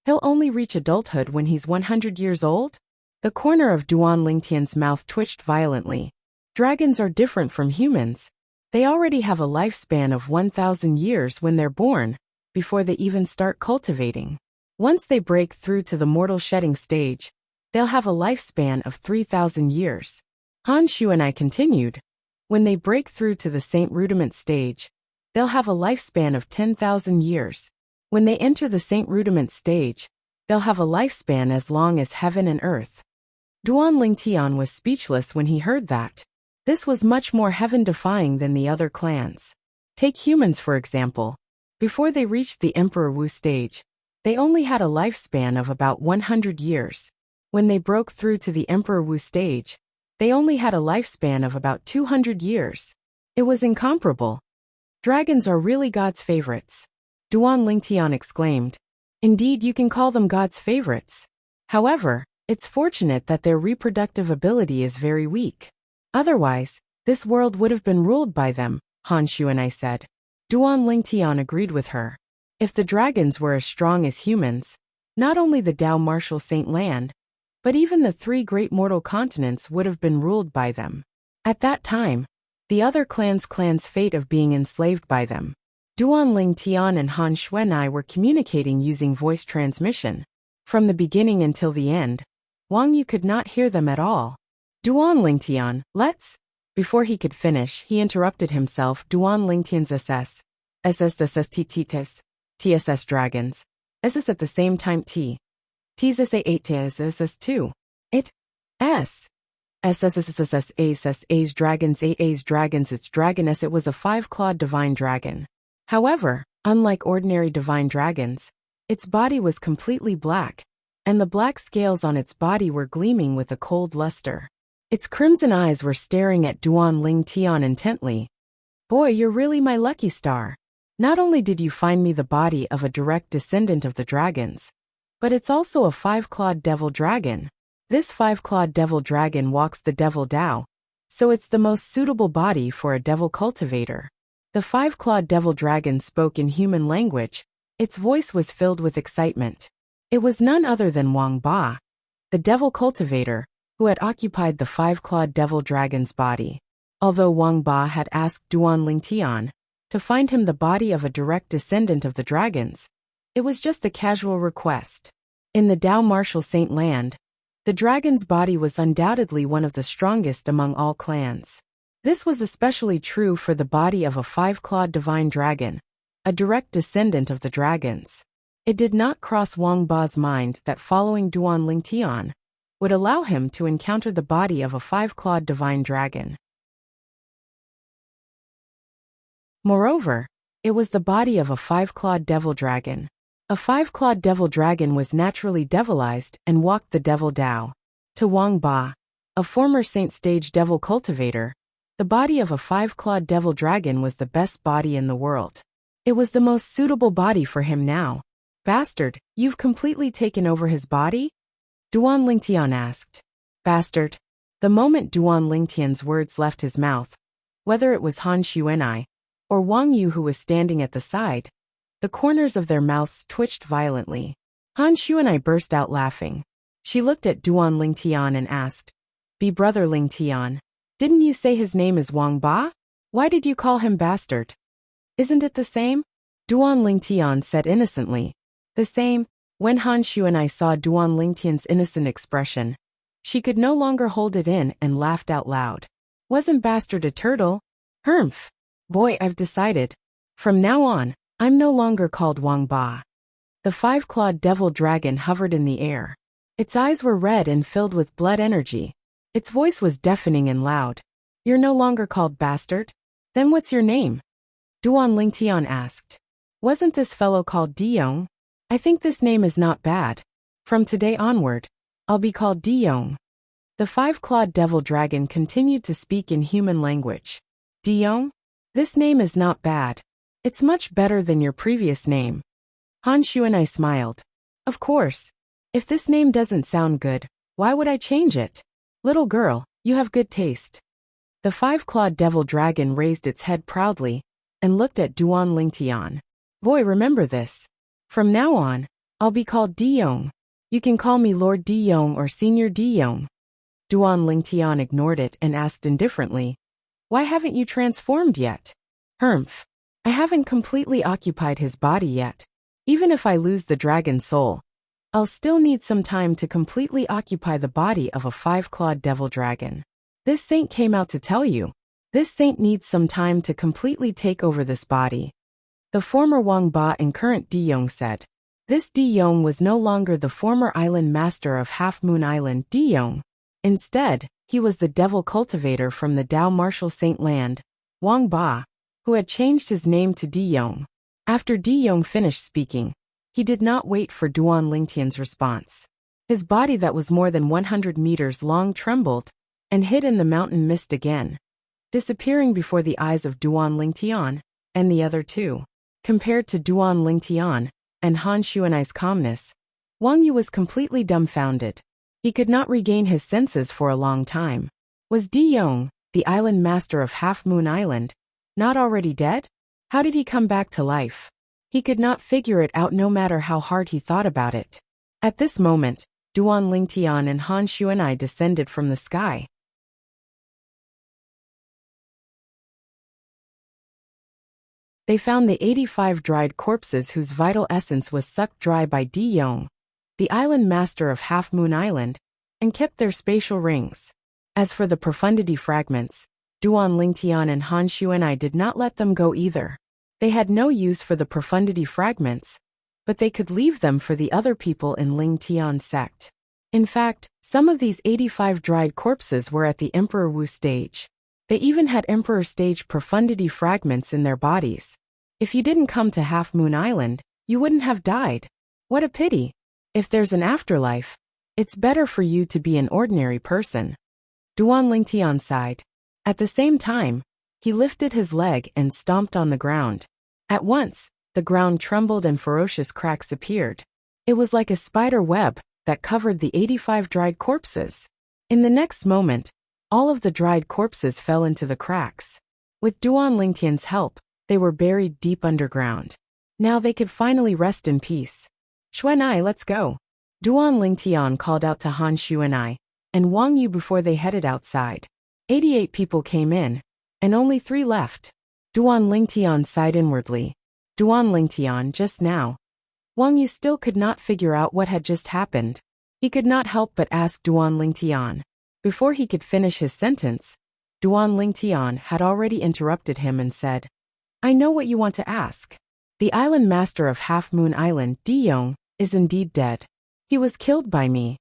He'll only reach adulthood when he's 100 years old? The corner of Duan Lingtian's mouth twitched violently. Dragons are different from humans. They already have a lifespan of 1,000 years when they're born, before they even start cultivating. Once they break through to the mortal shedding stage, they'll have a lifespan of 3,000 years. Han Xuanai continued. When they break through to the Saint Rudiment stage, they'll have a lifespan of 10,000 years. When they enter the Saint Rudiment stage, they'll have a lifespan as long as heaven and earth. Duan Lingtian was speechless when he heard that. This was much more heaven-defying than the other clans. Take humans for example. Before they reached the Emperor Wu stage, they only had a lifespan of about 100 years. When they broke through to the Emperor Wu stage, they only had a lifespan of about 200 years. It was incomparable. Dragons are really God's favorites. Duan Lingtian exclaimed. Indeed, you can call them God's favorites. However, it's fortunate that their reproductive ability is very weak. Otherwise, this world would have been ruled by them, Han Xuanai said. Duan Lingtian agreed with her. If the dragons were as strong as humans, not only the Dao Martial Saint Land, but even the three great mortal continents would have been ruled by them. At that time, the other clans' fate of being enslaved by them. Duan Lingtian and Han Xuanai were communicating using voice transmission. From the beginning until the end, Wang Yu could not hear them at all. Duan Lingtian, let's... Before he could finish, he interrupted himself. Duan Lingtian's TSS dragons. SS at the same time TSS 8 TSS 2. It. S. SSSSS dragons 8 A's dragons its dragoness. It was a five-clawed divine dragon. However, unlike ordinary divine dragons, its body was completely black, and the black scales on its body were gleaming with a cold luster. Its crimson eyes were staring at Duan Lingtian intently. Boy, you're really my lucky star. Not only did you find me the body of a direct descendant of the dragons, but it's also a five-clawed devil dragon. This five-clawed devil dragon walks the devil Dao, so it's the most suitable body for a devil cultivator. The five-clawed devil dragon spoke in human language. Its voice was filled with excitement. It was none other than Wang Ba, the devil cultivator, who had occupied the five-clawed devil dragon's body. Although Wang Ba had asked Duan Lingtian to find him the body of a direct descendant of the dragons, it was just a casual request. In the Dao Martial Saint Land, the dragon's body was undoubtedly one of the strongest among all clans. This was especially true for the body of a five-clawed divine dragon, a direct descendant of the dragons. It did not cross Wang Ba's mind that following Duan Lingtian would allow him to encounter the body of a five-clawed divine dragon. Moreover, it was the body of a five-clawed devil dragon. A five-clawed devil dragon was naturally devilized and walked the devil Dao. To Wang Ba, a former Saint Stage devil cultivator, the body of a five-clawed devil dragon was the best body in the world. It was the most suitable body for him now. Bastard, you've completely taken over his body? Duan Lingtian asked. Bastard. The moment Duan Lingtian's words left his mouth, whether it was Han Xuanai or Wang Yu who was standing at the side, the corners of their mouths twitched violently. Han Xuanai burst out laughing. She looked at Duan Lingtian and asked, Be brother Lingtian, didn't you say his name is Wang Ba? Why did you call him bastard? Isn't it the same? Duan Lingtian said innocently. The same. When Han Xuanai saw Duan Lingtian's innocent expression, she could no longer hold it in and laughed out loud. Wasn't bastard a turtle? Humph. Boy, I've decided. From now on, I'm no longer called Wang Ba. The five-clawed devil dragon hovered in the air. Its eyes were red and filled with blood energy. Its voice was deafening and loud. You're no longer called bastard? Then what's your name? Duan Lingtian asked. Wasn't this fellow called Diyong? I think this name is not bad. From today onward, I'll be called Diyong. The five-clawed devil dragon continued to speak in human language. Diyong? This name is not bad. It's much better than your previous name. Han Xuanai smiled. Of course. If this name doesn't sound good, why would I change it? Little girl, you have good taste. The five-clawed devil dragon raised its head proudly and looked at Duan Lingtian. Boy, remember this. From now on, I'll be called Diyong. You can call me Lord Diyong or Senior Diyong. Duan Lingtian ignored it and asked indifferently, why haven't you transformed yet? Humph. I haven't completely occupied his body yet. Even if I lose the dragon soul, I'll still need some time to completely occupy the body of a five-clawed devil dragon. This saint came out to tell you. This saint needs some time to completely take over this body. The former Wang Ba and current Diyong said. This Diyong was no longer the former island master of Half Moon Island, Diyong. Instead, he was the devil cultivator from the Dao Martial Saint Land, Wang Ba, who had changed his name to Diyong. After Diyong finished speaking, he did not wait for Duan Lingtian's response. His body that was more than 100 meters long trembled and hid in the mountain mist again, disappearing before the eyes of Duan Lingtian and the other two. Compared to Duan Lingtian and Han Xuanai's calmness, Wang Yu was completely dumbfounded. He could not regain his senses for a long time. Was Diyong, the island master of Half Moon Island, not already dead? How did he come back to life? He could not figure it out no matter how hard he thought about it. At this moment, Duan Lingtian and Han Xuanai descended from the sky. They found the 85 dried corpses whose vital essence was sucked dry by Diyong, the island master of Half Moon Island, and kept their spatial rings. As for the profundity fragments, Duan Lingtian and Han Xuanai did not let them go either. They had no use for the profundity fragments, but they could leave them for the other people in Lingtian's sect. In fact, some of these 85 dried corpses were at the Emperor Wu stage. They even had Emperor stage profundity fragments in their bodies. If you didn't come to Half Moon Island, you wouldn't have died. What a pity. If there's an afterlife, it's better for you to be an ordinary person. Duan Lingtian sighed. At the same time, he lifted his leg and stomped on the ground. At once, the ground trembled and ferocious cracks appeared. It was like a spider web that covered the 85 dried corpses. In the next moment, all of the dried corpses fell into the cracks. With Duan Lingtian's help, they were buried deep underground. Now they could finally rest in peace. Xuanai, let's go. Duan Lingtian called out to Han Xuanai and Wang Yu before they headed outside. 88 people came in, and only 3 left. Duan Lingtian sighed inwardly. Duan Lingtian, just now. Wang Yu still could not figure out what had just happened. He could not help but ask Duan Lingtian. Before he could finish his sentence, Duan Lingtian had already interrupted him and said, I know what you want to ask. The island master of Half Moon Island, Diyong, is indeed dead. He was killed by me.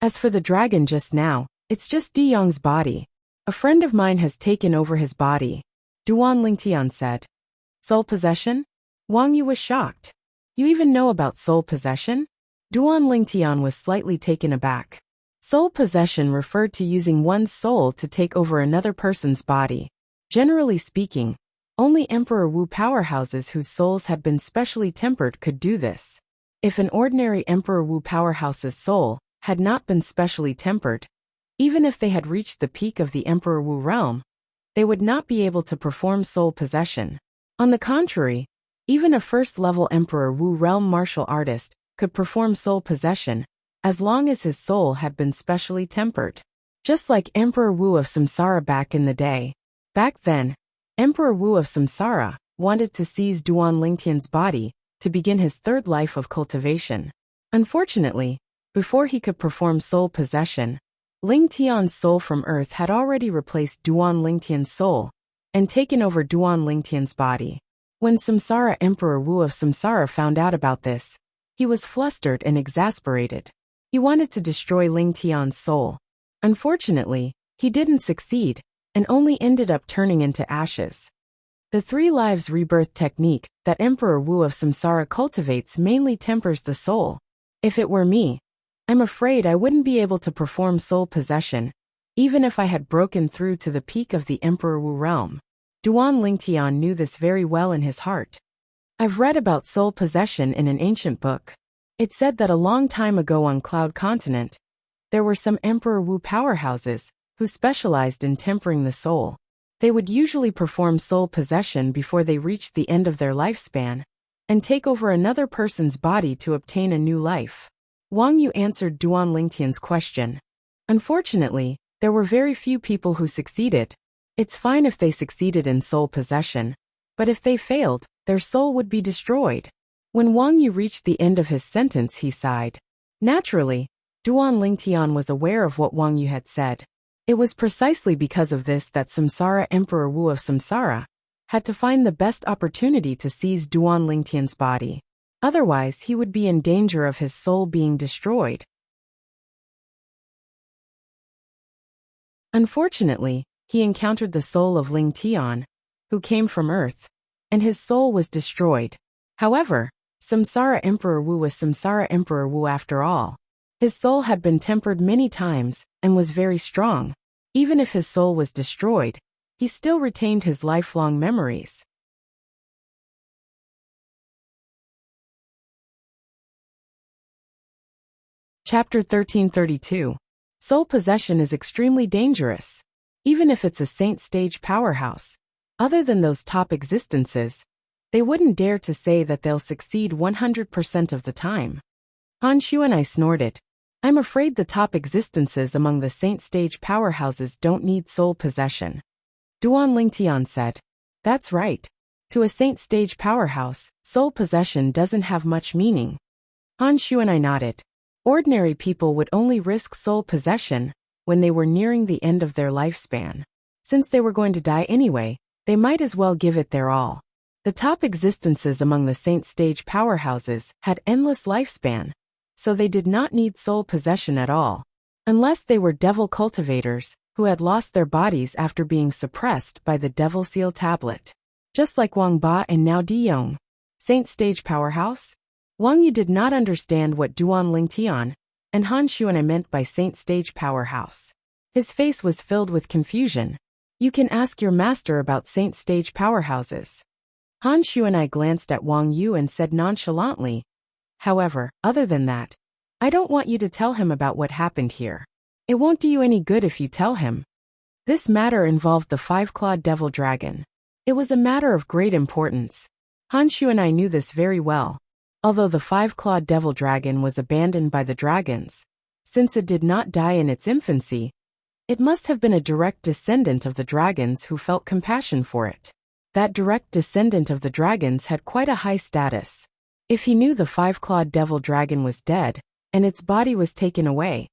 As for the dragon just now, it's just Diyong's body. A friend of mine has taken over his body, Duan Lingtian said. Soul possession? Wang Yu was shocked. You even know about soul possession? Duan Lingtian was slightly taken aback. Soul possession referred to using one's soul to take over another person's body. Generally speaking, only Emperor Wu powerhouses whose souls had been specially tempered could do this. If an ordinary Emperor Wu powerhouse's soul had not been specially tempered, even if they had reached the peak of the Emperor Wu realm, they would not be able to perform soul possession. On the contrary, even a first-level Emperor Wu realm martial artist could perform soul possession, as long as his soul had been specially tempered. Just like Emperor Wu of Samsara back in the day. Back then, Emperor Wu of Samsara wanted to seize Duan Lingtian's body to begin his third life of cultivation. Unfortunately, before he could perform soul possession, Lingtian's soul from Earth had already replaced Duan Lingtian's soul and taken over Duan Lingtian's body. When Samsara Emperor Wu of Samsara found out about this, he was flustered and exasperated. He wanted to destroy Ling Tian's soul. Unfortunately, he didn't succeed, and only ended up turning into ashes. The 3 lives rebirth technique that Emperor Wu of Samsara cultivates mainly tempers the soul. If it were me, I'm afraid I wouldn't be able to perform soul possession, even if I had broken through to the peak of the Emperor Wu realm. Duan Lingtian knew this very well in his heart. I've read about soul possession in an ancient book. It said that a long time ago on Cloud Continent, there were some Emperor Wu powerhouses who specialized in tempering the soul. They would usually perform soul possession before they reached the end of their lifespan, and take over another person's body to obtain a new life. Wang Yu answered Duan Lingtian's question. Unfortunately, there were very few people who succeeded. It's fine if they succeeded in soul possession, but if they failed, their soul would be destroyed. When Wang Yu reached the end of his sentence, he sighed. Naturally, Duan Lingtian was aware of what Wang Yu had said. It was precisely because of this that Samsara Emperor Wu of Samsara had to find the best opportunity to seize Duan Lingtian's body. Otherwise, he would be in danger of his soul being destroyed. Unfortunately, he encountered the soul of Ling Tian, who came from Earth, and his soul was destroyed. However, Samsara Emperor Wu was Samsara Emperor Wu after all. His soul had been tempered many times and was very strong. Even if his soul was destroyed, he still retained his lifelong memories. Chapter 1332. Soul possession is extremely dangerous. Even if it's a saint stage powerhouse, other than those top existences, they wouldn't dare to say that they'll succeed 100% of the time. Han Xuanai snorted. I'm afraid the top existences among the saint stage powerhouses don't need soul possession. Duan Lingtian said. That's right. To a saint stage powerhouse, soul possession doesn't have much meaning. Han Xuanai nodded. Ordinary people would only risk soul possession when they were nearing the end of their lifespan. Since they were going to die anyway, they might as well give it their all. The top existences among the saint stage powerhouses had endless lifespan, so they did not need soul possession at all. Unless they were devil cultivators, who had lost their bodies after being suppressed by the devil seal tablet. Just like Wang Ba and Now Diyong. Saint stage powerhouse? Wang Yu did not understand what Duan Lingtian and Han Xuanai meant by saint stage powerhouse. His face was filled with confusion. You can ask your master about saint stage powerhouses. Han Xuanai glanced at Wang Yu and said nonchalantly, however, other than that, I don't want you to tell him about what happened here. It won't do you any good if you tell him. This matter involved the 5-clawed devil dragon. It was a matter of great importance. Han Xuanai knew this very well. Although the 5-clawed devil dragon was abandoned by the dragons, since it did not die in its infancy, it must have been a direct descendant of the dragons who felt compassion for it. That direct descendant of the dragons had quite a high status. If he knew the 5-clawed devil dragon was dead, and its body was taken away,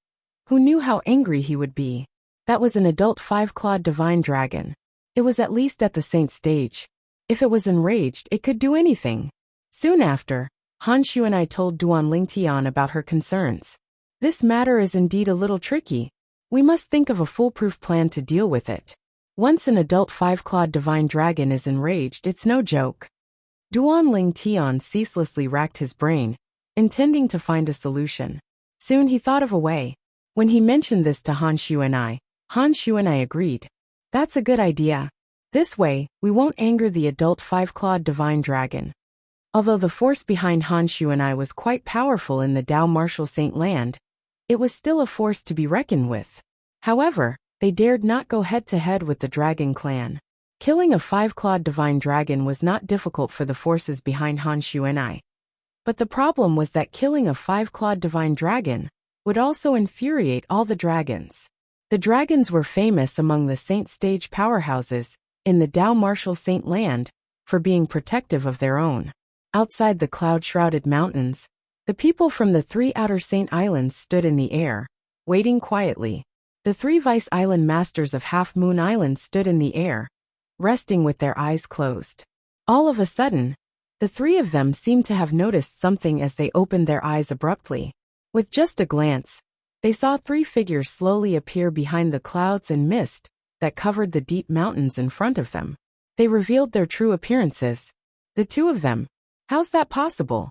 who knew how angry he would be? That was an adult 5-clawed divine dragon. It was at least at the saint stage. If it was enraged, it could do anything. Soon after, Han Xuanai told Duan Lingtian about her concerns. This matter is indeed a little tricky. We must think of a foolproof plan to deal with it. Once an adult 5-clawed divine dragon is enraged, it's no joke. Duan Lingtian ceaselessly racked his brain, intending to find a solution. Soon he thought of a way. When he mentioned this to Han Xuanai agreed. That's a good idea. This way, we won't anger the adult 5-clawed divine dragon. Although the force behind Han Xuanai was quite powerful in the Dao Martial Saint Land, it was still a force to be reckoned with. However, they dared not go head-to-head with the Dragon Clan. Killing a 5-clawed divine dragon was not difficult for the forces behind Han Xuanai. But the problem was that killing a 5-clawed divine dragon would also infuriate all the dragons. The dragons were famous among the saint stage powerhouses in the Dao Martial Saint Land for being protective of their own. Outside the cloud-shrouded mountains, the people from the 3 outer saint islands stood in the air, waiting quietly. The 3 vice island masters of Half Moon Island stood in the air, resting with their eyes closed. All of a sudden, the 3 of them seemed to have noticed something as they opened their eyes abruptly. With just a glance, they saw 3 figures slowly appear behind the clouds and mist that covered the deep mountains in front of them. They revealed their true appearances. The 2 of them. How's that possible?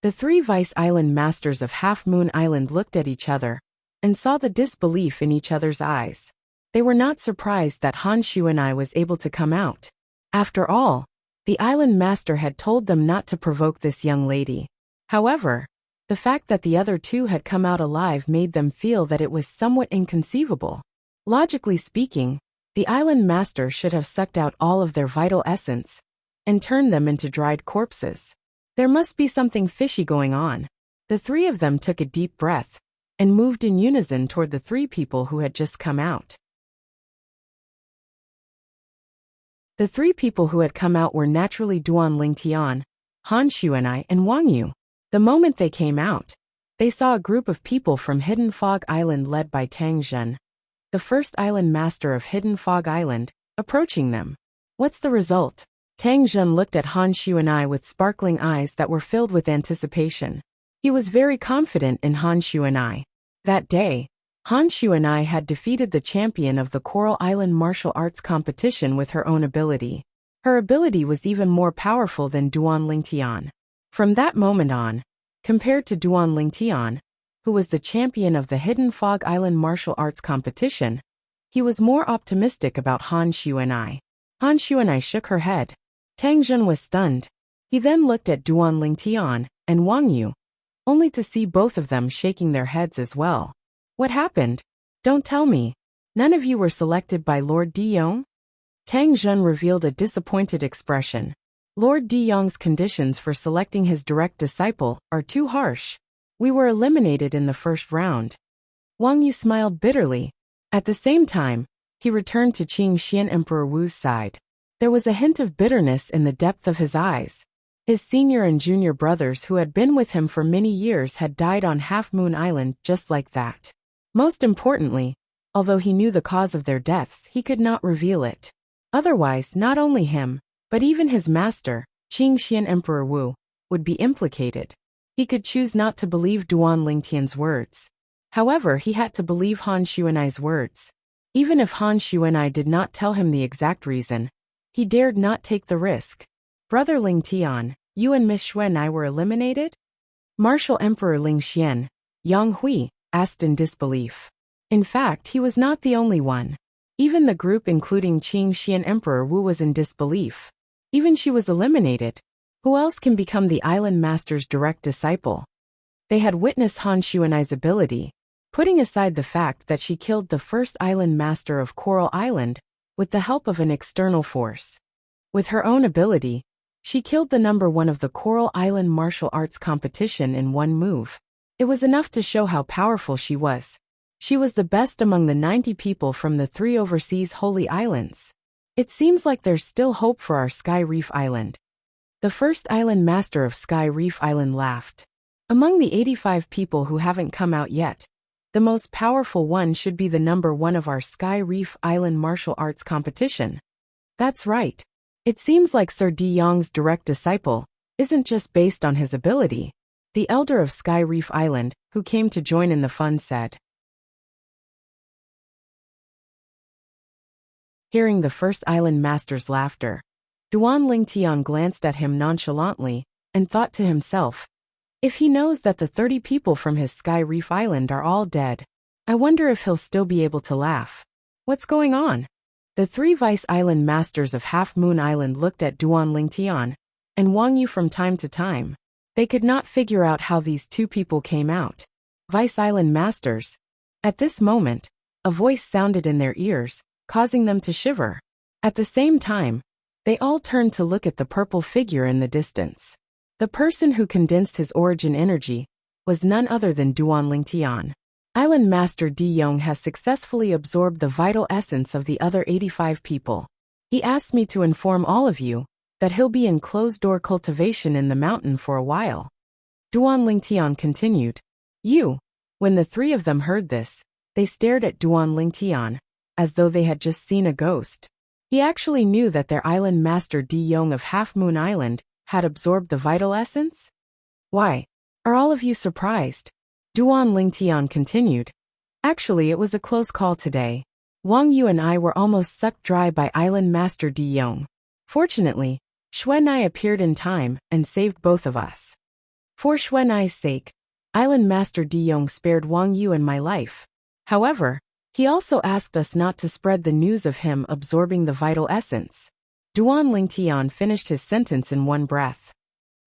The 3 Vice Island masters of Half Moon Island looked at each other and saw the disbelief in each other's eyes. They were not surprised that Han Xuanai was able to come out. After all, the island master had told them not to provoke this young lady. However, the fact that the other 2 had come out alive made them feel that it was somewhat inconceivable. Logically speaking, the island master should have sucked out all of their vital essence and turned them into dried corpses. There must be something fishy going on. The 3 of them took a deep breath and moved in unison toward the 3 people who had just come out. The 3 people who had come out were naturally Duan Lingtian, Han Xuanai, and Wang Yu. The moment they came out, they saw a group of people from Hidden Fog Island led by Tang Zhen, the first island master of Hidden Fog Island, approaching them. What's the result? Tang Zhen looked at Han Xuanai with sparkling eyes that were filled with anticipation. He was very confident in Han Xuanai. That day, Han Xuanai had defeated the champion of the Coral Island martial arts competition with her own ability. Her ability was even more powerful than Duan Lingtian. From that moment on, compared to Duan Lingtian, who was the champion of the Hidden Fog Island martial arts competition, he was more optimistic about Han Xuanai. Han Xuanai shook her head. Tang Zhen was stunned. He then looked at Duan Lingtian and Wang Yu, only to see both of them shaking their heads as well. What happened? Don't tell me. None of you were selected by Lord Di Yong? Tang Zhen revealed a disappointed expression. Lord Di Yong's conditions for selecting his direct disciple are too harsh. We were eliminated in the first round. Wang Yu smiled bitterly. At the same time, he returned to Qing Xian Emperor Wu's side. There was a hint of bitterness in the depth of his eyes. His senior and junior brothers who had been with him for many years had died on Half Moon Island just like that. Most importantly, although he knew the cause of their deaths, he could not reveal it. Otherwise, not only him, but even his master, Qing Xian Emperor Wu, would be implicated. He could choose not to believe Duan Lingtian's words. However, he had to believe Han Xuanai's words. Even if Han Xuanai did not tell him the exact reason, he dared not take the risk. Brother Lingtian, you and Miss Xuanai were eliminated? Martial Emperor Lingxian, Yang Hui, asked in disbelief. In fact, he was not the only one. Even the group including Qing Xian Emperor Wu was in disbelief. Even she was eliminated. Who else can become the island master's direct disciple? They had witnessed Han Xuanai's ability, putting aside the fact that she killed the first island master of Coral Island with the help of an external force. With her own ability, she killed the number 1 of the Coral Island martial arts competition in one move. It was enough to show how powerful she was. She was the best among the 90 people from the 3 overseas holy islands. It seems like there's still hope for our Sky Reef Island. The first island master of Sky Reef Island laughed. Among the 85 people who haven't come out yet, the most powerful one should be the number 1 of our Sky Reef Island martial arts competition. That's right. It seems like Sir Di Yong's direct disciple isn't just based on his ability. The elder of Sky Reef Island, who came to join in the fun, said. Hearing the first island master's laughter, Duan Lingtian glanced at him nonchalantly and thought to himself, if he knows that the 30 people from his Sky Reef Island are all dead, I wonder if he'll still be able to laugh. What's going on? The 3 Vice Island masters of Half Moon Island looked at Duan Lingtian and Wang Yu from time to time. They could not figure out how these 2 people came out. Vice Island masters. At this moment, a voice sounded in their ears, causing them to shiver. At the same time, they all turned to look at the purple figure in the distance. The person who condensed his origin energy was none other than Duan Lingtian. Island Master Di Yong has successfully absorbed the vital essence of the other 85 people. He asked me to inform all of you that he'll be in closed-door cultivation in the mountain for a while. Duan Lingtian continued. When the 3 of them heard this, they stared at Duan Lingtian, as though they had just seen a ghost. He actually knew that their island master Di Yong of Half Moon Island had absorbed the vital essence? Why, are all of you surprised? Duan Lingtian continued. Actually, it was a close call today. Wang Yu and I were almost sucked dry by Island Master Di Yong. Fortunately, Xuanai appeared in time and saved both of us. For Xuanai's sake, Island Master Di Yong spared Wang Yu and my life. However, he also asked us not to spread the news of him absorbing the vital essence. Duan Lingtian finished his sentence in one breath.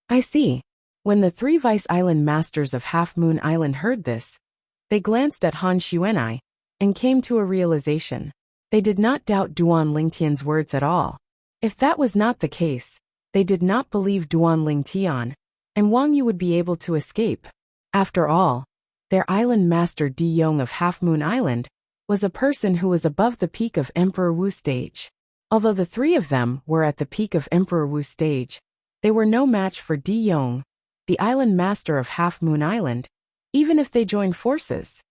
I see. When the three Vice Island Masters of Half Moon Island heard this, they glanced at Han Xuanai and came to a realization. They did not doubt Duan Lingtian's words at all. If that was not the case, they did not believe Duan Lingtian, and Wang Yu would be able to escape. After all, their island master Di Yong of Half Moon Island was a person who was above the peak of Emperor Wu stage. Although the three of them were at the peak of Emperor Wu stage, they were no match for Di Yong, the island master of Half Moon Island, even if they joined forces.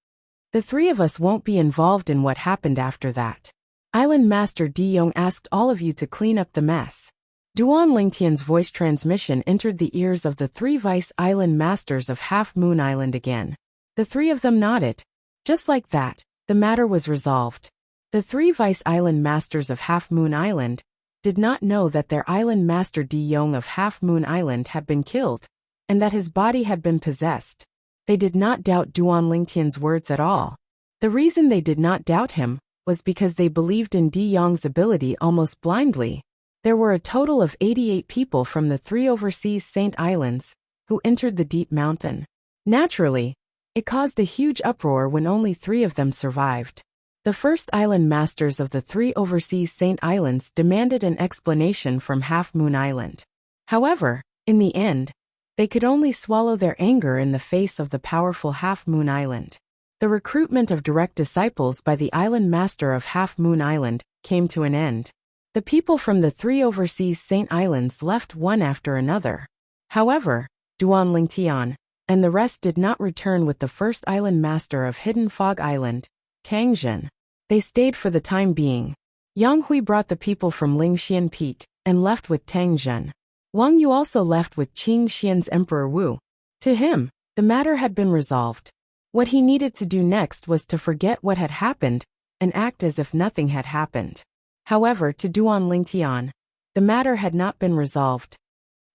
The three of us won't be involved in what happened after that. Island Master Di Yong asked all of you to clean up the mess. Duan Lingtian's voice transmission entered the ears of the three Vice Island Masters of Half Moon Island again. The three of them nodded. Just like that, the matter was resolved. The three Vice Island Masters of Half Moon Island did not know that their Island Master Di Yong of Half Moon Island had been killed, and that his body had been possessed. They did not doubt Duan Lingtian's words at all. The reason they did not doubt him was because they believed in Di Yong's ability almost blindly. There were a total of 88 people from the three overseas Saint Islands who entered the deep mountain. Naturally, it caused a huge uproar when only 3 of them survived. The first island masters of the 3 overseas Saint Islands demanded an explanation from Half Moon Island. However, in the end, they could only swallow their anger in the face of the powerful Half Moon Island. The recruitment of direct disciples by the island master of Half Moon Island came to an end. The people from the 3 overseas Saint Islands left one after another. However, Duan Lingtian and the rest did not return with the first island master of Hidden Fog Island, Tang Zhen. They stayed for the time being. Yang Hui brought the people from Lingxian Peak and left with Tang Zhen. Wang Yu also left with Qing Xian's Emperor Wu. To him, the matter had been resolved. What he needed to do next was to forget what had happened and act as if nothing had happened. However, to Duan Lingtian, the matter had not been resolved.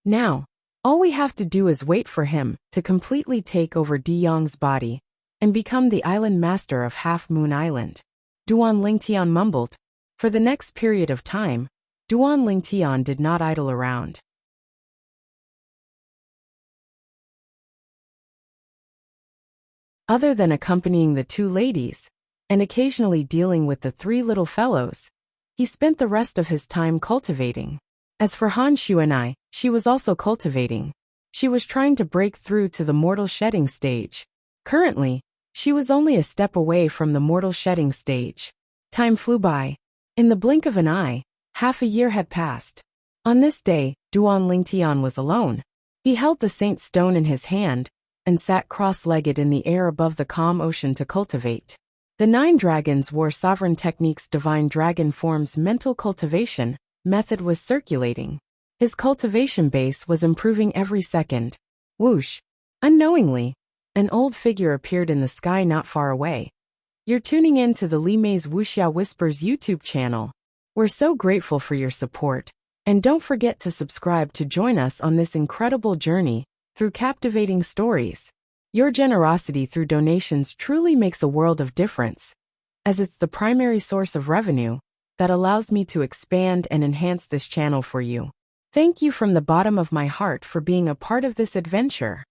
Now, all we have to do is wait for him to completely take over Di Yong's body and become the island master of Half Moon Island. Duan Lingtian mumbled. For the next period of time, Duan Lingtian did not idle around. Other than accompanying the 2 ladies, and occasionally dealing with the 3 little fellows, he spent the rest of his time cultivating. As for Han Xuanai, she was also cultivating. She was trying to break through to the mortal shedding stage. Currently, she was only a step away from the mortal shedding stage. Time flew by. In the blink of an eye, half a year had passed. On this day, Duan Lingtian was alone. He held the Saint Stone in his hand and sat cross-legged in the air above the calm ocean to cultivate. The 9 dragons wore Sovereign Technique's Divine Dragon Form's mental cultivation method was circulating. His cultivation base was improving every second. Whoosh! Unknowingly, an old figure appeared in the sky not far away. You're tuning in to the Li Mei's Wuxia Whispers YouTube channel. We're so grateful for your support, and don't forget to subscribe to join us on this incredible journey through captivating stories. Your generosity through donations truly makes a world of difference, as it's the primary source of revenue that allows me to expand and enhance this channel for you. Thank you from the bottom of my heart for being a part of this adventure.